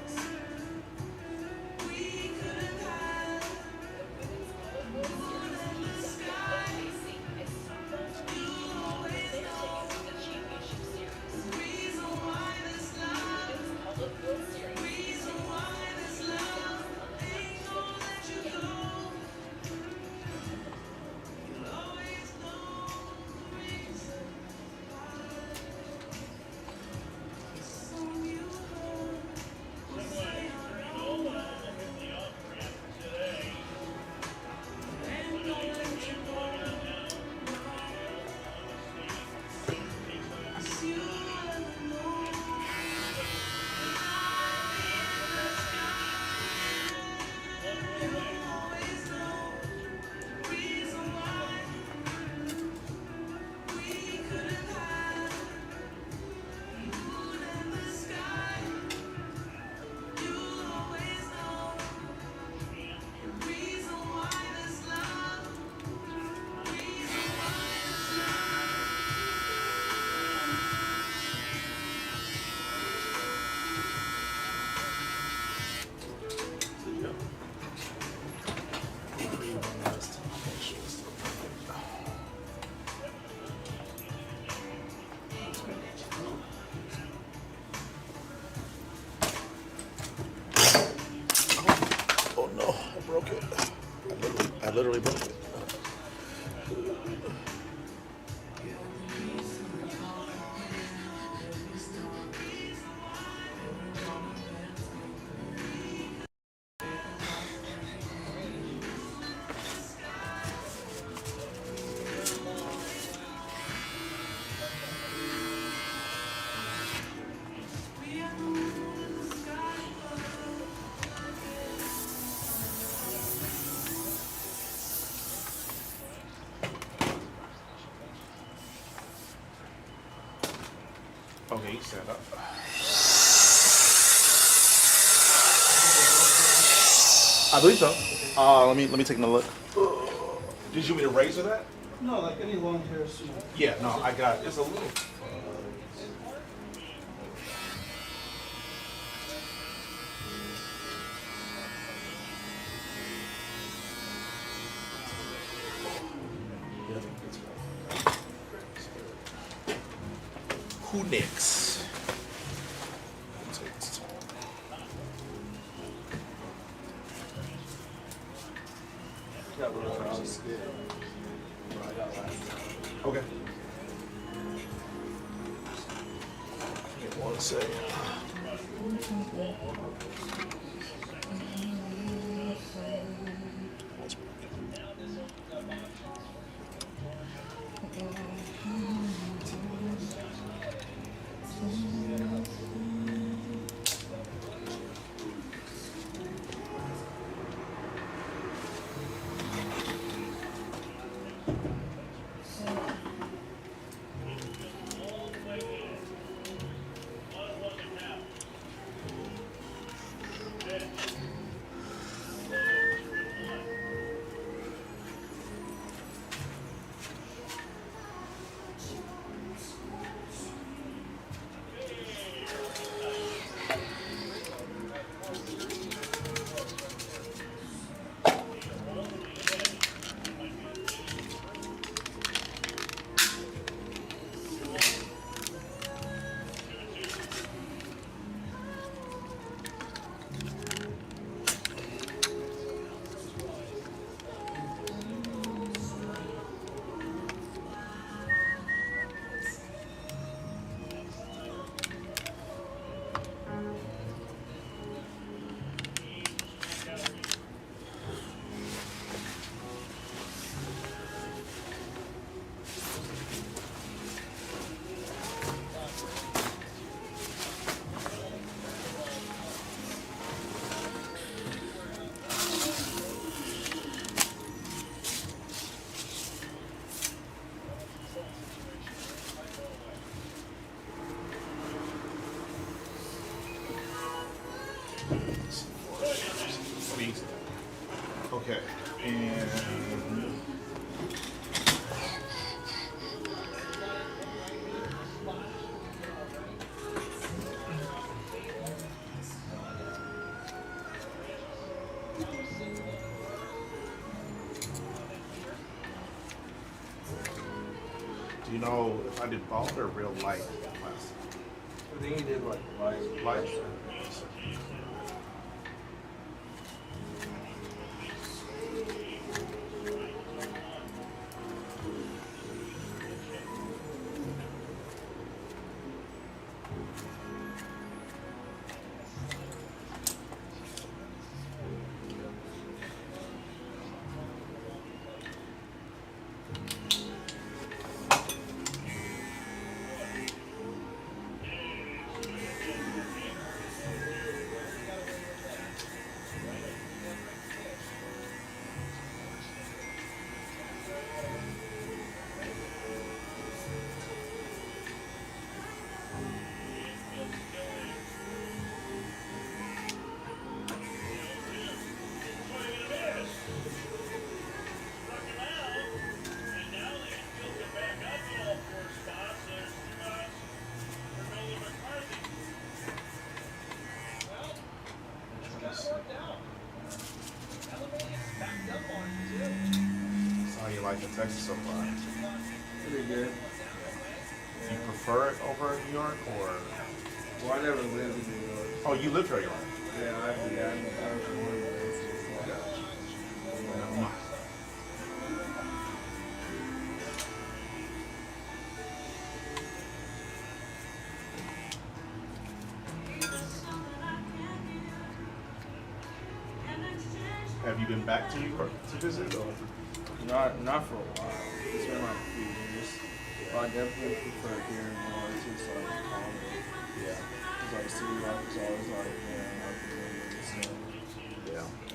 S3: Oh no, I broke it. I literally broke it. Okay, you stand up. I believe so. Let me take a look. Did you want me to razor that?
S15: No, like any long hairs. You know.
S3: Yeah, no, I got it. It's a little. Who next? Okay. Give me 1 second. Okay. And do you know if I did bald or real light last
S10: I think he did like light.
S3: light? So how you like the Texas so far?
S10: Pretty good.
S3: Do you prefer it over New York or?
S10: Well, I never lived in New York.
S3: Oh, you lived here, you
S10: Yeah, I was born and raised here.
S3: No. Have you been back to New York to visit? Or?
S10: Not for a while. It's been like a few years. But I definitely prefer here more to like calmer.
S3: Yeah.
S10: Because like city life is always like, yeah, up and down and stuff.
S3: Yeah.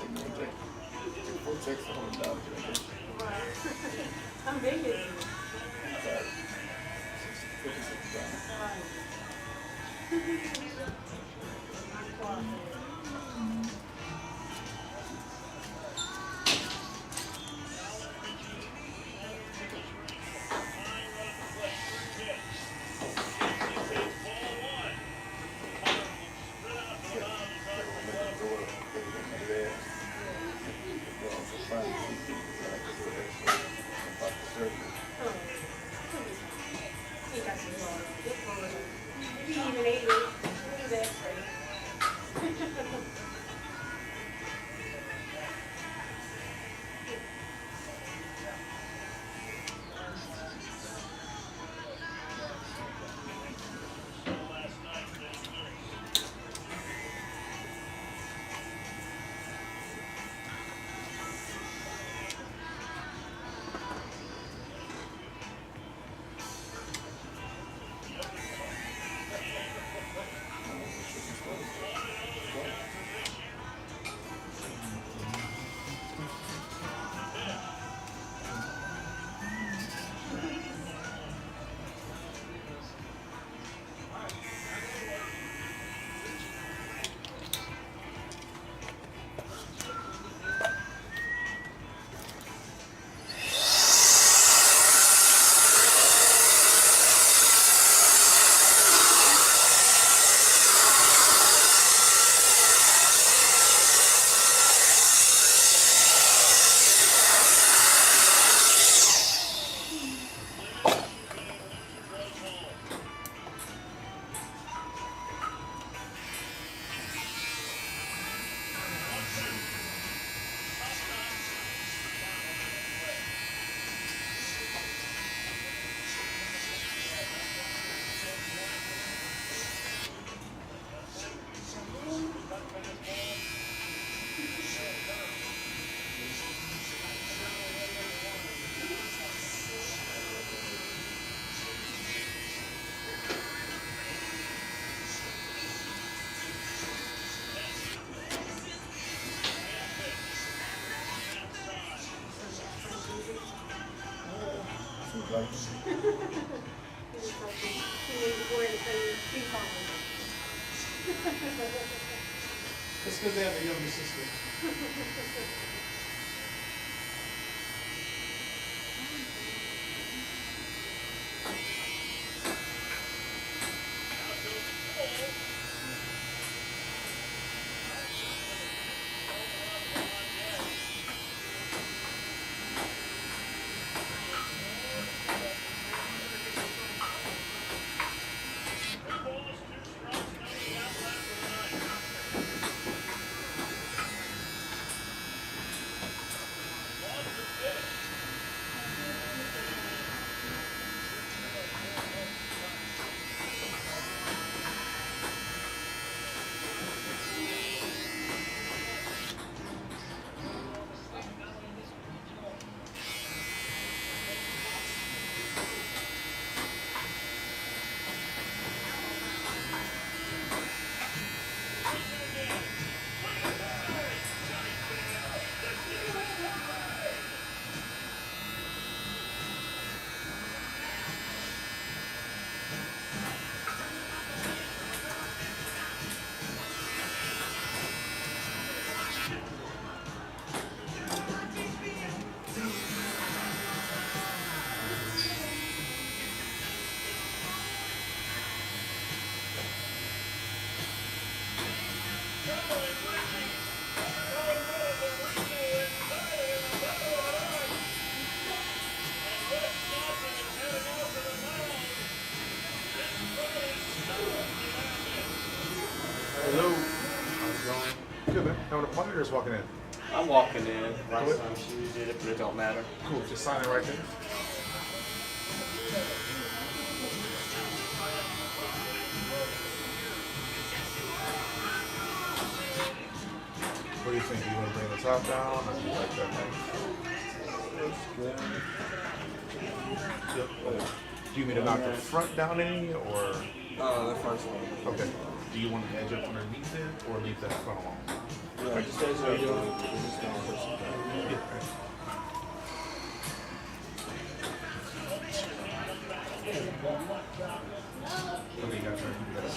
S13: Full text $100.
S4: How big is it?
S13: 56
S4: He got some love. Good for him. If he even ate it, he's extra.
S15: That's because they have a younger sister.
S3: Hello. How's it going? Good, man. Having a party or just walking in?
S1: I'm walking in. Right, some shoes did it, but it don't matter.
S3: Cool. Just sign it right there. What do you think? You want to bring the top down or do you like that next? Yep. Do you mean to knock the front down any or?
S1: The first one.
S3: Okay.
S2: Do you want to edge up underneath it or leave that front alone?
S5: Yeah, just edge it up. Just don't push it back.
S2: Okay, you got to try to keep that up.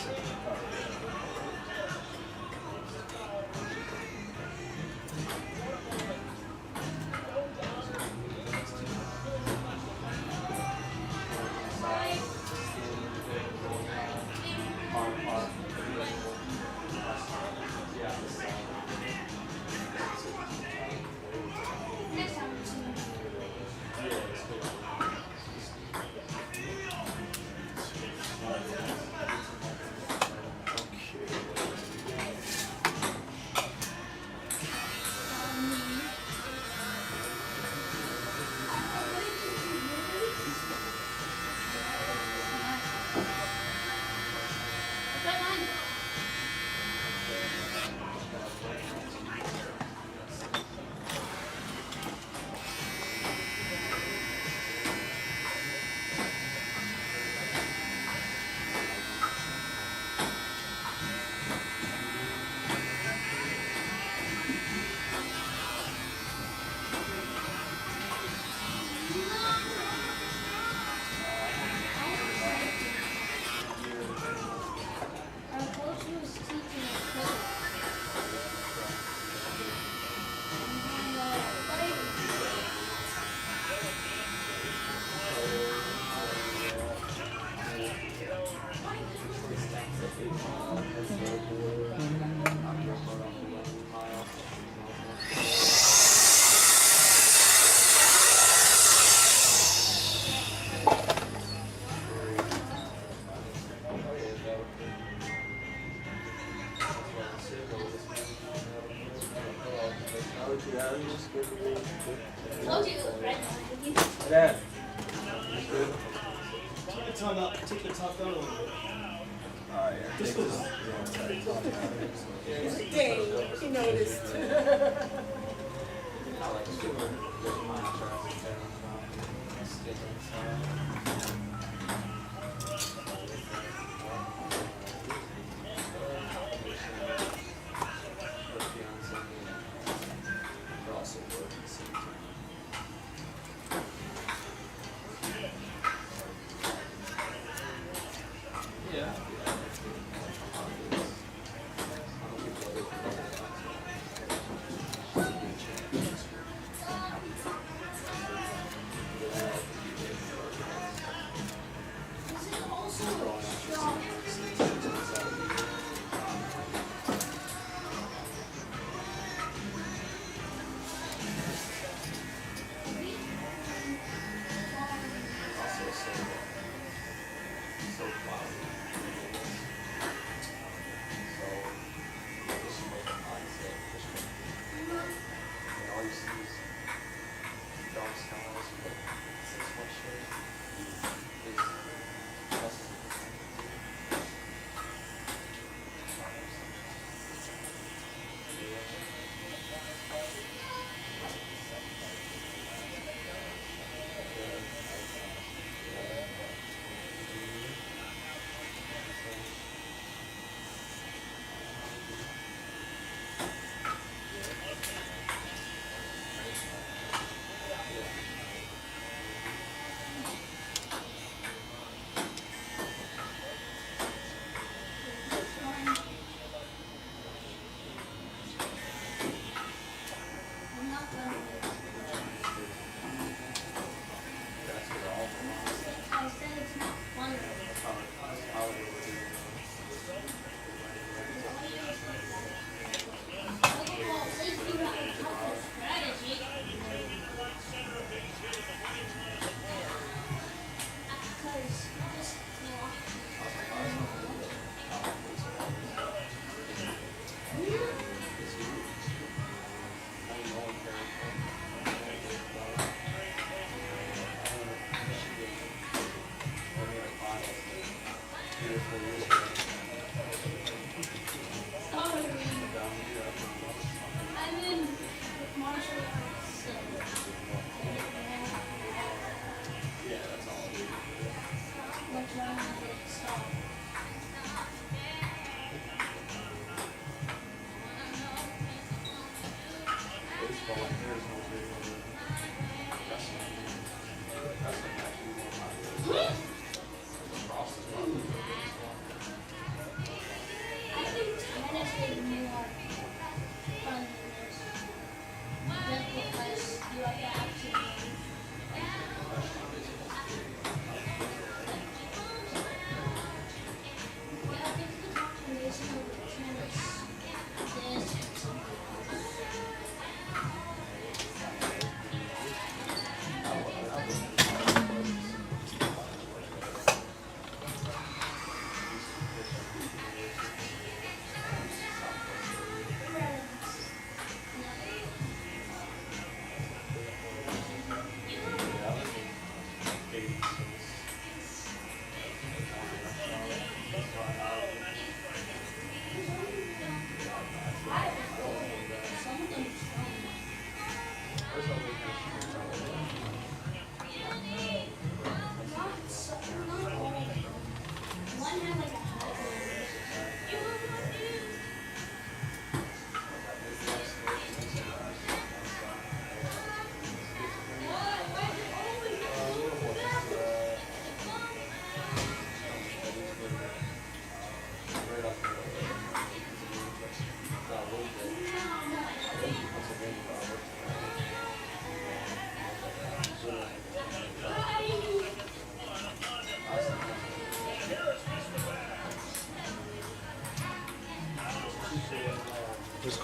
S15: Dad. Take the top down a little bit. This was.
S4: Dang, he noticed.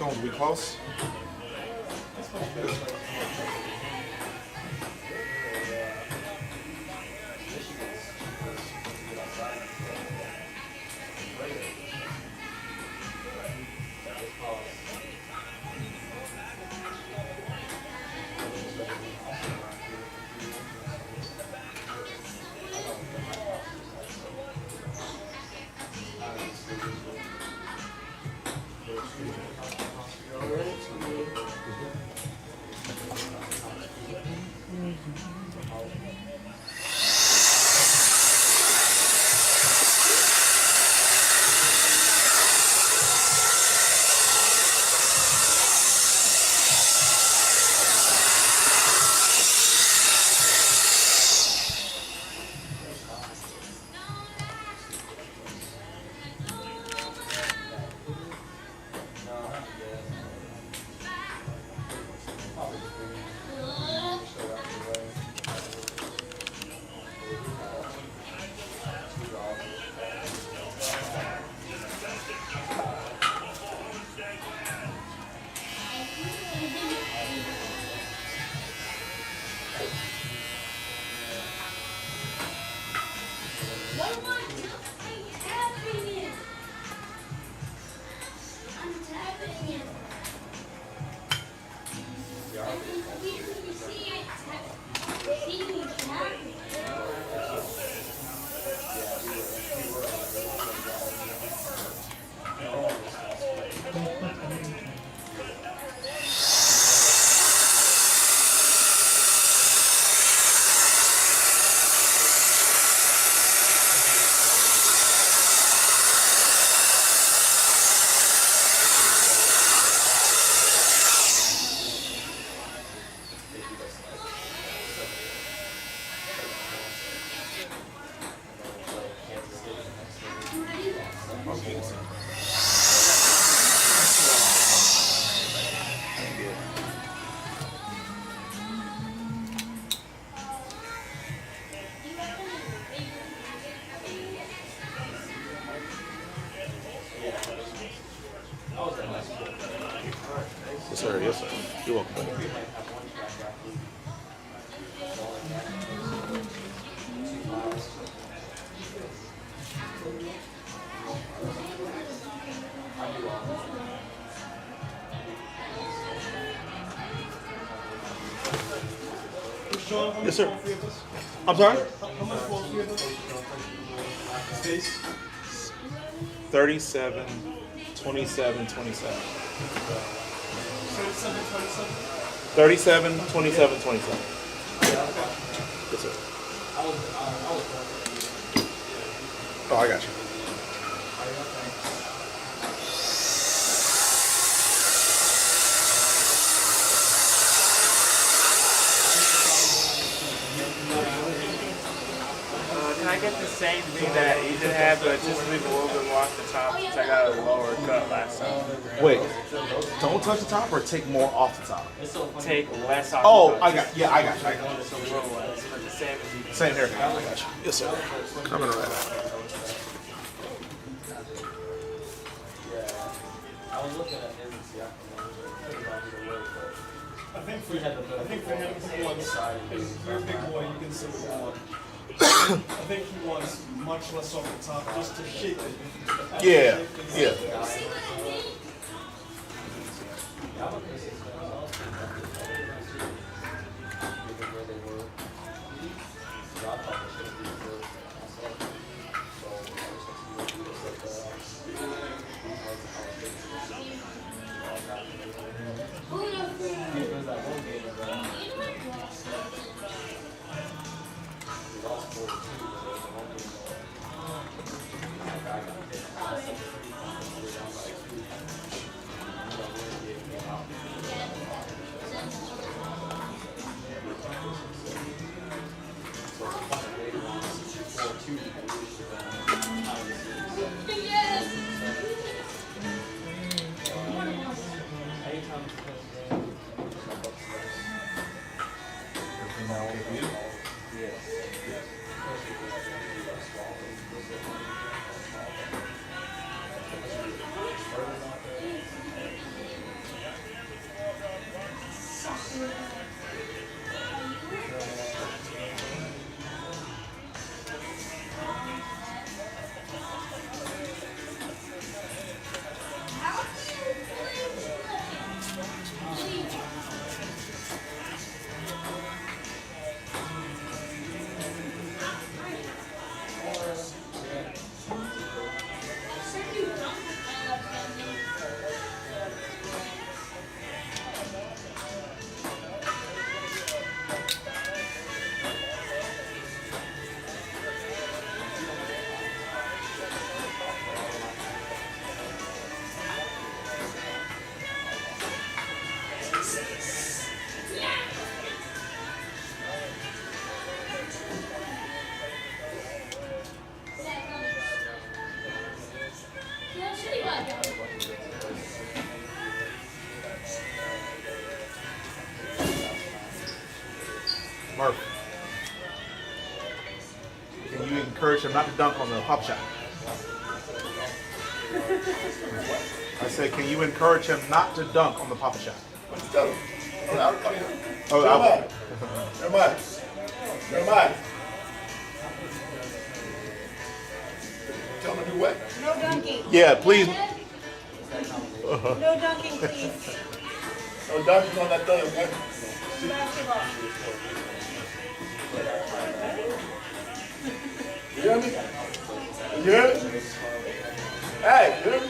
S3: Combs, we close? Yes, sir. Yes, sir. You're welcome, buddy.
S15: Shawn,
S3: Yes, sir. I'm sorry?
S15: How much for all 3 of them? Space?
S3: 37, 27, 27.
S15: 37, 27?
S3: 37, 27, 27. Yes, sir. Oh, I got you.
S9: Can I get the same thing that Ethan had, but just leave a little bit more off the top since I got a lower cut last time?
S3: Wait, don't touch the top or take more off the top?
S9: Take less off
S3: Oh,
S9: the top.
S3: I got you. I got you.
S9: Just a little less, but the same as Ethan.
S3: Same haircut. I got you. Yes, sir. Coming right out.
S1: I was looking at him to see how
S15: I think for him, he wants, you're a big boy, you can say what you want. I think he wants much less off the top just to shape it.
S3: Yeah, yeah.
S2: Murph, can you encourage him not to dunk on the pop shot? I said, can you encourage him not to dunk on the pop shot?
S13: Tell him.
S2: Oh,
S13: Never mind. Never mind. Tell him to do what?
S4: No dunking.
S2: Yeah, please.
S4: No dunking, please.
S13: No dunking on that thing, okay?
S4: Basketball.
S13: You hear me? You hear me? Hey, you hear me?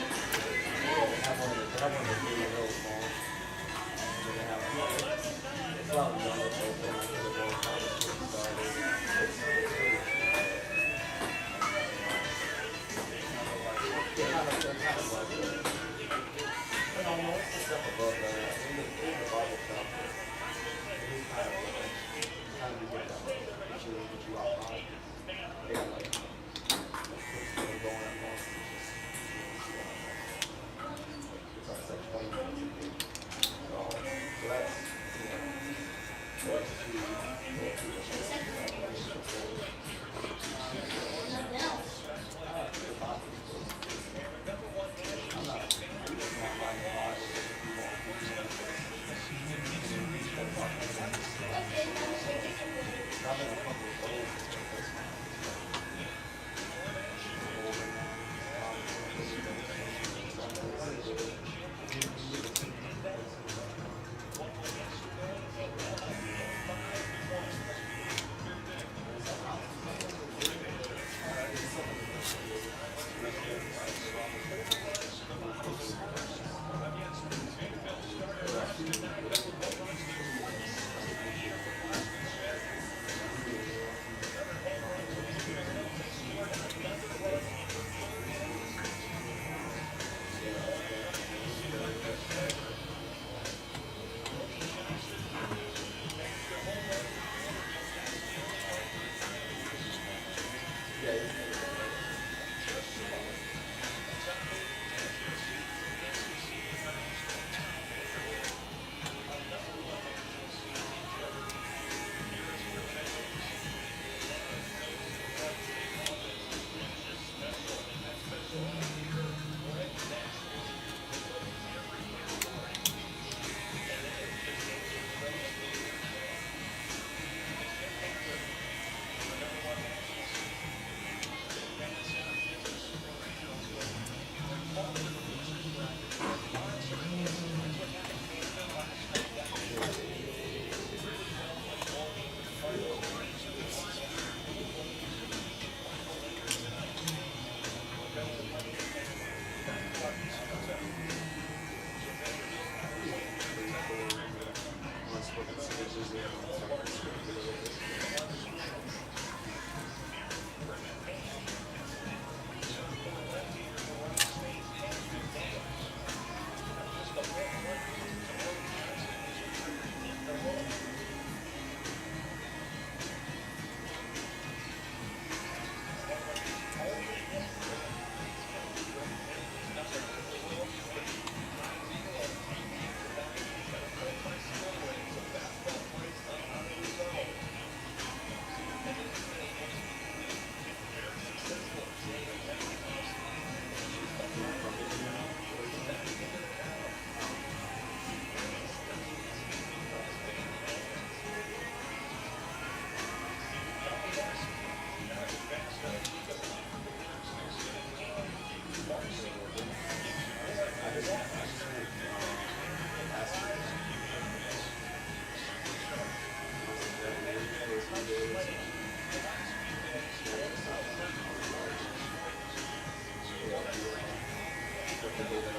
S8: Yeah.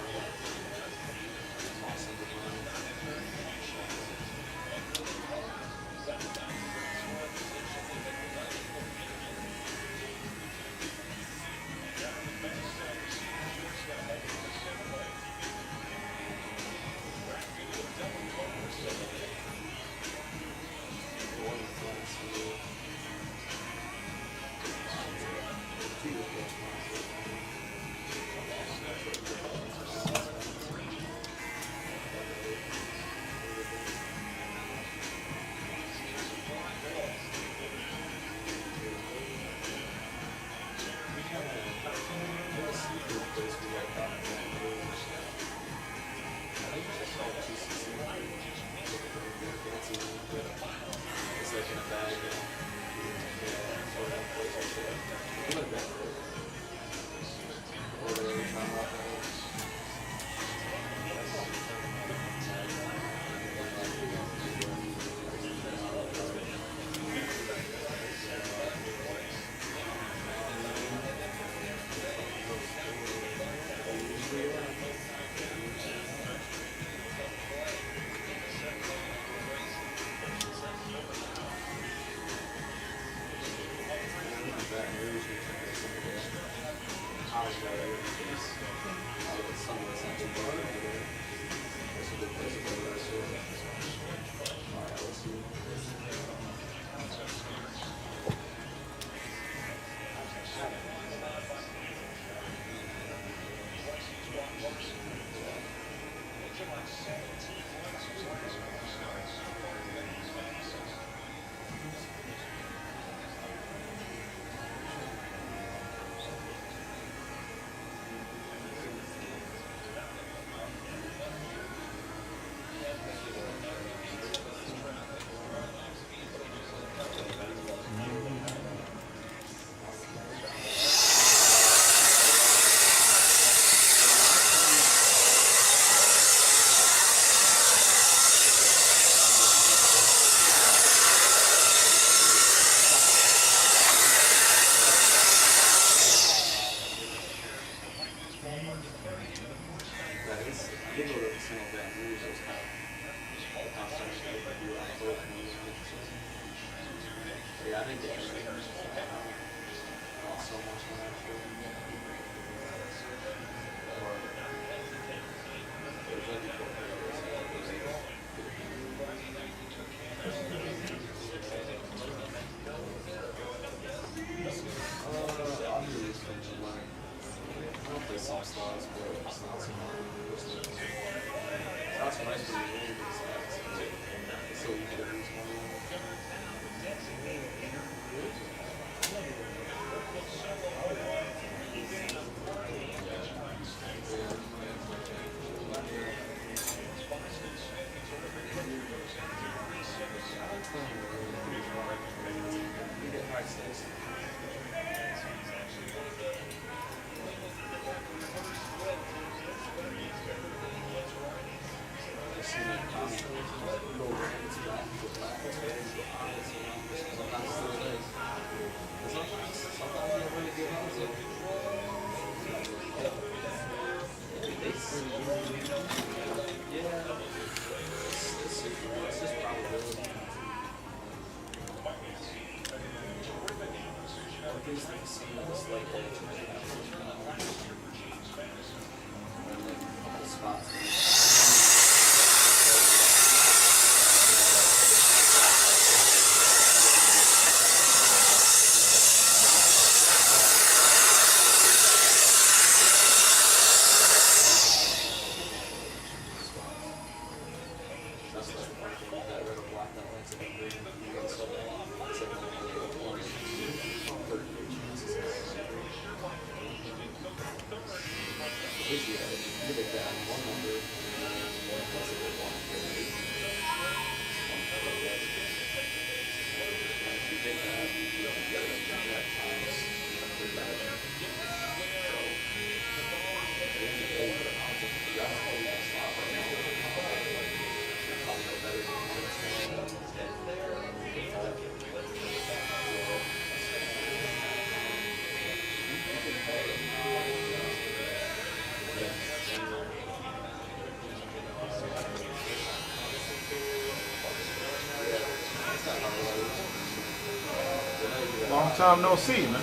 S3: Long time no see, man.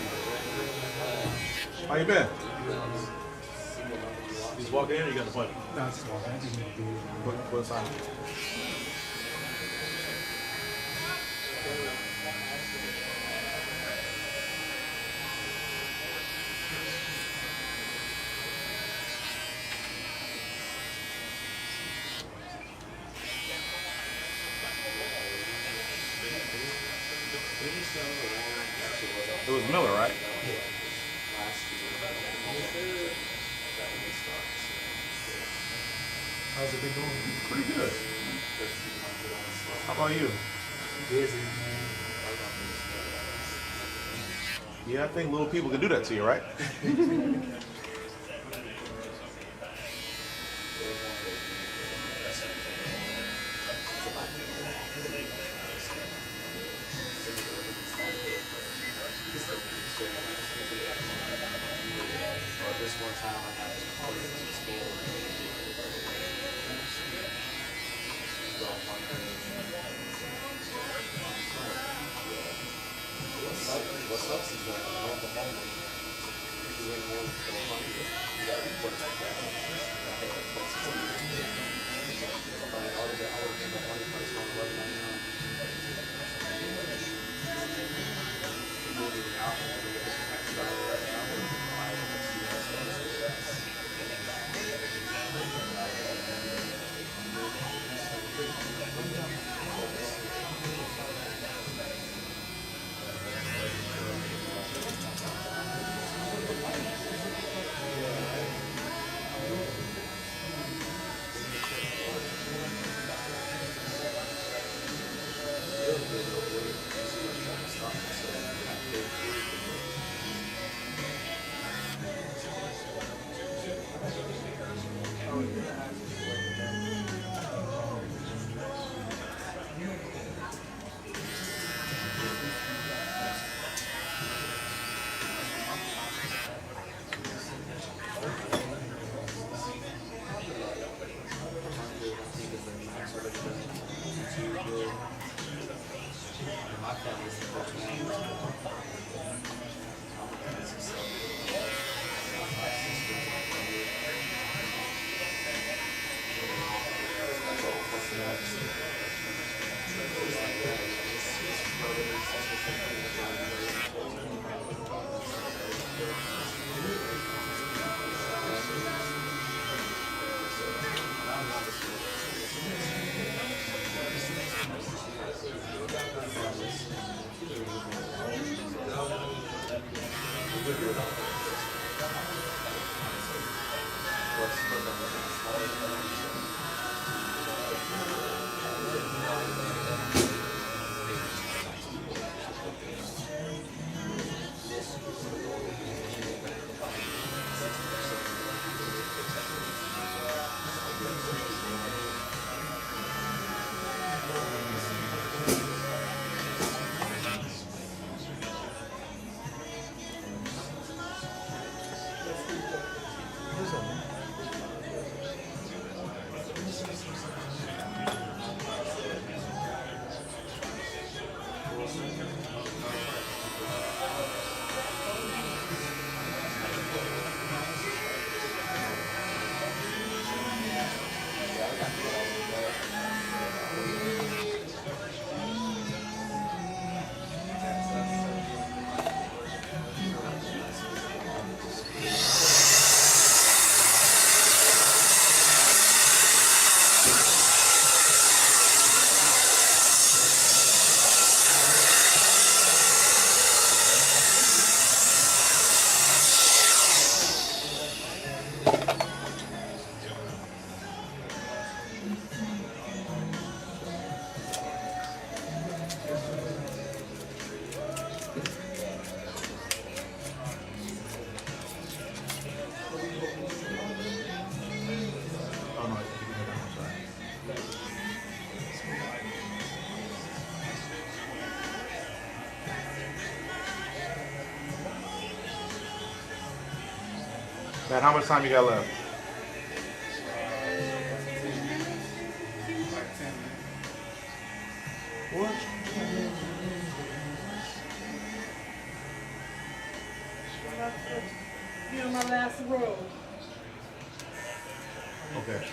S3: How you been?
S10: Just walk in or you got the play?
S15: No, it's just walking. I just need to do it.
S3: What sign? It was Miller, right?
S10: How's it been going?
S3: Pretty good. How about you?
S10: Busy.
S3: Yeah, I think little people can do that to you, right?
S1: This one time I had to call it to school. What sucks is that I don't have homework. If you ain't more than 400, you got to report like that. I had that close to me. I would have been the only person on the website now. Moving out and everything is next time right now.
S3: Man, how much time you got left?
S15: What?
S4: Be on my last row.
S3: Okay.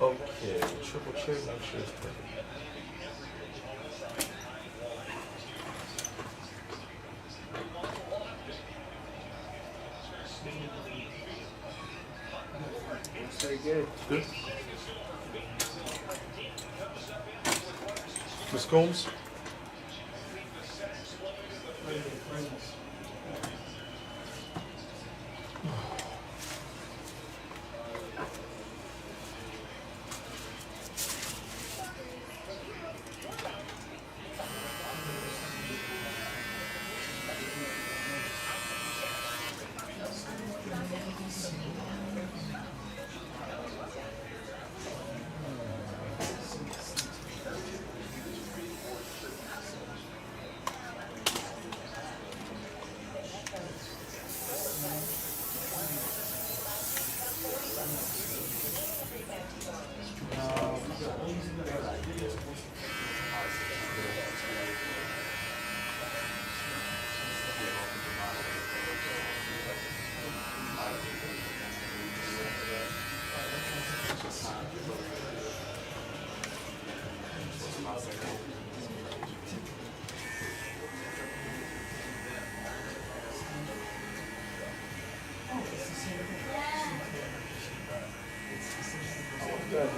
S3: Okay, triple check, make sure it's perfect.
S15: Very good.
S3: Good. Ms. Combs?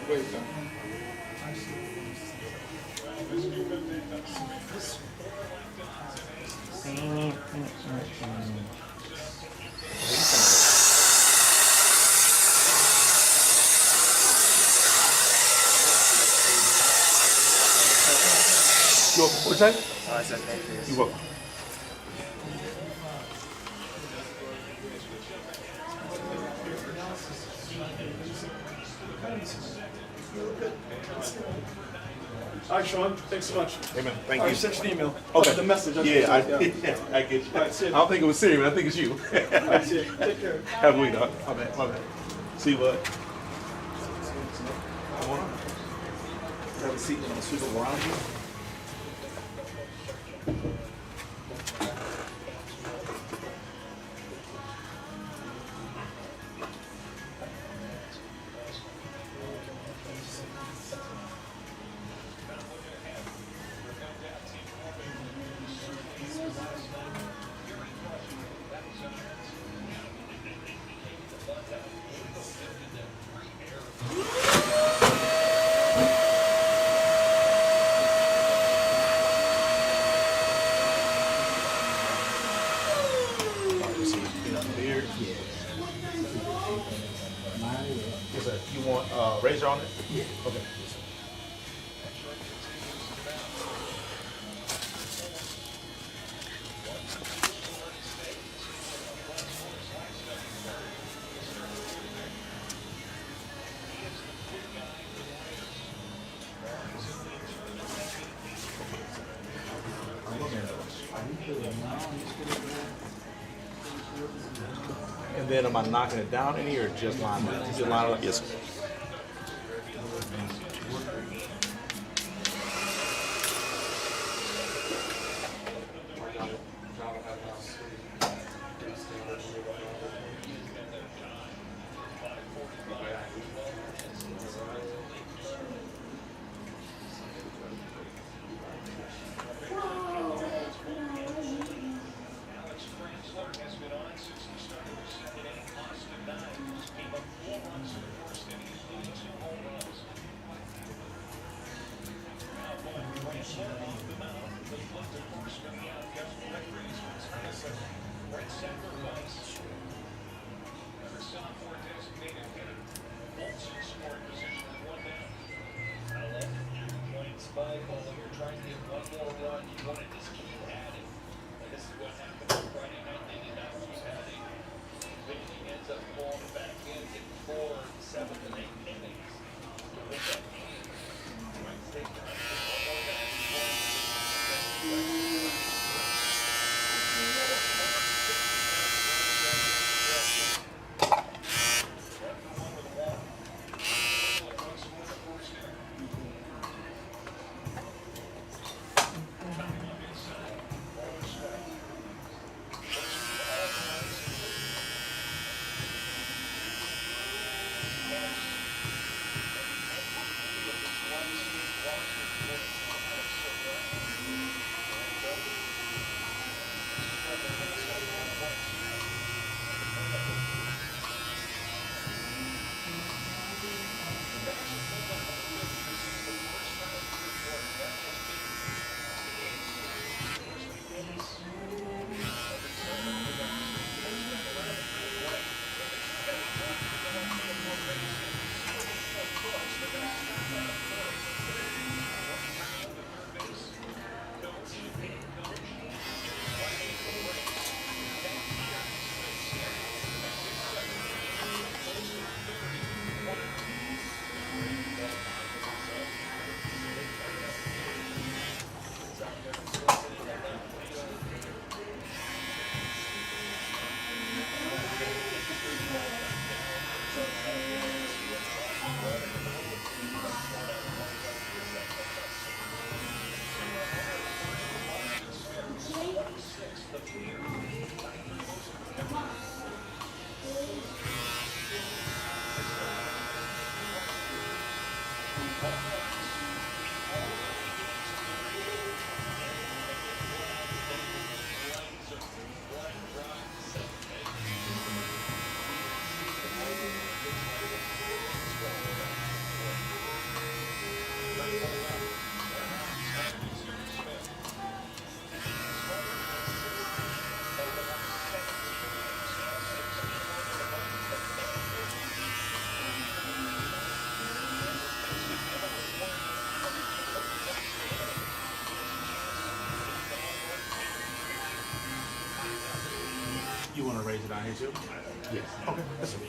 S15: Wait, no.
S3: You welcome. What's that?
S1: Oh, it's okay, Chris.
S3: You're welcome.
S15: All right, Shawn. Thanks so much.
S3: Hey, man, thank
S15: All
S3: you.
S15: right, send an email.
S3: Okay.
S15: The message.
S3: Yeah, I get you.
S15: All right, see
S3: I
S15: you.
S3: don't think it was serious, I think it's you.
S15: All right, see you. Take care.
S3: Have a good week, dog. My bad, my bad. See you, bud. Come on. Have a seat and I'll sweep around you. You want razor on it? Yeah. Okay. And then am I knocking it down any or just line it? Just line it up? Yes. it down here too?
S2: Yes.
S3: Okay, that's it.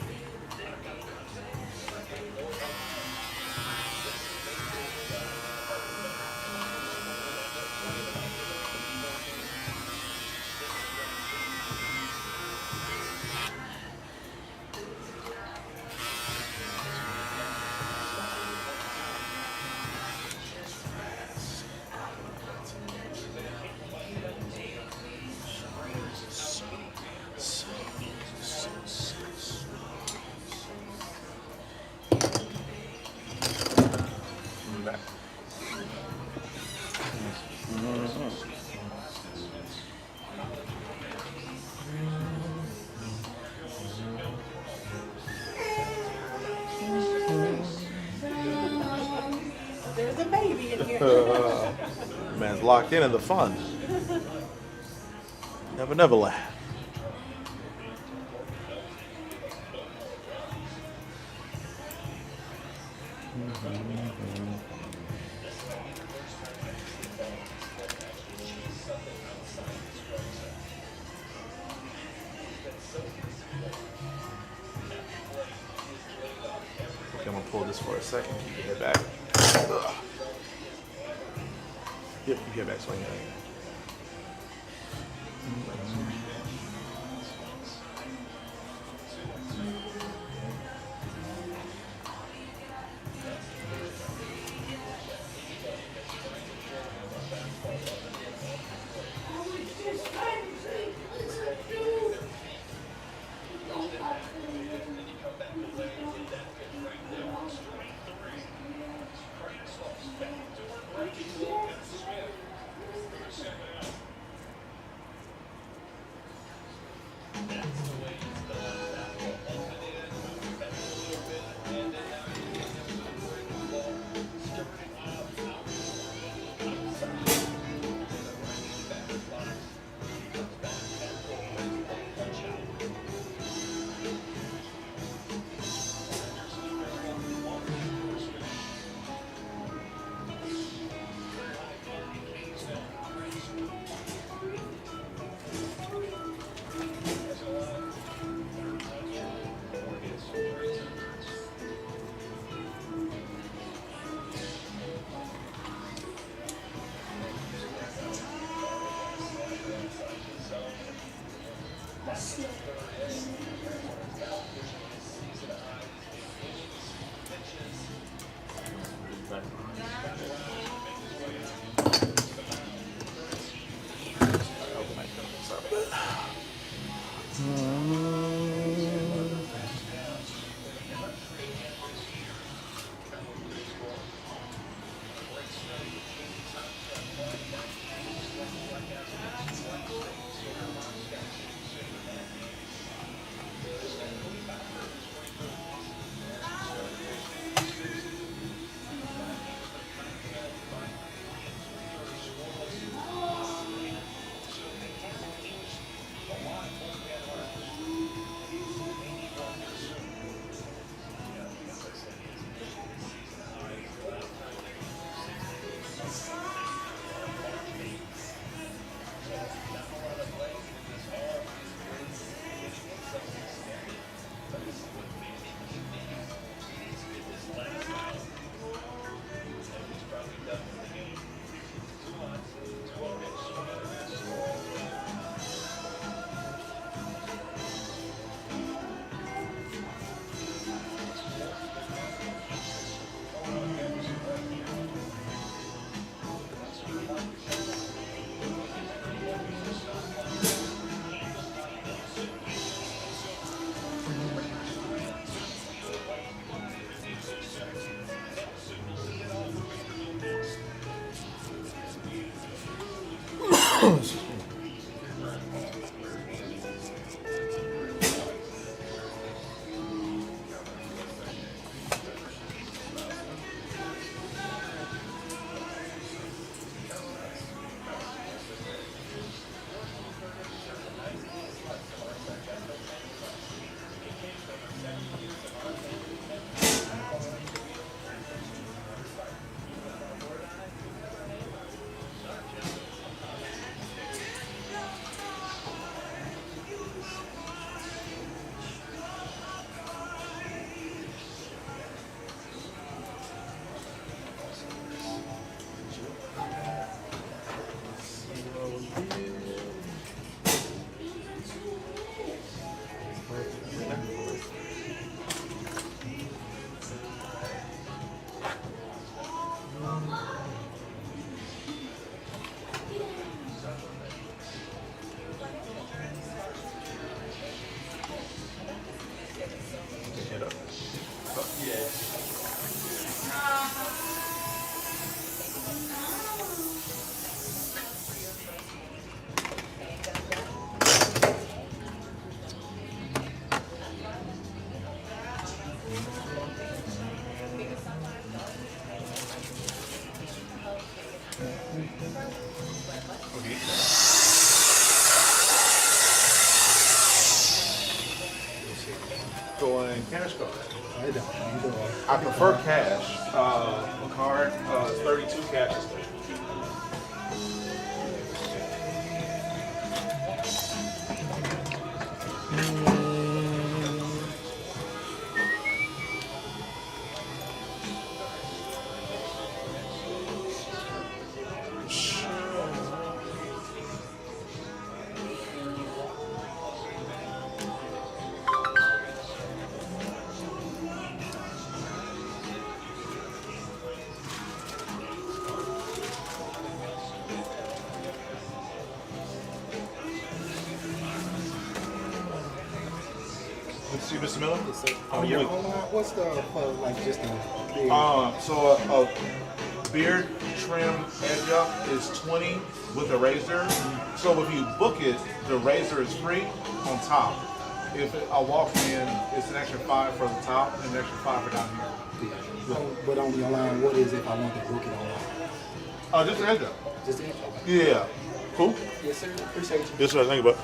S4: There's a baby in here.
S3: Man's locked into the fun. Never laugh. Okay, I'm gonna pull this for a second. Keep your head back. Ugh. Yep, keep your head back, swing it. Going cash card.
S5: I don't. Either or.
S3: I prefer cash. A card, 32 cash is good. Let's see, Mr. Miller.
S5: On your online, what's the like just the big?
S3: So a beard trim edge up is 20 with a razor. So if you book it, the razor is free on top. If I walk in, it's an extra 5 for the top and an extra 5 for down here.
S5: But on the online, what is if I want to book it online?
S3: Just an edge up.
S5: Just it?
S3: Yeah. Cool?
S5: Yes, sir. Appreciate you.
S3: Yes, sir. Thank you, bud.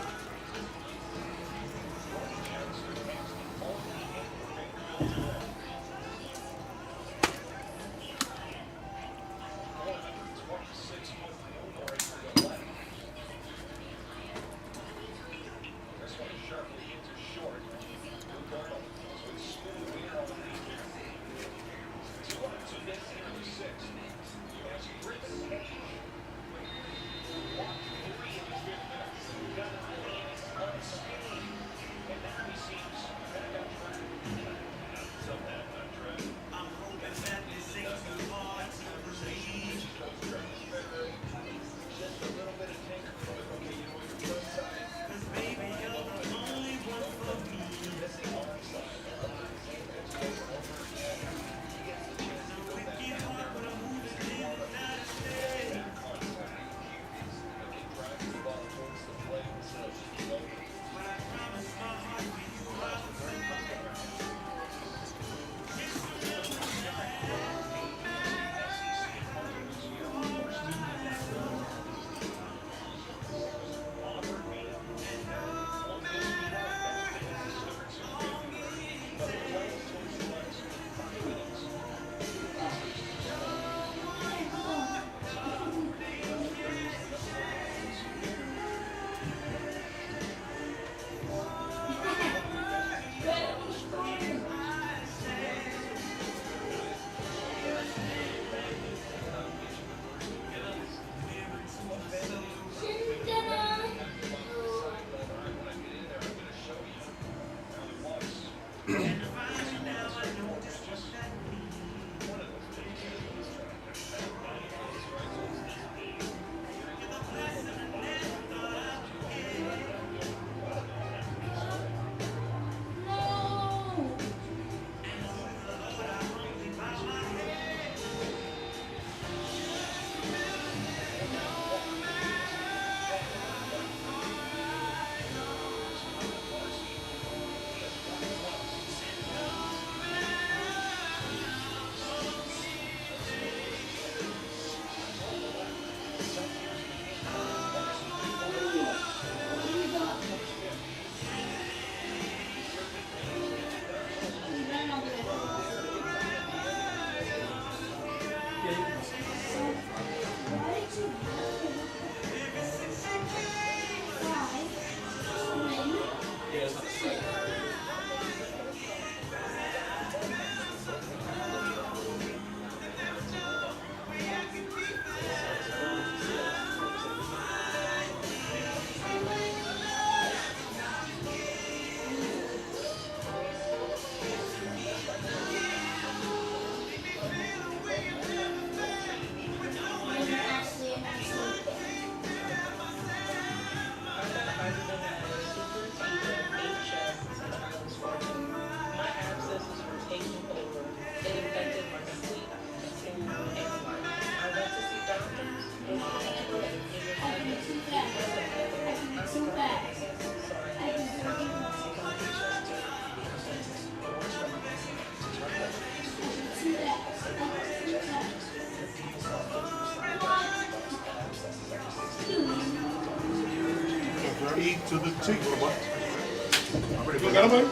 S2: E to the T. I'm ready
S3: You
S2: for
S3: got
S2: that.
S3: him?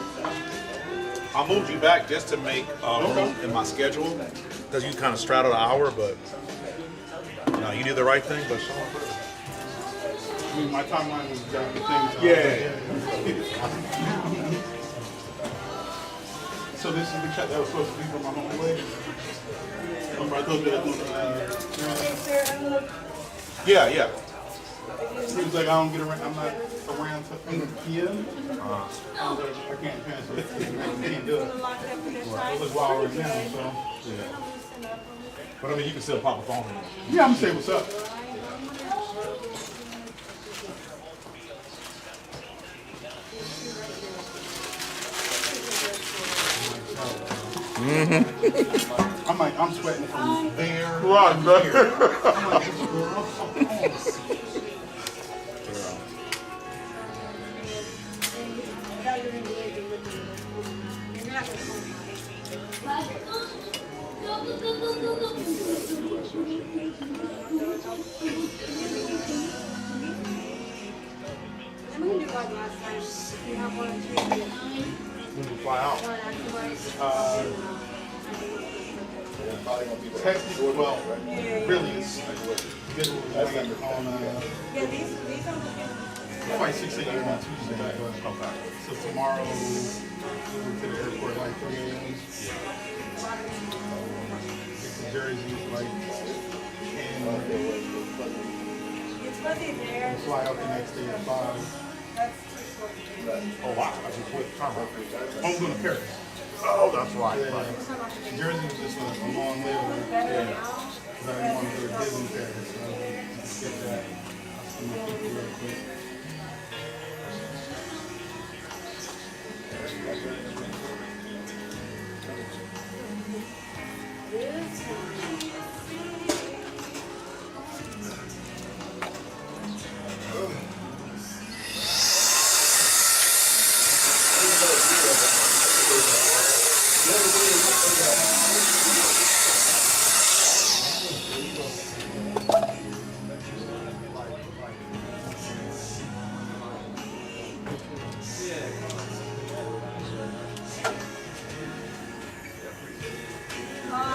S2: I moved you back just to make room in my schedule because you kind of straddled an hour, but you did the right thing. But Shawn,
S3: I mean, my timeline was exactly the same. So this is the cat that was supposed to be from my home away. Remember I told you that one,
S2: yeah.
S3: he was like, I don't get around, I'm not around till 8 p.m. I was like, I can't cancel it. I can't do it. It was like, wow, right now, so.
S2: Yeah. But I mean, you can still pop a phone in.
S3: Yeah, I'm gonna say what's up. I'm sweating from there.
S2: Right,
S3: to here. I'm like, this girl.
S2: When you fly out.
S3: Technically, well, really, it's middle of the week on quite 6 a.m. on Tuesday.
S2: Okay.
S3: So tomorrow, we're to the airport like 3 a.m. Get to Jersey like 10. And fly out the next day at 5.
S2: Oh wow, that's a quick time.
S3: I'm going to Paris.
S2: Oh, that's right.
S3: Yeah.
S2: Right.
S3: Jersey was just a long layover. Yeah. Because I didn't want to go to Disney Paris. So get that. I'm going to keep it real quick.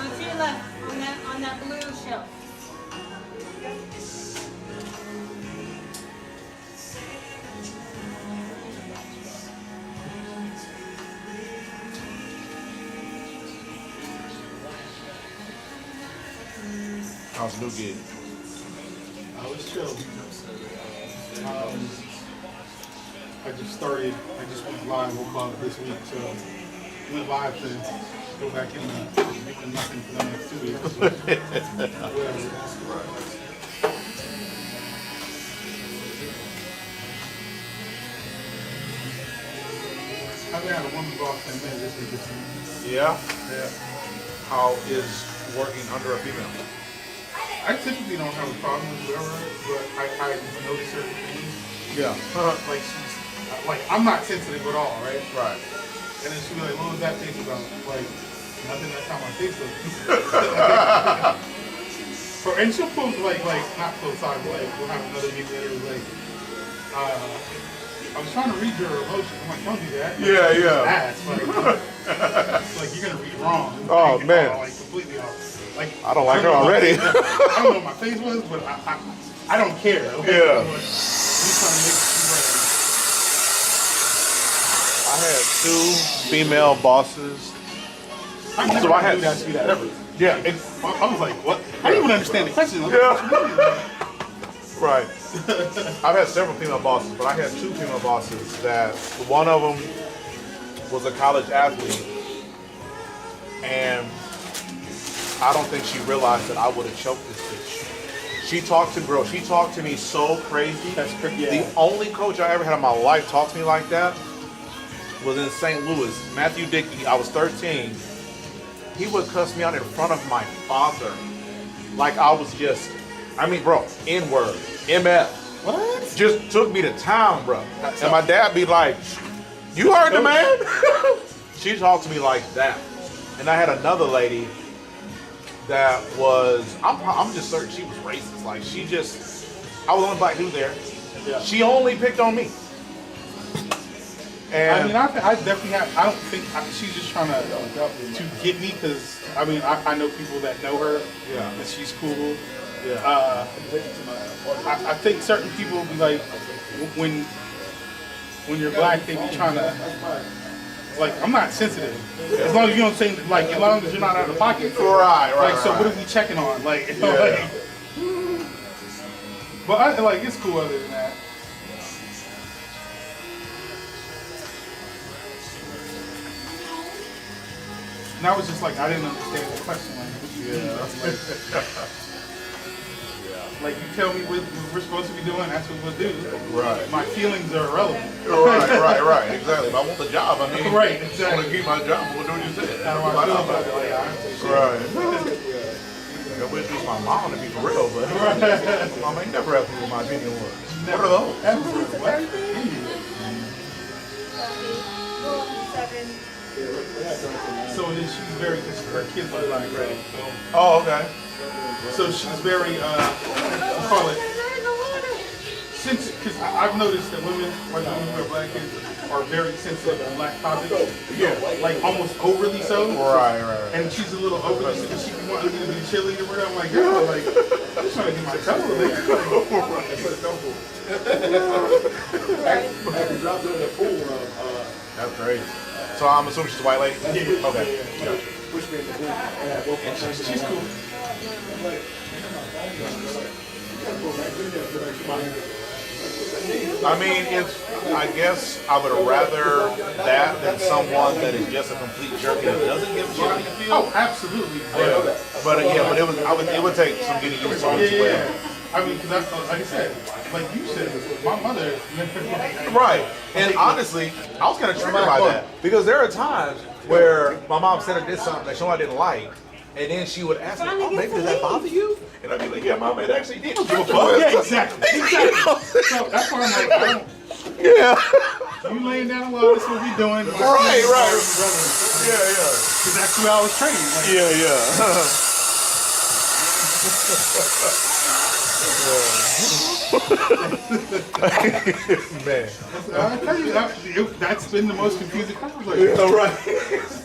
S4: To your left, on that blue shelf.
S2: How's the new gig?
S3: I was chill. I just started, I just went live about this week, so went live to go back in and doing nothing for the next 2 weeks. Whatever. I've had a woman boss in there this week.
S2: Yeah.
S3: Yeah.
S2: How is working under a female?
S3: I typically don't have a problem with whatever, but I notice certain things.
S2: Yeah.
S3: Like she's, like I'm not sensitive at all, right?
S2: Right.
S3: And then she'll be like, what was that face about? Like, nothing, that's how my face looks. And she'll post like, not post side, but like, we'll have another meeting later, like, I was trying to read your emotion. I'm like, don't do that.
S2: Yeah, yeah.
S3: Ass. Like, like, you're going to read wrong.
S2: Oh,
S3: like,
S2: man.
S3: Like, completely off. Like,
S2: I don't like her already.
S3: I don't know what my face was, but I don't care. Okay?
S2: Yeah.
S3: But I'm trying to make it right.
S2: I had 2 female bosses.
S3: I never
S2: So I had-
S3: knew that she that ever.
S2: Yeah.
S3: I was like, what? I didn't even understand the question. Like,
S2: Yeah.
S3: what you mean?
S2: Right. I've had several female bosses, but I had 2 female bosses that one of them was a college athlete, and I don't think she realized that I would have choked this bitch. She talked to me so crazy.
S3: That's crazy. Yeah.
S2: The only coach I ever had in my life talk to me like that was in St. Louis. Matthew Dickey, I was 13. He would cuss me out in front of my father. Like I was just, bro, N-word, MF.
S3: What?
S2: Just took me to town, bro. And my dad be like, you heard the man? She talked to me like that. And I had another lady that was, I'm just certain she was racist. Like I was the only black dude there. She only picked on me. And
S17: I mean, I definitely have. I don't think she's just trying to get me because I mean I know people that know her.
S2: Yeah.
S17: And she's cool. Yeah. I think certain people be like when you're black they be trying to like I'm not sensitive as long as you don't say like as long as you're not out of pocket.
S2: Right.
S17: Like so what are we checking on like? Like but I like it's cool other than that. And I was just like, I didn't understand the question. Like, what do you mean? Like, you tell me what we're supposed to be doing, that's what we'll do.
S2: Right.
S17: My feelings are irrelevant.
S2: Right. Exactly. If I want the job, I mean,
S17: right,
S2: exactly.
S17: exactly.
S2: I want to keep my job, we'll do what you said.
S17: How do I feel about it? Like,
S2: Right. I wish it was my mom to be for real, but mom ain't never asked me what my opinion was. What are those?
S17: So then she's very, her kids are like, right?
S2: Oh, okay.
S17: So she's very, we'll call it, since, because I've noticed that women, like women who are black kids, are very sensitive on black topics.
S2: Yeah.
S17: Like almost overly so.
S2: Right.
S17: And she's a little overly so because she be wanting me to be chilly or whatever. I'm like, girl, like, I'm just trying to get my toe in
S2: That's crazy. So I'm assuming she's a white lady?
S17: Yeah.
S2: Okay.
S17: Yeah. She's cool.
S2: I mean, I guess I would rather that than someone that is just a complete jerk and doesn't give a shit how you feel.
S17: Oh, absolutely.
S2: But it would take some getting used to as well.
S17: I mean, because like I said, like you said, my mother.
S2: Right. And honestly, I was kind of triggered by that because there are times where my mom said or did something that Shawn didn't like, and then she would ask me, "Oh, maybe does that bother you?" And I'd be like, "Yeah, mom, it actually did." Give a fuck.
S17: Yeah, exactly. So that's why I'm like, I don't.
S2: Yeah.
S17: You laying down the law, that's what we doing.
S2: Right. Yeah.
S17: Because that's who I was trained. Like,
S2: Man.
S17: I tell you, that's been the most confusing question. Like,
S2: Yeah, right.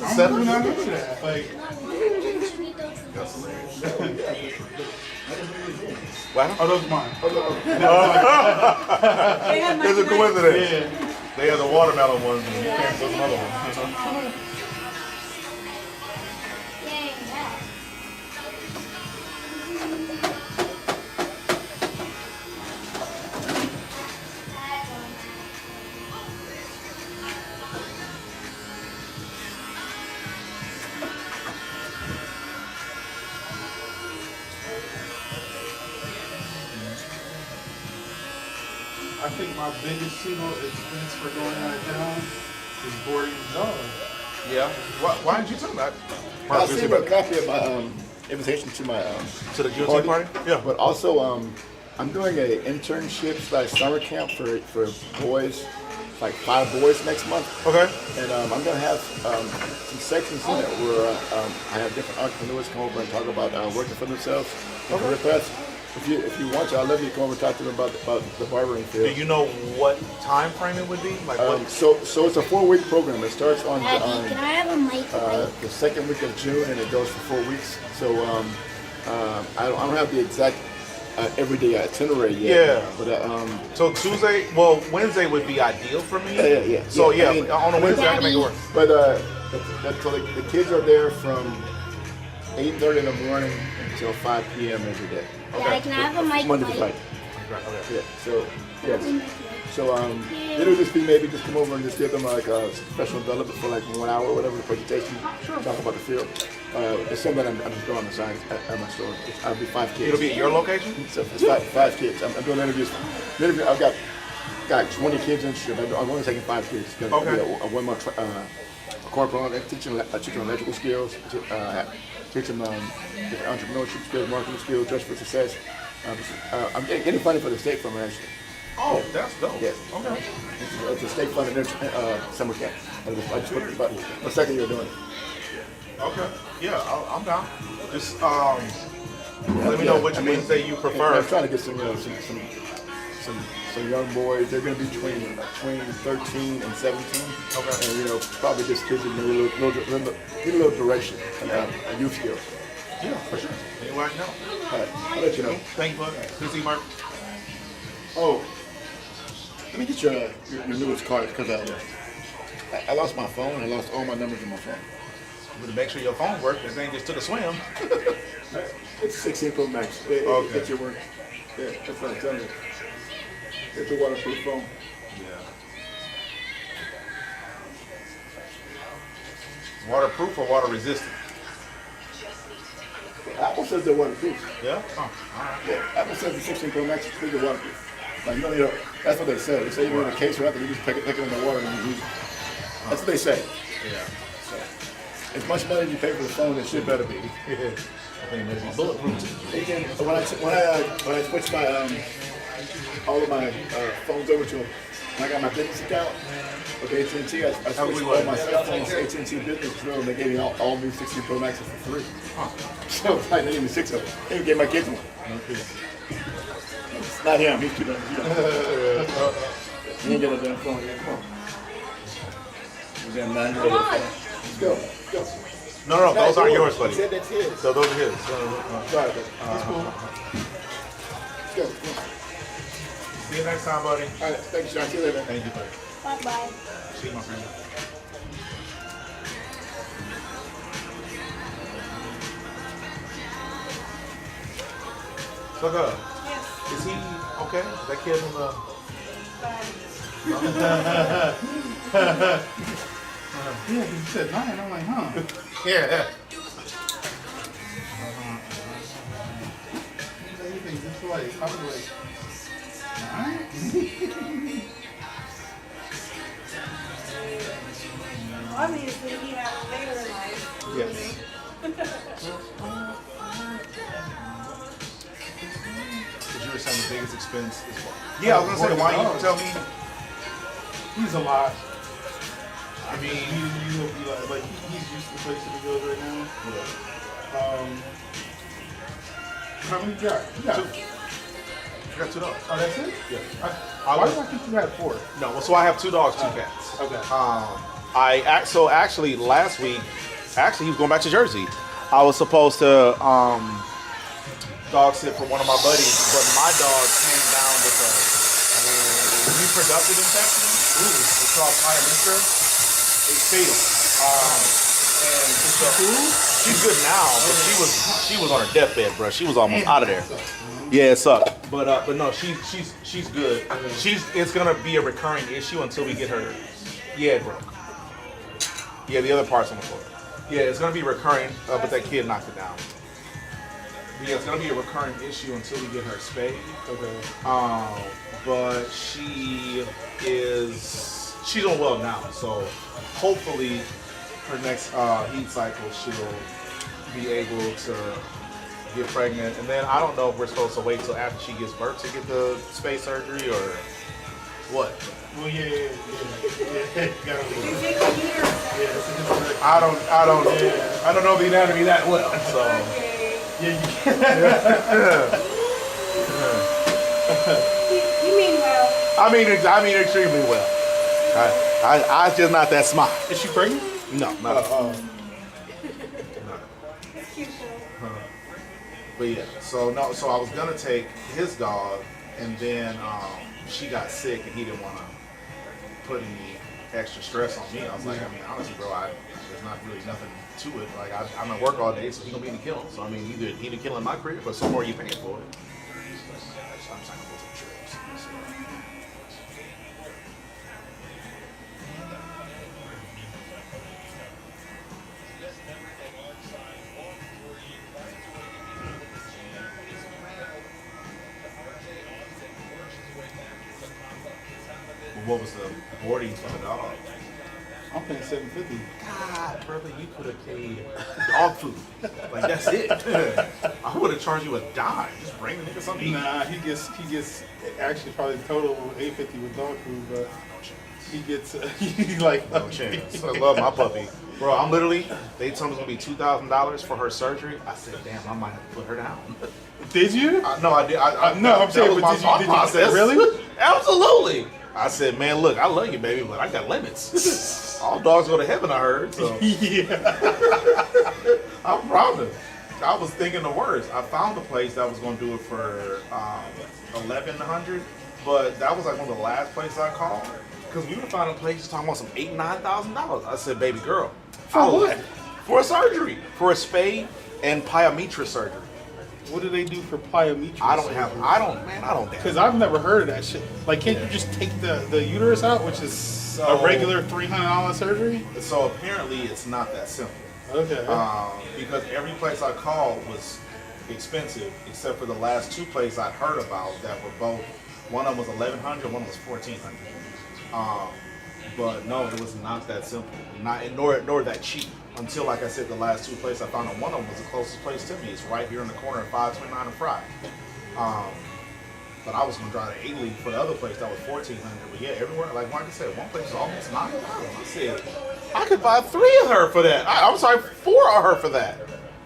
S17: I'm really not into that. Like, oh, those are mine.
S2: There's a coincidence.
S17: Yeah.
S2: They have the watermelon ones and you can't put some other ones.
S17: I think my biggest single expense for going out of town is boarding the dog.
S2: Yeah. Why didn't you tell me that?
S13: I'll send you a copy of my invitation to my
S2: to the guilty party. Yeah.
S13: But also, I'm doing a internship / summer camp for boys, like 5 boys next month.
S2: Okay.
S13: And I'm gonna have some sections in it where I have different entrepreneurs come over and talk about working for themselves, career paths. If you want to, I'd love you to come over and talk to them about the barbering field.
S2: Do you know what time frame it would be? Like
S13: so it's a 4-week program. It starts on
S11: Can I have a mic?
S13: the second week of June, and it goes for 4 weeks. So I don't have the exact everyday itinerary yet.
S2: Yeah.
S13: But
S2: so Wednesday would be ideal for me.
S13: Yeah.
S2: So
S13: I mean,
S2: on a Wednesday I can make it work.
S13: But so the kids are there from 8:30 in the morning until 5 p.m. every day.
S11: Yeah, can I have a mic?
S13: Monday to Friday.
S2: Okay.
S13: Yeah. So yes. So it'll just be maybe just come over and just give them like a professional development for like 1 hour or whatever, the presentation, talk about the field. It's something I'm just doing on the side at my store. I'll be 5 kids.
S2: It'll be at your location?
S13: So it's five kids. I'm doing interviews. I've got 20 kids interested. I'm only taking 5 kids.
S2: Okay.
S13: One more corporal, teaching electrical skills, teaching different entrepreneurship skills, marketing skills, dress for success. I'm getting funding for the state from it actually.
S2: Oh, that's dope.
S13: Yes.
S2: Okay.
S13: It's a state funded summer camp. I just put about the second year doing it.
S2: Okay. Yeah, I'm down. Just let me know which Wednesday you prefer.
S13: I'm trying to get some So young boys, they're going to be between 13 and 17. Okay. And, you know, probably just kids that need a little direction and youth skills.
S2: Yeah, for sure. Anywhere I know.
S13: All right, I'll let you know.
S2: Thank you, bud. Good to see you, Mark.
S13: Oh, let me get your newest card because I lost my phone. I lost all my numbers in my phone.
S2: To make sure your phone works, this thing just took a swim.
S13: It's 16 Pro Max.
S2: Okay.
S13: It's your work. Yeah, that's what I'm telling you. It's a waterproof phone.
S2: Yeah. Waterproof or water resistant?
S13: Apple says they're waterproof.
S2: Yeah? Oh, all right.
S13: Yeah, Apple says the 16 Pro Max is pretty waterproof. Like, you know, that's what they say. They say you in a case or nothing, you just pick it in the water and you use it. That's what they say.
S2: Yeah.
S13: So, as much money as you pay for the phone, it should better be.
S2: I think it may be bulletproof.
S13: When I switched my all of my phones over to, when I got my business account with AT&T, I switched all my cell phones to AT&T Business Pro, and they gave me all new 16 Pro Maxes for free. So it's like they gave me 6 of them. They even gave my kids one. It's not him. He's too dumb. He ain't got a damn phone yet. Come on. We got 9 year old phone. Let's go. Let's go.
S2: No, those aren't yours, buddy.
S13: He said that's his.
S2: So those are his.
S13: Sorry, but he's cool. Let's go. Come on.
S2: See you next time, buddy.
S13: All right, thanks, John. See you later.
S2: Thank you, buddy.
S11: Bye-bye.
S2: See you, my friend. So good.
S4: Yes.
S2: Is he okay? Is that kid in the...
S17: Yeah, you said 9. I'm like, huh?
S2: Yeah.
S17: Anything this way, I was like, 9?
S4: Obviously, he had a later in life.
S2: Yes. Because you were saying the biggest expense is what? Yeah, I was going to say, why you tell me?
S17: He's a lot.
S2: I mean,
S17: he'll be like he's used to the places he goes right now.
S2: Yeah.
S17: How many you got? You got
S2: 2. I got 2 dogs.
S17: Oh, that's it?
S2: Yeah.
S17: Why did I think you had 4?
S2: No, well, so I have 2 dogs, 2 cats.
S17: Okay.
S2: So actually last week, he was going back to Jersey. I was supposed to dog sit for one of my buddies, but my dog came down with a reproductive infection. It's called pyometra. It's fatal. And so she's good now, but she was on her deathbed, bro. She was almost out of there. Yeah, it sucked. But no, she's good. It's gonna be a recurring issue until we get her. Yeah, bro. Yeah, the other part's on the floor. Yeah, it's gonna be recurring, but that kid knocked it down. Yeah, it's gonna be a recurring issue until we get her spayed. Okay. But she's doing well now, so hopefully her next heat cycle she'll be able to get pregnant. And then I don't know if we're supposed to wait till after she gives birth to get the spay surgery or what.
S17: Well, yeah.
S2: I don't know the anatomy that well, so.
S4: You mean well.
S2: I mean extremely well. I just not that smart.
S17: Is she pregnant?
S2: No, not at all.
S4: It's cute though.
S2: But yeah, so I was gonna take his dog, and then she got sick, and he didn't want to put any extra stress on me. I was like, I mean, honestly, bro, there's not really nothing to it. Like, I'm at work all day, so he's gonna be in the kiln. So I mean, either he the kiln in my crib, or somewhere you paying for it. I'm trying to go to the trips. What was the boarding for the dog?
S17: I'm paying $750.
S2: God, brother, you could have paid dog food. Like, that's it. I would have charged you a dime. Just bring the nigga something.
S17: Nah, he gets actually probably total $850 with dog food, but he gets he's like
S2: no chance. I love my puppy, bro. I'm literally. They told me it's gonna be $2,000 for her surgery. I said, damn, I might have to put her down.
S17: Did you?
S3: No, I did.
S17: No, I'm saying,
S3: that was
S17: but
S3: my
S17: did
S3: thought
S17: you
S3: process.
S17: really?
S3: Absolutely. I said, man, look, I love you, baby, but I got limits. All dogs go to heaven, I heard. So
S17: Yeah.
S3: I promise. I was thinking the worst. I found a place that was going to do it for $1,100, but that was like one of the last places I called because we were finding places talking about some $8,000-9,000. I said, baby girl,
S17: For what?
S3: For a surgery, for a spay and pyometra surgery.
S17: What do they do for pyometra?
S3: I don't.
S17: Because I've never heard of that shit. Like, can't you just take the uterus out, which is a regular $300 surgery?
S3: So apparently it's not that simple.
S17: Okay.
S3: Because every place I called was expensive, except for the last two places I heard about that were both. One of them was $1,100, one was $1,400. But no, it was not that simple, nor that cheap. Until, like I said, the last two places I found, and one of them was the closest place to me. It's right here in the corner of 529 and Fry. But I was gonna drive to Italy for the other place that was $1,400. But yeah, everywhere, like Marcus said, one place was almost $9,000. I said, I could buy 3 of her for that. I'm sorry, 4 of her for that.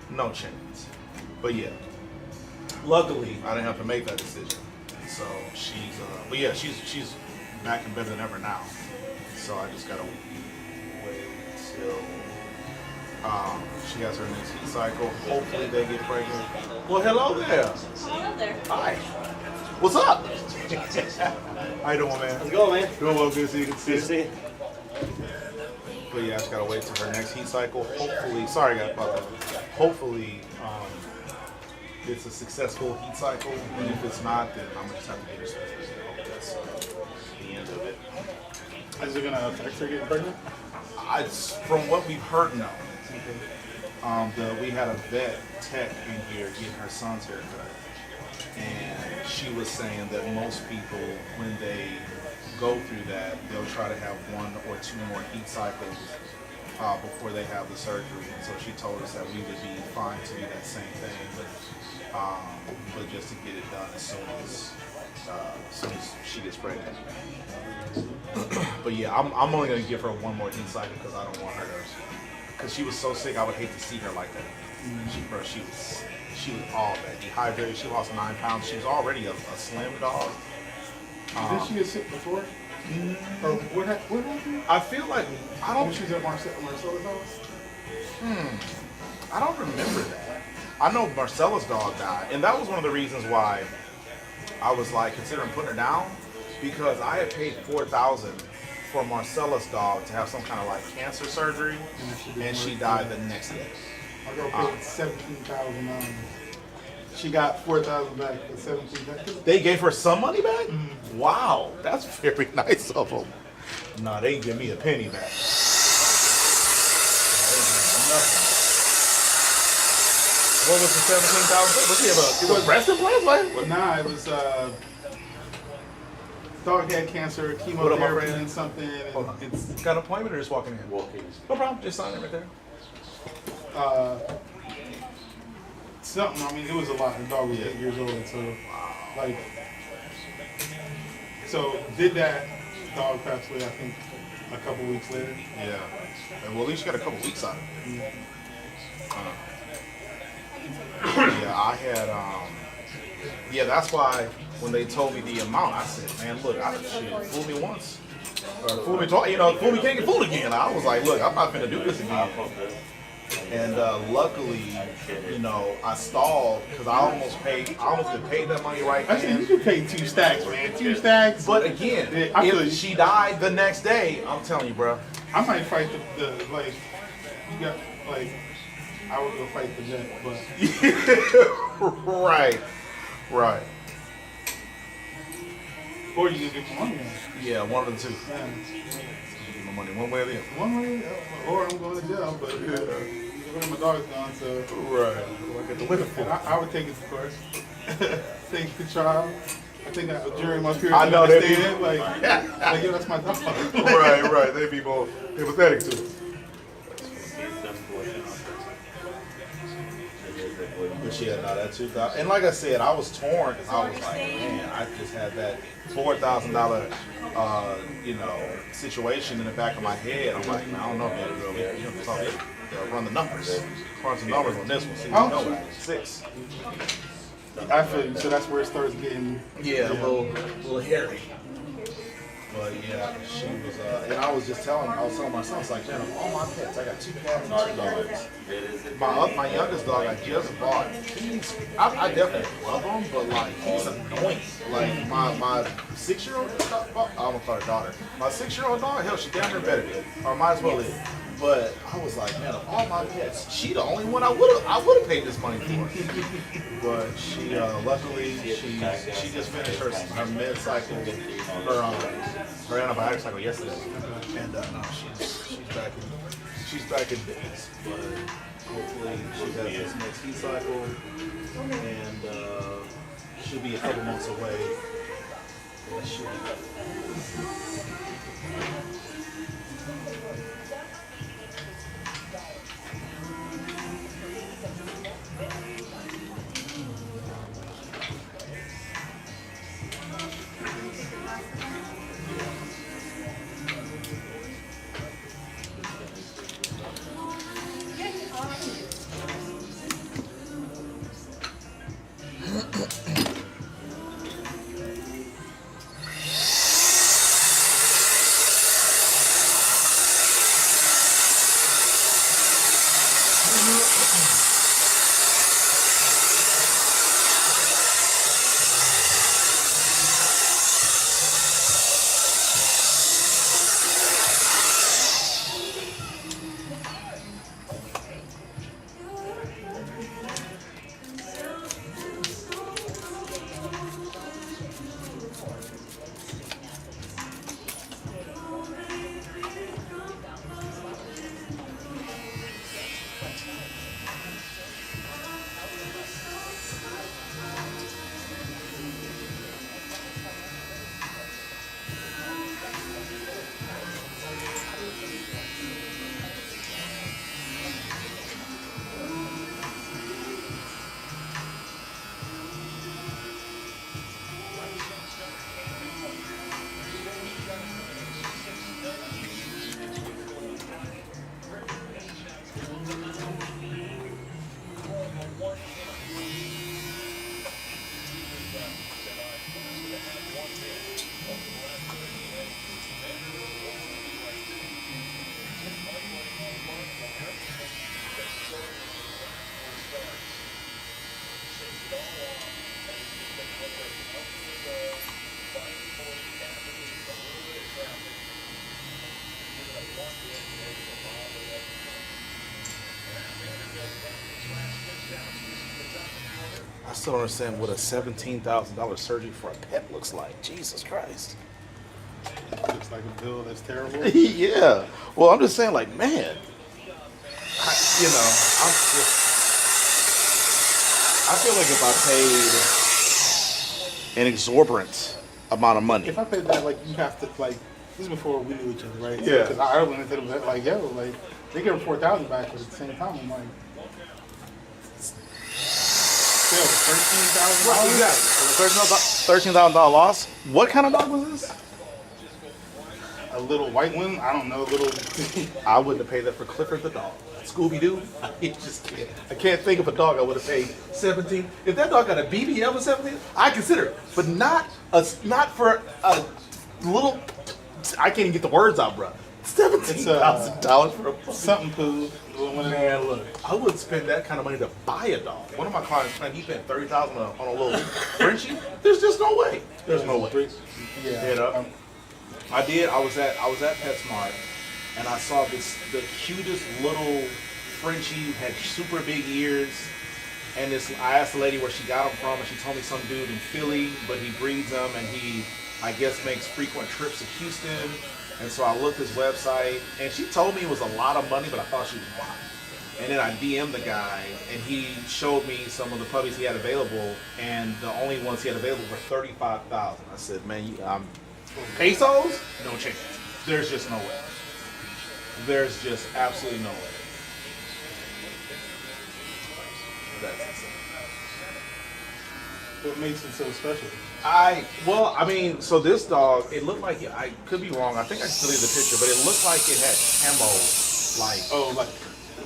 S3: No chance. But yeah, luckily I didn't have to make that decision. So she's, but yeah, she's back and better than ever now. So I just gotta wait till she has her next heat cycle. Hopefully they get pregnant. Well, hello there.
S18: Hello there.
S3: Hi. What's up? How you doing, man?
S18: How's it going, man?
S3: Doing well. Good to see you. Good
S18: to see you.
S3: But yeah, I just gotta wait till her next heat cycle. Hopefully, sorry guys about that. Hopefully, it's a successful heat cycle. And if it's not, then I'm gonna just have to get her surgery. I hope that's the end of it.
S17: Is it gonna affect her getting pregnant?
S3: From what we've heard, no. We had a vet tech in here getting her son's haircut, and she was saying that most people, when they go through that, they'll try to have 1 or 2 more heat cycles before they have the surgery. And so she told us that we would be fine to do that same thing, but just to get it done as soon as she gets pregnant. But yeah, I'm only gonna give her 1 more heat cycle because I don't want her to. Because she was so sick, I would hate to see her like that. She was all that dehydrated. She lost 9 pounds. She was already a slim dog.
S17: Did she get sick before? Or what happened?
S3: I feel like
S17: She was at Marcella's house.
S3: I don't remember that. I know Marcella's dog died, and that was one of the reasons why I was like considering putting her down, because I had paid $4,000 for Marcella's dog to have some kind of like cancer surgery, and she died the next day.
S17: My girl paid $17,000. She got $4,000 back for $17,000.
S3: They gave her some money back? Mm-hmm. Wow, that's very nice of them. No, they didn't give me a penny back. What was the $17,000? Was it a breast implant? What?
S17: Nah, it was dog had cancer, chemotherapy, and something.
S3: Hold on. Got an appointment or just walking in? Walking. No problem. Just sign it right there.
S17: Something. I mean, it was a lot. The dog was 8 years old, so like, so did that dog pass away? I think a couple weeks later.
S3: Yeah. Well, at least you got a couple weeks out of it. Yeah, I had. Yeah, that's why when they told me the amount, I said, "Man, look, fool me once, or fool me twice. Fool me can't get fooled again." I was like, "Look, I'm not gonna do this again." And luckily, I stalled because I almost get paid that money right
S17: then. Actually, you paid 2 stacks, man. 2 stacks.
S3: But again, if she died the next day, I'm telling you, bro,
S17: I might fight the like. You got like. I would go fight the vet, but
S3: right.
S17: Or you can get your money.
S3: Yeah, one of the two.
S17: Yeah.
S3: Get my money one way or the other.
S17: One way, or I'm going to jail. But my dog's gone, so
S3: right. I get the whipping for.
S17: I would take it to court. Take it to trial. I think a jury must be
S3: I know
S17: understand. Like, yo, that's my dog.
S3: Right. They'd be more empathetic to it. But yeah, no, that $2,000. And like I said, I was torn because I was like, man, I just had that $4,000, situation in the back of my head. I'm like, man, I don't know, baby girl. You have to talk, run the numbers. Run some numbers on this one. See, 6.
S17: I feel you. So that's where it starts getting
S3: a little hairy. But yeah, she was, and I was telling my son, it's like, man, of all my pets, I got 2 cats and 2 dogs. My youngest dog I just bought, I definitely love him, but like, he's annoying. Like, my 6-year-old, I'm gonna call her daughter. My 6-year-old dog, hell, she damn near better be, or might as well is. But I was like, man, of all my pets, she the only one I would have paid this money for. But she, luckily, she just finished her med cycle, her antibiotic cycle yesterday, and no, she's back in business. But hopefully she has this next heat cycle, and she'll be a couple months away. And she'll be better. I still don't understand what a $17,000 surgery for a pet looks like. Jesus Christ.
S17: Looks like a bill that's terrible.
S3: Yeah. Well, I'm just saying, like, man. I feel like if I paid an exorbitant amount of money.
S17: If I paid that, like, you have to, like, this is before we knew each other, right?
S3: Yeah.
S17: Because I went into them like, yo, like, they give her 4,000 back, but at the same time, I'm like, still $13,000.
S3: Right, exactly. $13,000 loss. What kind of dog was this?
S17: A little white one. I don't know. A little.
S3: I wouldn't have paid that for Clifford the dog. Scooby Doo. I just can't. I can't think of a dog I would have paid 17. If that dog got a BBL for 17, I consider it, but not for a little. I can't even get the words out, bro. $17,000 for a puppy.
S17: Something poo.
S3: Man, look, I wouldn't spend that kind of money to buy a dog. One of my clients, man, he spent $30,000 on a little Frenchie. There's just no way. There's no way.
S17: Yeah.
S3: You know? I was at PetSmart, and I saw the cutest little Frenchie, had super big ears, and I asked the lady where she got him from, and she told me some dude in Philly, but he breeds them, and he, I guess, makes frequent trips to Houston. And so I looked his website, and she told me it was a lot of money, but I thought she was lying. And then I DM'd the guy, and he showed me some of the puppies he had available, and the only ones he had available were $35,000. I said, man, pesos? No chance. There's just no way. There's just absolutely no way. That's insane.
S17: What makes it so special?
S3: So this dog, it looked like, I could be wrong, I think I can still leave the picture, but it looked like it had camo,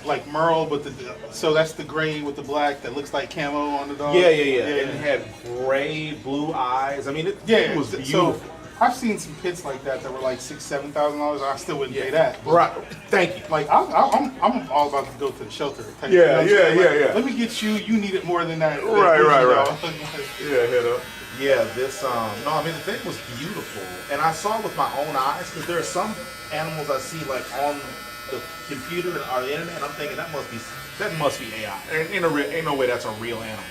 S17: like Merle, but so that's the gray with the black that looks like camo on the dog.
S3: Yeah. And it had gray, blue eyes. I mean, it was beautiful.
S17: So I've seen some pits like that were like $6,000-7,000. I still wouldn't pay that.
S3: Right. Thank you.
S17: Like I'm all about to go to the shelter.
S3: Yeah.
S17: Let me get you. You need it more than that.
S3: Right. Yeah, head up. Yeah, this, no, I mean, the thing was beautiful. And I saw it with my own eyes, because there are some animals I see, like, on the computer or the internet, and I'm thinking, that must be AI. Ain't no way that's a real animal.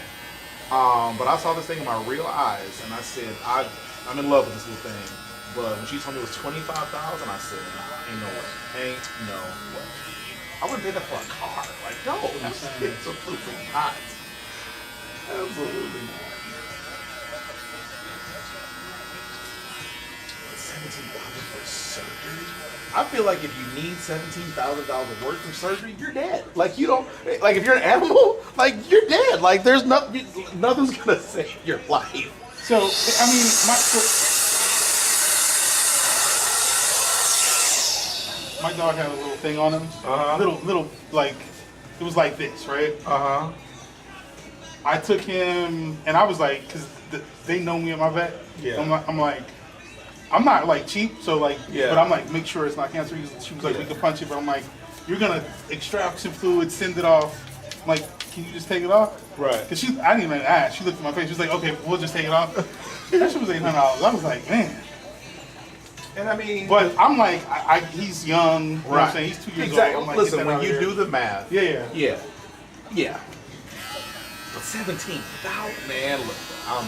S3: But I saw this thing in my real eyes, and I said, I'm in love with this little thing. But when she told me it was $25,000, I said, nah, ain't no way. Ain't no way. I wouldn't pay that for a car. Like, no, that's absolutely not. Absolutely not. $17,000 for surgery? I feel like if you need $17,000 worth of surgery, you're dead. Like you don't, like if you're an animal, like you're dead. Like there's nothing's gonna save your life.
S17: So I mean, my dog had a little thing on him. Little like it was like this, right? I took him and I was like, because they know me at my vet.
S3: Yeah.
S17: I'm like. I'm not like cheap, so like,
S3: yeah.
S17: But I'm like, make sure it's not cancer. She was like, we can punch it, but I'm like, you're gonna extract some fluid, send it off. I'm like, can you just take it off?
S3: Right.
S17: Cause I didn't even ask. She looked at my face. She was like, okay, we'll just take it off. That shit was $800. I was like, man.
S3: And I mean,
S17: but I'm like, he's young. You know what I'm saying? He's 2 years old. I'm like,
S3: listen, when you do the math.
S17: Yeah.
S3: But 17,000, man. Look, I'm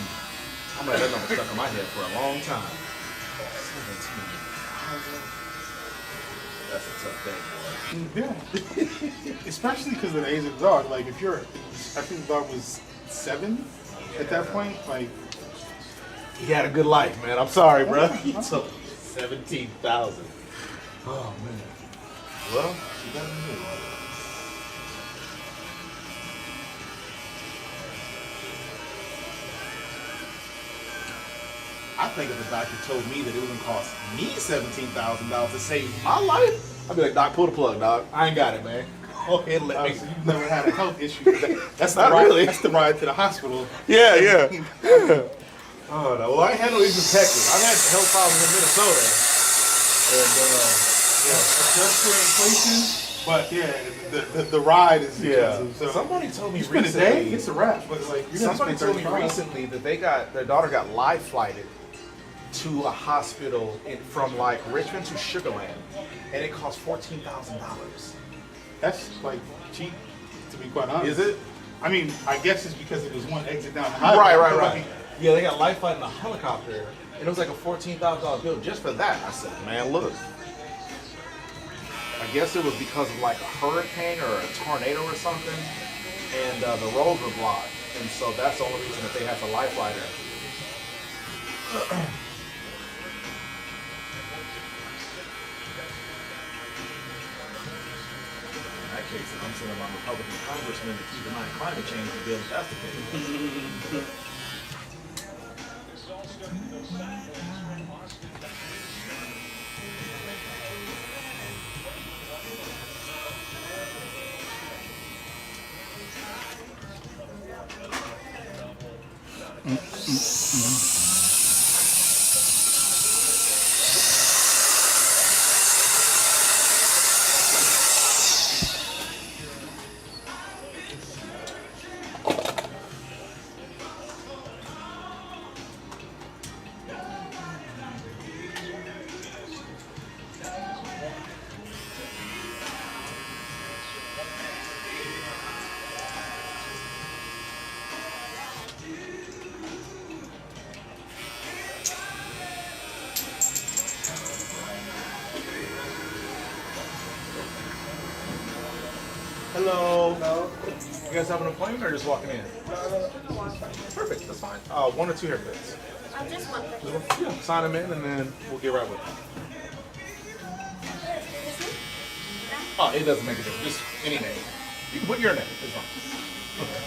S3: gonna have that number stuck in my head for a long time. 17,000. That's a tough thing, boy.
S17: Yeah. Especially because of the age of the dog. Like, I think the dog was 7 at that point. Like,
S3: he had a good life, man. I'm sorry, bro. He took 17,000. Oh man. Well, she got a new one. I think if the doctor told me that it was gonna cost me $17,000 to save my life, I'd be like, Doc, pull the plug, dog. I ain't got it, man. Go ahead and let me.
S17: So you've never had a health issue.
S3: That's not really.
S17: That's the ride to the hospital.
S3: Yeah. Oh no. Well, I ain't had no issues in Texas. I've had health problems in Minnesota. And
S17: just for inflation, but yeah, the ride is expensive. So
S3: somebody told me
S17: you spend
S3: recently.
S17: A day, it's a wrap. But like
S3: Somebody told me recently that their daughter got live flighted to a hospital from like Richmond to Sugar Land, and it cost $14,000.
S17: That's like cheap, to be quite honest.
S3: Is it?
S17: I mean, I guess it's because it was one exit down the highway.
S3: Right. Yeah, they got live flight in a helicopter, and it was like a $14,000 bill just for that. I said, man, look. I guess it was because of like a hurricane or a tornado or something, and the roads were blocked, and so that's the only reason that they had to live flight her. In that case, I'm sending my Republican congressman to keep an eye on climate change bill if that's the case. Hello.
S18: No.
S3: You guys have an appointment or just walking in? Perfect, that's fine. 1 or 2 haircuts.
S11: Just one.
S3: Yeah, sign them in and then we'll get right with them. Oh, it doesn't make a difference. Just any name. You can put your name. It's fine. Okay.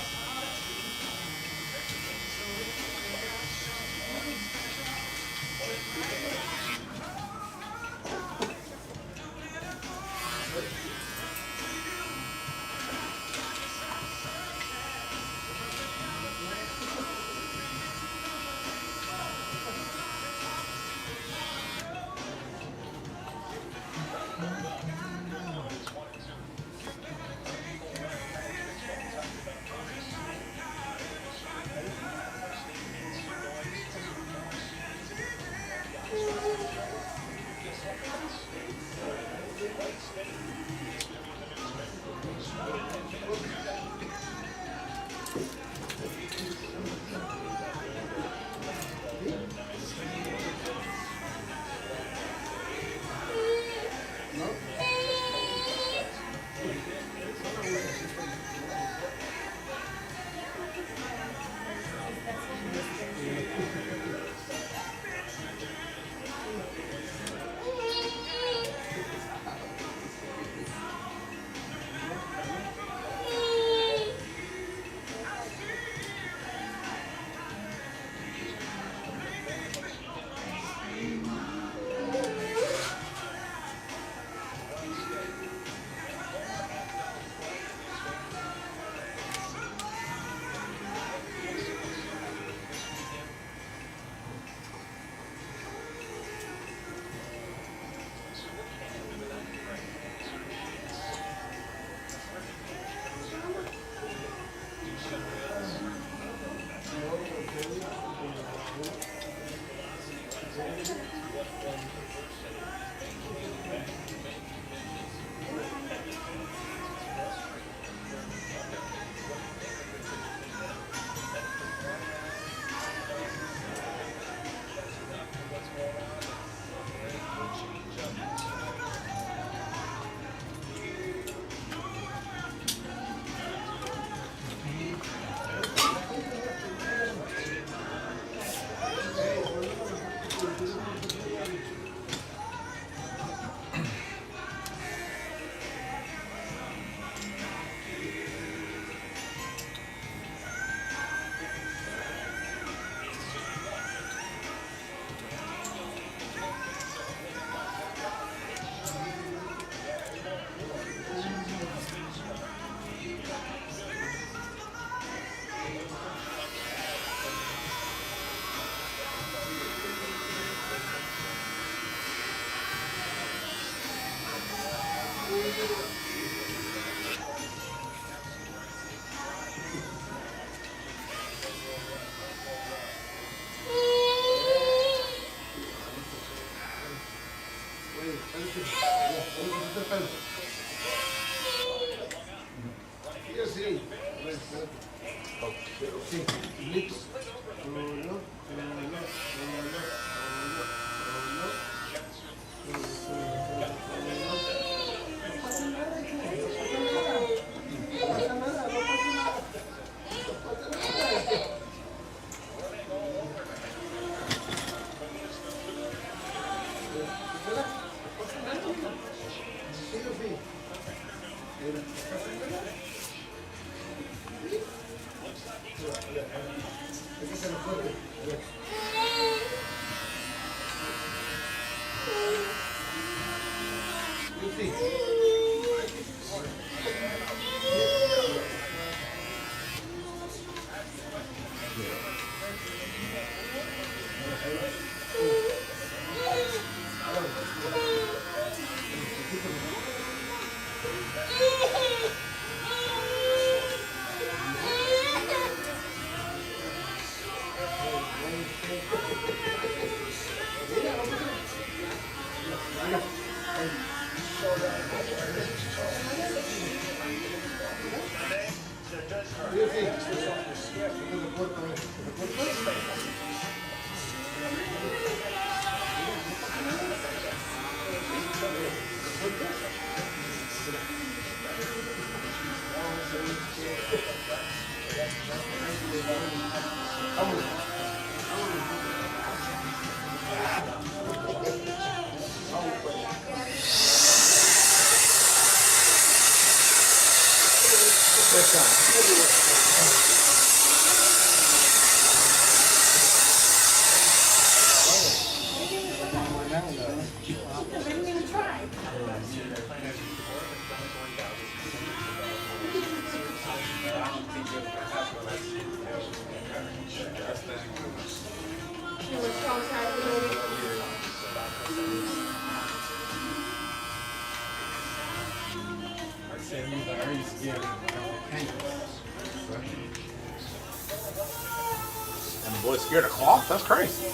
S2: And the boy's scared of cloth? That's crazy.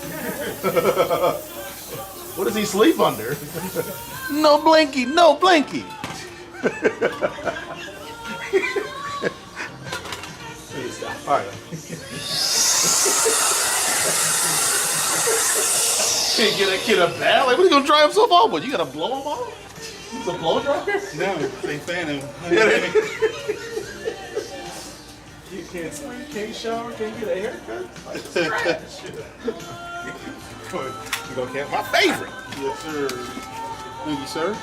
S2: What does he sleep under? No blankie, no blankie. All right. Can't get that kid a bat? Like, what are you gonna dry himself off with? You gotta blow him off? He's a blow dryer?
S17: No, they fan him.
S2: You can't sleep, can't shower, can't get a haircut. Like, it's trash. You gonna get my favorite.
S17: Yes, sir. Thank you, sir.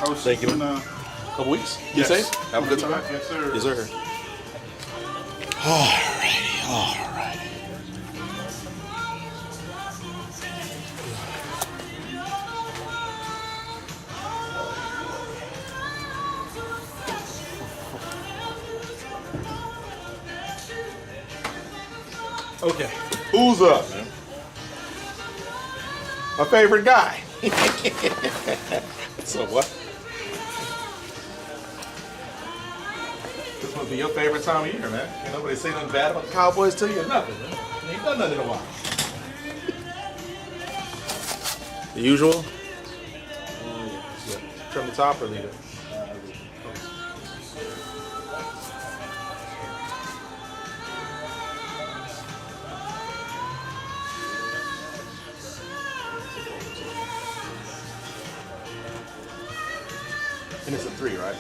S17: I was
S2: Thank you.
S17: in,
S2: couple weeks? You
S17: Yes.
S2: say? Have a good time?
S17: Yes, sir.
S2: Yes, sir. Alrighty, alrighty. Okay, who's up, man? My favorite guy. So what? This must be your favorite time of year, man. Ain't nobody say nothing bad about the Cowboys to you or nothing, man. You ain't done nothing in a while.
S3: The usual? Yeah. Trim the top or leave it? And it's a 3, right?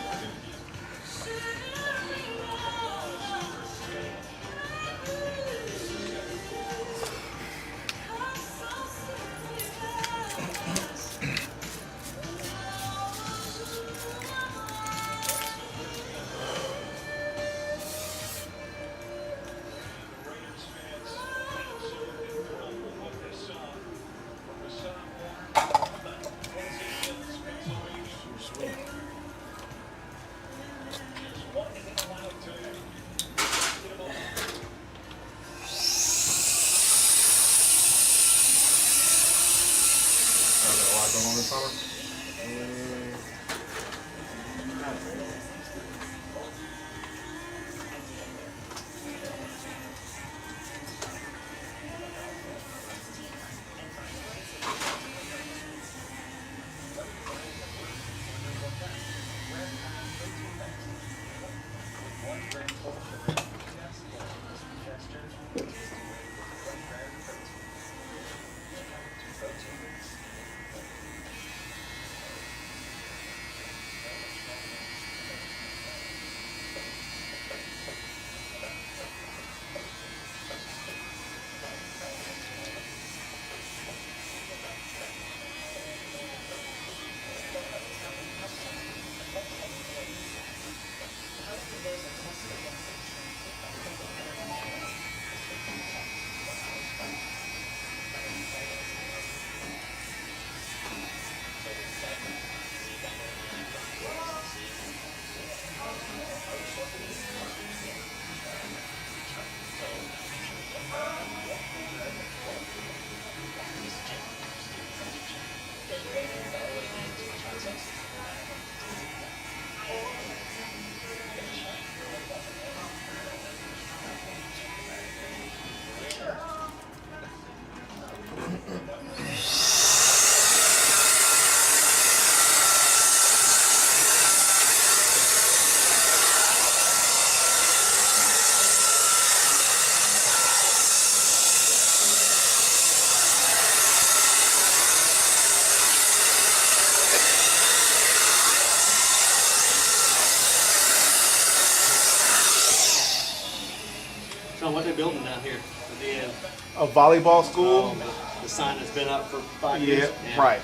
S1: So what they building down here at the end?
S3: A volleyball school.
S1: The sign that's been up for 5
S3: Yeah,
S1: years.
S3: right.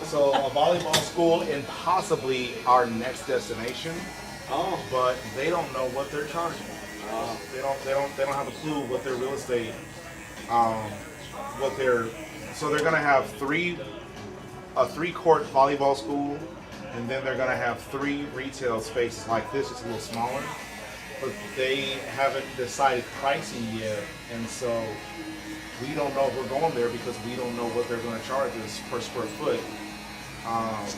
S3: So a volleyball school and possibly our next destination.
S1: Oh,
S3: but they don't know what they're charging. They don't have a clue what their real estate, so they're gonna have a 3-court volleyball school, and then they're gonna have 3 retail spaces like this, just a little smaller. But they haven't decided pricing yet, and so we don't know if we're going there because we don't know what they're going to charge us per square foot.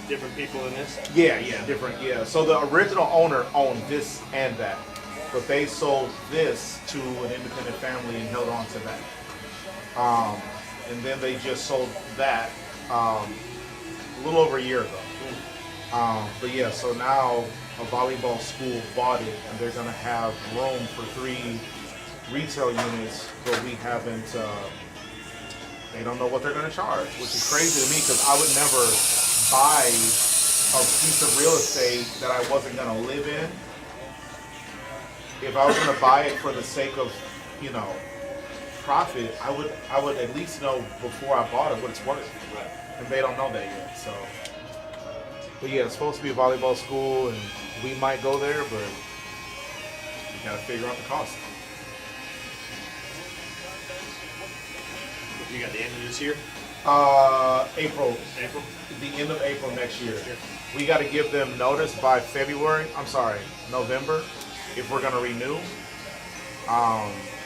S1: Different people in this?
S3: Yeah, different. Yeah. So the original owner owned this and that, but they sold this to an independent family and held on to that. And then they just sold that a little over a year ago. But yeah, so now a volleyball school bought it, and they're going to have room for 3 retail units, but we haven't. They don't know what they're going to charge, which is crazy to me because I would never buy a piece of real estate that I wasn't going to live in. If I was going to buy it for the sake of, profit, I would at least know before I bought it what it's worth. And they don't know that yet. So, but yeah, it's supposed to be a volleyball school, and we might go there, but we got to figure out the cost.
S1: You got the end of this year?
S3: April. The end of April next year. We got to give them notice by November, if we're going to renew.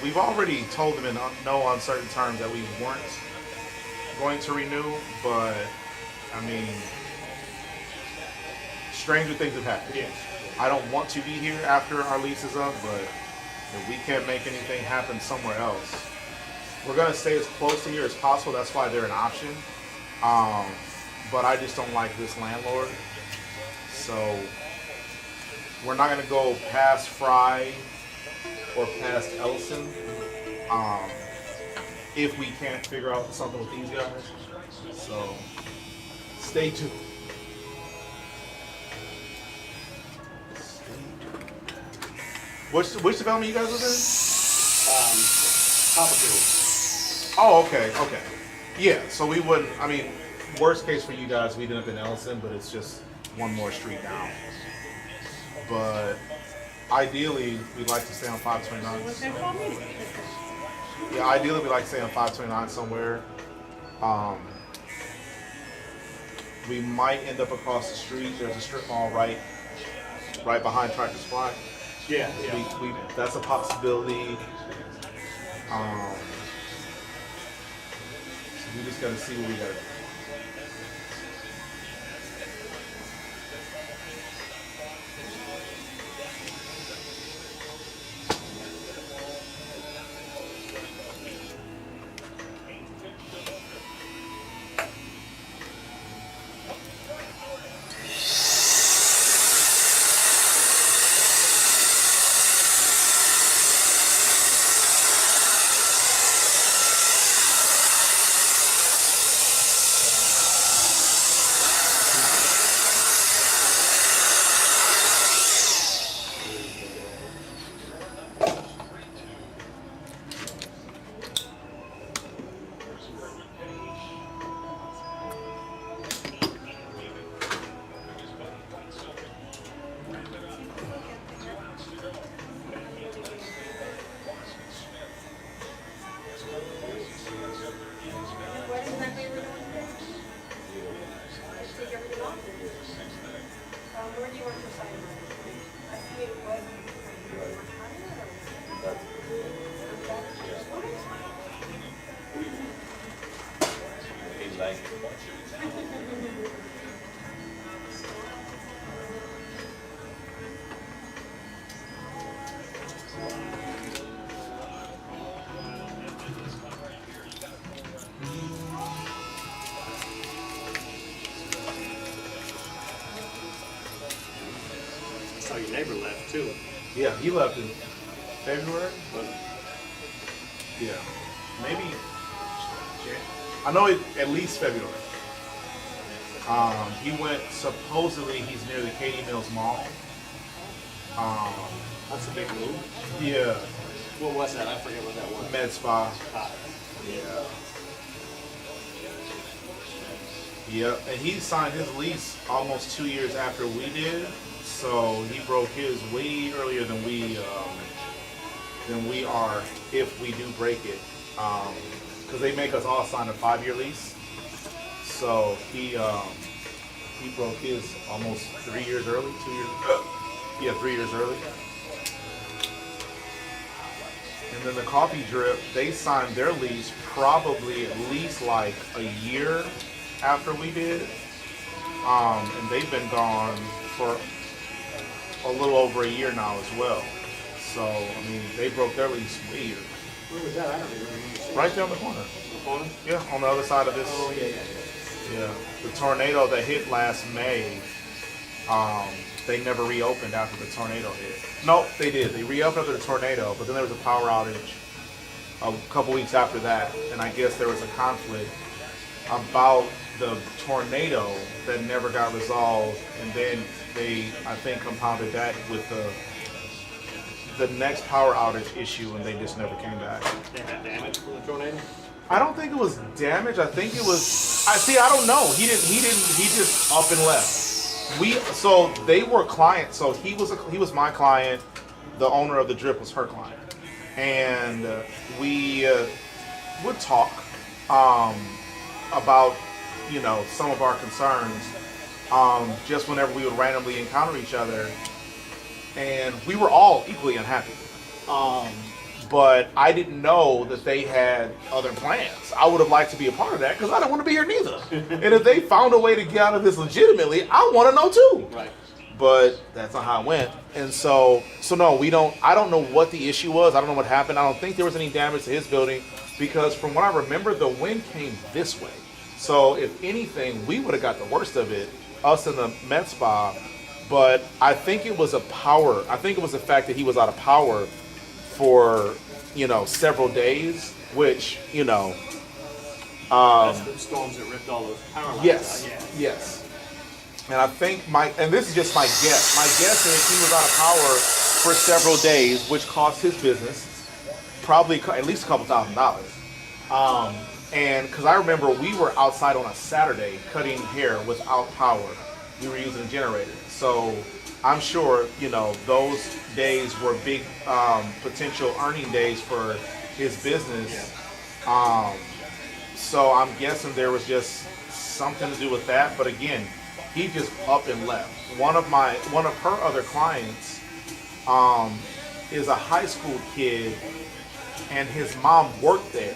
S3: We've already told them in no uncertain terms that we weren't going to renew, but I mean, stranger things have happened.
S1: Yeah.
S3: I don't want to be here after our lease is up, but if we can't make anything happen somewhere else, we're going to stay as close to here as possible. That's why they're an option.
S2: but I just don't like this landlord. So we're not gonna go past Fry or past Ellison if we can't figure out something with these guys. So stay tuned. Which development you guys live in?
S18: Copperfield.
S2: Oh, okay. Yeah, so we wouldn't, I mean, worst case for you guys, we'd end up in Ellison, but it's just one more street down. But ideally, we'd like to stay on 529. Yeah, ideally, we'd like to stay on 529 somewhere. We might end up across the street. There's a strip mall right behind Tractor Supply.
S18: Yeah.
S2: We that's a possibility. So we just gotta see what we got.
S18: So your neighbor left too.
S2: Yeah, he left in February.
S18: But
S2: yeah, maybe. I know it at least February. He went. Supposedly, he's near the Katy Mills Mall.
S18: That's a big move.
S2: Yeah.
S18: What was that? I forget what that was.
S2: Med Spa.
S18: Yeah.
S2: Yep, and he signed his lease almost 2 years after we did, so he broke his way earlier than we are if we do break it, because they make us all sign a 5-year lease. So he broke his almost 3 years early, 2 years, yeah, 3 years early. And then the Coffee Drip, they signed their lease probably at least like a year after we did, and they've been gone for a little over a year now as well. So I mean, they broke their lease way early.
S18: Where was that? I don't even remember.
S2: Right there on the corner.
S18: The corner?
S2: Yeah, on the other side of this.
S18: Oh yeah.
S2: Yeah, the tornado that hit last May, they never reopened after the tornado hit. No, they did. They reopened after the tornado, but then there was a power outage a couple weeks after that, and I guess there was a conflict about the tornado that never got resolved, and then they, I think, compounded that with the next power outage issue, and they just never came back.
S18: They had damage from the tornado?
S2: I don't think it was damage. I think it was. I don't know. He didn't. He just up and left. So they were clients. So he was my client. The owner of the Drip was her client, and we would talk about some of our concerns. Just whenever we would randomly encounter each other, and we were all equally unhappy. But I didn't know that they had other plans. I would have liked to be a part of that because I don't want to be here neither. And if they found a way to get out of this legitimately, I want to know too.
S18: Right.
S2: But that's not how it went. And so no, we don't. I don't know what the issue was. I don't know what happened. I don't think there was any damage to his building because from what I remember, the wind came this way. So if anything, we would have got the worst of it, us in the med spa. But I think it was a power. I think it was the fact that he was out of power for, several days, which,
S18: That's the storms that ripped all those power lines
S2: yes,
S18: out. Yeah.
S2: yes. And I think and this is just my guess. My guess is he was out of power for several days, which cost his business probably at least a couple $1,000s. And because I remember we were outside on a Saturday cutting hair without power. We were using a generator. So I'm sure, those days were big potential earning days for his business. So I'm guessing there was just something to do with that. But again, he just up and left. One of her other clients is a high school kid, and his mom worked there.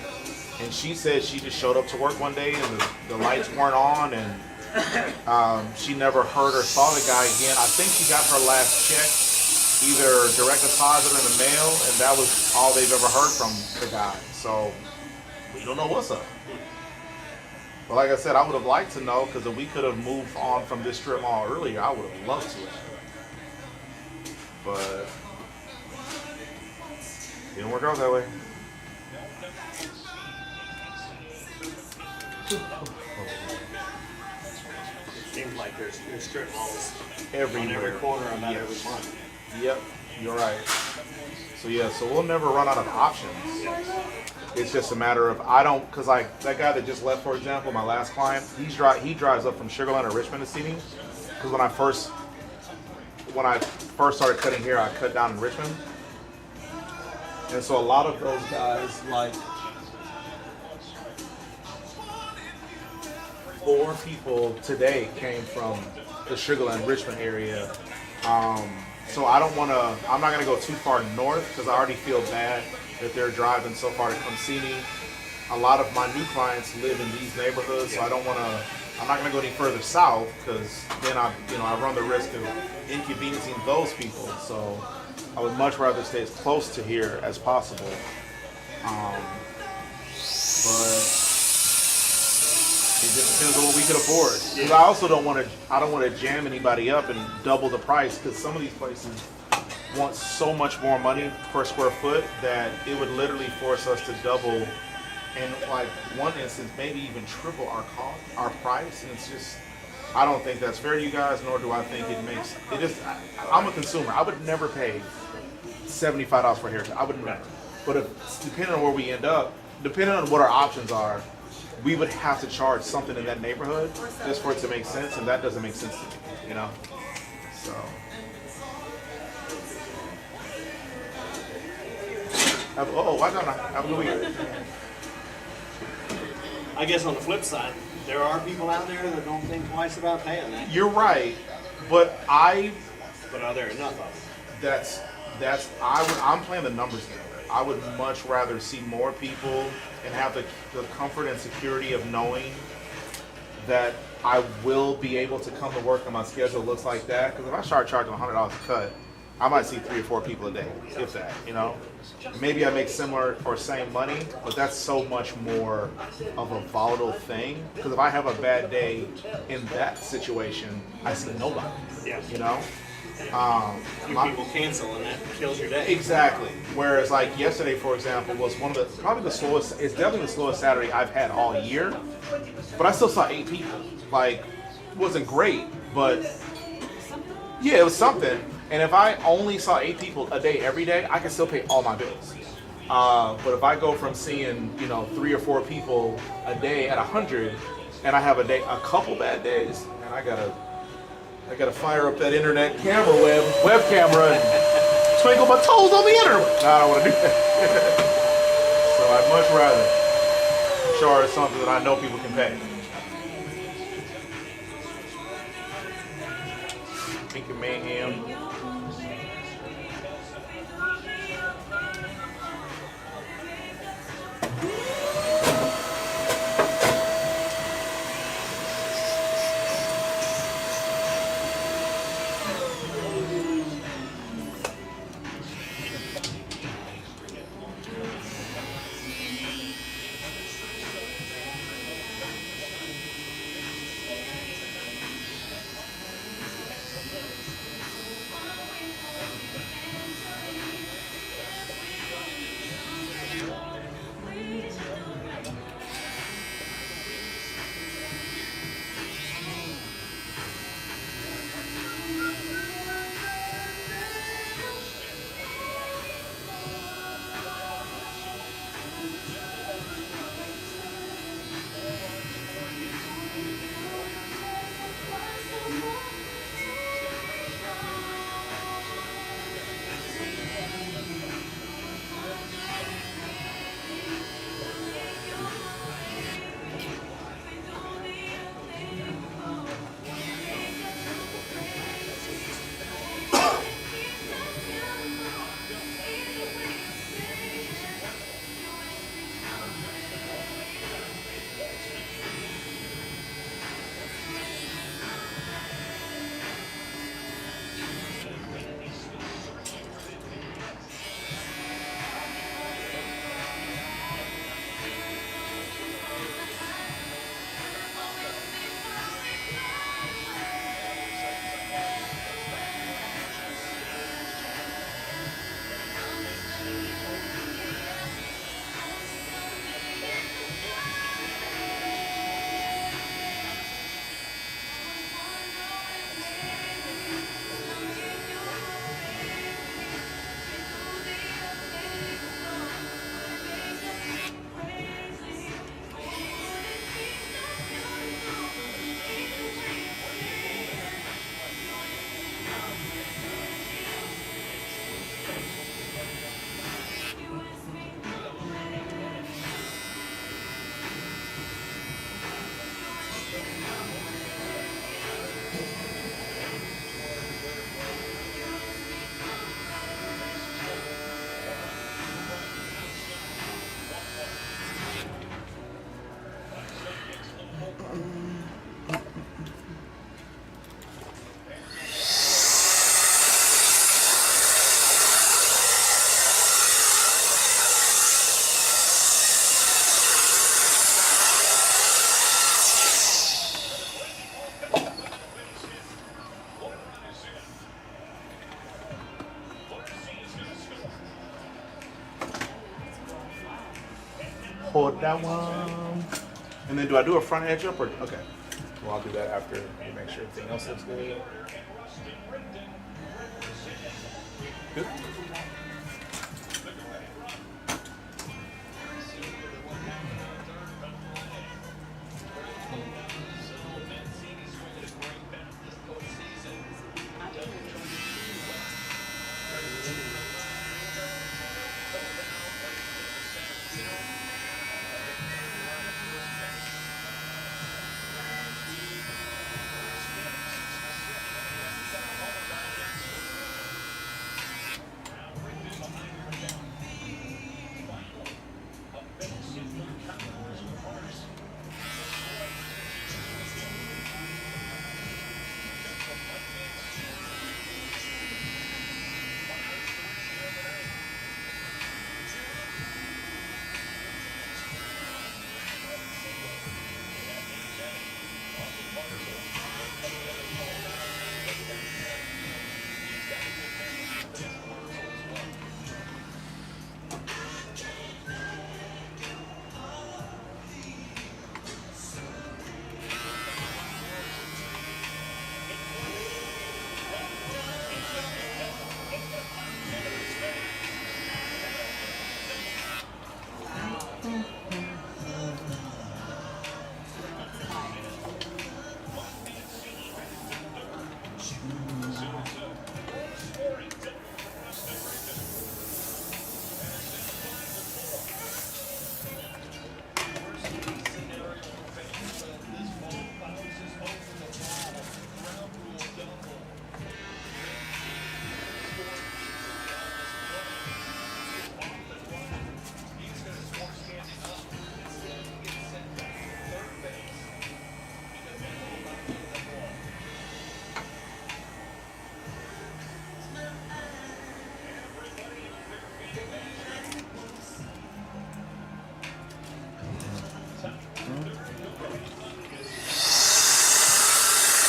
S2: And she said she just showed up to work one day and the lights weren't on, and she never heard or saw the guy again. I think she got her last check either direct deposit or in the mail, and that was all they've ever heard from the guy. So we don't know what's up. But like I said, I would have liked to know, because if we could have moved on from this strip mall earlier, I would have loved to. But it didn't work out that way.
S18: Seems like there's strip malls
S2: Everywhere.
S18: on every corner about
S2: Yes.
S18: every month.
S2: Yep, you're right. So we'll never run out of options. It's just a matter of, because that guy that just left, for example, my last client, he drives up from Sugar Land or Richmond to see me. Because when I first started cutting hair, I cut down in Richmond. And so a lot of those guys, like 4 people today came from the Sugar Land, Richmond area. So I'm not going to go too far north, because I already feel bad that they're driving so far to come see me. A lot of my new clients live in these neighborhoods, so I'm not going to go any further south, because then I run the risk of inconveniencing those people. So I would much rather stay as close to here as possible. But it just depends on what we can afford. Because I also don't want to jam anybody up and double the price, because some of these places want so much more money per square foot that it would literally force us to double, and like one instance maybe even triple our price. And it's just, I don't think that's fair to you guys, nor do I think I'm a consumer. I would never pay $75 for a haircut. I would never. But depending on where we end up, depending on what our options are, we would have to charge something in that neighborhood just for it to make sense, and that doesn't make sense to me, So. Why don't I have a good week?
S18: I guess on the flip side, there are people out there that don't think twice about paying that.
S2: You're right, but
S18: are there enough of them?
S2: I'm playing the numbers game. I would much rather see more people and have the comfort and security of knowing that I will be able to come to work and my schedule looks like that. Because if I start charging $100 a cut, I might see 3 or 4 people a day, if that, Maybe I make similar or same money, but that's so much more of a volatile thing. Because if I have a bad day in that situation, I see nobody,
S18: people cancel and that kills your day.
S2: Exactly. Whereas like yesterday, for example, was probably the slowest, it's definitely the slowest Saturday I've had all year, but I still saw 8 people. Like, it wasn't great, but yeah, it was something. And if I only saw 8 people a day every day, I can still pay all my bills. But if I go from seeing 3 or 4 people a day at 100, and I have a couple bad days, and I gotta fire up that internet web camera and twinkle my toes on the internet. I don't want to do that. So I'd much rather charge something that I know people can pay. Pink and Mayhem.
S3: Hold that one. And then do I do a front edge up or okay? Well, I'll do that after we make sure everything else looks good. Good.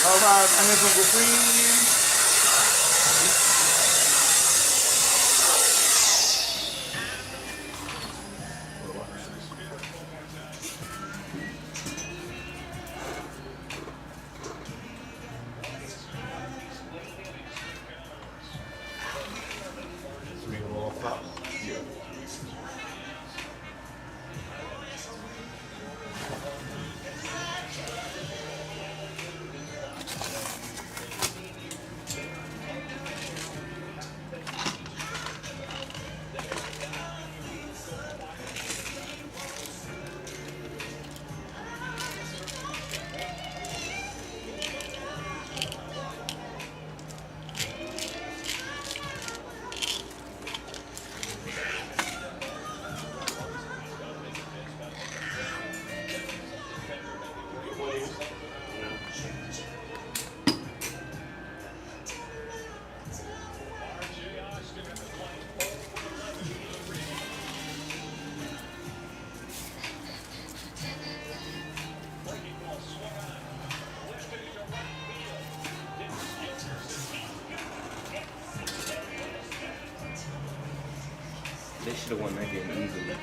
S3: All right, my hands gonna go free.
S5: They should have won that game easily.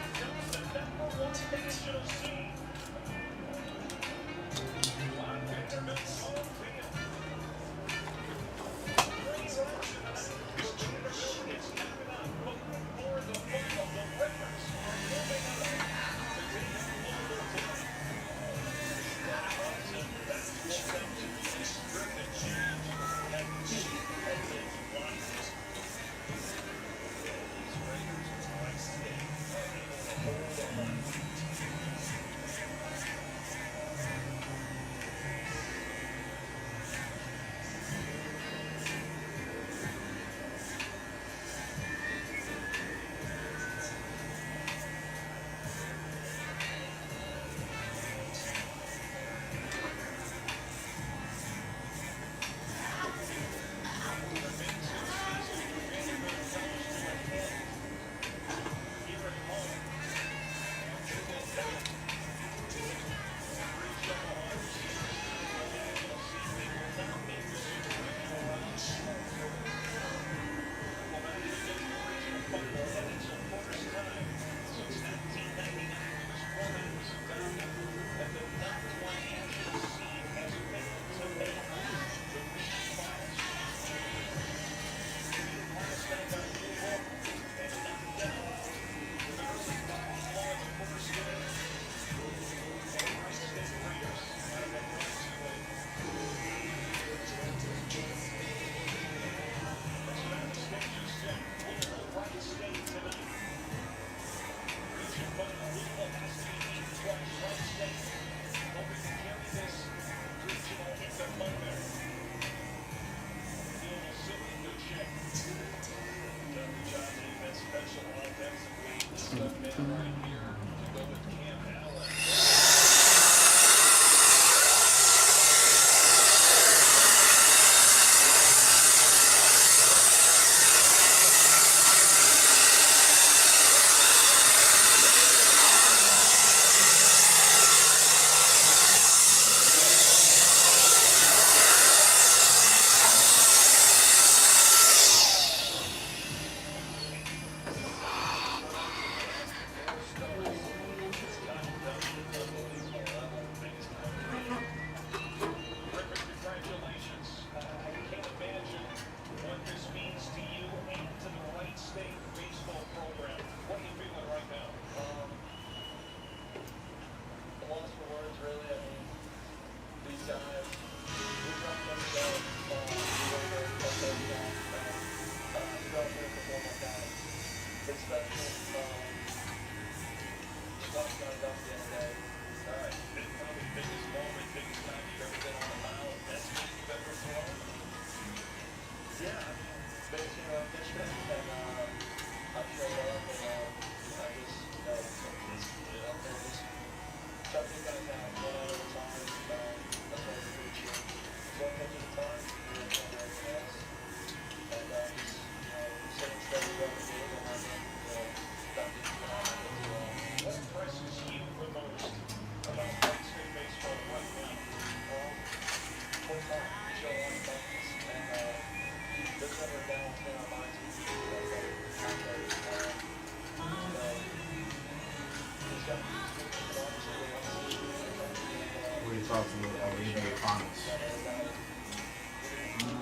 S2: thoughts on the NBA Finals?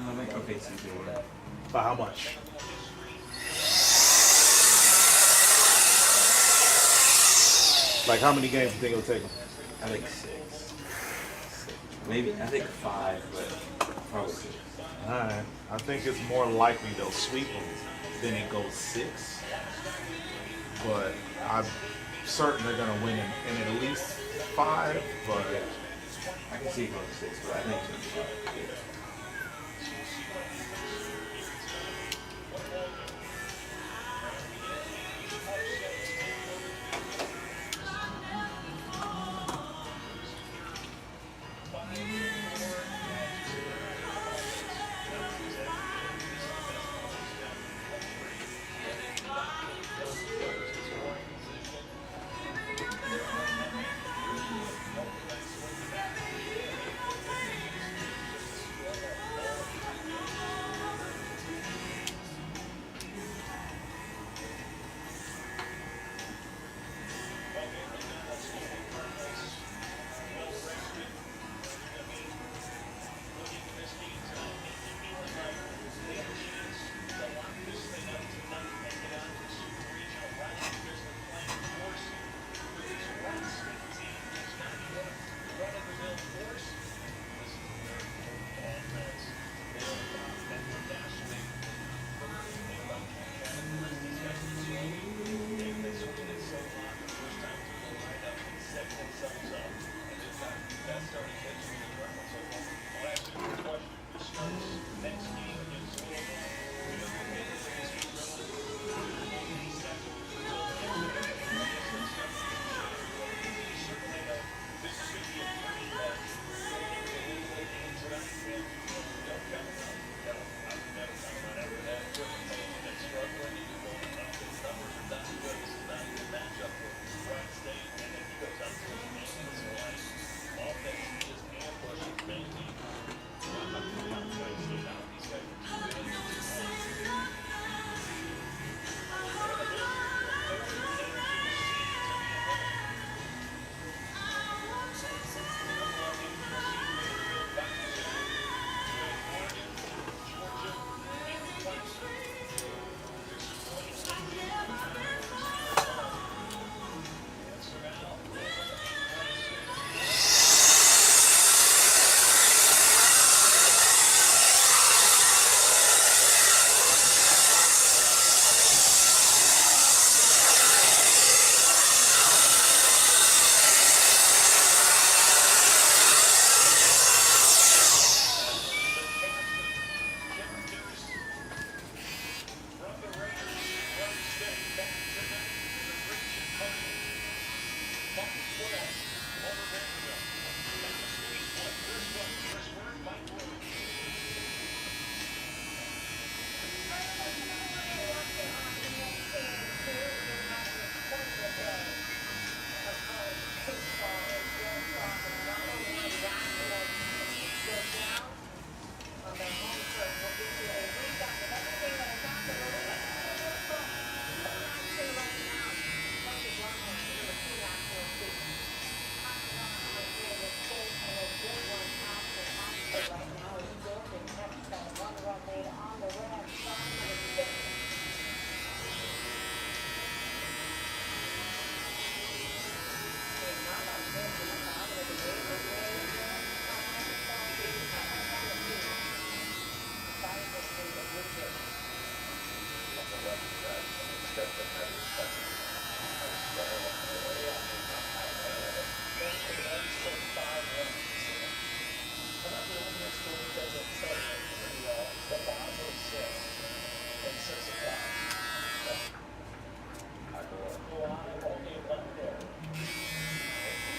S10: I think OKC can win.
S2: By how much? Like how many games do you think it'll take them?
S10: I think 6. Maybe, I think 5, but probably 6.
S2: Alright. I think it's more likely they'll sweep them than it goes 6. But I'm certain they're going to win in at least 5. But
S10: I can see it going 6, but I think it's 5. Yeah.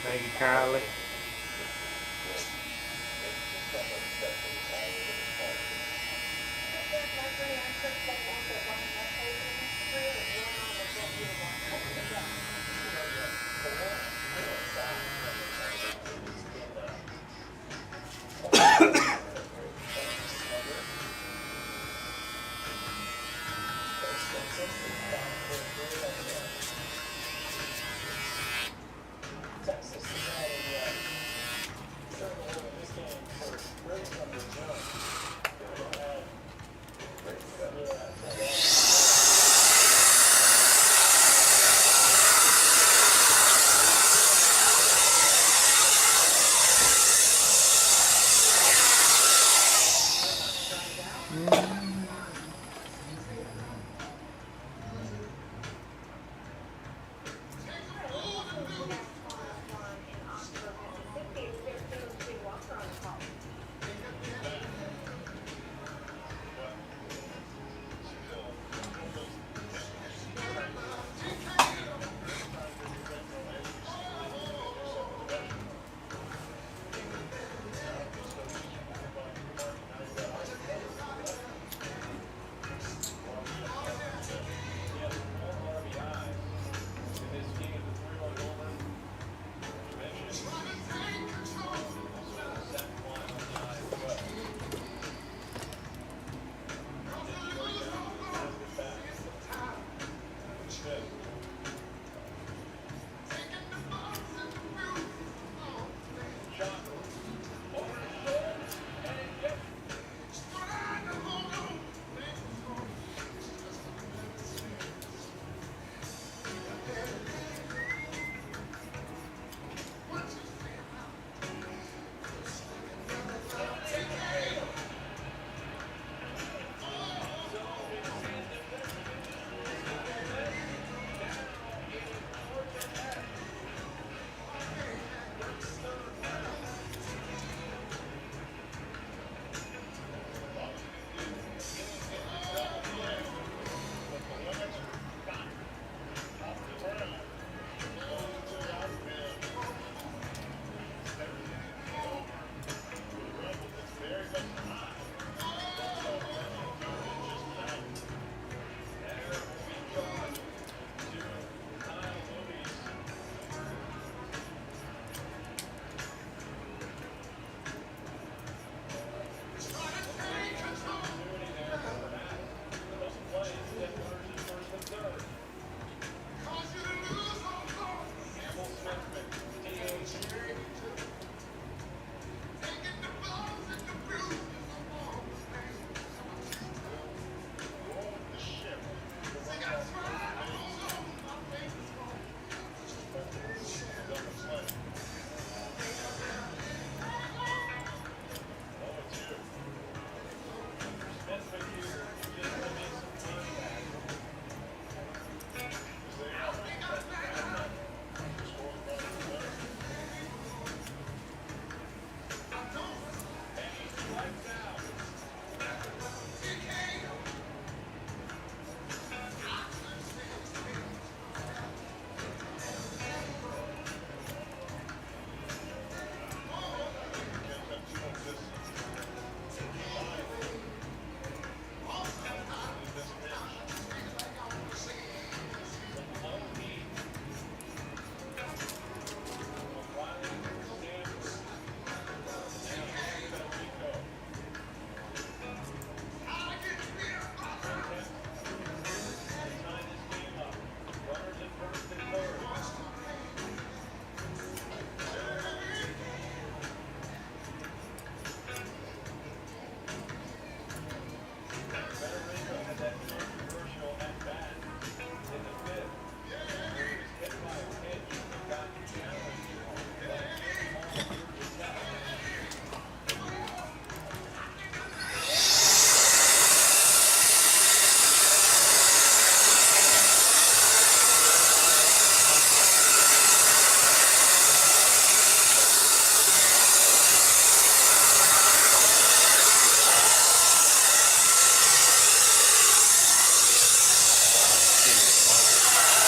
S2: Thank you, Kylie.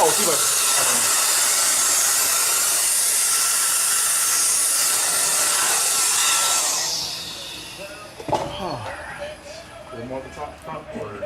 S17: Oh, see what?
S3: Is it more at the top or?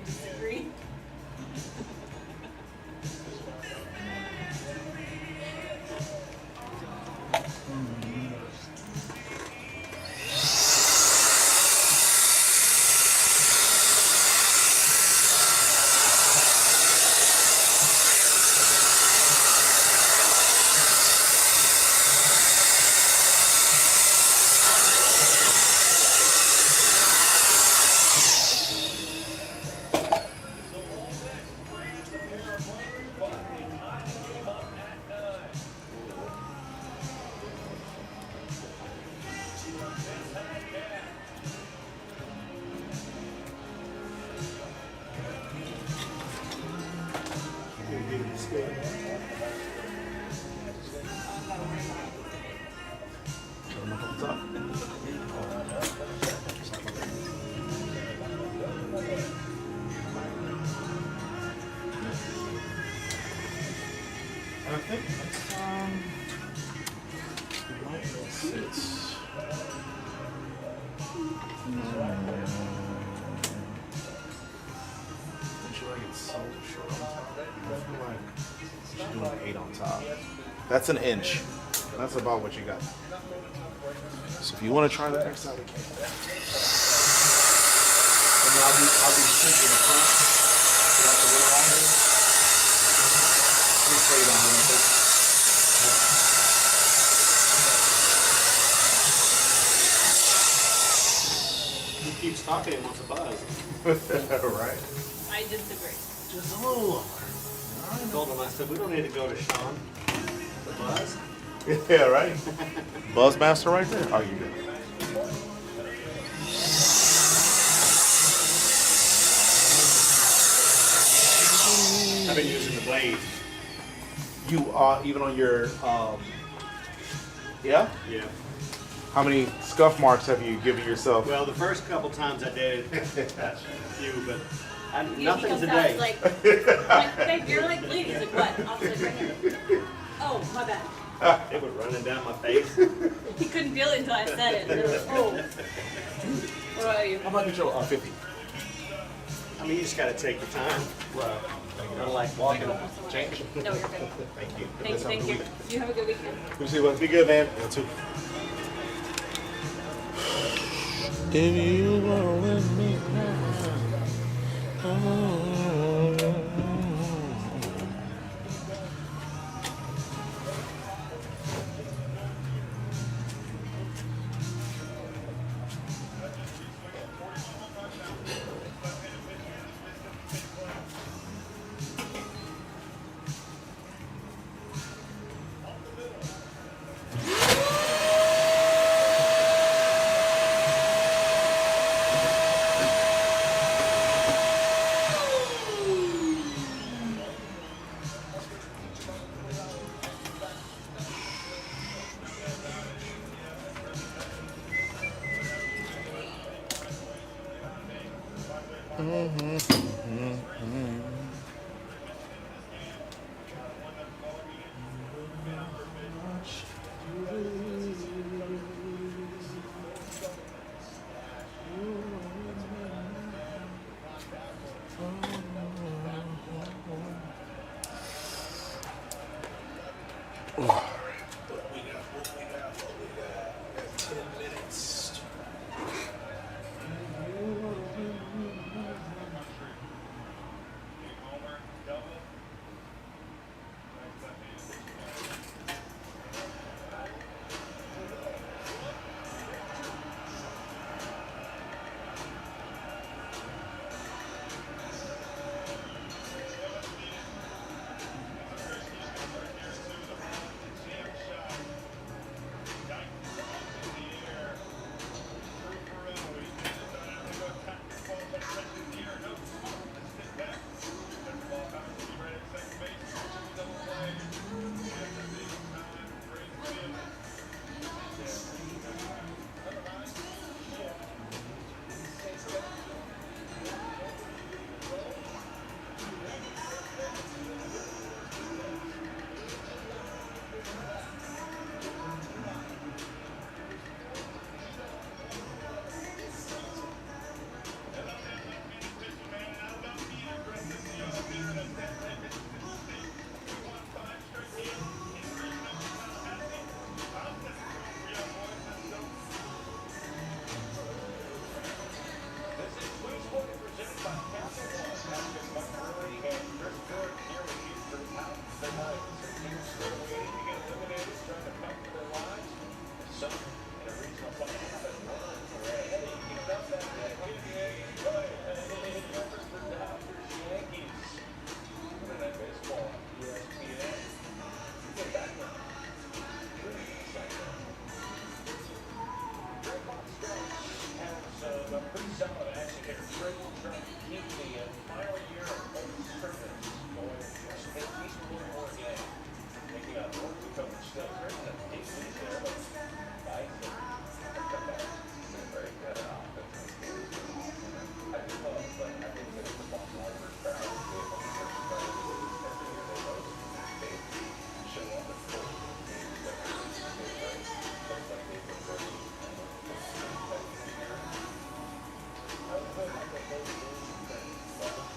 S4: disagree.
S17: I think that's
S2: She's doing an 8 on top. That's an inch. That's about what you got. So if you want to try that next time, we can.
S18: And then I'll be sitting in the front. That's a little longer. Let me show you that one. He keeps talking and wants a buzz.
S2: Right.
S4: I disagree.
S18: Just a little longer. I told him, I said, we don't need to go to Shawn. The buzz?
S2: Yeah, right. Buzzmaster right there. Oh, you good.
S18: I've been using the blade.
S2: You even on your yeah?
S18: Yeah.
S2: How many scuff marks have you given yourself?
S18: Well, the first couple times I did a few, but
S4: Yeah,
S18: nothing
S4: he comes
S18: today.
S4: out like, babe, you're like bleeding. He's like, what? I was like, right here. Oh, my bad.
S18: It was running down my face.
S4: He couldn't feel it until I said it. And like, oh. What about you?
S2: How about get your 50?
S18: I mean, you just got to take your time.
S2: Right.
S18: I don't like walking.
S2: Change.
S4: No, you're good.
S2: Thank you.
S4: Thank you. You have a good weekend.
S2: You see what? Be good, man. You too. If you were with me
S12: final year of Oak's tournament, going just at least one more game. Making out North Dakota still very good deep lead there, but guys have come back. They're very good at offense. I do love, but I think that it's a lot more for crowd to be able to participate. Every year they host, they show up at full games every year. Looks like they've been very I would put like a low losing thing, but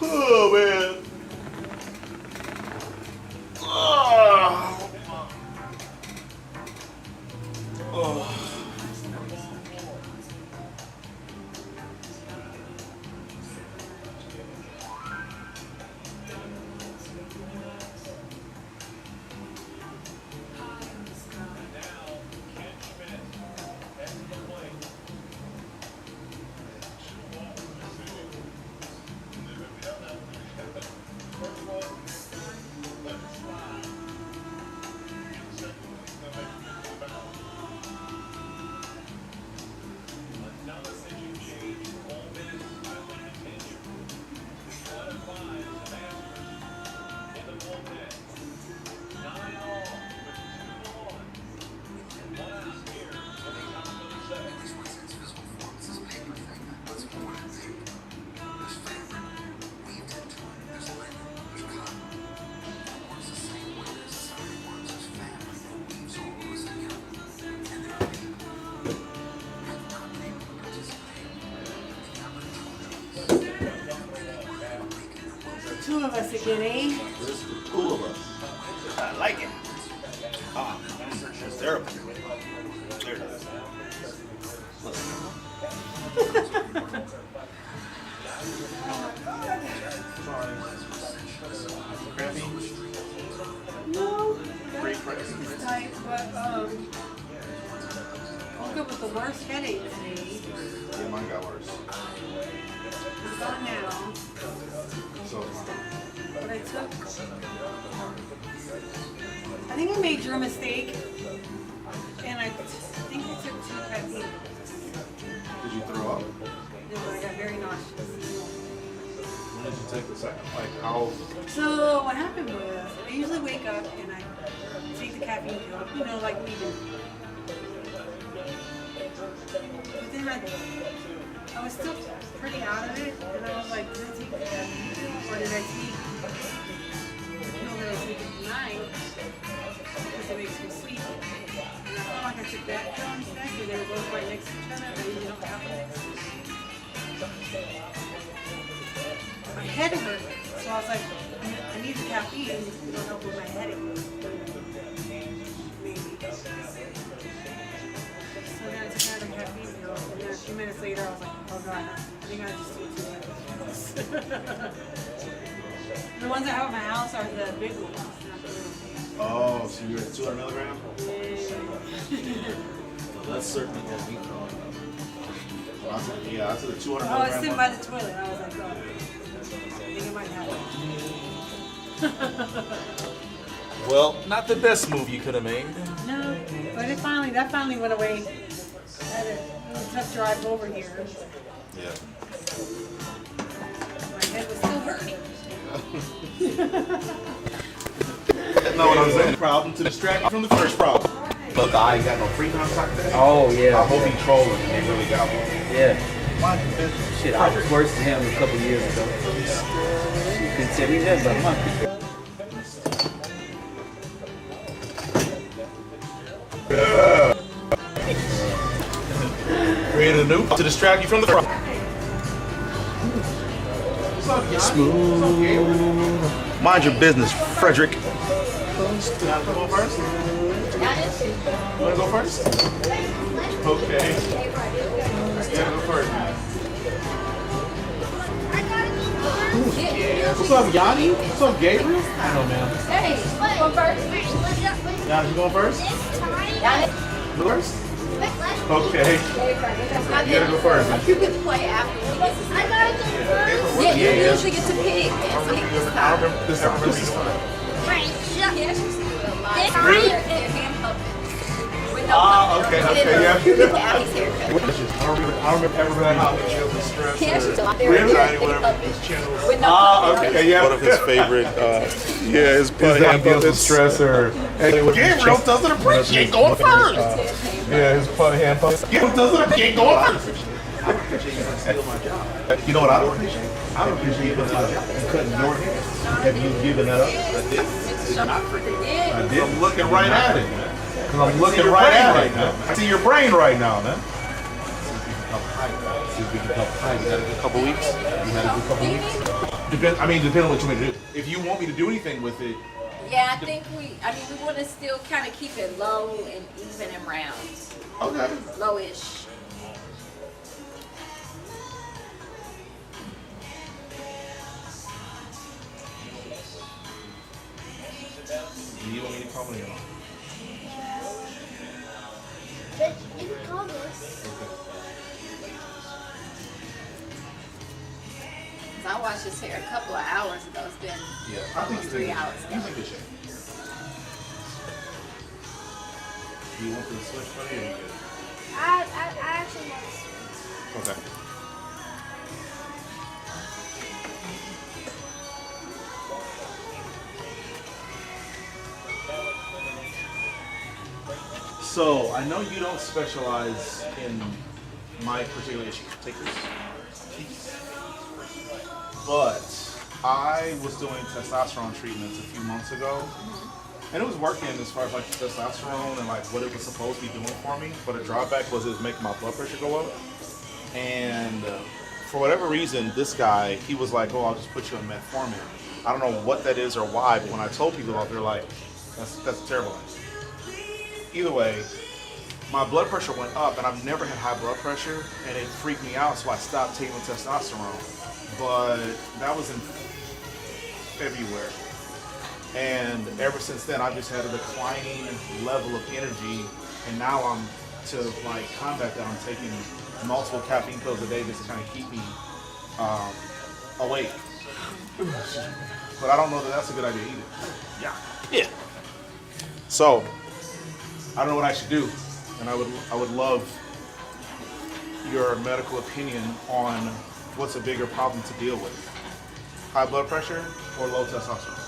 S13: Oh man.
S4: two of us again, eh?
S3: There's the two of us. I like it. Ah, that's terrible. There it is.
S4: No.
S3: Great price.
S4: It's tight, but woke up with the worst headache today.
S3: Yeah, mine got worse.
S4: It's gone now.
S3: So,
S4: But I think I made your mistake, and I think I took 2 caffeine.
S3: did you throw up?
S4: No, I got very nauseous.
S3: When did you take the second? Like, how?
S4: So what happened was, I usually wake up and I take the caffeine pill, you know, like we do. But then I was still pretty out of it, and I was like, did I take the caffeine pill, or did I take the pill that I take at night because it makes me sleepy? And I felt like I took that pill instead because they were both right next to each other. They usually don't happen next to each other. My head hurt, so I was like, I need the caffeine. It'll help with my headache. Maybe. So then I took another caffeine pill, and then a few minutes later, I was like, oh god, I think I just took 2 pills. The ones I have at my house are the big ones, not the little
S3: Oh, so you're at 200 milligrams?
S4: ones.
S5: That's certainly gonna be fun.
S3: Yeah, I took the 200
S4: I was
S3: milligram
S4: sitting
S3: one.
S4: by the toilet. I was like, oh, I think it might happen.
S3: Well, not the best move you could have made.
S4: No, but that finally went away. I had a tough drive over here.
S3: Yeah.
S4: My head was still hurting.
S3: Know what I'm saying? Problem to distract you from the first problem. Look, I ain't got no free contact today.
S1: Oh yeah.
S3: I hope he trolling and they really got one.
S1: Yeah. Shit, I was worse than him a couple years ago. You couldn't tell me that, but my
S3: Created a new to distract you from the problem. Smooth. Mind your business, Frederick. You wanna go first? You wanna go first? Okay. You gotta go first. Yeah. What's up, Yanni? What's up, Gabriel? I don't know, man.
S11: Hey, go first.
S3: Yanni, you going first? Go first? Okay. You gotta go first.
S11: You can play after. I gotta go first. Yeah, you usually get to pick. So pick this
S3: I
S11: time.
S3: remember this time. This is fun.
S11: Right. Yeah, she's still
S3: Really?
S11: hand puppet.
S3: Okay, yeah.
S11: Abby's haircut.
S3: I don't remember that how
S11: Yeah, she's still
S3: Really?
S11: With no
S3: Okay, yeah.
S13: One of his favorite, yeah, his
S3: That deals with stress or Gabriel doesn't appreciate going first. Yeah, his put hand puppet. Gabriel doesn't appreciate going first. You know what I don't appreciate? I don't appreciate giving that up and cutting your hair. Have you given that up? I did. I did. I'm looking right at it. I'm looking right at it now. I see your brain right now, man. See if we can help hide. You had a good couple weeks? You had a good couple weeks? Depends on what you want me to do. If you want me to do anything with it,
S19: Yeah, I think we want to still kind of keep it low and even and round.
S3: okay.
S19: Lowish.
S3: Do you want me to call me or not?
S11: But you can call us.
S19: I washed his hair a couple of hours ago. It's been
S3: I think
S19: almost 3 hours ago.
S3: He's in good shape. Do you want the switch buddy or you good?
S11: I actually want to.
S3: Okay. So I know you don't specialize in my particular issue. Take this. But I was doing testosterone treatments a few months ago, and it was working as far as like testosterone and like what it was supposed to be doing for me. But the drawback was it was making my blood pressure go up, and
S2: for whatever reason, this guy, he was like, oh, I'll just put you on metformin. I don't know what that is or why, but when I told people about it, they're like, that's terrible. Either way, my blood pressure went up, and I've never had high blood pressure, and it freaked me out, so I stopped taking testosterone. But that was in February. And ever since then, I've just had a declining level of energy, and now I'm to like combat that. I'm taking multiple caffeine pills a day just to kind of keep me awake. But I don't know that that's a good idea either. Yeah. So I don't know what I should do, and I would love your medical opinion on what's a bigger problem to deal with: high blood pressure or low testosterone.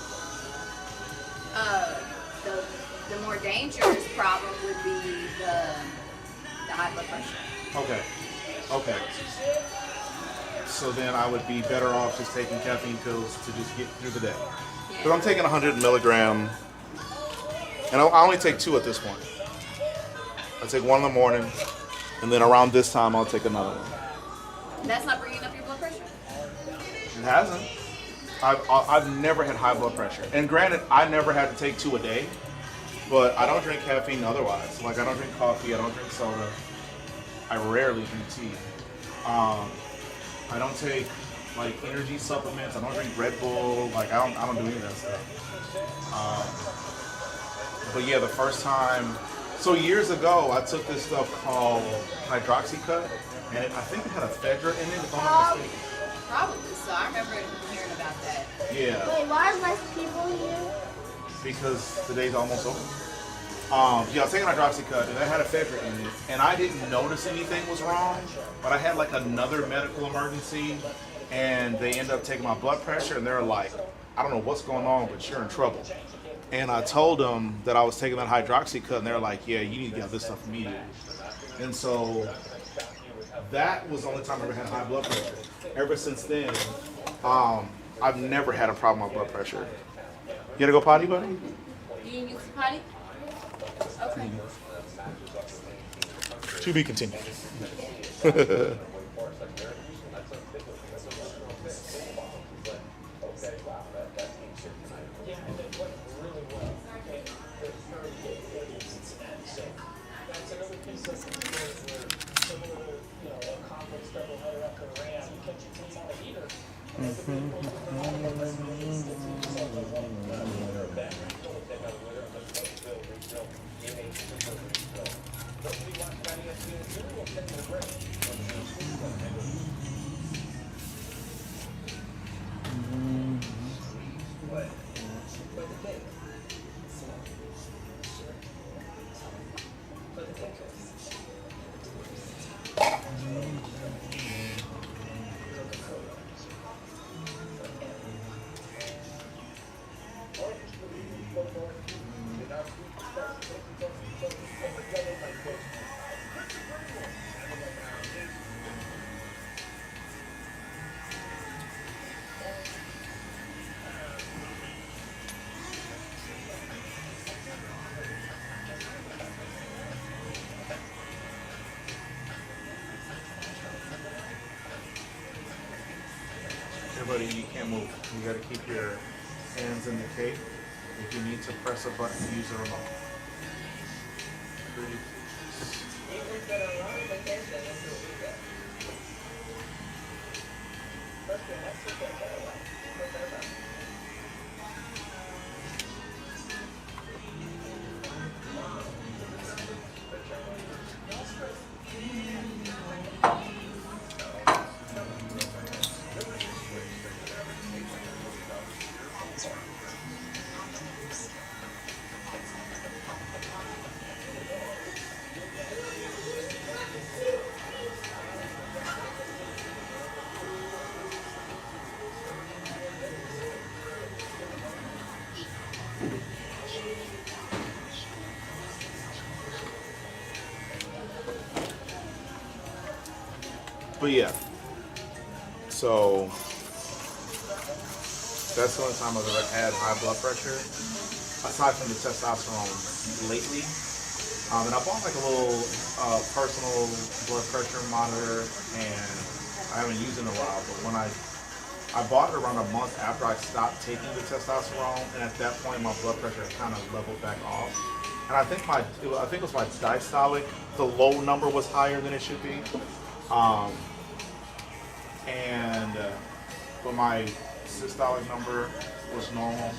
S19: The more dangerous problem would be the high blood pressure.
S2: Okay. So then I would be better off just taking caffeine pills to just get through the day. Because I'm taking 100 milligram, and I only take 2 at this point. I take 1 in the morning, and then around this time I'll take another one.
S19: That's not bringing up your blood pressure?
S2: It hasn't. I've never had high blood pressure. And granted, I never had to take 2 a day, but I don't drink caffeine otherwise. Like, I don't drink coffee, I don't drink soda. I rarely drink tea. I don't take like energy supplements. I don't drink Red Bull. Like, I don't do any of that stuff. But yeah, the first time, so years ago, I took this stuff called hydroxycut, and I think it had ephedra in it, if I'm not mistaken.
S19: Probably so. I remember hearing about that.
S2: Yeah.
S11: Wait, why are less people here?
S2: Because the day's almost over. Yeah, I was taking hydroxycut, and that had ephedra in it, and I didn't notice anything was wrong, but I had like another medical emergency, and they ended up taking my blood pressure, and they're like, I don't know what's going on, but you're in trouble. And I told them that I was taking that hydroxycut, and they're like, yeah, you need to get this stuff immediately. And so that was the only time I ever had high blood pressure. Ever since then, I've never had a problem with blood pressure. You gotta go potty, buddy?
S19: You didn't use the potty? Okay.
S2: To be continued. Everybody, you can't move. You gotta keep your hands in the cake. If you need to press a button, use the remote. But yeah, so that's the only time I've ever had high blood pressure, aside from the testosterone lately. And I bought like a little personal blood pressure monitor, and I
S3: I haven't used it in a while, but when I bought it around a month after I stopped taking the testosterone, and at that point my blood pressure had kind of leveled back off. And I think it was my diastolic, the low number was higher than it should be. But my systolic number was normal.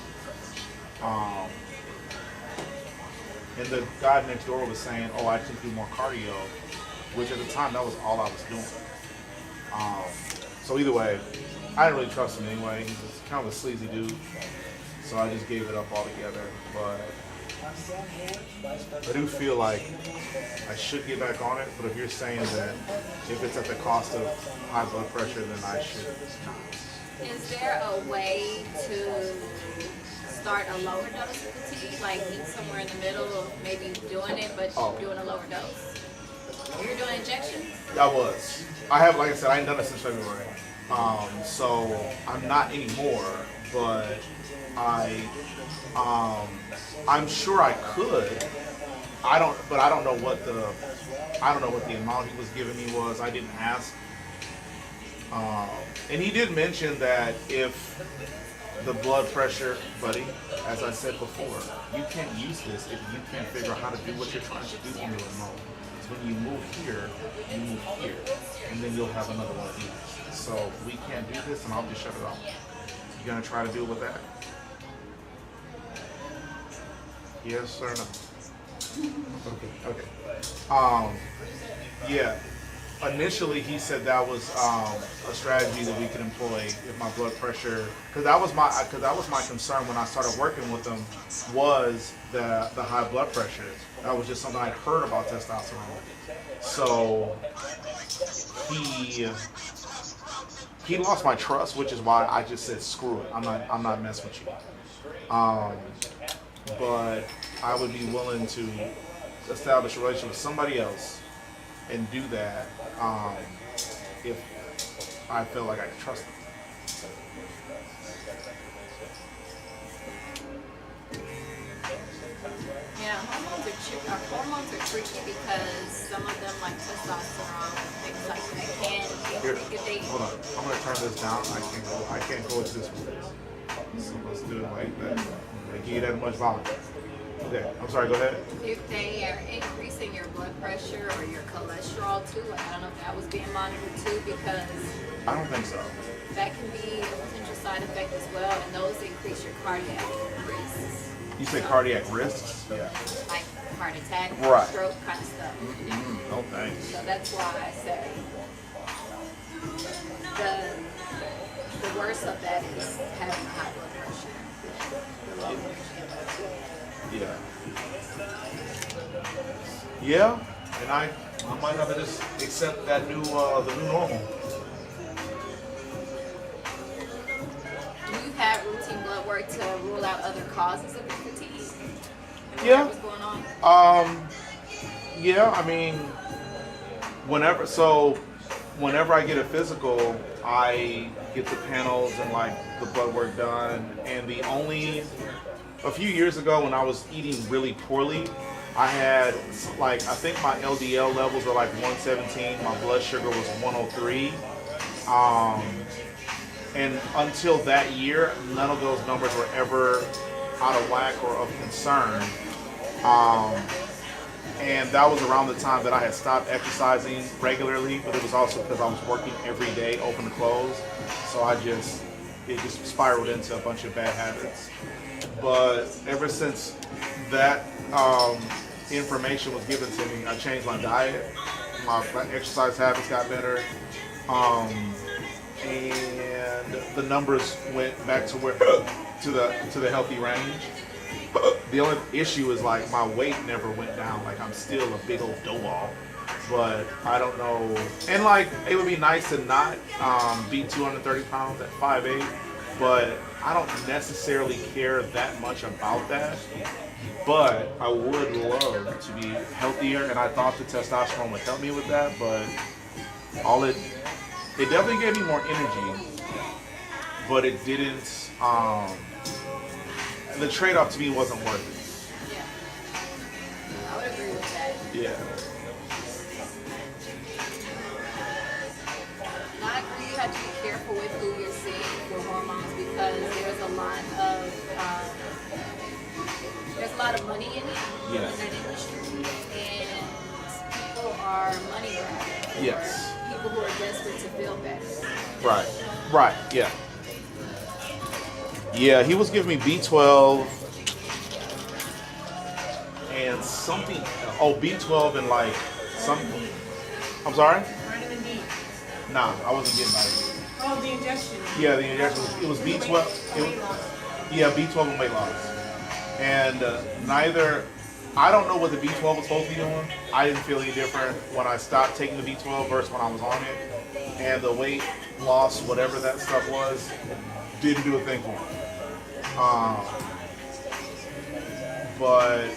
S3: And the guy next door was saying, oh, I should do more cardio, which at the time, that was all I was doing. So either way, I didn't really trust him anyway. He was kind of a sleazy dude. So I just gave it up altogether. But I do feel like I should get back on it. But if you're saying that if it's at the cost of high blood pressure, then I should not.
S19: Is there a way to start a lower dose of fatigue? Like meet somewhere in the middle of maybe doing it, but doing a lower dose? You're doing injections? I
S3: was. I have, like I said, I ain't done it since February. So I'm not anymore, but I'm sure I could. I don't know what the amount he was giving me was. I didn't ask. And he did mention that if the blood pressure, buddy, as I said before, you can't use this if you can't figure out how to do what you're trying to do on your remote. So when you move here, and then you'll have another one of these. So we can't do this, and I'll just shut it off. You gonna try to do it with that? Yes or no? Okay. Yeah. Initially, he said that was a strategy that we could employ if my blood pressure, because that was my concern when I started working with him, was the high blood pressure. That was just something I'd heard about testosterone. So he lost my trust, which is why I just said screw it. I'm not messing with you. But I would be willing to establish a relationship with somebody else and do that if I feel like I can trust them.
S19: Yeah, hormones are tricky because some of them, like testosterone and things like that, can
S3: Here,
S19: if they.
S3: hold on. I'm gonna turn this down. I can't coexist with this. So let's do it like that. I give you that much volume. Okay, I'm sorry, go ahead.
S19: If they are increasing your blood pressure or your cholesterol too, like I don't know if that was being monitored too, because
S3: I don't think so.
S19: that can be a potential side effect as well, and those increase your cardiac risks.
S3: You say cardiac risks? Yeah.
S19: Like heart attack,
S3: Right.
S19: stroke kind of stuff.
S3: Mm-hmm. No thanks.
S19: So that's why I say the worst of that is having high blood pressure. The lower
S3: Yeah. Yeah, and I might have to just accept that the new normal.
S19: Do you have routine blood work to rule out other causes of your fatigue? And
S3: Yeah.
S19: whatever's going on?
S3: Yeah, I mean, whenever I get a physical, I get the panels and like the blood work done. And a few years ago when I was eating really poorly, I had I think my LDL levels were like 117, my blood sugar was 103. And until that year, none of those numbers were ever out of whack or of concern. And that was around the time that I had stopped exercising regularly, but it was also because I was working every day, open to close. So it just spiraled into a bunch of bad habits. But ever since that information was given to me, I changed my diet. My exercise habits got better. And the numbers went back to the healthy range. The only issue is like my weight never went down. Like I'm still a big old dough ball, but I don't know. And like it would be nice to not be 230 pounds at 5'8", but I don't necessarily care that much about that. But I would love to be healthier, and I thought the testosterone would help me with that. But it definitely gave me more energy, but it didn't. The trade-off to me wasn't worth it.
S19: Yeah. I would agree with that.
S3: Yeah.
S19: And I agree have to be careful with who you're seeing for hormones because there's a lot of money in it in that industry, and people are money grabbers.
S2: Yes.
S19: People who are desperate to feel better.
S2: Right, yeah. Yeah, he was giving me B12 and something, B12 and like something. I'm sorry?
S4: Vitamin D.
S2: Nah, I wasn't getting vitamin D.
S4: Oh, the injection.
S2: Yeah, the injection, it was B12. Yeah, B12 and weight loss. And I don't know what the B12 was supposed to be doing. I didn't feel any different when I stopped taking the B12 versus when I was on it. And the weight loss, whatever that stuff was, didn't do a thing for me. But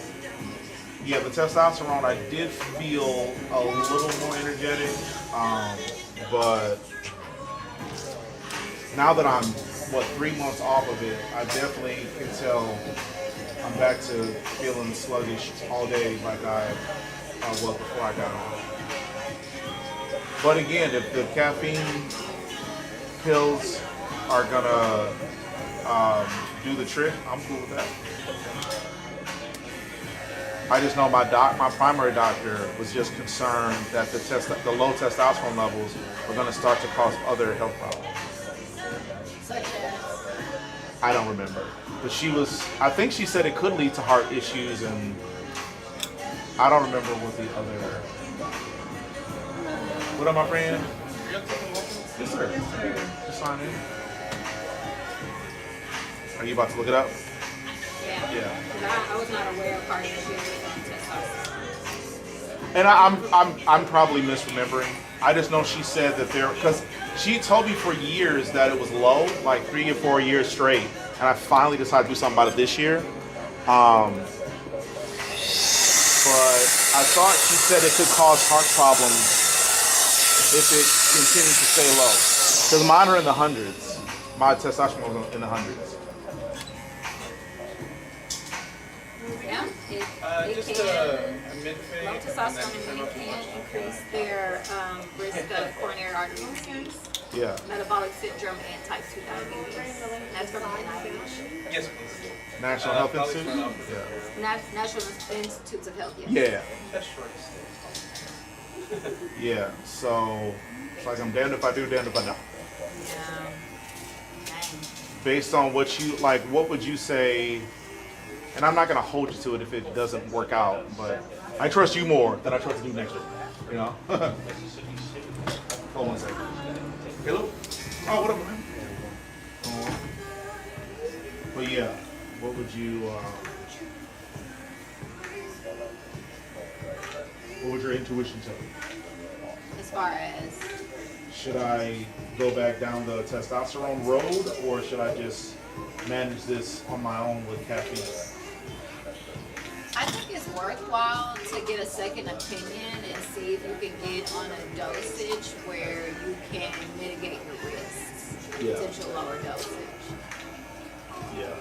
S2: yeah, the testosterone, I did feel a little more energetic. But now that I'm, 3 months off of it, I definitely can tell I'm back to feeling sluggish all day like I was before I got on. But again, if the caffeine pills are gonna do the trick, I'm cool with that. I just know my primary doctor was just concerned that the low testosterone levels were gonna start to cause other health problems.
S19: Such as?
S2: I don't remember. But I think she said it could lead to heart issues, and I don't remember what the other. What up, my friend? Yes, sir. Just sign in. Are you about to look it up?
S19: Yeah. I was not aware of heart issues on testosterone.
S2: And I'm probably misremembering. I just know she said that because she told me for years that it was low, like 3 or 4 years straight, and I finally decided to do something about it this year. But I thought she said it could cause heart problems if it continues to stay low. Because mine are in the hundreds. My testosterone was in the hundreds.
S19: Yeah, it
S9: Just
S19: can.
S9: a mid-thing.
S19: Low testosterone in men can increase their risk of coronary artery disease,
S2: Yeah.
S19: metabolic syndrome, and type 2 diabetes. And that's from NIH.
S9: Yes, please.
S2: National Health Institute?
S19: National Institutes of Health, yes.
S2: Yeah. Yeah, so it's like I'm damned if I do, damned if I don't. Based on what would you say, and I'm not going to hold you to it if it doesn't work out, but I trust you more than I trust you next week, you know? Hold on a second. Hello? Oh, what up, man? But yeah, what would your intuition tell you?
S19: As far as?
S2: Should I go back down the testosterone road, or should I just manage this on my own with caffeine?
S19: I think it's worthwhile to get a second opinion and see if you can get on a dosage where you can mitigate your risks, potential lower dosage.
S2: Yeah.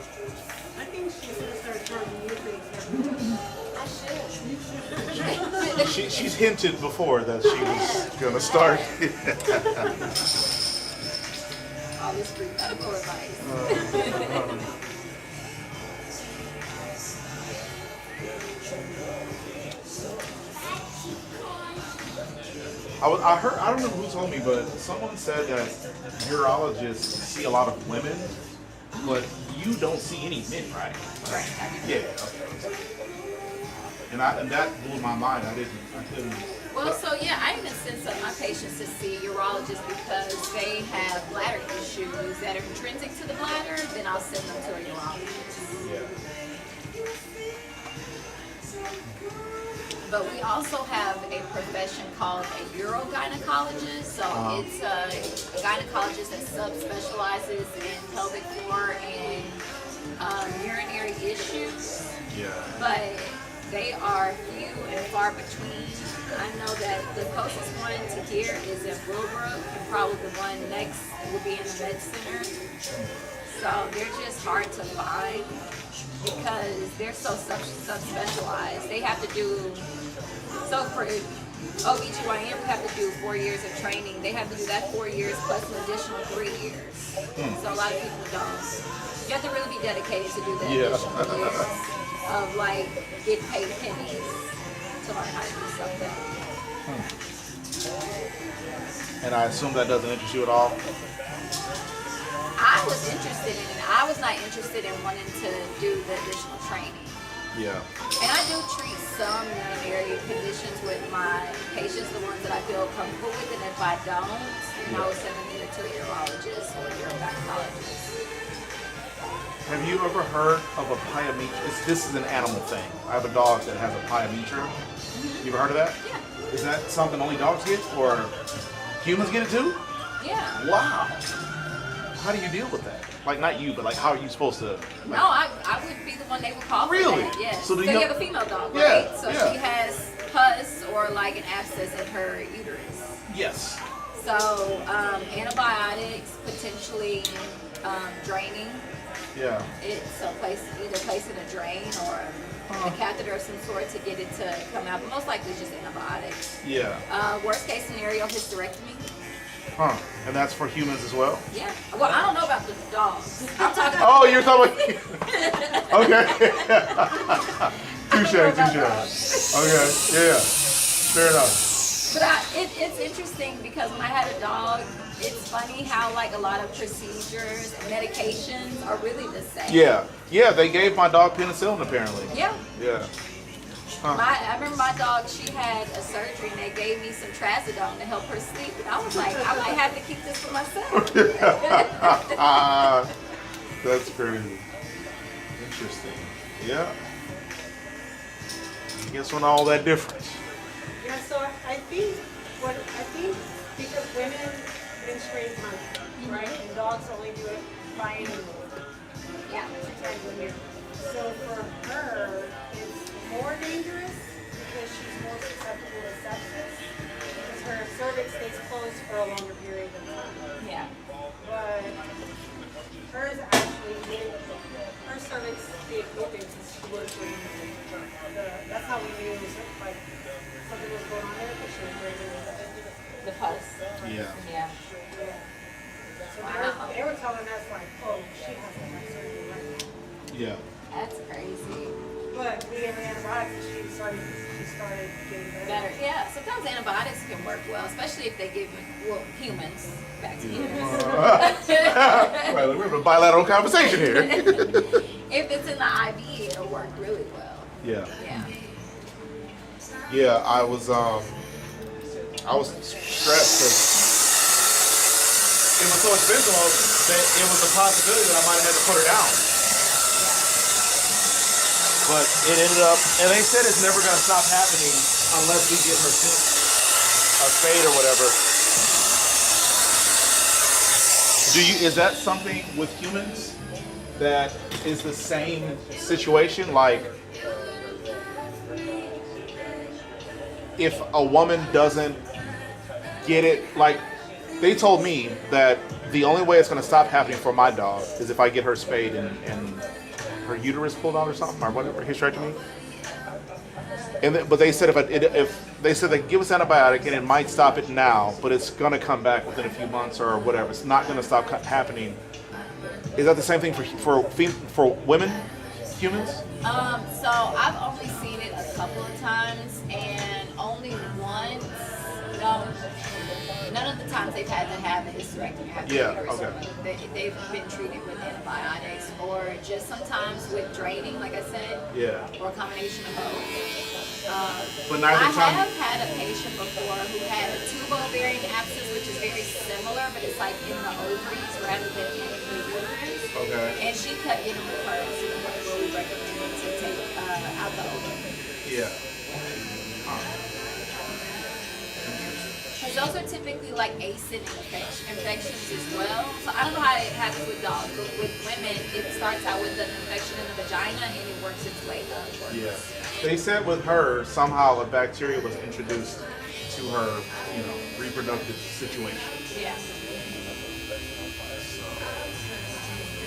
S4: I think she should start charging you for
S19: I should.
S2: She's hinted before that she was gonna start.
S19: All this free medical advice.
S2: I don't remember who told me, but someone said that urologists see a lot of women, but you don't see any men, right?
S19: Right.
S2: Yeah. Okay. And that blew my mind. I couldn't.
S19: Well, so yeah, I even send some of my patients to see urologists because they have bladder issues that are intrinsic to the bladder. Then I'll send them to a urologist.
S2: Yeah.
S19: But we also have a profession called a urogynecologist. So it's a gynecologist that subspecializes in pelvic floor and urinary issues.
S2: Yeah.
S19: But they are few and far between. I know that the closest one to here is in Willowbrook, and probably the one next will be in the Med Center. So they're just hard to find because they're so subspecialized. They have to do, so for OBGYN would have to do 4 years of training. They have to do that 4 years plus an additional 3 years. So a lot of people don't. You have to really be dedicated to do that additional years of like getting paid pennies to learn how to do something.
S2: And I assume that doesn't interest you at all?
S19: I was interested in it. I was not interested in wanting to do the additional training.
S2: Yeah.
S19: And I do treat some urinary conditions with my patients, the ones that I feel comfortable with, and if I don't, then I will send them either to a urologist or a urogynecologist.
S2: Have you ever heard of a pyometra? This is an animal thing. I have a dog that has a pyometra. You ever heard of that?
S19: Yeah.
S2: Is that something only dogs get, or humans get it too?
S19: Yeah.
S2: Wow. How do you deal with that? Like, not you, but like, how are you supposed to? Like,
S19: No, I would be the one they would call for
S2: Really?
S19: that. Yes.
S2: So
S19: So,
S2: do
S19: you
S2: you-
S19: have a female dog,
S2: Yeah,
S19: right? So
S2: yeah.
S19: she has pus or like an abscess in her uterus.
S2: yes.
S19: So antibiotics, potentially draining.
S2: Yeah.
S19: It's either placing a drain or a catheter of some sort to get it to come out, but most likely just antibiotics.
S2: Yeah.
S19: Worst case scenario, hysterectomy.
S2: Huh. And that's for humans as well?
S19: Yeah. Well, I don't know about the dogs. I'm talking about.
S2: Oh, you're talking about. Okay. Touche. Okay. Yeah. Fair enough.
S19: But it's interesting because when I had a dog, it's funny how like a lot of procedures and medications are really the same.
S2: Yeah. Yeah. They gave my dog penicillin apparently.
S19: Yeah.
S2: Yeah. Huh.
S19: I remember my dog, she had a surgery and they gave me some trazodone to help her sleep. And I was like, I might have to keep this for myself.
S2: That's crazy. Interesting. Yeah. I guess we're not all that different.
S4: Yeah, so I think because women menstruate monthly, right? And dogs only do it biannually.
S19: Yeah.
S4: 2 times a year. So for her, it's more dangerous because she's more susceptible to sepsis because her cervix stays closed for a longer period of time.
S19: Yeah.
S4: But hers actually, her cervix stayed open since she was breathing. That's how we knew it was like something was going on there because she was breathing
S19: The pus.
S2: Yeah.
S19: Yeah.
S4: So they were telling us like, oh, she has to have surgery right now.
S2: Yeah.
S19: That's crazy.
S4: But we gave her antibiotics and she started getting better.
S19: Yeah, sometimes antibiotics can work well, especially if they give humans, back to humans.
S2: Right, we're having a bilateral conversation here.
S19: If it's in the IV, it'll work really well.
S2: Yeah.
S19: Yeah.
S2: Yeah, I was stressed because it was so expensive that it was a possibility that I might have had to put her down. But it ended up, and they said it's never going to stop happening unless we get her a spade or whatever. Is that something with humans that is the same situation? Like, if a woman doesn't get it, like, they told me that the only way it's going to stop happening for my dog is if I get her spayed and her uterus pulled out or something, or whatever, hysterectomy. But they said if they said they give us antibiotic and it might stop it now, but it's going to come back within a few months or whatever. It's not going to stop happening. Is that the same thing for women, humans?
S19: So I've only seen it a couple of times, and only once. No, none of the times they've had to have a hysterectomy. They've been treated with antibiotics, or just sometimes with draining, like I said.
S2: Yeah.
S19: Or a combination of both.
S2: But neither
S19: I
S2: time.
S19: have had a patient before who had a tubal ovarian abscess, which is very similar, but it's like in the ovaries rather than in the uterus.
S2: Okay.
S19: And she kept getting recurrence to the point where we recommended to take out the ovary.
S2: Yeah.
S19: Because those are typically like acid infections as well. So I don't know how it happens with dogs, but with women, it starts out with an infection in the vagina and it works its way upwards.
S2: Yeah. They said with her, somehow a bacteria was introduced to her, reproductive situation.
S19: Yeah.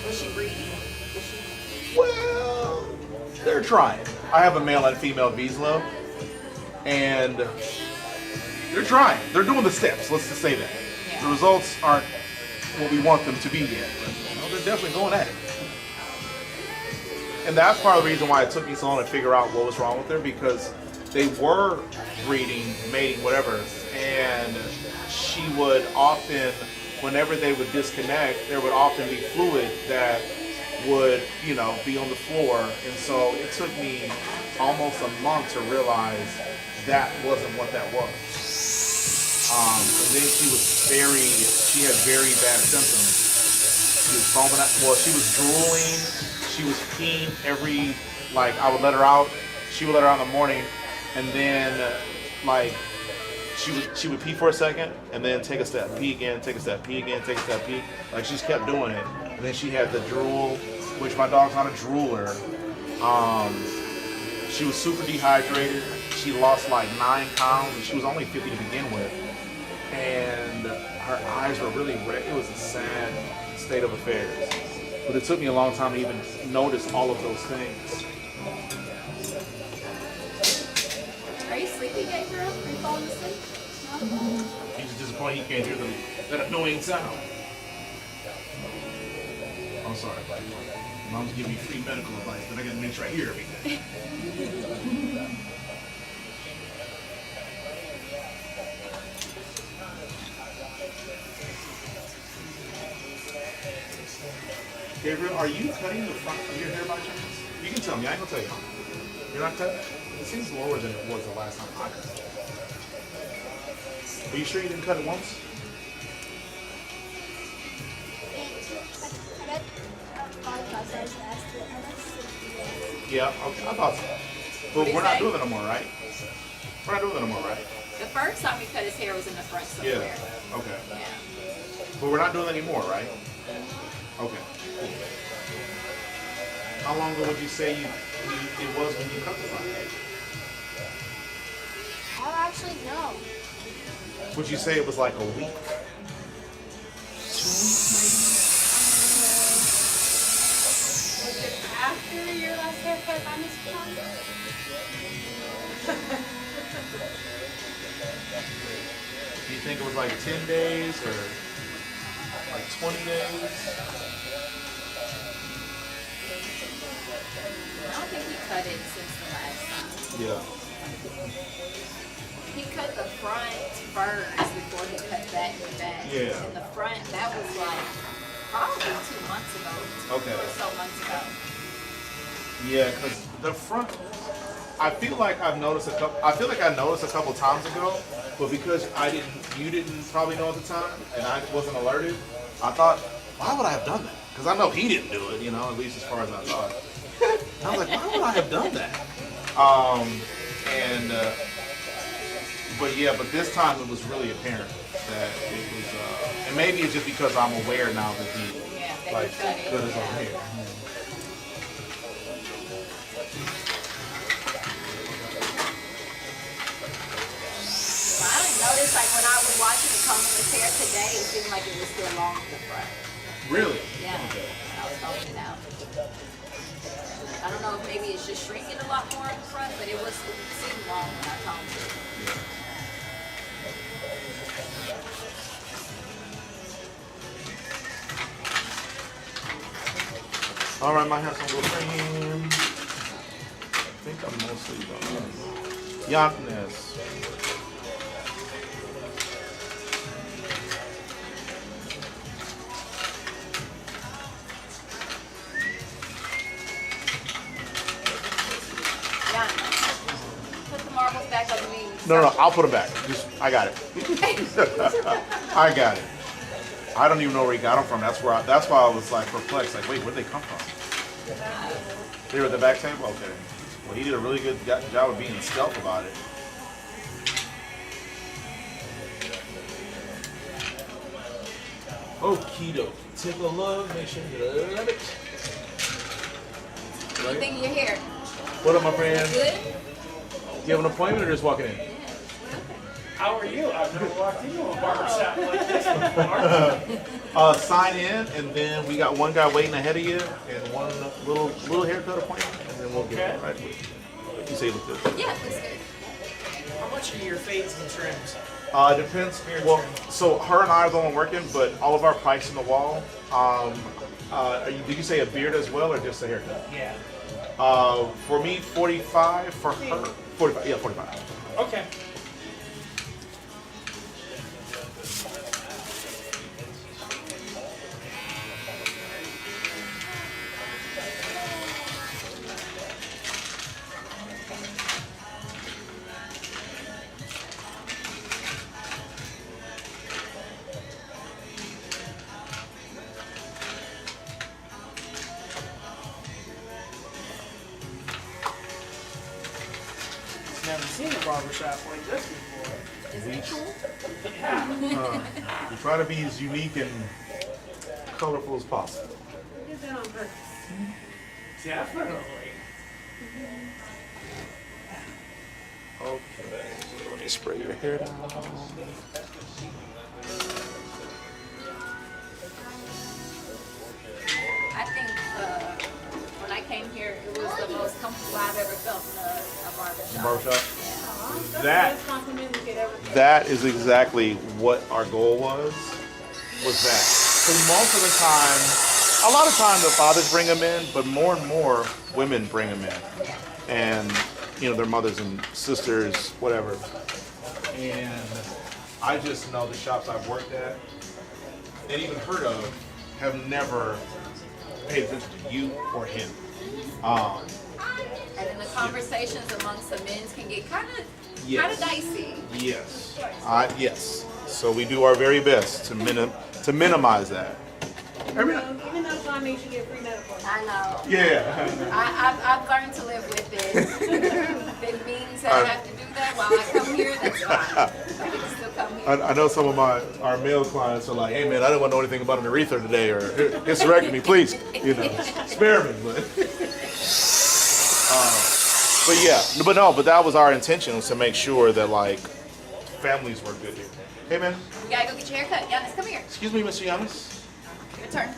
S19: Was she breeding?
S2: Well, they're trying. I have a male and female Wieslow, and They're trying. They're doing the steps. Let's just say that. The results aren't what we want them to be yet, but they're definitely going at it. And that's part of the reason why it took me so long to figure out what was wrong with her, because they were breeding, mating, whatever, and she would often, whenever they would disconnect, there would often be fluid that would, be on the floor. And so it took me almost a month to realize that wasn't what that was. And then she had very bad symptoms. She was foaming up, she was drooling, she was peeing I would let her out, she would let her out in the morning, and then, she would pee for a second, and then take a step, pee again, take a step, pee again, take a step, pee. She just kept doing it. And then she had the drool, which my dog's not a drooler. She was super dehydrated. She lost 9 pounds, and she was only 50 to begin with. And her eyes were really red. It was a sad state of affairs. But it took me a long time to even notice all of those things.
S19: Are you sleeping, Gabriel? Are you falling asleep? No?
S2: He's just disappointed he can't hear that annoying sound. I'm sorry, buddy. Mom's giving me free medical advice, but I gotta make sure I hear everything. Gabriel, are you cutting the front of your hair by chance? You can tell me, I ain't gonna tell you. You're not cutting? It seems lower than it was the last time I cut it. Are you sure you didn't cut it once? Yeah, okay, I thought so. But we're not doing that no more, right? We're not doing that no more, right?
S19: The first time he cut his hair was in the front somewhere.
S2: Yeah, okay.
S19: Yeah.
S2: But we're not doing that anymore, right? Okay. Cool. How long ago would you say it was when you cut the front?
S11: I don't actually know.
S2: Would you say it was like a week? 2 weeks
S11: Was it after your last haircut by Miss Pond?
S2: Do you think it was like 10 days or like 20 days?
S19: I don't think he cut it since the last time.
S2: Yeah.
S19: He cut the front first before he cut back and back.
S2: Yeah.
S19: And the front, that was probably 2 months ago.
S2: Okay.
S19: Or so months ago.
S2: Yeah, because the front, I feel like I noticed a couple times ago, but because you didn't probably know at the time, and I wasn't alerted, I thought, why would I have done that? Because I know he didn't do it, at least as far as I thought. I was like, why would I have done that? But this time it was really apparent that it was, and maybe it's just because I'm aware now that he cut his own hair.
S19: I didn't notice, when I was watching it combing his hair today, it seemed like it was still long in the front.
S2: Really?
S19: Yeah. When I was combing it out. I don't know if maybe it's just shrinking a lot more in the front, but it seemed long when I combed it.
S2: All right, might have some little cream. I think I'm mostly done. Giannis.
S19: Put the marbles back on me.
S2: No, I'll put them back. I got it. I got it. I don't even know where he got them from. That's why I was perplexed. Wait, where'd they come from? They were at the back table? Okay. Well, he did a really good job of being stealth about it. Okie dokie. Take a look. Make sure you love it.
S19: What do you think of your hair?
S2: What up, my friend?
S19: Good?
S2: You have an appointment or just walking in?
S9: How are you? I've never walked into a barbershop like this before.
S2: Sign in, and then we got one guy waiting ahead of you, and one little haircut appointment, and then we'll get it right with you. You say it look good?
S19: Yeah, it's good.
S9: How much are your fades and trims?
S2: Depends. Well, so her and I are the one working, but all of our price in the wall. Did you say a beard as well, or just a haircut?
S9: Yeah.
S2: For me, 45. For her, 45. Yeah, 45.
S9: Okay. Never seen a barbershop like this before.
S19: Is it cool?
S9: Yeah.
S2: We try to be as unique and colorful as possible.
S4: You did that on purpose.
S9: Definitely.
S2: Okay. Let me spray your hair down.
S19: I think when I came here, it was the most comfortable I've ever felt in a barbershop.
S2: Barbershop?
S19: Yeah.
S2: That that is exactly what our goal was that. Because most of the time, a lot of times the fathers bring them in, but more and more women bring them in. And, you know, their mothers and sisters, whatever. And I just know the shops I've worked at and even heard of have never paid attention to you or him.
S19: And then the conversations amongst the men can get kind of dicey.
S2: Yes. Yes. So we do our very best to minimize that.
S4: Even though Shawn makes you get free medical.
S19: I know.
S2: Yeah.
S19: I've learned to live with it. If it means that I have to do that while I come here, that's fine. I can still come here.
S2: I know some of our male clients are like, hey man, I don't want to know anything about an urethra today or hysterectomy, please. You know, spare me. But that was our intention, was to make sure that like families were good here. Hey man.
S19: You gotta go get your haircut. Giannis, come here.
S2: Excuse me, Mr. Giannis.
S19: Your turn.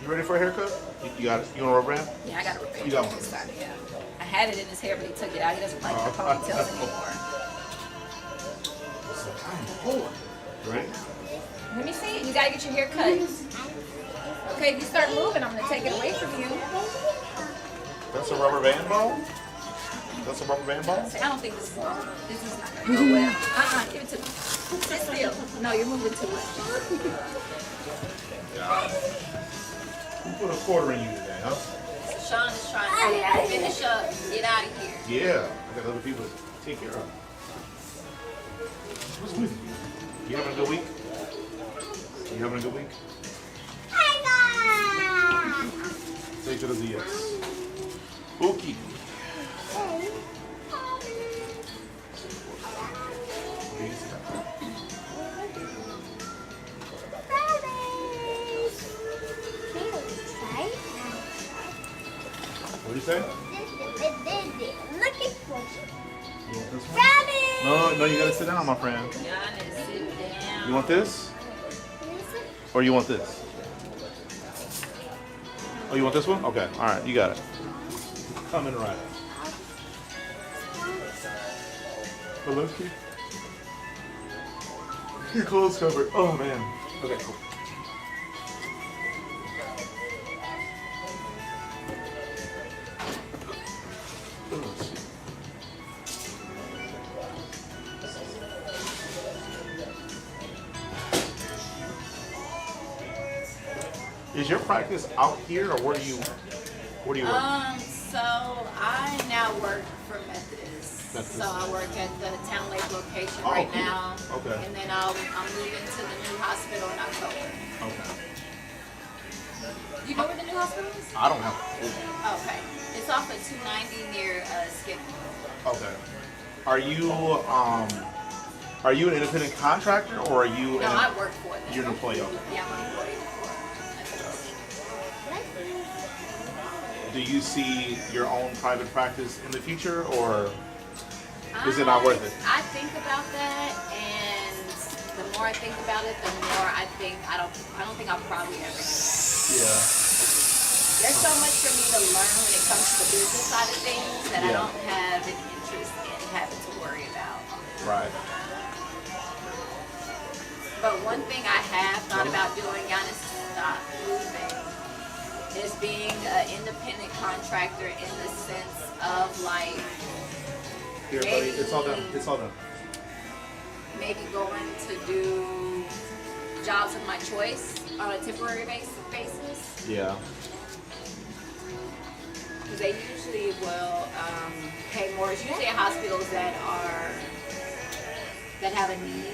S2: You ready for a haircut? You got it? You want a rubber band?
S19: Yeah, I got a rubber band.
S2: You got one.
S19: This time, yeah. I had it in his hair, but he took it out. He doesn't like the ponytails anymore.
S2: Right?
S19: Let me see it. You gotta get your hair cut. Okay, if you start moving, I'm gonna take it away from you.
S2: That's a rubber band ball? That's a rubber band ball?
S19: I don't think this is not gonna go well. Give it to me. Sit still. No, you're moving too much.
S2: Who put a quarter in you today, huh?
S19: Shawn is trying to finish up, get out of here.
S2: Yeah, I got other people to take care of. What's with you? You having a good week? You having a good week? Take it as a yes. Okay. What do you say?
S11: Looking for
S2: You want this one? No, you gotta sit down, my friend.
S19: Giannis, sit down.
S2: You want this? Or you want this? Oh, you want this one? Okay, alright, you got it. Coming right up. But let's keep your clothes covered. Oh man. Okay, cool. Is your practice out here, or where do you work?
S19: So I now work for Methodist. So I work at the Town Lake location right
S2: cool.
S19: now.
S2: Okay.
S19: And then I'm moving to the new hospital in October.
S2: Okay.
S19: You know where the new hospital is?
S2: I don't have.
S19: Okay. It's off of 290 near Skip.
S2: Okay. Are you an independent contractor, or are you?
S19: No, I work for them.
S2: You're an employee. Okay.
S19: Yeah, I'm an employee.
S2: Do you see your own private practice in the future, or is it not worth it?
S19: I think about that, and the more I think about it, the more I think I don't think I'll probably ever do it.
S2: Yeah.
S19: There's so much for me to learn when it comes to the business side of things that I don't have an interest in having to worry about.
S2: Right.
S19: But one thing I have thought about doing, Giannis, stop moving, is being an independent contractor in the sense of like
S2: Here, buddy, it's all done. It's all done.
S19: maybe going to do jobs of my choice on a temporary basis.
S2: Yeah.
S19: Because they usually will pay more. It's usually at hospitals that have a need.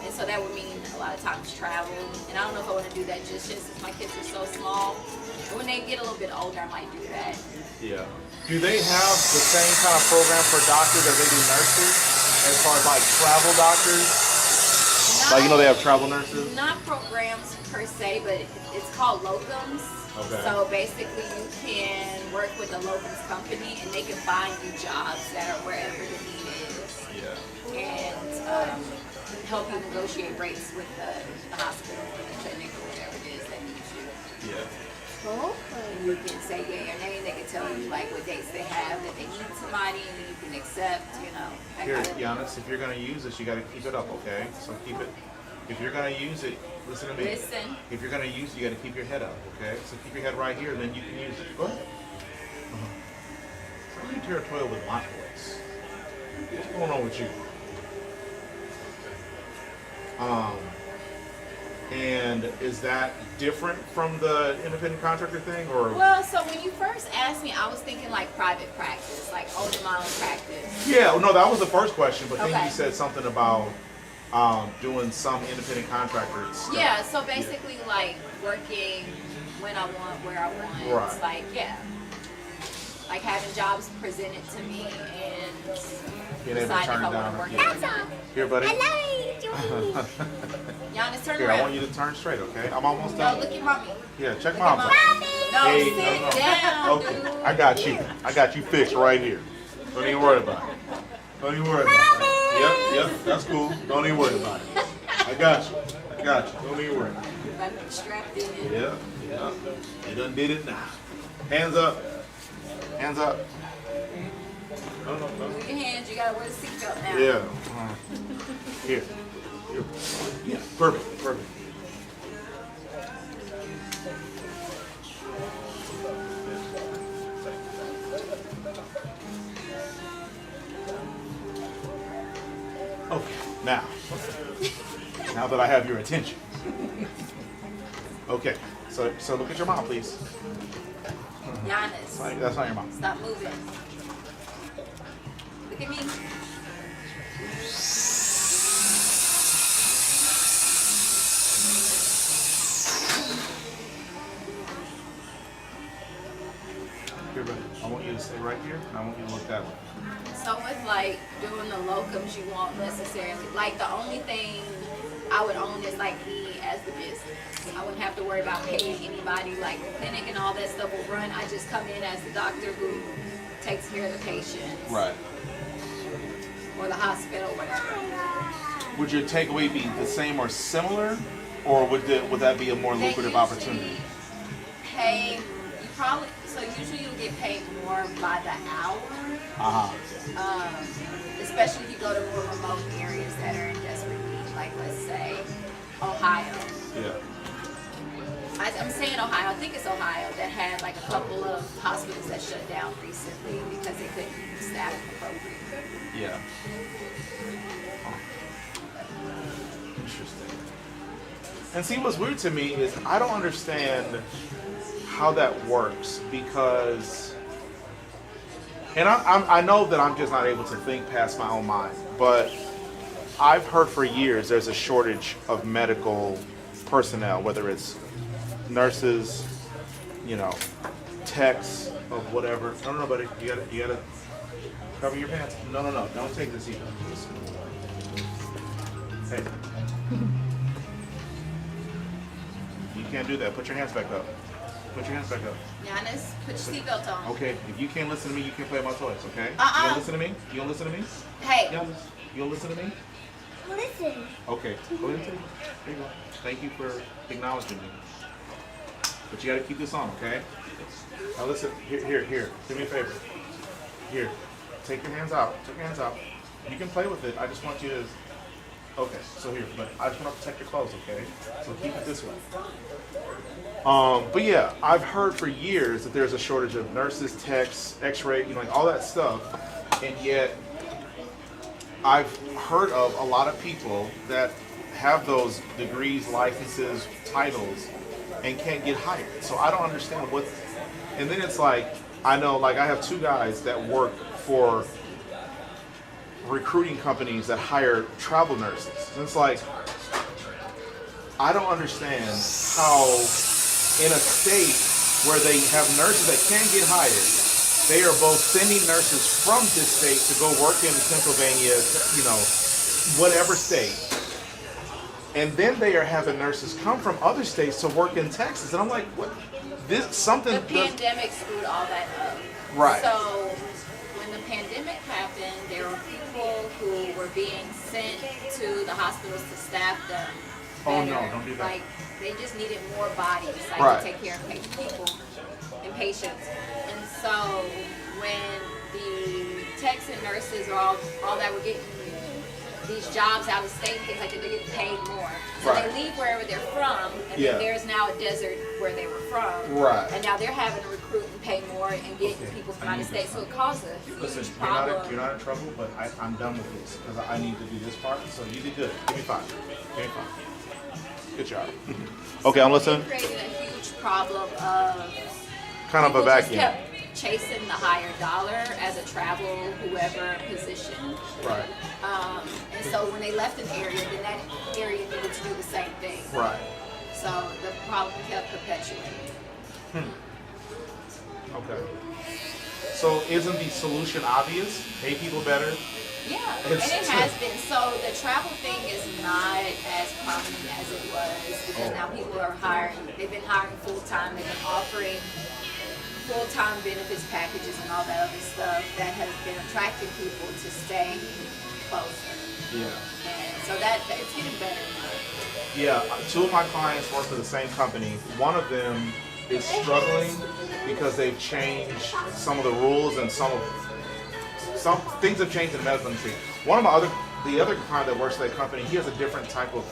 S19: And so that would mean a lot of times travel. And I don't know if I want to do that just yet since my kids are so small. But when they get a little bit older, I might do that.
S2: Yeah.
S3: Do they have the same kind of program for doctors as they do nurses? As far as like travel doctors? Like, you know, they have travel nurses?
S19: Not programs per se, but it's called locums.
S3: Okay.
S19: So basically you can work with a locums company and they can find you jobs that are wherever the need is.
S3: Yeah.
S19: And help you negotiate rates with the hospital or the clinic or whatever it is that needs you.
S3: Yeah.
S19: And you can say yay or nay. They can tell you like what dates they have that they need somebody, and you can accept. You know. That
S2: Here,
S19: kind of
S2: Giannis, if you're gonna use this, you gotta keep it up, okay? So keep it. If you're gonna use it, listen to me.
S19: Listen.
S2: If you're gonna use it, you gotta keep your head up, okay? So keep your head right here, and then you can use it. Go ahead. Why do you territorial with my voice? What's going on with you? And is that different from the independent contractor thing, or?
S19: Well, so when you first asked me, I was thinking like private practice, like owning my own practice.
S2: Yeah, no, that was the first question, but then
S19: Okay.
S2: you said something about doing some independent contractor stuff.
S19: Yeah, so basically like working when I want, where I want.
S2: Right.
S19: It's like, yeah. Like having jobs presented to me and
S2: Being able to
S19: decide if
S2: turn
S19: I
S2: it down.
S19: want to work
S2: Yeah.
S19: it or not.
S2: Here, buddy.
S19: Giannis, turn
S2: Here, I
S19: around.
S2: want you to turn straight, okay? I'm almost
S19: No,
S2: done.
S19: look at mommy.
S2: Yeah, check
S19: Look
S2: mom.
S19: at mommy. No,
S2: Hey,
S19: sit
S2: no.
S19: down,
S2: Okay,
S19: dude.
S2: I got you. I got you fixed right here. Don't even worry about it. Don't even worry about it. Yep, that's cool. Don't even worry about it. I got you. I got you. Don't even worry.
S19: I'm strapped in.
S2: Yeah. You done did it now. Hands up. Hands up. No.
S19: Move your hands. You gotta wear the seatbelt now.
S2: Yeah. Here. Yeah. Perfect. Okay. Now that I have your attention. Okay. So look at your mom, please.
S19: Giannis.
S2: That's not your mom.
S19: Stop moving. Look at me.
S2: Here, buddy. I want you to stay right here, and I want you to look that way.
S19: So with like doing the locums, you won't necessarily, like the only thing I would own is like me as the business. I wouldn't have to worry about paying anybody, like the clinic and all that stuff will run. I just come in as the doctor who takes care of the patients.
S2: Right.
S19: Or the hospital, whatever.
S2: Would your takeaway be the same or similar, or would that be a more
S19: They
S2: lucrative
S19: usually
S2: opportunity?
S19: Pay, you probably, so usually you'll get paid more by the hour. Especially if you go to more remote areas that are in desperate need, like let's say Ohio.
S2: Yeah.
S19: I'm saying Ohio, I think it's Ohio, that had like a couple of hospitals that shut down recently because they couldn't staff appropriately.
S2: Yeah. Interesting. And see, what's weird to me is I don't understand how that works because, and I know that I'm just not able to think past my own mind, but I've heard for years there's a shortage of medical personnel, whether it's nurses, techs of whatever. No, buddy, you gotta cover your pants. No, don't take this either. Hey, you can't do that. Put your hands back up.
S19: Giannis, put your seatbelt on.
S2: Okay, if you can't listen to me, you can't play my toys. Okay?
S19: Uh-uh.
S2: You don't listen to me.
S19: Hey.
S2: Giannis, you don't listen to me.
S11: Listen.
S2: Okay, go ahead and take it. There you go. Thank you for acknowledging me. But you got to keep this on, okay? Now listen, here. Do me a favor. Here, take your hands out. You can play with it. I just want you to.
S3: Okay, so here, but I just want to protect your clothes, okay? So keep it this way. But yeah, I've heard for years that there's a shortage of nurses, techs, x-ray, like all that stuff. And yet, I've heard of a lot of people that have those degrees, licenses, titles, and can't get hired. So I don't understand what, and then it's like, I know, like I have 2 guys that work for recruiting companies that hire travel nurses. And it's like, I don't understand how in a state where they have nurses that can get hired, they are both sending nurses from this state to go work in Pennsylvania, whatever state. And then they are having nurses come from other states to work in Texas. And I'm like, what? This something.
S19: The pandemic screwed all that up.
S3: Right.
S19: So when the pandemic happened, there were people who were being sent to the hospitals to staff them.
S3: Oh
S19: better.
S3: no, don't do that.
S19: Like they just needed more bodies, like
S3: Right.
S19: to take care of people and patients. And so when the techs and nurses are all that were getting these jobs out of state and things like that, they're getting paid more. So
S3: Right.
S19: they leave wherever they're from, and
S3: Yeah.
S19: then there's now a desert where they were from.
S3: Right.
S19: And now they're having to recruit and pay more and get people from out of state. So it causes a huge
S3: Listen,
S19: problem.
S3: you're not in trouble, but I'm done with this because I need to do this part. So you did good. Give me 5. Give me 5. Good job. Okay, I'm listening.
S19: It created a huge problem of
S3: Kind of a
S19: people just
S3: vacuum.
S19: kept chasing the higher dollar as a travel whoever position.
S3: Right.
S19: And so when they left an area, then that area needed to do the same thing.
S3: Right.
S19: So the problem kept perpetuating.
S3: Okay. So isn't the solution obvious? Pay people better?
S19: Yeah,
S3: It's
S19: and it has been. So the travel thing is not as prominent as it was because now people are hiring. They've been hiring full time. They've been offering full-time benefits packages and all that other stuff that has been attracting people to stay closer.
S3: Yeah.
S19: And so it's getting better now.
S3: Yeah, 2 of my clients work for the same company. One of them is struggling because they've changed some of the rules and some things have changed in the medical industry. The other client that works for that company, he has a different type of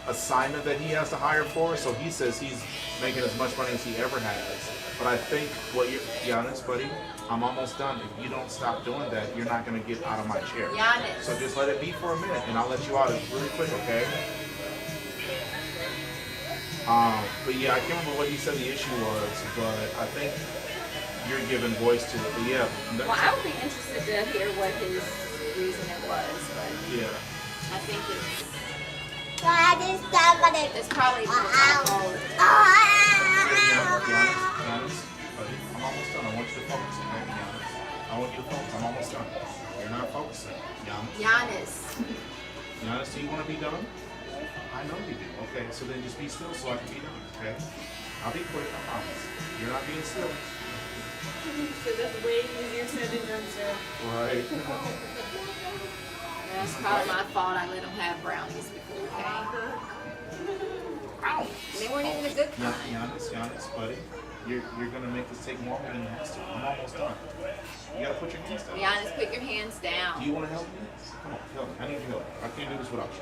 S3: assignment that he has to hire for. So he says he's making as much money as he ever has. But I think be honest, buddy, I'm almost done. If you don't stop doing that, you're not going to get out of my chair.
S19: Giannis.
S3: So just let it be for a minute, and I'll let you out really quick, okay? But yeah, I can't remember what he said the issue was, but I think you're giving voice to it. But yeah.
S19: Well, I would be interested to hear what his reasoning was, but
S3: yeah.
S19: I think it's probably
S3: Giannis, buddy, I'm almost done. I want you to focus, okay? Giannis. I want you to focus. I'm almost done. You're not focusing.
S19: Giannis.
S3: Giannis, do you want to be done? I know you do. Okay, so then just be still so I can be done, okay? I'll be quick, I promise. You're not being still.
S4: So that's way easier said than done, sir.
S3: Right.
S19: That's probably my fault. I let him have brownies before we came. They weren't even a good kind.
S3: Giannis, buddy, you're gonna make this take longer than it has to. I'm almost done. You gotta put your hands down.
S19: Giannis, put your hands down.
S3: Do you want to help me? Come on, help me. I need your help. I can't do this without you.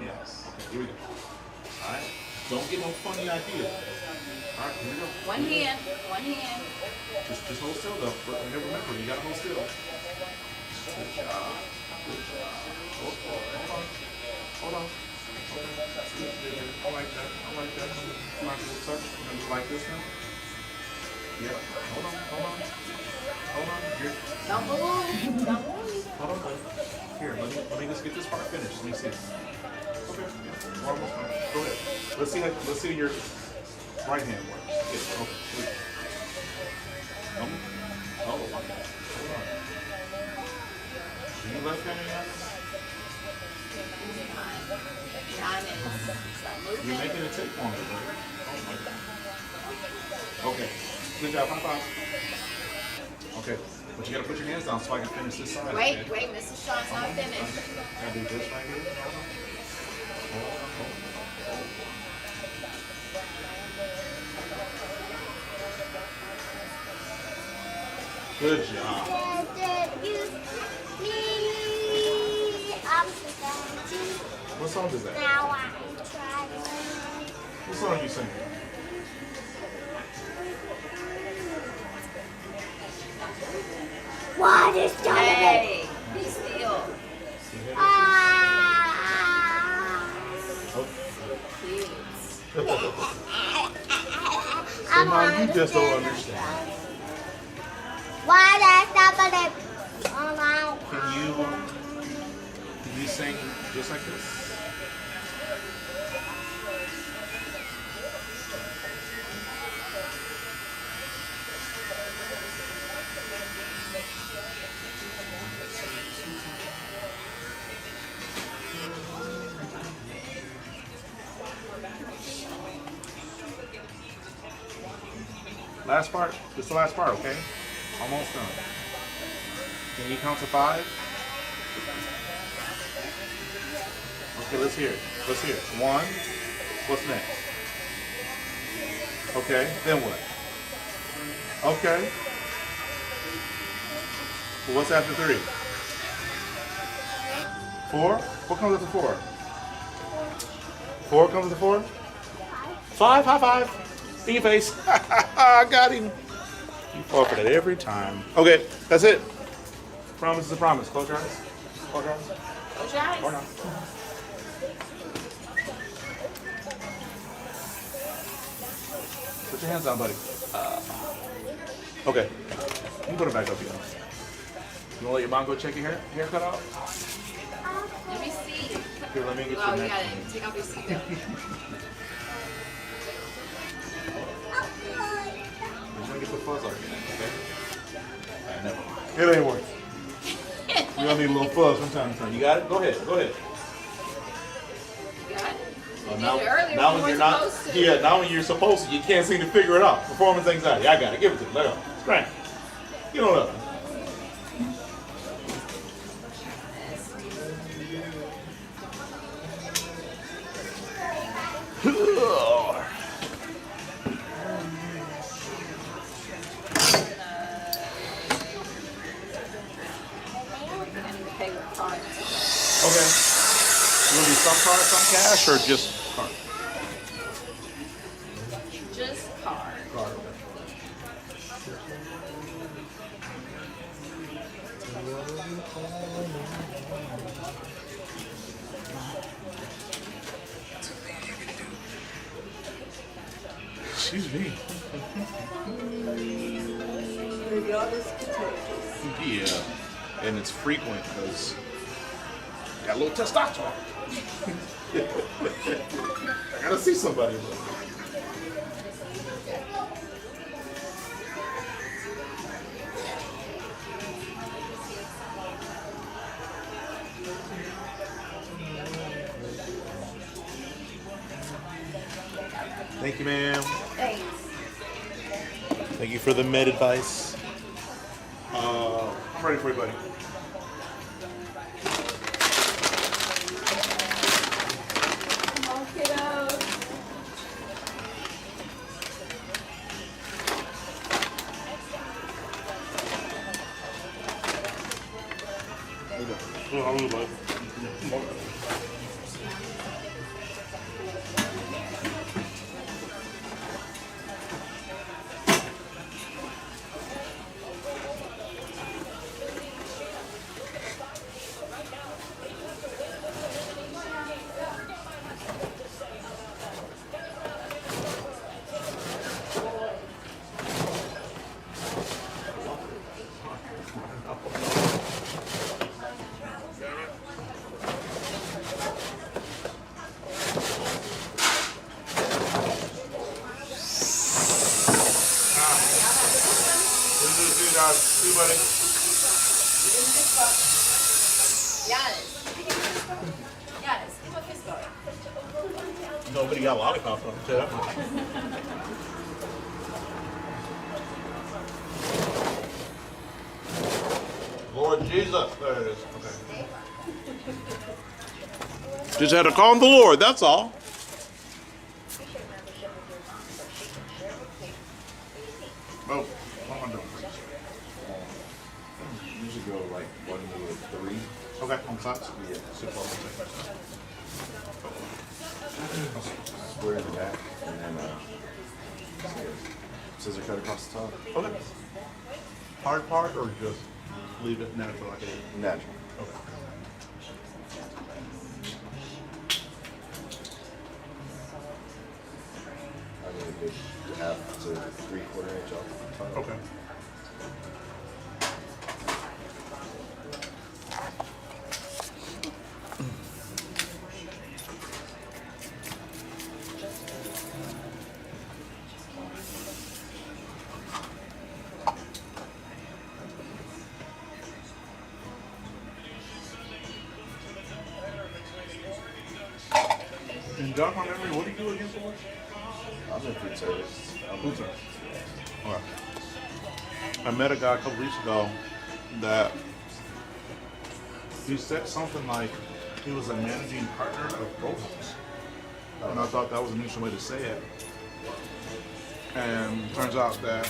S3: Yes. Okay, here we go. All right. Don't get no funny ideas. All right, here we go.
S19: One hand.
S3: Just hold still though. Remember, you gotta hold still. Good job. Good job. Hold on. Okay. I like that. Nice little touch. Remember, like this now? Yeah. Hold on.
S19: Don't move.
S3: Hold on, buddy. Here, let me just get this part finished. Let me see. Okay. Yeah. We're almost done. Go ahead. Let's see your right hand works. Yeah. Okay. Sweet. Hold on. Do you left hand You're making it take longer, buddy. Oh my God. Okay. Good job. High five. Okay. But you gotta put your hands down so I can finish this side.
S19: Wait,
S3: okay?
S19: Mrs. Shaw's not finished.
S3: Gotta do this right here. Hold on. Good job. What song is that?
S11: Now I try.
S3: What song are you singing?
S11: What is
S19: Hey, be still.
S3: Somehow you just don't understand.
S11: Why that's happening?
S3: Can you sing just like this? Last part. Just the last part, okay? Almost done. Can you count to 5? Okay, let's hear it. Let's hear it. 1. What's next? Okay, then what? Okay. Well, what's after 3? 4? What comes after 4? 4 comes after 4? 5? High five. In your face. I got him. You fall for that every time. Okay, that's it. Promise is a promise. Close your eyes. Close your eyes.
S19: Close your eyes.
S3: Or not. Put your hands down, buddy. Okay. You can put it back up here. You want to let your mom go check your haircut out?
S19: Let me see.
S3: Here, let me get
S19: Oh,
S3: your
S19: you
S3: neck.
S19: gotta take off your seatbelt.
S3: I'm gonna get the fuzz off your neck, okay? Never mind. It ain't working. We're gonna need a little fuzz from time to time. You got it? Go ahead. Go ahead.
S19: You got it. You
S3: Now,
S19: did it earlier
S3: now
S19: when
S3: when
S19: you
S3: you're
S19: were
S3: not,
S19: supposed to.
S3: yeah, now when you're supposed to, you can't seem to figure it out. Performance anxiety. I got it. Give it to me. Let go. Scram. Get on up.
S19: Pay with cards.
S3: Okay. You want to do some cards, some cash, or just card?
S19: Just card.
S3: Card. Excuse me. Yeah, and it's frequent because got a little testosterone. I gotta see somebody. Thank you, ma'am.
S19: Thanks.
S3: Thank you for the med advice. I'm ready for you, buddy.
S19: Come on, kiddo.
S3: See you, buddy.
S19: Giannis. Giannis, give him a fist bump.
S3: Nobody got lollipops on them, too. Lord Jesus. There it is. Okay. Just had to call on the Lord, that's all. Oh, what am I doing?
S13: Usually go like 1 to 3.
S3: Okay, on sides?
S13: Yeah.
S3: Super.
S5: 3/4 in the back, and then scissor cut across the top.
S2: Okay. Hard part or just leave it natural like it is?
S5: Natural.
S2: Okay.
S5: I mean, a good 1/2 to 3/4 inch off the top.
S2: Okay. And jog my memory, what do you do again for?
S5: I'm in food service.
S2: Food service. Okay. I met a guy a couple weeks ago that he said something like he was a managing partner of Roll Homes. And I thought that was an interesting way to say it. And it turns out that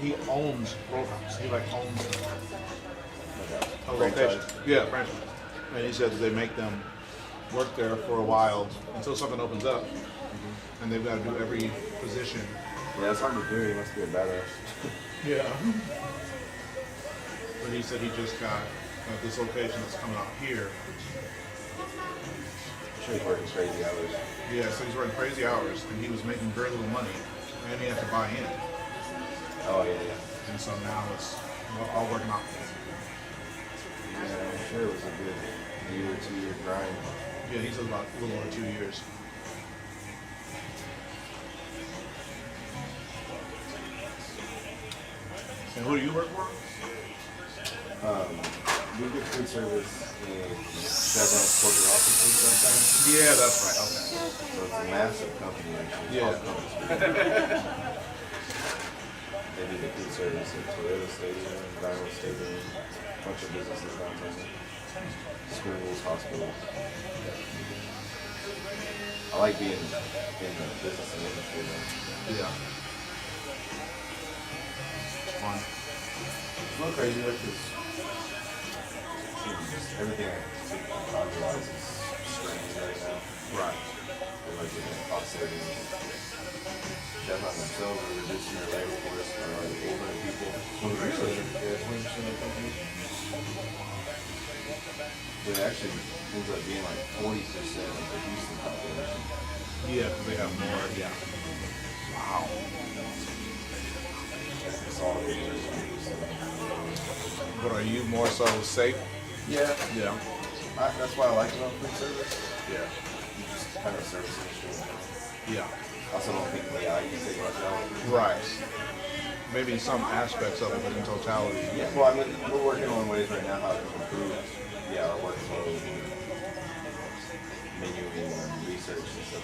S2: he owns Roll Homes. He like owns a location. Yeah, franchise. And he said that they make them work there for a while until something opens up, and they've got to do every position.
S5: Yeah, it's hard to do. He must be a badass.
S2: Yeah. But he said he just got this location that's coming out here.
S5: I'm sure he's working crazy hours.
S2: Yeah, so he's working crazy hours, and he was making very little money, and he had to buy in.
S5: Oh, yeah.
S2: And so now it's all working out.
S5: Yeah, I'm sure it was a good year or 2 year grind.
S2: Yeah, he said about a little over 2 years. And who do you work for?
S5: We get food service in Chevron's corporate offices sometimes.
S2: Yeah, that's right. Okay.
S5: So it's a massive company, actually.
S2: Yeah.
S5: They do the food service at Toyota Stadium, Diamond Stadium, a bunch of businesses downtown. Schools, hospitals. I like being in the business industry though.
S2: Yeah. It's fun.
S5: It's a little crazy though, because everything I realize is strange right now.
S2: Right.
S5: They're like looking at cost savings. Chevron themselves are reducing their labor force by like 800 people. 20%. Yeah, 20% of the company. But it actually ends up being like 40% of the Houston population.
S2: Yeah, because they have more. Yeah. Wow.
S5: It's all the Houston.
S2: But are you more so safe?
S5: Yeah.
S2: Yeah.
S5: That's why I like it on food service.
S2: Yeah.
S5: You just kind of service industry.
S2: Yeah.
S5: I also don't think AI can take much out.
S2: Right. Maybe some aspects of it, but in totality.
S5: Yeah. Well, I mean, we're working on ways right now how to improve our workflow, menuing, and research and stuff.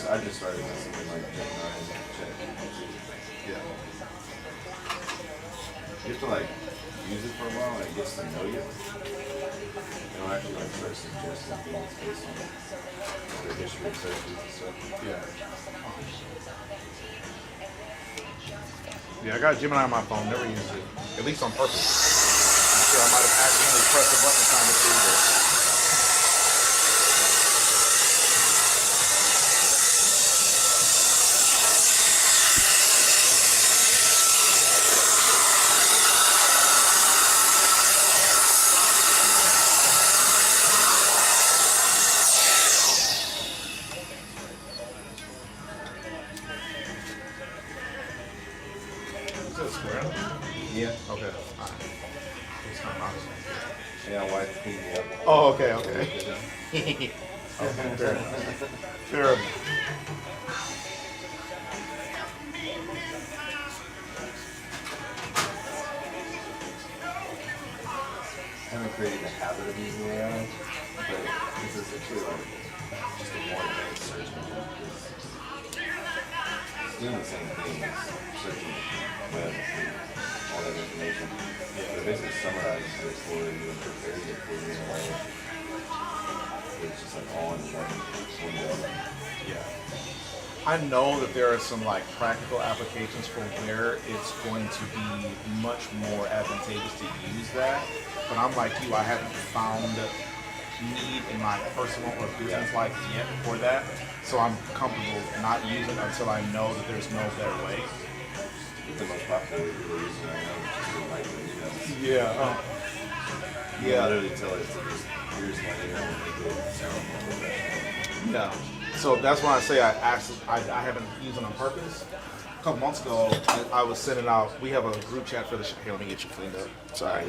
S5: I just started with something like Gemini and ChatGPT.
S2: Yeah.
S5: You have to like use it for a while and it gets to know you. It'll actually like start suggesting things based on the history of searches and stuff.
S2: Yeah. Yeah, I got Gemini on my phone, never used it. At least on purpose. I'm sure I might have accidentally pressed the button a time or two, but is that square?
S5: Yeah.
S2: Okay. Alright. It's not honest.
S5: Yeah, wife cleaned me up.
S2: Oh, okay, okay. Okay, fair enough. Fair enough.
S5: I haven't created a habit of using AI, but this is actually like just a more advanced search engine. It's doing the same thing as searching the web and all that information. But it basically summarizes it for you and prepares it for you in a way. It's just like all in one window.
S2: Yeah. I know that there are some like practical applications for where it's going to be much more advantageous to use that, but I'm like you, I haven't found need in my personal or business life yet for that. So I'm comfortable not using it until I know that there's no better way.
S5: The most popular people using right now, which is the lightweight.
S2: Yeah.
S5: You can literally tell it to just here's my ear and make it sound more professional.
S2: Yeah. So that's why I say I haven't used it on purpose. A couple months ago, I was sending out. We have a group chat for the show. Here, let me get you cleaned up. Sorry.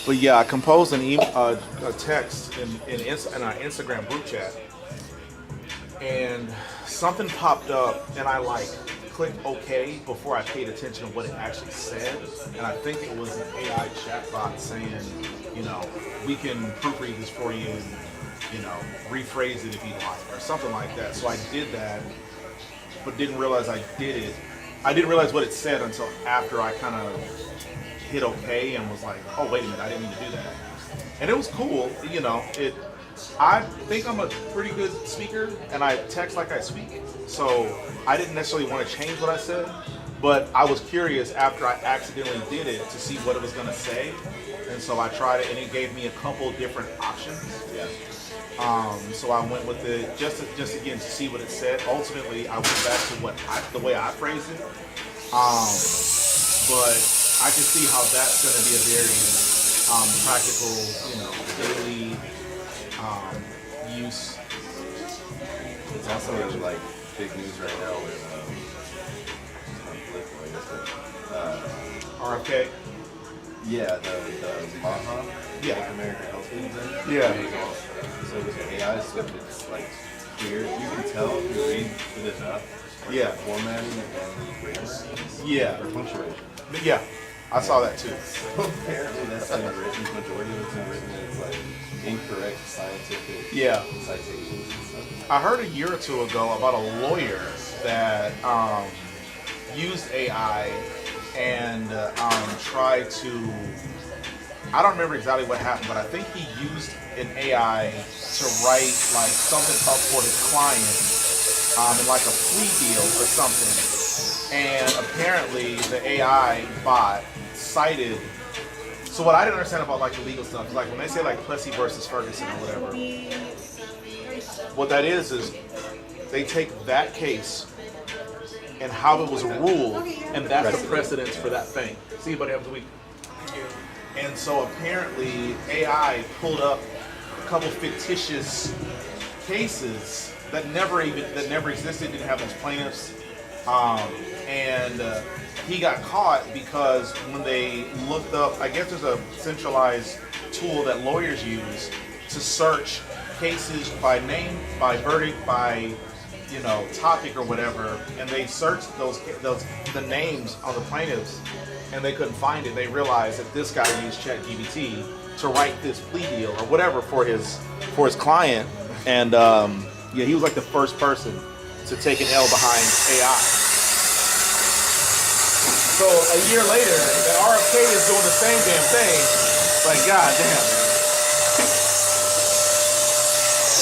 S2: But yeah, I composed a text in our Instagram group chat, and something popped up, and I clicked OK before I paid attention to what it actually said, and I think it was an AI chatbot saying, we can proofread this for you, and rephrase it if you like, or something like that. So I did that, but didn't realize I did it. I didn't realize what it said until after I kind of hit OK and was like, oh wait a minute, I didn't mean to do that. And it was cool, I think I'm a pretty good speaker and I text like I speak. So I didn't necessarily want to change what I said, but I was curious after I accidentally did it to see what it was going to say. And so I tried it and it gave me a couple different options.
S5: Yeah.
S2: So I went with it just again to see what it said. Ultimately, I went back to the way I phrased it. But I can see how that's going to be a very practical, daily use.
S5: It's also like big news right now with
S2: RFK.
S5: Yeah, the Maha,
S2: yeah,
S5: American Health thing.
S2: Yeah.
S5: So with AI stuff, it's like clear. You can tell if you read it up.
S2: Yeah.
S5: Formatting and grammar.
S2: Yeah.
S5: Or punctuation.
S2: Yeah. I saw that too.
S5: Apparently that's in written, majority of it's in written, and it's like incorrect scientific citations and stuff.
S2: I heard a year or two ago about a lawyer that used AI and tried to, I don't remember exactly what happened, but I think he used an AI to write like something up for his client in like a plea deal or something. And apparently the AI bot cited, so what I didn't understand about like the legal stuff is like when they say like Plessy versus Ferguson or whatever, what that is they take that case and how it was ruled, and that's the precedence for that thing. See you, buddy, have a good week. And so apparently AI pulled up a couple fictitious cases that never existed, didn't have those plaintiffs. And he got caught because when they looked up, I guess there's a centralized tool that lawyers use to search cases by name, by verdict, by topic or whatever, and they searched the names on the plaintiffs, and they couldn't find it. They realized that this guy used ChatGPT to write this plea deal or whatever for his client, and he was like the first person to take an L behind AI. So a year later, the RFK is doing the same damn thing. Like, god damn.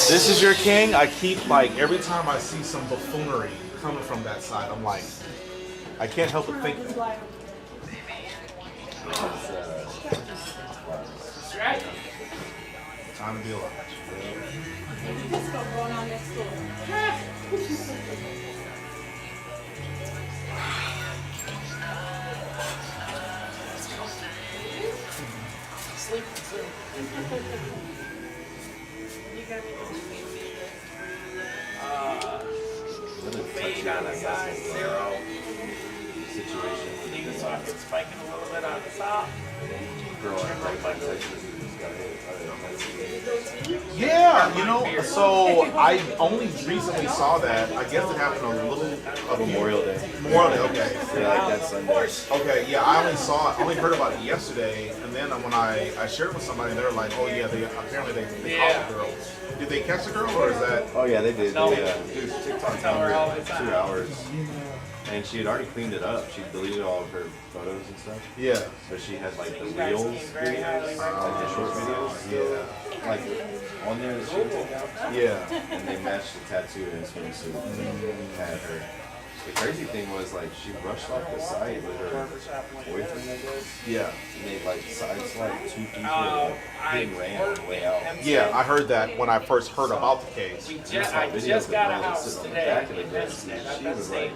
S2: This is your king. I keep every time I see some buffoonery coming from that side, I'm like, I can't help but think that. Time to be alive.
S4: Disco going on next door.
S9: Sleeping soon.
S4: You got me.
S9: Fade on the side, zero.
S5: Situation.
S9: Legal socket spiking a little bit on the top.
S5: Girl, like Texas,
S2: Yeah, so I only recently saw that. I guess it happened a little of
S5: Memorial Day.
S2: Memorial Day, okay.
S5: Yeah, like that Sunday.
S2: Okay, yeah, I only heard about it yesterday, and then when I shared it with somebody, they were like, oh yeah, they caught the girl. Did they catch the girl, or is that?
S5: Oh yeah, they did.
S9: No.
S5: Dude, TikTok
S9: Tell her all the
S5: time
S9: time.
S5: 2 hours. And she had already cleaned it up. She deleted all of her photos and stuff.
S2: Yeah.
S5: So she had like the reels videos, like the short videos.
S2: Yeah.
S5: Like on there that she would take out.
S2: Yeah.
S5: And they matched the tattoo in a swimsuit. And had her. The crazy thing was like she rushed off the site with her boyfriend, I guess.
S2: Yeah.
S5: And they like sideswiped 2 people and hit ran on the way out.
S2: Yeah, I heard that when I first heard about the case.
S5: I just got a house today. She was like,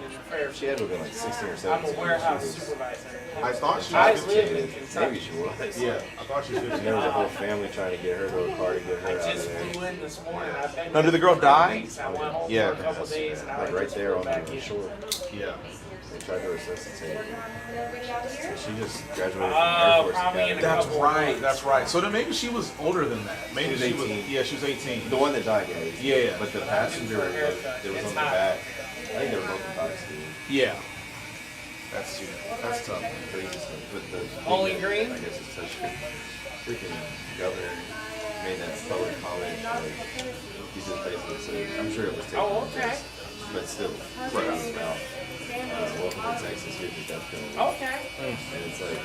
S5: she had to have been like 16 or 17.
S9: I'm a warehouse supervisor.
S2: I thought she
S5: I
S2: was
S5: was
S2: 15.
S5: maybe she was.
S2: Yeah, I thought she was 15.
S5: There was a whole family trying to get her to a car to get her out of
S9: Just
S5: there.
S9: flew in this morning. I've been
S2: Now, did the girl die?
S9: I went home
S2: Yeah.
S9: for a couple days and I
S5: Like right there on the shore.
S2: Yeah.
S5: They tried to resuscitate her. She just graduated from Air Force
S9: probably in
S5: Academy.
S9: a
S2: That's
S9: couple
S2: right. That's right. So then maybe she was older than that. Maybe
S5: She
S2: she
S5: was
S2: was.
S5: 18.
S2: Yeah, she was 18.
S5: The one that died, yeah.
S2: Yeah.
S5: But the passenger, was, it was on the back. I think they were both in bikes, dude.
S2: Yeah. That's tough.
S5: Crazy stuff. But the
S9: Bowling
S5: thing
S9: Green?
S5: that, I guess it's touched freaking governor made that public college. Like, he just basically said, I'm sure it was taken.
S9: Oh, okay.
S5: But still, right out his mouth. Welcome to Texas, here's your death penalty.
S9: Okay.
S5: And it's like,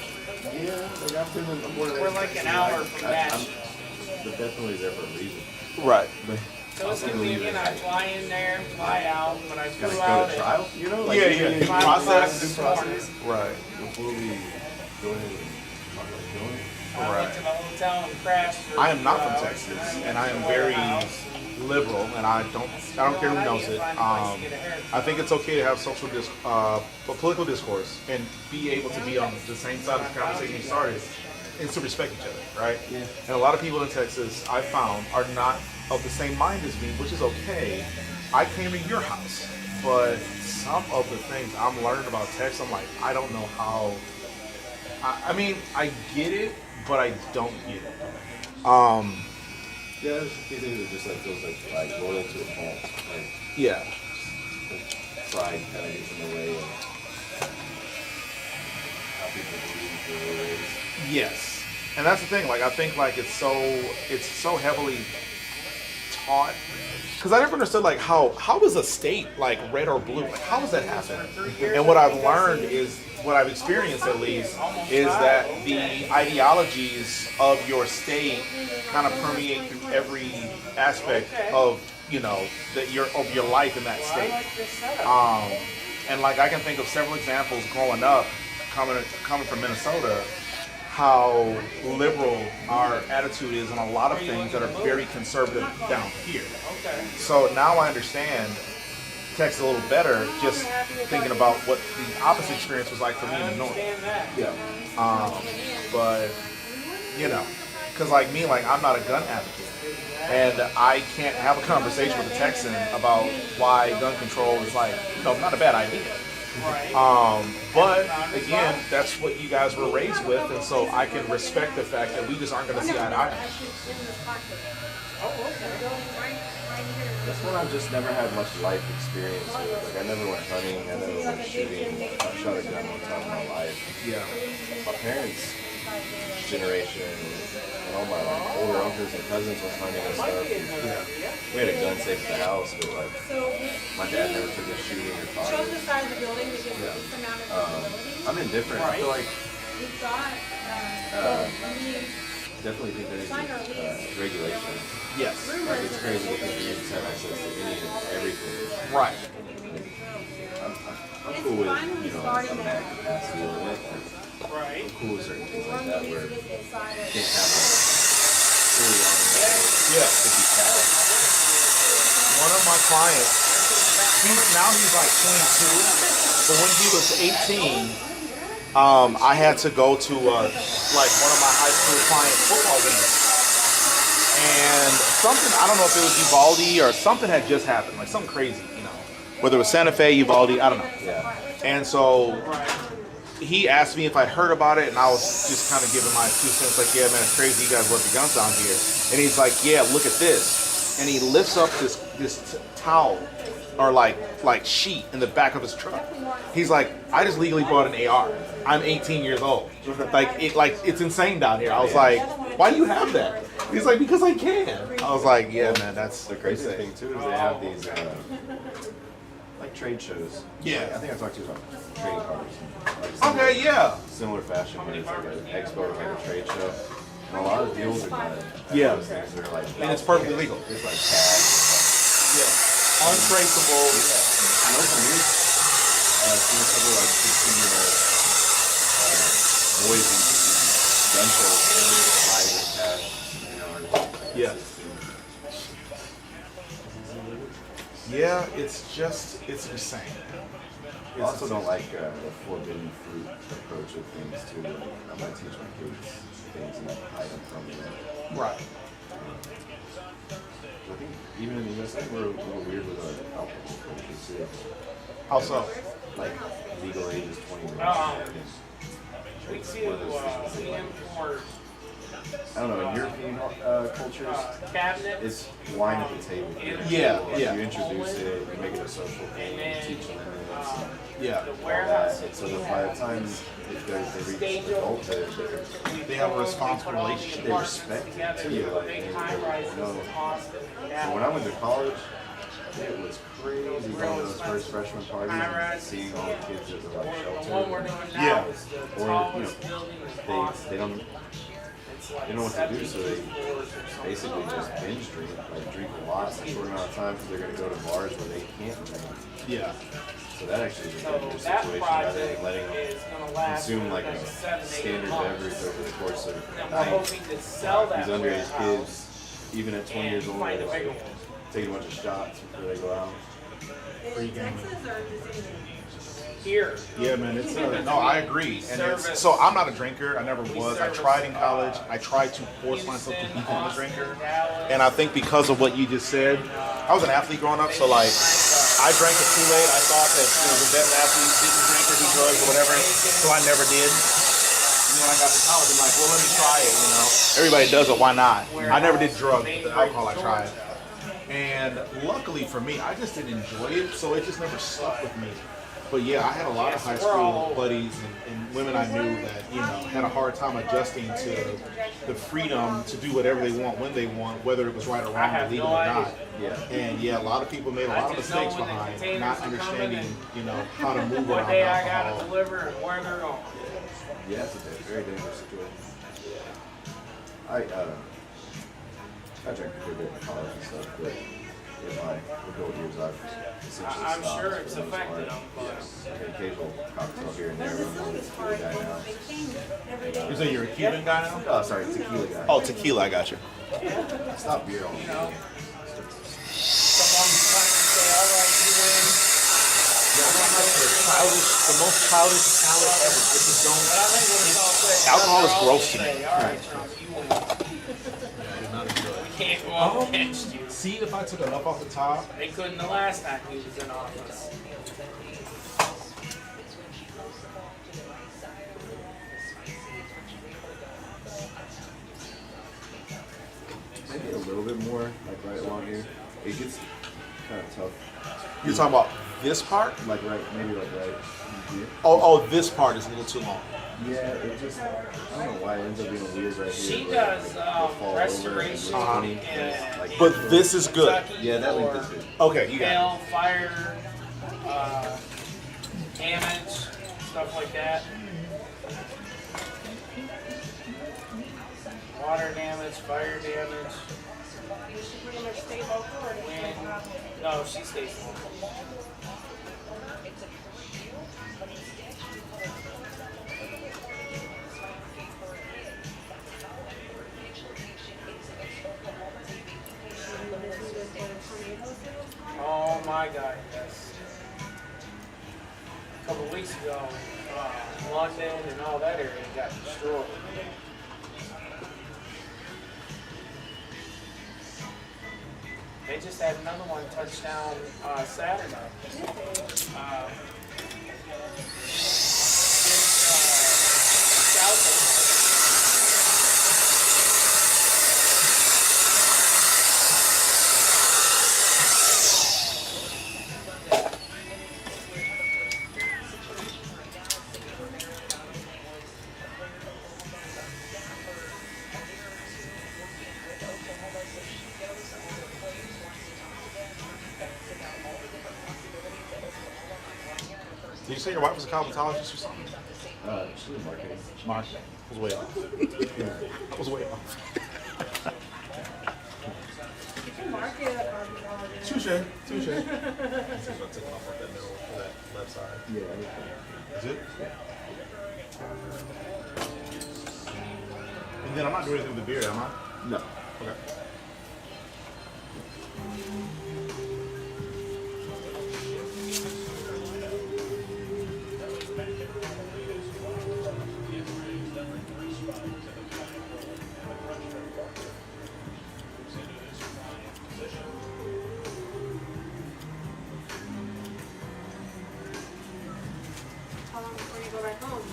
S5: yeah, like I'm feeling more than
S9: We're like an hour from that.
S5: The death penalty is there for a reason.
S2: Right.
S5: But
S9: So it's convenient. I fly in there, fly out, when I
S5: gotta
S9: flew
S5: go
S9: out.
S5: to trial, you know?
S2: Yeah,
S5: you
S2: yeah.
S5: need
S2: Process.
S5: due process.
S2: Right.
S5: Before we go ahead and talk about killing.
S9: I went to the hotel and crashed. For
S2: I am not
S9: 2
S2: from
S9: hours.
S2: Texas, and I am very liberal, and I don't care who knows it. I think it's okay to have political discourse and be able to be on the same side of the conversation you started, and to respect each other, right?
S5: Yeah.
S2: And a lot of people in Texas, I found, are not of the same mind as me, which is okay. I came to your house, but some of the things I'm learning about Texas, I'm like, I don't know how. I mean, I get it, but I don't get it.
S5: Yeah, there's a few things that just like feels like loyal to a fault. Like,
S2: Yeah.
S5: pride kind of gets in the way of how people believe they're raised.
S2: Yes, and that's the thing. Like, I think like it's so heavily taught, because I never understood like how is a state like red or blue? Like, how does that happen? And what I've learned is, what I've experienced at least, is that the ideologies of your state kind of permeate through every aspect of of your life in that state. And like I can think of several examples growing up, coming from Minnesota, how liberal our attitude is on a lot of things that are very conservative down here. So now I understand Texas a little better, just thinking about what the opposite experience was like for me in the north.
S5: Yeah.
S2: But because like me, like I'm not a gun advocate, and I can't have a conversation with a Texan about why gun control is like not a bad idea. But again, that's what you guys were raised with, and so I can respect the fact that we just aren't going to see eye to eye.
S5: That's one I've just never had much life experience with. Like, I never went hunting, I never went shooting. I shot a gun one time in my life.
S2: Yeah.
S5: My parents' generation and all my older uncles and cousins were hunting and stuff.
S2: Yeah.
S5: We had a gun safe at the house, but like, my dad never took us shooting or
S4: Shows
S5: fighting.
S4: the side of the building because
S5: Yeah.
S4: it's the amount of
S5: I'm indifferent. I feel like
S4: we've got
S5: definitely think there needs to be regulation.
S2: Yes.
S5: Like, it's crazy because you just have access to any and everything.
S2: Right.
S5: I'm cool with, a mad capacity limit.
S9: Right.
S5: I'm cool with certain things like that where you can't have a fully
S2: Yeah.
S5: 50 cal.
S2: One of my clients, he's like 22, but when he was 18, I had to go to like one of my high school client football games, and something, I don't know if it was Uvalde or something had just happened, like something crazy, whether it was Santa Fe, Uvalde, I don't know.
S5: Yeah.
S2: And so he asked me if I heard about it, and I was just kind of giving my 2 cents, like, yeah, man, it's crazy you guys left the guns down here. And he's like, yeah, look at this. And he lifts up this towel or like sheet in the back of his truck. He's like, I just legally bought an AR. I'm 18 years old. It's insane down here. I was like, why do you have that? He's like, because I can. I was like, yeah, man, that's
S5: The crazy thing too is they have these like trade shows.
S2: Yeah.
S5: Like, I think I talked to you about trading cards. Like
S2: Okay, yeah.
S5: Similar fashion where it's like an expo or like a trade show. And a lot of deals are done.
S2: Yeah.
S5: Those things are like,
S2: And it's perfectly legal.
S5: It's like cash.
S2: Yeah. Untraceable.
S5: Yeah. And also me, seeing a couple like 16-year-old boys in gun shows and they're able to buy it with cash, you know, or
S2: Yeah. Yeah, it's insane.
S5: I also don't like the forbidden fruit approach of things too. Like, I'm gonna teach my kids things and hide them from them.
S2: Right.
S5: I think even in the US, I think we're a little weird with our alcohol culture too.
S2: How so?
S5: Like legal age is 21.
S9: We
S5: It's
S9: do,
S5: one of those things
S9: we
S5: that, like,
S9: import
S5: I don't know, in European cultures,
S9: cabinets.
S5: it's wine at the table.
S2: Yeah, yeah.
S5: You introduce it, you make it a social thing, you teach them
S2: Yeah.
S5: all that. And so that by the time if they reach adulthood,
S2: They have a responsible relationship.
S5: they respect it to you. Like, they know. So when I went to college, it was crazy going to those first freshman parties and seeing all the kids at the like shelter.
S2: Yeah.
S5: Or they don't know what to do, so they basically just binge drink, like drink a lot in a short amount of time because they're going to go to bars where they can't drink.
S2: Yeah.
S5: So that actually is a dangerous situation rather than letting them consume like a standard beverage over the course of a night. These underage kids, even at 20 years old, they take a bunch of shots before they go out.
S9: Here.
S2: Yeah, man, it's no, I agree. And it's, so I'm not a drinker. I never was. I tried in college. I tried to force myself to become a drinker. And I think because of what you just said, I was an athlete growing up, so like I drank the Kool-Aid. I thought that the veteran athletes didn't drink or do drugs or whatever, so I never did. And when I got to college, I'm like, well, let me try it. Everybody does it. Why not? I never did drugs, but the alcohol I tried. And luckily for me, I just didn't enjoy it, so it just never stuck with me. But yeah, I had a lot of high school buddies and women I knew that, had a hard time adjusting to the freedom to do whatever they want when they want, whether it was right or wrong, legal or not.
S5: Yeah.
S2: And yeah, a lot of people made a lot of mistakes behind not understanding, how to move around
S9: Day I gotta
S2: alcohol.
S9: deliver and where they're going.
S5: Yeah, it's a very dangerous situation. I drank a good bit in college and stuff, but in my adult years, I've essentially
S9: I'm
S5: stopped
S9: sure
S5: for
S9: it's
S5: the most
S9: affected
S5: part.
S9: them, but
S5: Like an occasional cocktail here and there, but I'm more of a tequila guy now.
S2: You say you're a Cuban guy now?
S5: Oh, sorry, tequila guy.
S2: Oh, tequila, I got you.
S5: I stopped beer all the time.
S9: someone's trying to say, all right, you win.
S2: The most childish talent ever. It just don't.
S9: But I think when it's all said,
S2: Alcohol is
S9: they're all
S2: gross to
S9: gonna
S2: me.
S9: say, all right, Trump, you win. We can't go up against you.
S2: See, if I took enough off the top.
S9: They couldn't the last time he was in office.
S5: Maybe a little bit more, like right along here. It gets kind of tough.
S2: You're talking about this part?
S5: Like maybe right here.
S2: Oh, this part is a little too long.
S5: Yeah, it just, I don't know why it ends up being weird right here.
S9: She
S5: where,
S9: does
S5: like, they fall over
S9: restoration
S5: and
S9: and
S5: like,
S2: But this is good.
S5: yeah, that length is good.
S2: Okay, you got
S9: hail, fire, damage, stuff like that. Water damage, fire damage. Wind. No, she stays local. Oh my God, yes. A couple weeks ago, London and all that area got destroyed. They just had another one touchdown Saturday.
S3: say your wife was a cosmetologist or something?
S5: She was marketing.
S3: Marketing. I was way off. I was way off.
S4: You can market a cosmetologist.
S3: Touche.
S2: She's gonna take it off that middle, that left side.
S5: Yeah.
S3: Is it? And then I'm not doing anything with the beard, am I?
S5: No.
S3: Okay.
S4: How long before you go back home?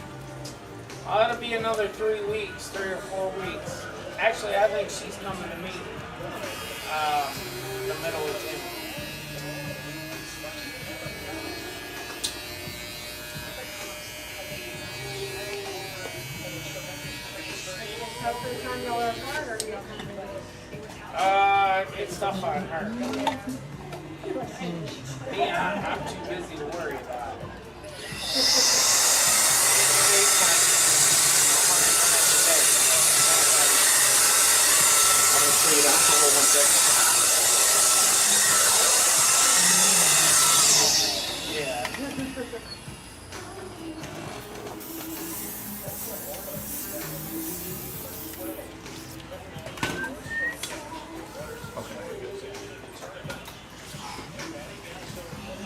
S9: It'll be another 3 weeks, 3 or 4 weeks. Actually, I think she's coming to me the middle of June.
S4: How for the time y'all are apart, or y'all kind of
S9: It's tough on her. Yeah, I'm too busy to worry about it.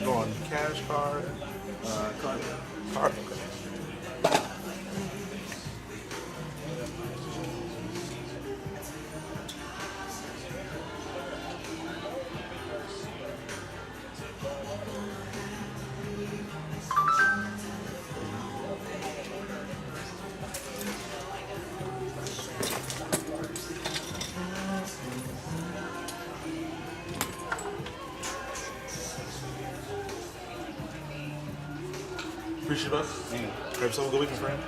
S3: Going cash card.
S5: Card.
S3: Card. Appreciate it, bud. Have yourself a good weekend, friend.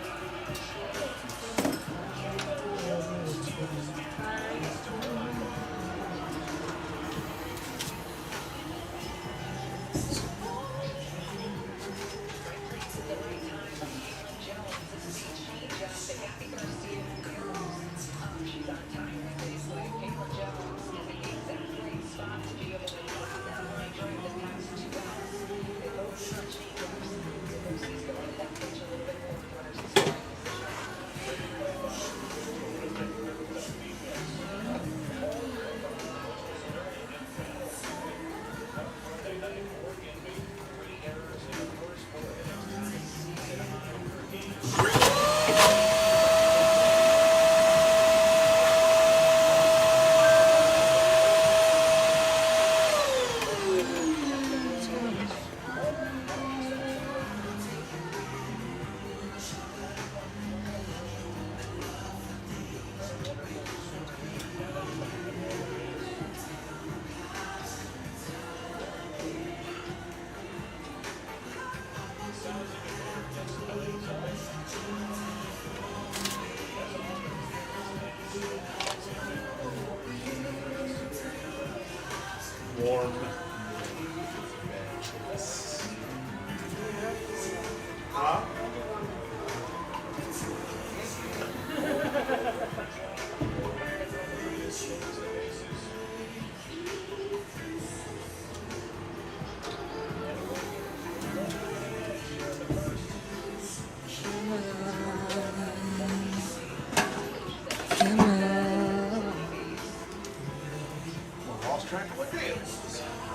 S3: Warm. Huh? Lost track of what day it was.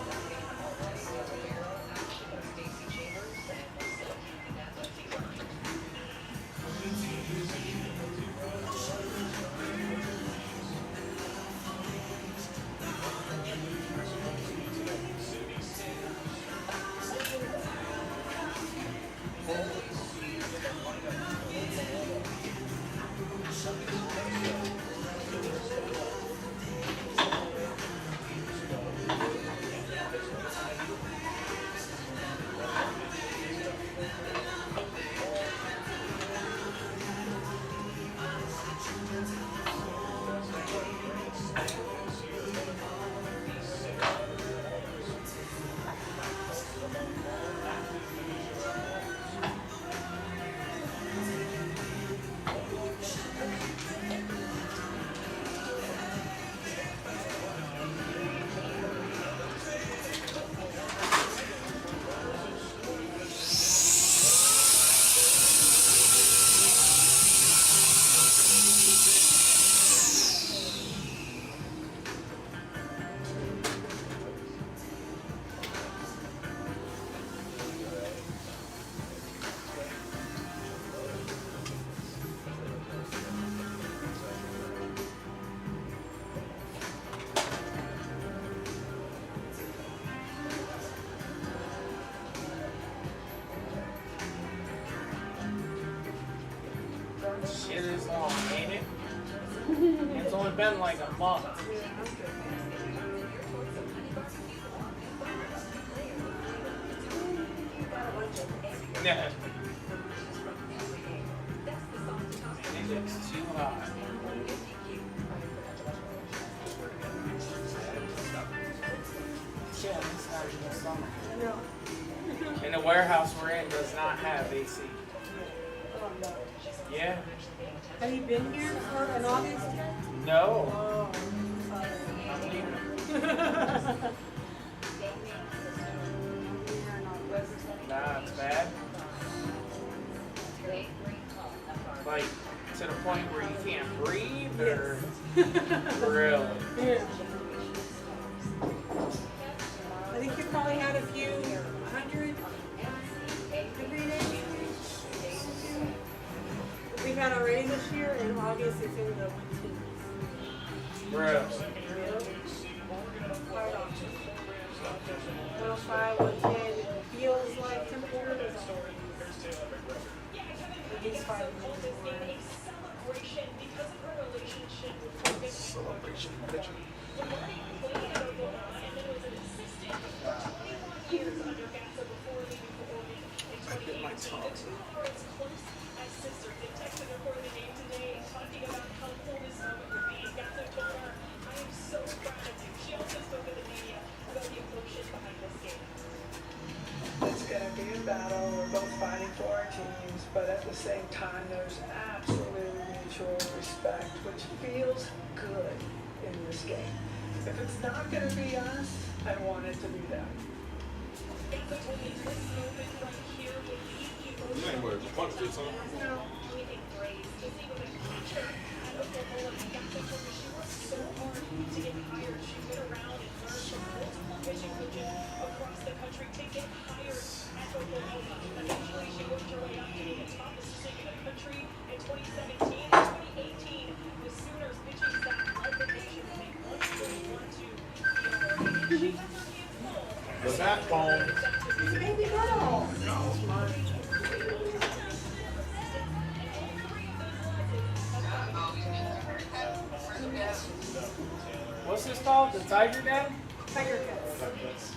S9: It's only been like a month. Yeah. It's too hot. Yeah, it's not even summer. And the warehouse we're in does not have AC. Yeah.
S4: Have you been here for an August yet?
S9: No.
S4: Oh,
S9: I'm leaving. Nah, it's bad. Like, to the point where you can't breathe, or really?
S4: Yeah. I think you probably had a few 100-degree days. We've had already this year. In August, it's in the 110s.
S9: Really?
S4: 105, 110 feels like temperature is already at least 5 degrees
S2: Celebration picture. I bit my tongue.
S20: It's going to be a battle. We're both fighting for our teams, but at the same time, there's absolute mutual respect, which feels good in this game. If it's not going to be us, I want it to be them.
S6: You ain't worried. Punch this, huh?
S20: No.
S3: The backbone.
S4: Baby girl.
S9: What's this called? The Tiger Den?
S4: Tiger cuts.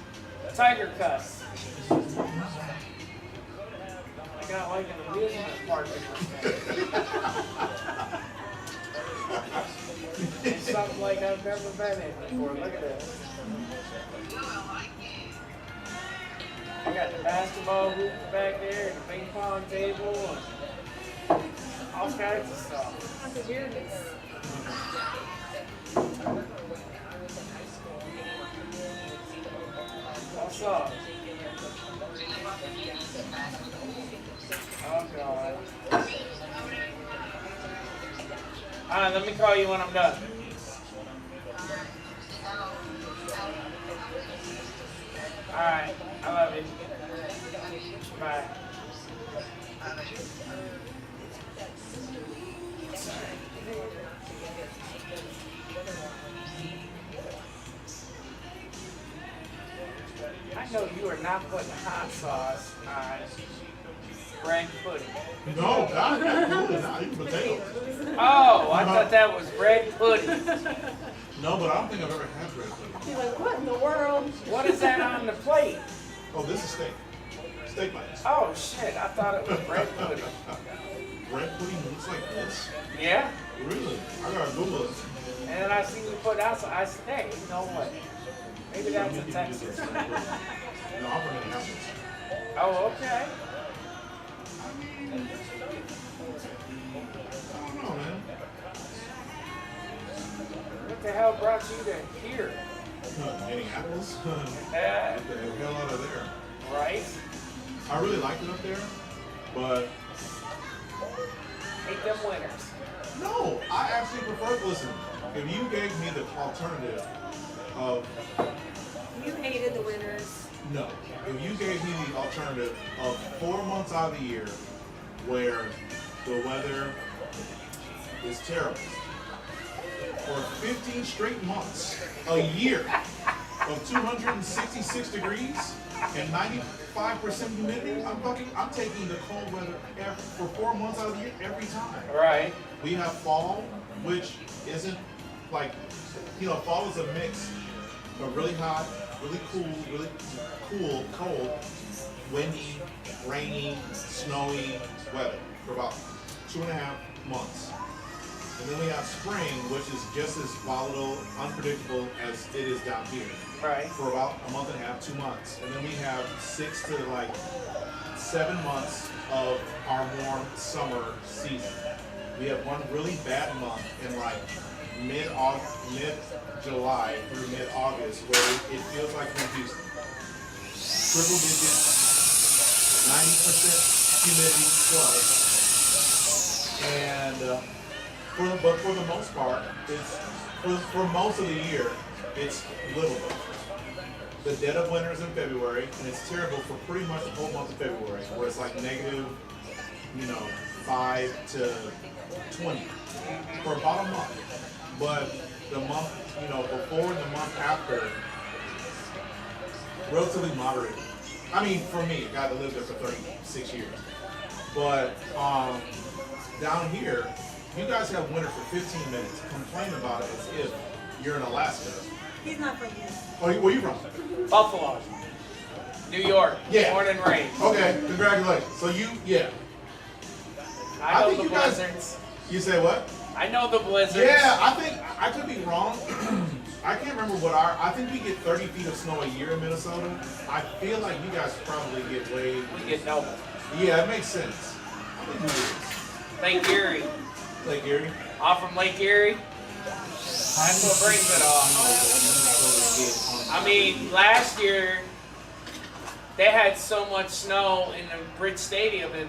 S9: Tiger Cuts. I got like an amusement park in this thing. It's something like I've never been in before. Look at this. I got the basketball hoop back there, and the ping pong table, and all kinds of stuff.
S4: That's a weirdness.
S9: What's up? Oh God. Alright, let me call you when I'm done. Alright, I love you. Bye. I know you are not putting hot sauce on bread pudding.
S3: No, not even potatoes.
S9: Oh, I thought that was bread pudding.
S3: No, but I don't think I've ever had bread pudding.
S4: You're like, what in the world?
S9: What is that on the plate?
S3: Oh, this is steak. Steak bites.
S9: Oh shit, I thought it was bread pudding.
S3: Bread pudding looks like this?
S9: Yeah?
S3: Really? I gotta Google it.
S9: And then I see you put out, so I said, hey, you know what? Maybe that's in Texas.
S3: No, I'm from Minneapolis.
S9: Oh, okay.
S3: I don't know, man.
S9: What the hell brought you to here?
S3: Minneapolis?
S9: Yeah.
S3: Get the hell out of there.
S9: Right?
S3: I really liked it up there, but...
S9: Hate them winners.
S3: No, I actually prefer, listen, if you gave me the alternative of...
S4: You hated the winners.
S3: No, if you gave me the alternative of 4 months out of the year where the weather is terrible, or 15 straight months, a year,
S2: of 266 degrees and 95% humidity, I'm taking the cold weather for 4 months out of the year every time.
S9: Right.
S2: We have fall, which isn't like, fall is a mix of really hot, really cool, cold, windy, rainy, snowy weather for about 2.5 months. And then we have spring, which is just as volatile, unpredictable as it is down here.
S9: Right.
S2: For about 1.5 2 months. And then we have 6 to 7 months of our warm summer season. We have one really bad month in mid-July through mid-August where it feels like we're in Houston. Triple digit, 90% humidity plus. And but for the most part, it's for most of the year, it's livable. The dead of winter is in February, and it's terrible for pretty much the whole month of February, where it's like negative, 5 to 20 for about a month. But the month, before and the month after, relatively moderate. I mean, for me, a guy that lived there for 36 years. But down here, you guys have winter for 15 minutes. Complain about it as if you're in Alaska.
S4: He's not from here.
S2: Oh, where you from?
S9: Buffalo. New York.
S2: Yeah.
S9: Born and raised.
S2: Okay, congratulations. So
S9: I know
S2: think
S9: the
S2: you guys,
S9: blizzards.
S2: You say what?
S9: I know the blizzards.
S2: Yeah, I think, I could be wrong. I can't remember I think we get 30 feet of snow a year in Minnesota. I feel like you guys probably get
S9: We get double.
S2: Yeah, it makes sense. I think we do.
S9: Lake Erie.
S2: Lake Erie?
S9: Off from Lake Erie. That's what brings it off. I mean, last year, they had so much snow in the Bridge Stadium and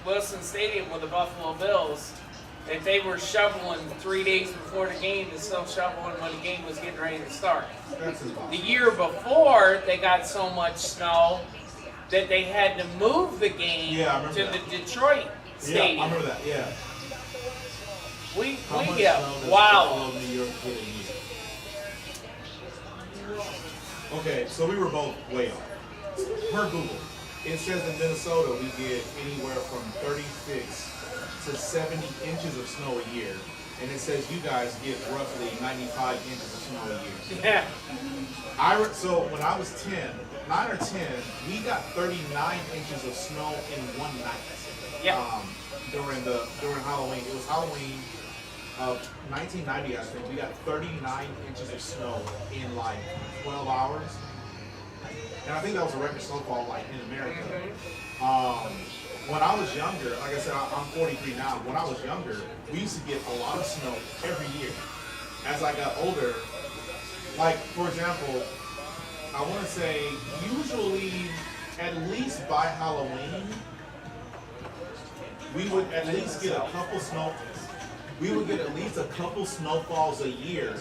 S9: Wilson Stadium with the Buffalo Bills that they were shoveling 3 days before the game and still shoveling when the game was getting ready to start. The year before, they got so much snow that they had to move the game to the Detroit Stadium.
S2: Yeah, I remember that, yeah.
S9: We get wow.
S2: New York get a year? Okay, so we were both way off. Per Google, it says in Minnesota we get anywhere from 36 to 70 inches of snow a year, and it says you guys get roughly 95 inches of snow a year.
S9: Yeah.
S2: So when I was 9 or 10, we got 39 inches of snow in one night.
S9: Yeah.
S2: During Halloween, it was Halloween of 1990, I think. We got 39 inches of snow in 12 hours. And I think that was a record snowfall in America. When I was younger, like I said, I'm 43 now. When I was younger, we used to get a lot of snow every year. As I got older, for example, I want to say usually at least by Halloween, we would at least get a couple snowfalls a year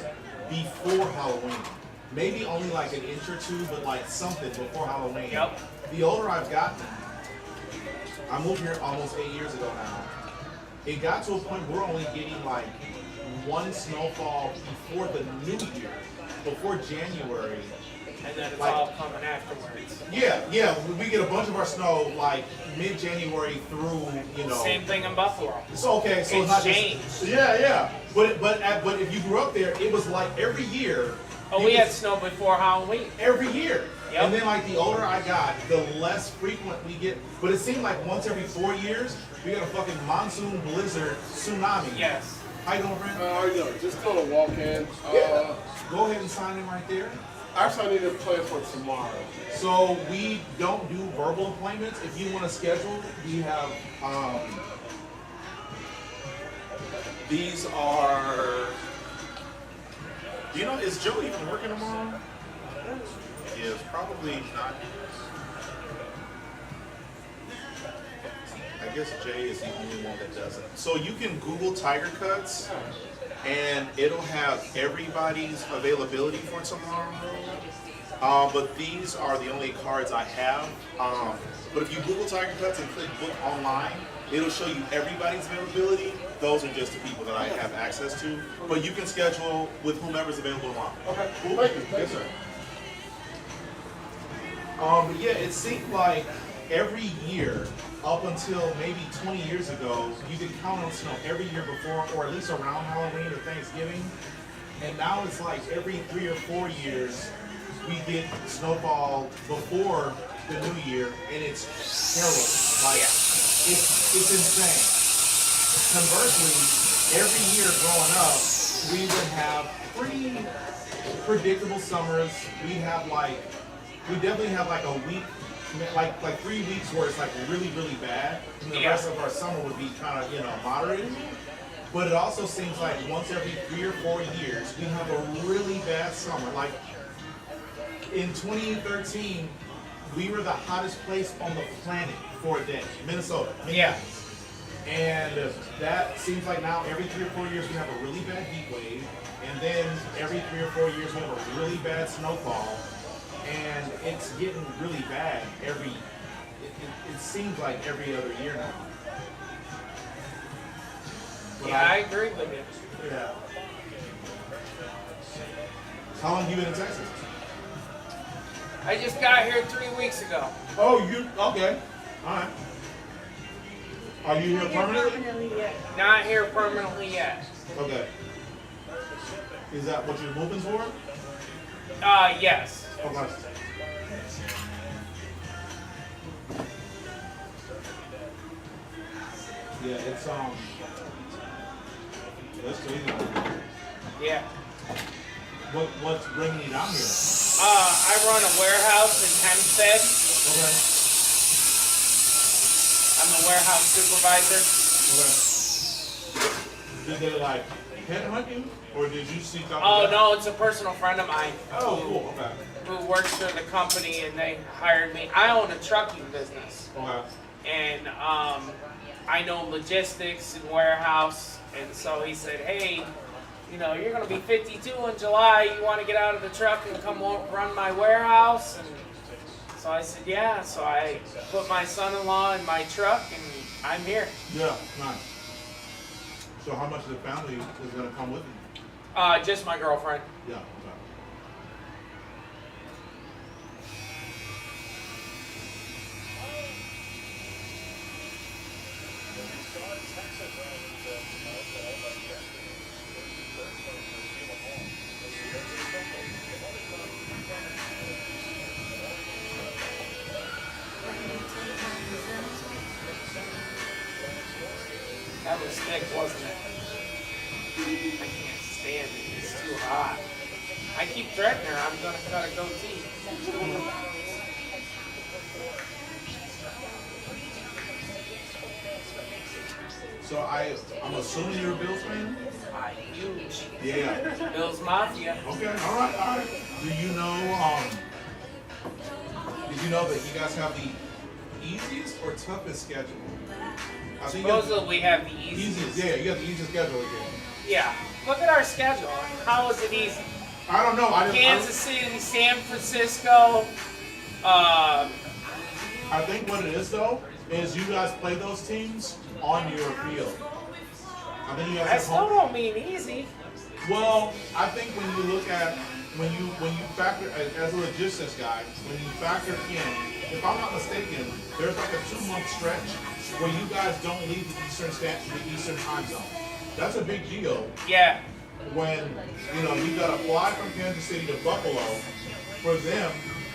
S2: before Halloween. Maybe only an inch or two, but something before Halloween.
S9: Yep.
S2: The older I've gotten, I moved here almost 8 years ago now. It got to a point where we're only getting one snowfall before the new year, before January.
S9: And then it's all coming afterwards.
S2: Yeah, we get a bunch of our snow mid-January through,
S9: Same thing in Buffalo.
S2: So it's not
S9: changed.
S2: Just, yeah. But if you grew up there, it was every year.
S9: Oh, we had snow before Halloween.
S2: Every year.
S9: Yep.
S2: And then the older I got, the less frequent we get. But it seemed like once every 4 years, we got a fucking monsoon blizzard tsunami.
S9: Yes.
S2: How you doing, friend?
S6: How you doing? Just call a walk-in.
S2: Go ahead and sign in right there.
S6: Actually, I need to play for tomorrow.
S2: So we don't do verbal appointments. If you want to schedule, we have these are. Is Joe even working tomorrow? He is probably not. I guess Jay is the only one that doesn't. So you can Google Tiger Cuts, and it'll have everybody's availability for tomorrow. But these are the only cards I have. But if you Google Tiger Cuts and click book online, it'll show you everybody's availability. Those are just the people that I have access to. But you can schedule with whomever's available tomorrow.
S6: Okay, cool. Thank you. Yes, sir.
S3: But yeah, it seemed like every year, up until maybe 20 years ago, you could count on snow every year before, or at least around Halloween or Thanksgiving. And now it's like every 3 or 4 years, we get snowfall before the new year, and it's terrible. Like, it's insane. Conversely, every year growing up, we would have pretty predictable summers. We definitely have like a week, like 3 weeks where it's like really, really bad. And the rest of our summer would be kind of, moderate. But it also seems like once every 3 or 4 years, we have a really bad summer. Like in 2013, we were the hottest place on the planet for a day, Minnesota. And that seems like now every 3 or 4 years we have a really bad heat wave, and then every 3 or 4 years we have a really bad snowfall, and it's getting really bad it seems like every other year now. But
S9: I agree with you.
S3: Yeah. How long have you been in Texas?
S9: I just got here 3 weeks ago.
S3: Oh, okay. All right. Are you here permanently?
S9: Not here permanently yet.
S3: Okay. Is that what you're moving for?
S9: Yes.
S3: Okay. Yeah, it's that's crazy.
S9: Yeah.
S3: What's bringing you down here?
S9: I run a warehouse in Hempstead.
S3: Okay.
S9: I'm the warehouse supervisor.
S3: Okay. Did they like headhunt you, or did you seek out?
S9: Oh no, it's a personal friend of mine.
S3: Oh, cool. Okay.
S9: Who works for the company, and they hired me. I own a trucking business.
S3: Okay.
S9: And I know logistics and warehouse, and so he said, hey, you're going to be 52 in July. You want to get out of the truck and come run my warehouse? And so I said, yeah. So I put my son-in-law in my truck, and I'm here.
S3: Yeah, nice. So how much of the family is going to come with you?
S9: Just my girlfriend.
S3: Yeah, okay.
S9: That was thick, wasn't it? I can't stand it. It's too hot. I keep threatening her. I'm going to cut a goatee.
S3: So I'm assuming you're a Bills fan?
S9: Huge.
S3: Yeah.
S9: Bills Mafia.
S3: Okay, all right. Do you know, did you know that you guys have the easiest or toughest schedule? I think
S9: Supposedly we have the easiest.
S3: Yeah, you got the easiest schedule again.
S9: Yeah. Look at our schedule. How is it easy?
S3: I don't know.
S9: Kansas City, San Francisco.
S3: I think what it is though is you guys play those teams on your field. I think you guys
S9: That still don't mean easy.
S3: Well, I think when you look at when you factor as a logistics guy, when you factor in, if I'm not mistaken, there's like a 2-month stretch where you guys don't leave the Eastern time zone. That's a big deal.
S9: Yeah.
S3: When you got to fly from Kansas City to Buffalo, for them,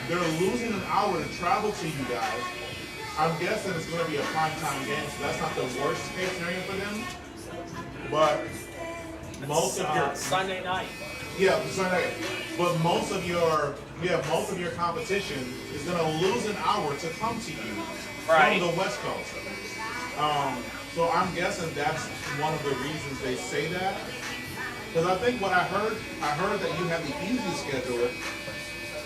S3: they're losing an hour to travel to you guys. I'm guessing it's going to be a primetime game, so that's not the worst case scenario for them. But most of your
S9: Sunday night.
S3: Yeah, Sunday. But most of your competition is going to lose an hour to come to you from the West Coast. So I'm guessing that's one of the reasons they say that. Because I think what I heard that you have the easiest schedule,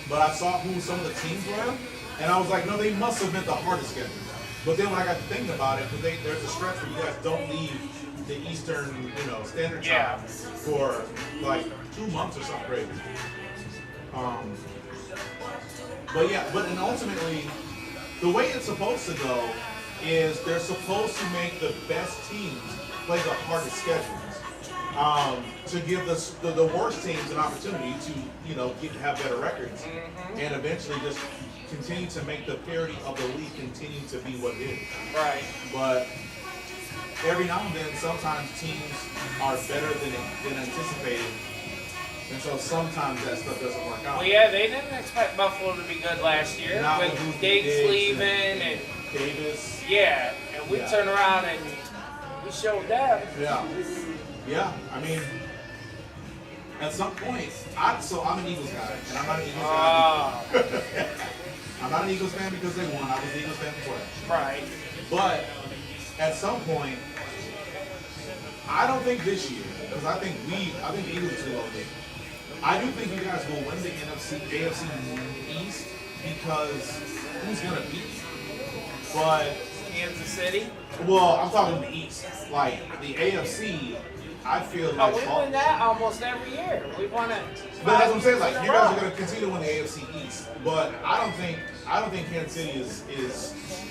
S3: but I saw who some of the teams were, and I was like, no, they must have meant the hardest schedule. But then when I got to thinking about it, because there's a stretch where you guys don't leave the Eastern, Standard Time for like 2 months or something crazy. And ultimately, the way it's supposed to go is they're supposed to make the best teams play the hardest schedules. to give the worst teams an opportunity to, have better records, and eventually just continue to make the parity of the league continue to be what it is.
S9: Right.
S3: But every now and then, sometimes teams are better than anticipated, and so sometimes that stuff doesn't work out.
S9: Well, yeah, they didn't expect Buffalo to be good last year
S3: Not
S9: with
S3: with
S9: Diggs
S3: Diggs
S9: leaving
S3: and
S9: and
S3: Davis.
S9: yeah, and we
S3: Yeah.
S9: turned around and we showed them.
S3: Yeah. I mean, at some point, I'm an Eagles guy, and I'm not an Eagles guy. I'm not an Eagles fan because they won. I was an Eagles fan before that.
S9: Right.
S3: But at some point, I don't think this year, because I think the Eagles are too low there. I do think you guys will win the AFC East because who's gonna beat you? But
S9: Kansas City.
S3: Well, I'm talking the East, like the AFC. I feel like
S9: we win that almost every year. We won it.
S3: But that's what I'm saying. Like you guys are going to continue to win the AFC East, but I don't think Kansas City is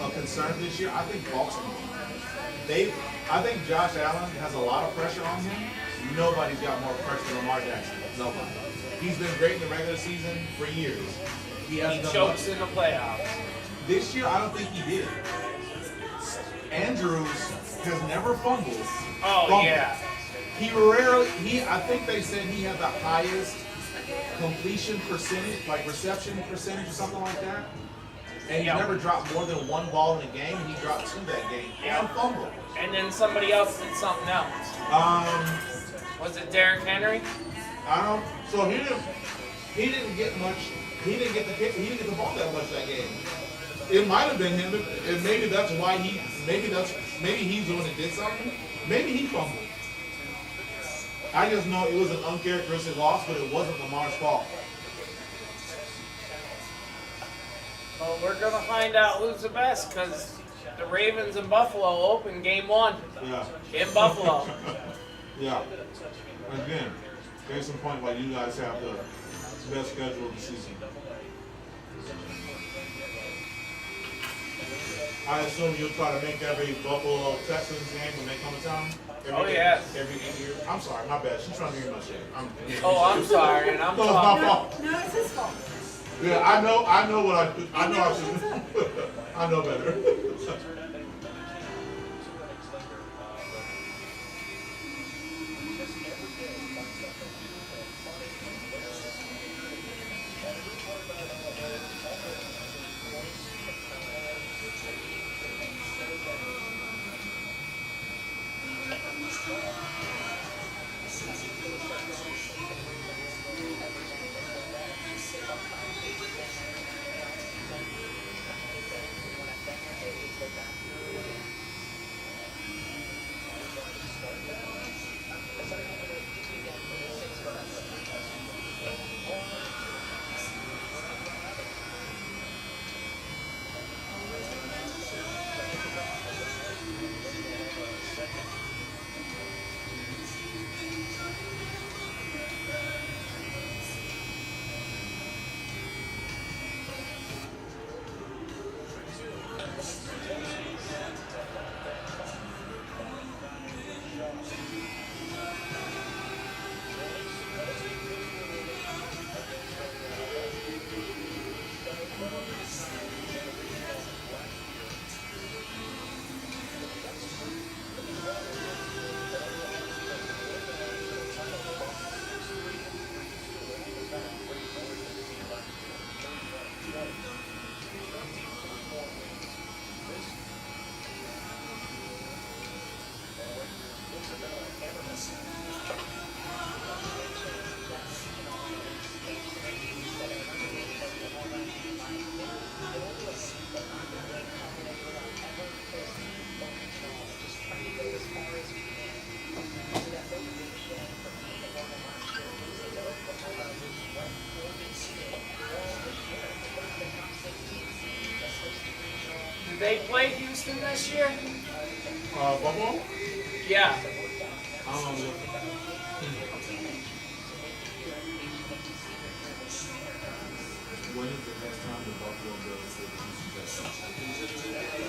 S3: a concern this year. I think Baltimore. I think Josh Allen has a lot of pressure on him. Nobody's got more pressure than Lamar Jackson. Nobody. He's been great in the regular season for years. He
S9: chokes in the playoffs.
S3: This year, I don't think he did. Andrews has never fumbled.
S9: Yeah.
S3: I think they said he had the highest completion percentage, like reception percentage or something like that. And he never dropped more than one ball in a game, and he dropped two that game. And fumbled.
S9: And then somebody else did something else. Was it Derrick Henry?
S3: So he didn't get much. He didn't get the ball that much that game. It might have been him, and maybe that's why maybe he's the one that did something. Maybe he fumbled. I just know it was an uncharacteristic loss, but it wasn't Lamar's fault.
S9: Well, we're going to find out who's the best because the Ravens and Buffalo open game 1 in Buffalo.
S3: Yeah. Again, there's some point why you guys have the best schedule of the season. I assume you'll try to make every Buffalo Texans game when they come to town? Every 8 years? I'm sorry, my bad. She's trying to hear my shit.
S9: I'm sorry, and I'm
S3: sorry. No, it's my fault.
S4: No, it's his fault.
S3: Yeah, I know what I know I should. I know better.
S9: Did they play Houston this year?
S3: Buffalo?
S9: Yeah.
S3: When is the next time the Buffalo Bills play the Houston Texans?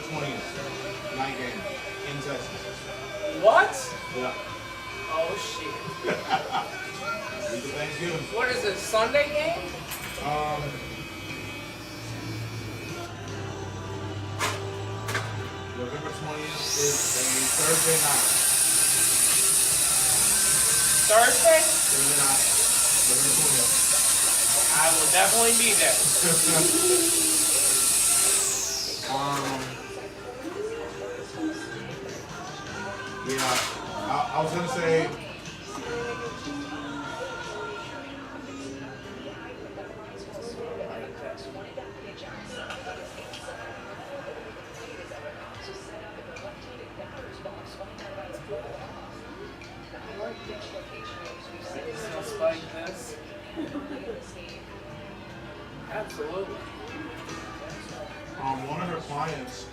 S3: 20th, night game in Texas.
S8: What?
S3: Yeah.
S8: Oh shit.
S3: Week of Thanksgiving.
S8: What is it? Sunday game?
S3: November 20th is a Thursday night.
S8: Thursday?
S3: Thursday night. November 20th.
S8: I will definitely be there.
S3: Yeah, I was gonna say.
S8: Just like this. Absolutely.
S3: One of her clients,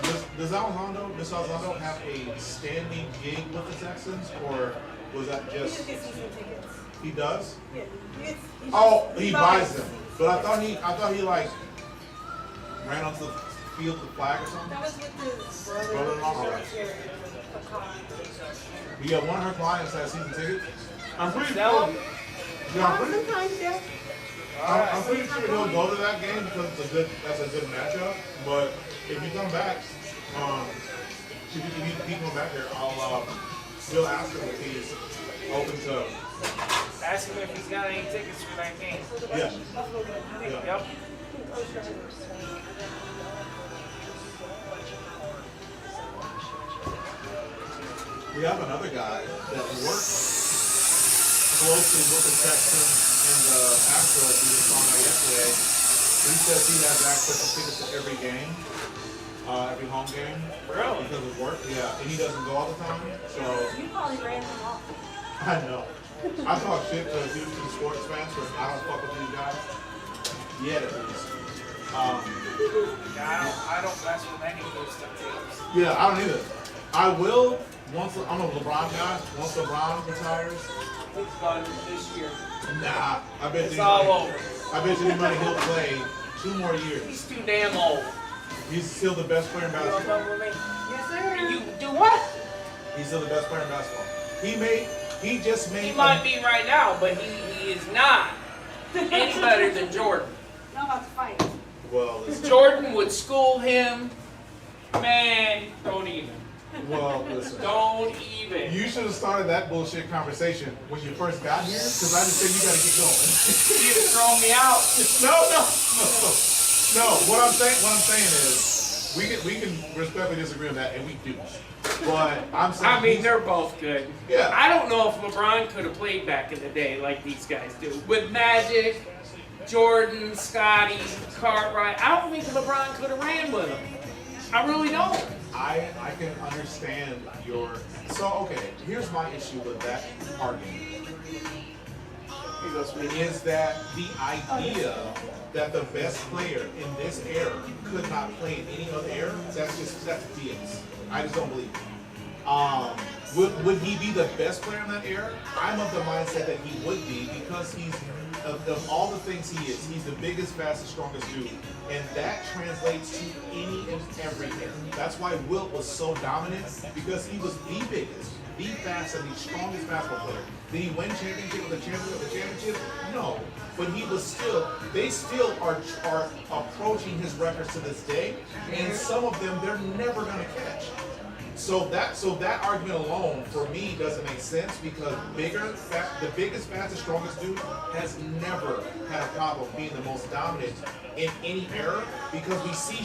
S3: does Miss Alzando have a standing gig with the Texans, or was that just? He does.
S4: Yeah.
S3: Oh, he buys them. But I thought he like ran onto the field with the flag or something.
S4: That was with his
S3: Brother-in-law.
S4: brother.
S3: Okay. But yeah, one of her clients has season tickets. I'm pretty sure. Yeah, I'm pretty sure he'll go to that game because that's a good matchup. But if you come back, if you keep him back there, we'll ask him if he's open to.
S9: Ask him if he's got any tickets for that game.
S3: Yeah.
S9: Yep.
S3: We have another guy that works closely with the Texans and the Astros. We just saw him yesterday. He says he has access to tickets to every game, every home game.
S9: Really?
S3: Because of work. Yeah, and he doesn't go all the time. So
S4: You probably ran him off.
S3: I know. I talk shit to Houston sports fans because I don't fuck with these guys. Yet at least.
S9: I don't mess with any of those teams.
S3: Yeah, I don't either. I will once. I'm a LeBron guy. Once LeBron retires,
S8: It's done this year.
S3: nah. I bet
S8: It's
S3: you
S8: all
S3: anybody-
S8: over.
S3: I bet you anybody he'll play 2 more years.
S8: He's too damn old.
S3: He's still the best player in
S8: You don't
S3: basketball.
S8: know me?
S4: Yes, sir.
S8: You do what?
S3: He's still the best player in basketball. He just made.
S8: He might be right now, but he is not any better than Jordan.
S4: Not about to fight.
S3: Well, listen.
S8: Jordan would school him. Man, don't even.
S3: Well, listen.
S8: Don't even.
S3: You should have started that bullshit conversation when you first got here, because I just said you got to get going.
S8: You'd have thrown me out.
S3: No. What I'm saying is, we can respectfully disagree on that, and we do. But I'm saying.
S8: I mean, they're both good.
S3: Yeah.
S8: I don't know if LeBron could have played back in the day like these guys do. With Magic, Jordan, Scotty, Cartwright, I don't think LeBron could have ran with them. I really don't.
S3: I can understand your. So okay, here's my issue with that argument. Is that the idea that the best player in this era could not play in any other era? That's BS. I just don't believe it. Would he be the best player in that era? I'm of the mindset that he would be because he's of all the things he is, he's the biggest, fastest, strongest dude, and that translates to any and every era. That's why Wilt was so dominant because he was the biggest, the fastest, and the strongest basketball player. Did he win championship with the championship? No, but he was still. They still are approaching his records to this day, and some of them they're never gonna catch. So that argument alone for me doesn't make sense because the biggest, fastest, strongest dude has never had a problem being the most dominant in any era because we've seen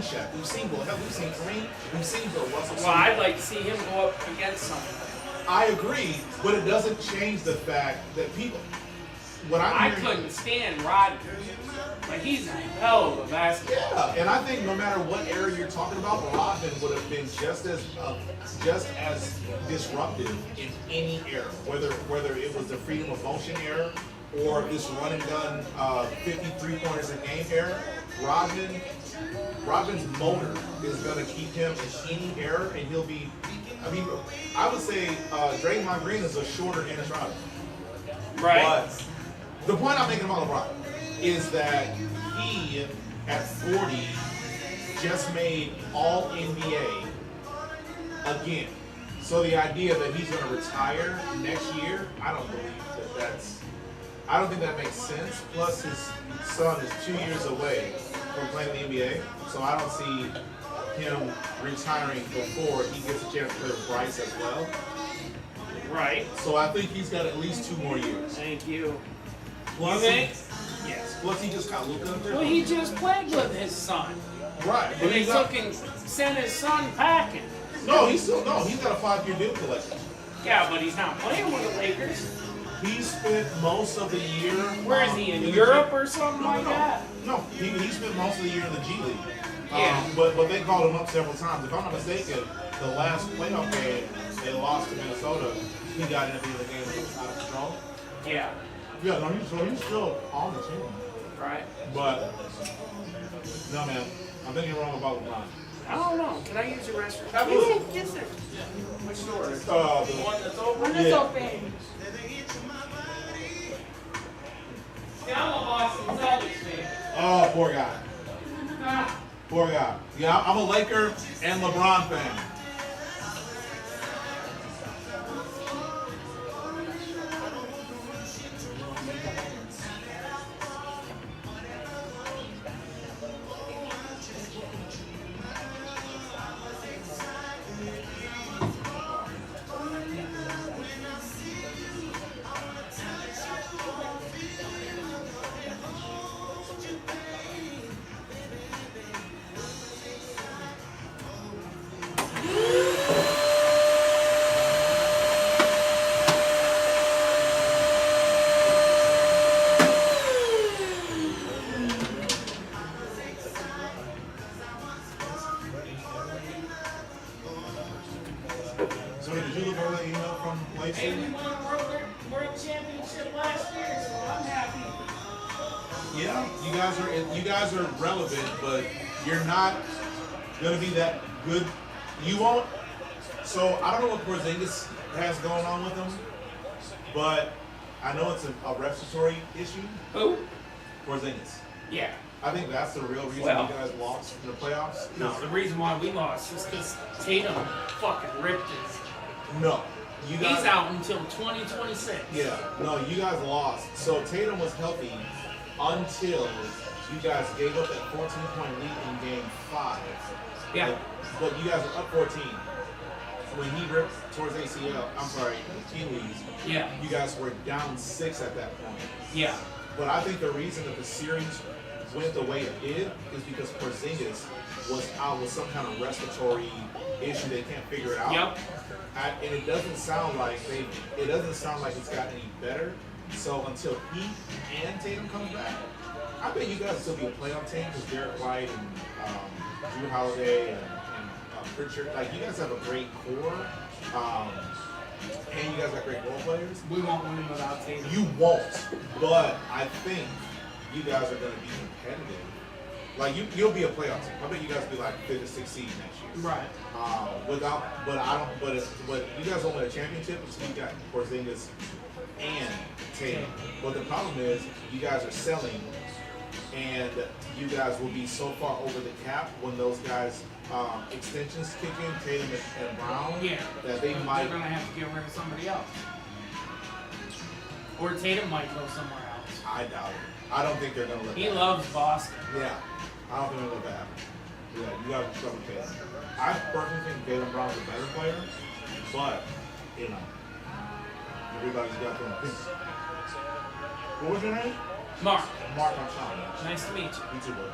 S3: Shaq, we've seen Will, we've seen Kareem, we've seen Bill Russell.
S8: Well, I'd like to see him go up against someone.
S3: I agree, but it doesn't change the fact that people.
S8: I couldn't stand Rodman. Like, he's a hell of a basketball.
S3: Yeah, and I think no matter what era you're talking about, Rodman would have been just as disruptive in any era, whether it was the freedom of motion era or this run and gun 53 pointers a game era. Rodman's motor is going to keep him in any era, and he'll be. I mean, I would say Draymond Green is a shorter Dennis Rodman.
S8: Right.
S3: But the point I'm making about LeBron is that he, at 40, just made All NBA again. So the idea that he's going to retire next year, I don't believe I don't think that makes sense. Plus, his son is 2 years away from playing in the NBA, so I don't see him retiring before he gets a chance to play with Bryce as well.
S9: Right.
S3: So I think he's got at least 2 more years.
S9: Thank you.
S3: Plus,
S9: You think?
S3: Yes. Plus, he just got Luka.
S9: Well, he just played with his son.
S3: Right.
S9: And they took and sent his son packing.
S3: No, he's got a 5-year deal collected.
S9: Yeah, but he's not playing with the Lakers.
S3: He spent most of the year.
S9: Where is he, in Europe or something like that?
S3: No, he spent most of the year in the G League.
S9: Yeah.
S3: But they called him up several times. If I'm not mistaken, the last playoff game they lost to Minnesota, he got in at the end of the game and it was out of control.
S9: Yeah.
S3: Yeah, no, he's still on the team.
S9: Right.
S3: But no, man, I think you're wrong about LeBron.
S9: I don't know. Can I use your restroom?
S4: Yes, sir.
S9: Which door?
S3: The
S9: one that's open?
S4: One that's open.
S9: See, I'm a Boston Celtics fan.
S3: Oh, poor guy. Poor guy. Yeah, I'm a Laker and LeBron fan. So did you look over that email from Lacey?
S9: Hey, we won a world championship last year, so I'm happy.
S3: Yeah, you guys are relevant, but you're not gonna be that good. You won't. So I don't know what Porzingis has going on with him, but I know it's a respiratory issue.
S9: Who?
S3: Porzingis.
S9: Yeah.
S3: I think that's the real reason
S9: Well,
S3: you guys lost in the playoffs.
S9: No, the reason why we lost is because Tatum fucking ripped his.
S3: No. You guys,
S9: He's out until 2026.
S3: Yeah, no, you guys lost. So Tatum was healthy until you guys gave up that 14-point lead in Game 5.
S9: Yeah.
S3: But you guys were up 14. When he ripped towards Achilles,
S9: Yeah.
S3: you guys were down 6 at that point.
S9: Yeah.
S3: But I think the reason that the series went the way it did is because Porzingis was out with some kind of respiratory issue. They can't figure it out.
S9: Yep.
S3: And it doesn't sound like it's gotten any better. So until he and Tatum comes back, I bet you guys will still be a playoff team because Derek White and Drew Holiday and Pritchard. Like, you guys have a great core. And you guys got great role players.
S9: We won't win without Tatum.
S3: You won't. But I think you guys are going to be competitive. Like, you'll be a playoff team. I bet you guys will be like 5th or 6th seed next year.
S9: Right.
S3: But you guys won't win a championship until you got Porzingis and Tatum. But the problem is you guys are selling, and you guys will be so far over the cap when those guys extensions kick in, Tatum and Brown, that they might.
S9: They're gonna have to get rid of somebody else, or Tatum might go somewhere else.
S3: I doubt it. I don't think they're gonna let.
S9: He
S3: that
S9: loves
S3: happen.
S9: Boston.
S3: Yeah, I don't think they're gonna let that happen. Yeah, you gotta trouble Tatum. I personally think Jaylen Brown's a better player, but you know, everybody's got their opinion. What was your name?
S9: Mark.
S3: Mark, I'm Shawn.
S9: Nice to meet you.
S3: You too, bro.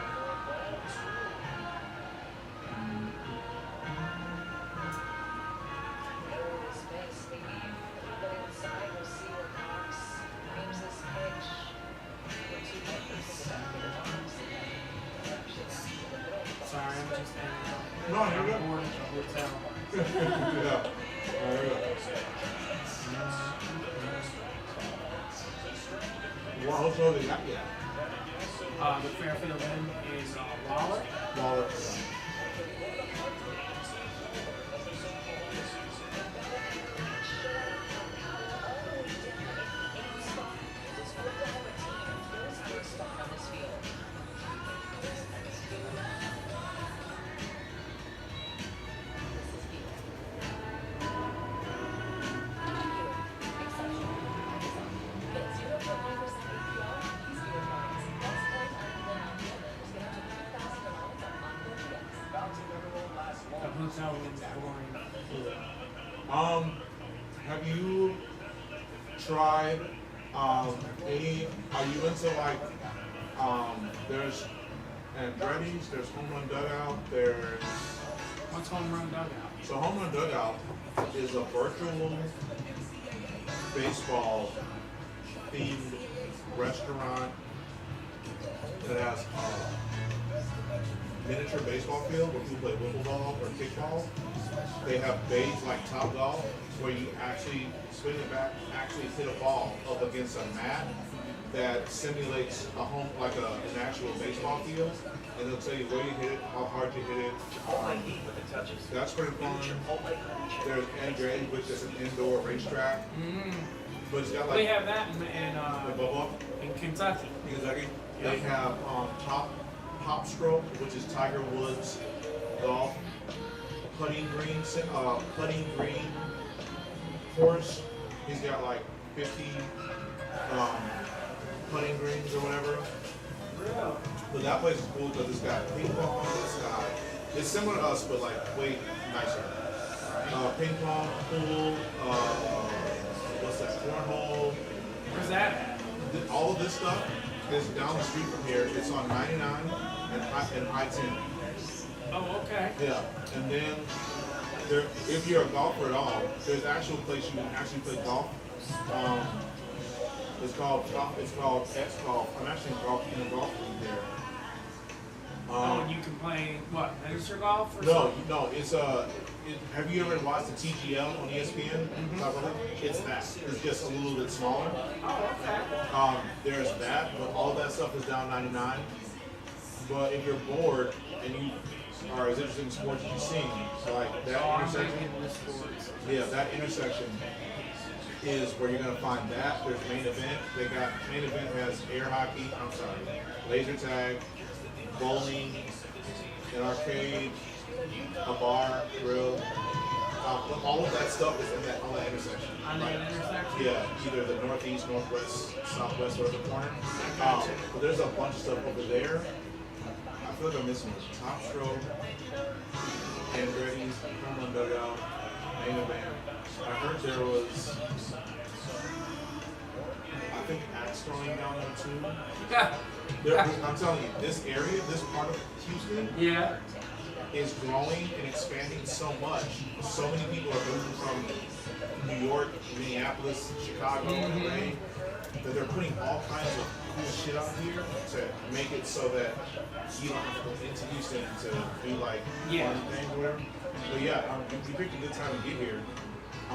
S9: Sorry, I'm just hanging out.
S3: No, you're good.
S9: I'm bored at the hotel.
S3: Yeah. What hotel they got yet?
S9: The Fairfield Inn is Waller.
S3: Waller.
S9: The hotel room's boring.
S3: Have you tried any? Are you into like there's Andretti's, there's Home Run Dugout, there's
S9: What's Home Run Dugout?
S3: so Home Run Dugout is a virtual baseball themed restaurant that has miniature baseball field where people play wiffle ball or kickball. They have bays like Top Golf where you actually swing it back, actually hit a ball up against a mat that simulates a home like an actual baseball field, and they'll tell you where you hit it, how hard you hit it. That's pretty fun. There's Andre, which is an indoor racetrack. But it's got like
S9: We have that in Kentucky.
S3: Kentucky. They have Top Stroke, which is Tiger Woods golf, putting green course. He's got like 50 putting greens or whatever. But that place is cool because it's got ping pong. It's similar to us, but like way nicer. Ping pong, pool, what's that? Cornhole.
S9: Where's that at?
S3: All of this stuff is down the street from here. It's on 99 and I-10.
S9: Oh, okay.
S3: Yeah, and then if you're a golfer at all, there's actual place you can actually play golf. It's called X Golf. I'm actually in a golf league there.
S9: And you can play what, miniature golf or
S3: No,
S9: something?
S3: no, it's have you ever watched the TGL on ESPN? It's that. It's just a little bit smaller.
S9: Oh, okay.
S3: There's that, but all that stuff is down 99. But if you're bored and you are as interested in sports as you seem, like that intersection. Yeah, that intersection is where you're gonna find that. There's main event. Main event has air hockey. Laser tag, bowling, an arcade, a bar, grill. All of that stuff is on that intersection.
S9: On that intersection?
S3: Yeah, either the northeast, northwest, southwest, or the corner. But there's a bunch of stuff over there. I feel like I'm missing Top Stroke, Andretti's, Home Run Dugout, main event. I heard there was, I think, axe throwing down there too. I'm telling you, this area, this part of Houston, is growing and expanding so much. So many people are moving from New York, Minneapolis, Chicago, LA, that they're putting all kinds of cool shit out here to make it so that you don't have to go into Houston to do like fun things or whatever. But yeah, we picked a good time to get here. I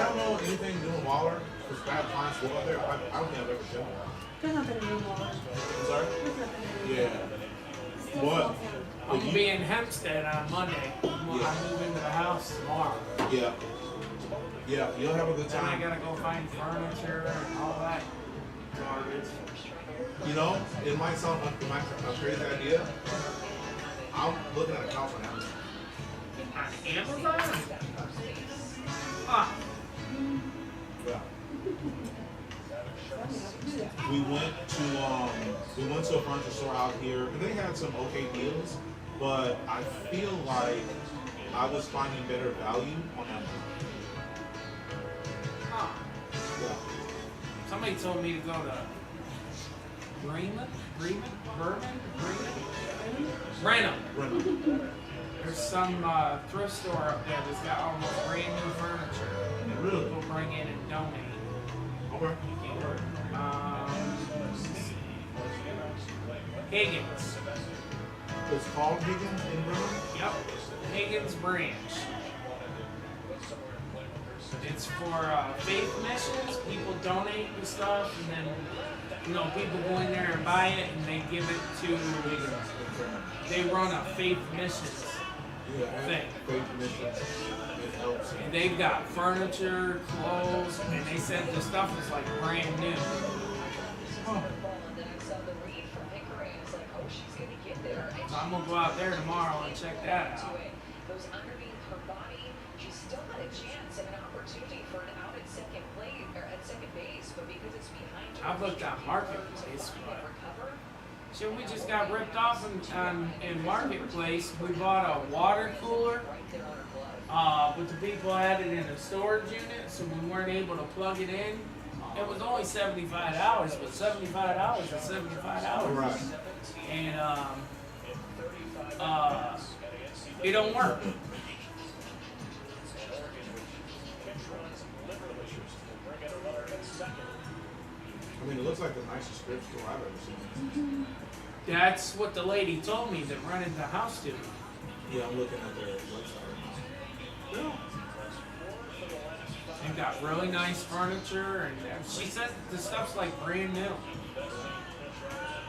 S3: don't know anything doing Waller. There's bad clients go out there. I don't think I've ever done one.
S4: There's nothing to do Waller.
S3: Sorry? Yeah. What?
S9: I'm gonna be in Hempstead on Monday. I move into the house tomorrow.
S3: Yeah. Yeah, you'll have a good
S9: Then I
S3: time.
S9: gotta go find furniture and all that garbage.
S3: You know, it might sound like a crazy idea. I'm looking at a couch on Amazon.
S9: Amazon? Ah.
S3: Yeah. We went to a furniture store out here, and they had some okay deals, but I feel like I was finding better value on Amazon.
S9: Huh.
S3: Yeah.
S9: Somebody told me to go to Brenham. There's some thrift store up there that's got almost brand new furniture.
S3: Really?
S9: People bring in and donate.
S3: Okay.
S9: Higgins.
S3: It's called Higgins in Brenham?
S9: Yep. Higgins Branch. It's for faith missions. People donate and stuff, and then people go in there and buy it, and they give it to. They run a faith missions thing.
S3: Faith missions. It helps.
S9: And they've got furniture, clothes, and they said the stuff is like brand new. So I'm gonna go out there tomorrow and check that out.
S14: Goes underneath her body. She still had a chance and an opportunity for an out at second base, but because it's behind her,
S9: I've looked at Marketplace, but So we just got ripped off in Marketplace. We bought a water cooler, but the people had it in a storage unit, so we weren't able to plug it in. It was only $75, but $75 is $75.
S3: Right.
S9: And it don't work.
S3: I mean, it looks like the nicest script store I've ever seen.
S9: That's what the lady told me that rented the house to me.
S3: Yeah, I'm looking at their website. Yeah.
S9: They've got really nice furniture, and she says the stuff's like brand new.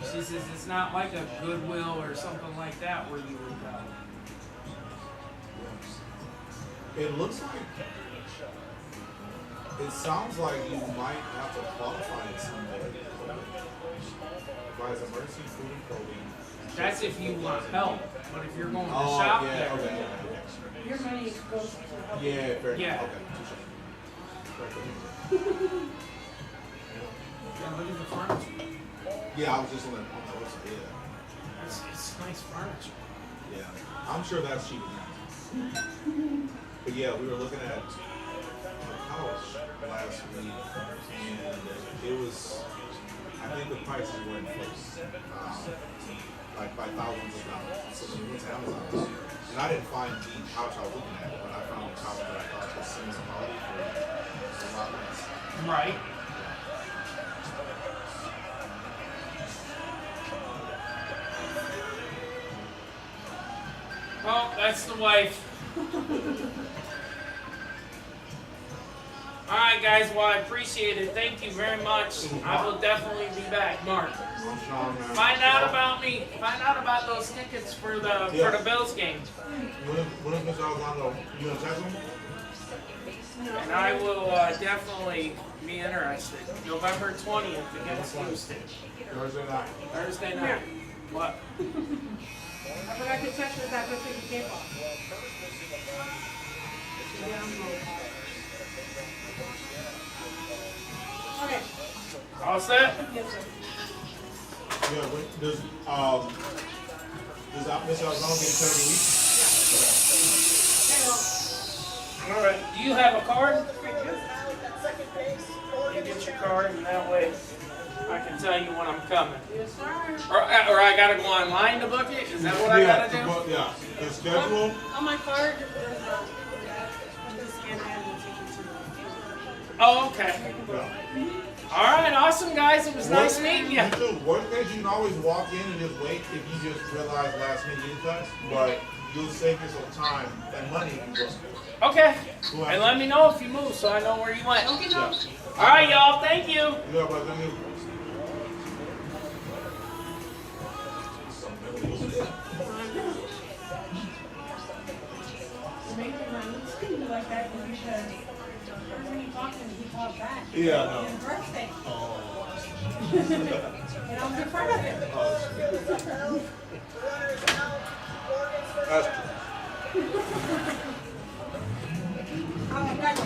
S9: She says it's not like a Goodwill or something like that where you would go.
S3: It looks like, it sounds like you might have to qualify in some way. Provides emergency food and clothing.
S9: That's if you want help, but if you're going to
S3: Oh,
S9: shop
S3: yeah,
S9: there,
S3: okay.
S4: Your money goes to help.
S3: Yeah, fair
S9: Yeah.
S3: enough. Okay.
S9: yeah, look at the furniture.
S3: Yeah, I was just on the website, yeah.
S9: It's nice furniture.
S3: Yeah. I'm sure that's cheap enough. But yeah, we were looking at a house last week, and it was, I think the prices were inflated, like by thousands of dollars. So we went to Amazon, and I didn't find the couch I was looking at, but I found a couch that I thought was similar quality for a lot less.
S9: Right. Well, that's the wife. Alright guys, well I appreciate it. Thank you very much. I will definitely be back, Mark. Find out about me. Find out about those tickets for the Bills game.
S3: When is Mr. Alexander? You gonna text him?
S9: And I will definitely be interested. November 20th against Houston.
S3: Thursday night.
S9: Thursday night. What?
S4: I forgot to check this out before you came off. Okay.
S9: All set?
S4: Yes, sir.
S3: Yeah, does Mr. Alexander get paid a week?
S9: All right. Do you have a card? You get your card, and that way I can tell you when I'm coming.
S4: Yes, sir.
S9: Or I gotta go online to book it? Is that what I gotta do?
S3: Yeah, the schedule.
S4: On my card, there's a just scan that and take it to
S9: Oh, okay.
S3: Yeah.
S9: All right, awesome guys. It was nice meeting you.
S3: You too. Worst case, you can always walk in and just wait if you just realize last minute you touch, but you'll save yourself time and money if you go.
S9: Okay. And let me know if you move so I know where you went.
S4: Okay,
S9: All right, y'all. Thank you.
S3: Yeah, but then you.
S4: like that because when you talk to him, he calls back.
S3: Yeah, I know.
S4: His birthday.
S3: Oh.
S4: And I was in front of him.
S3: That's
S4: Oh, my God.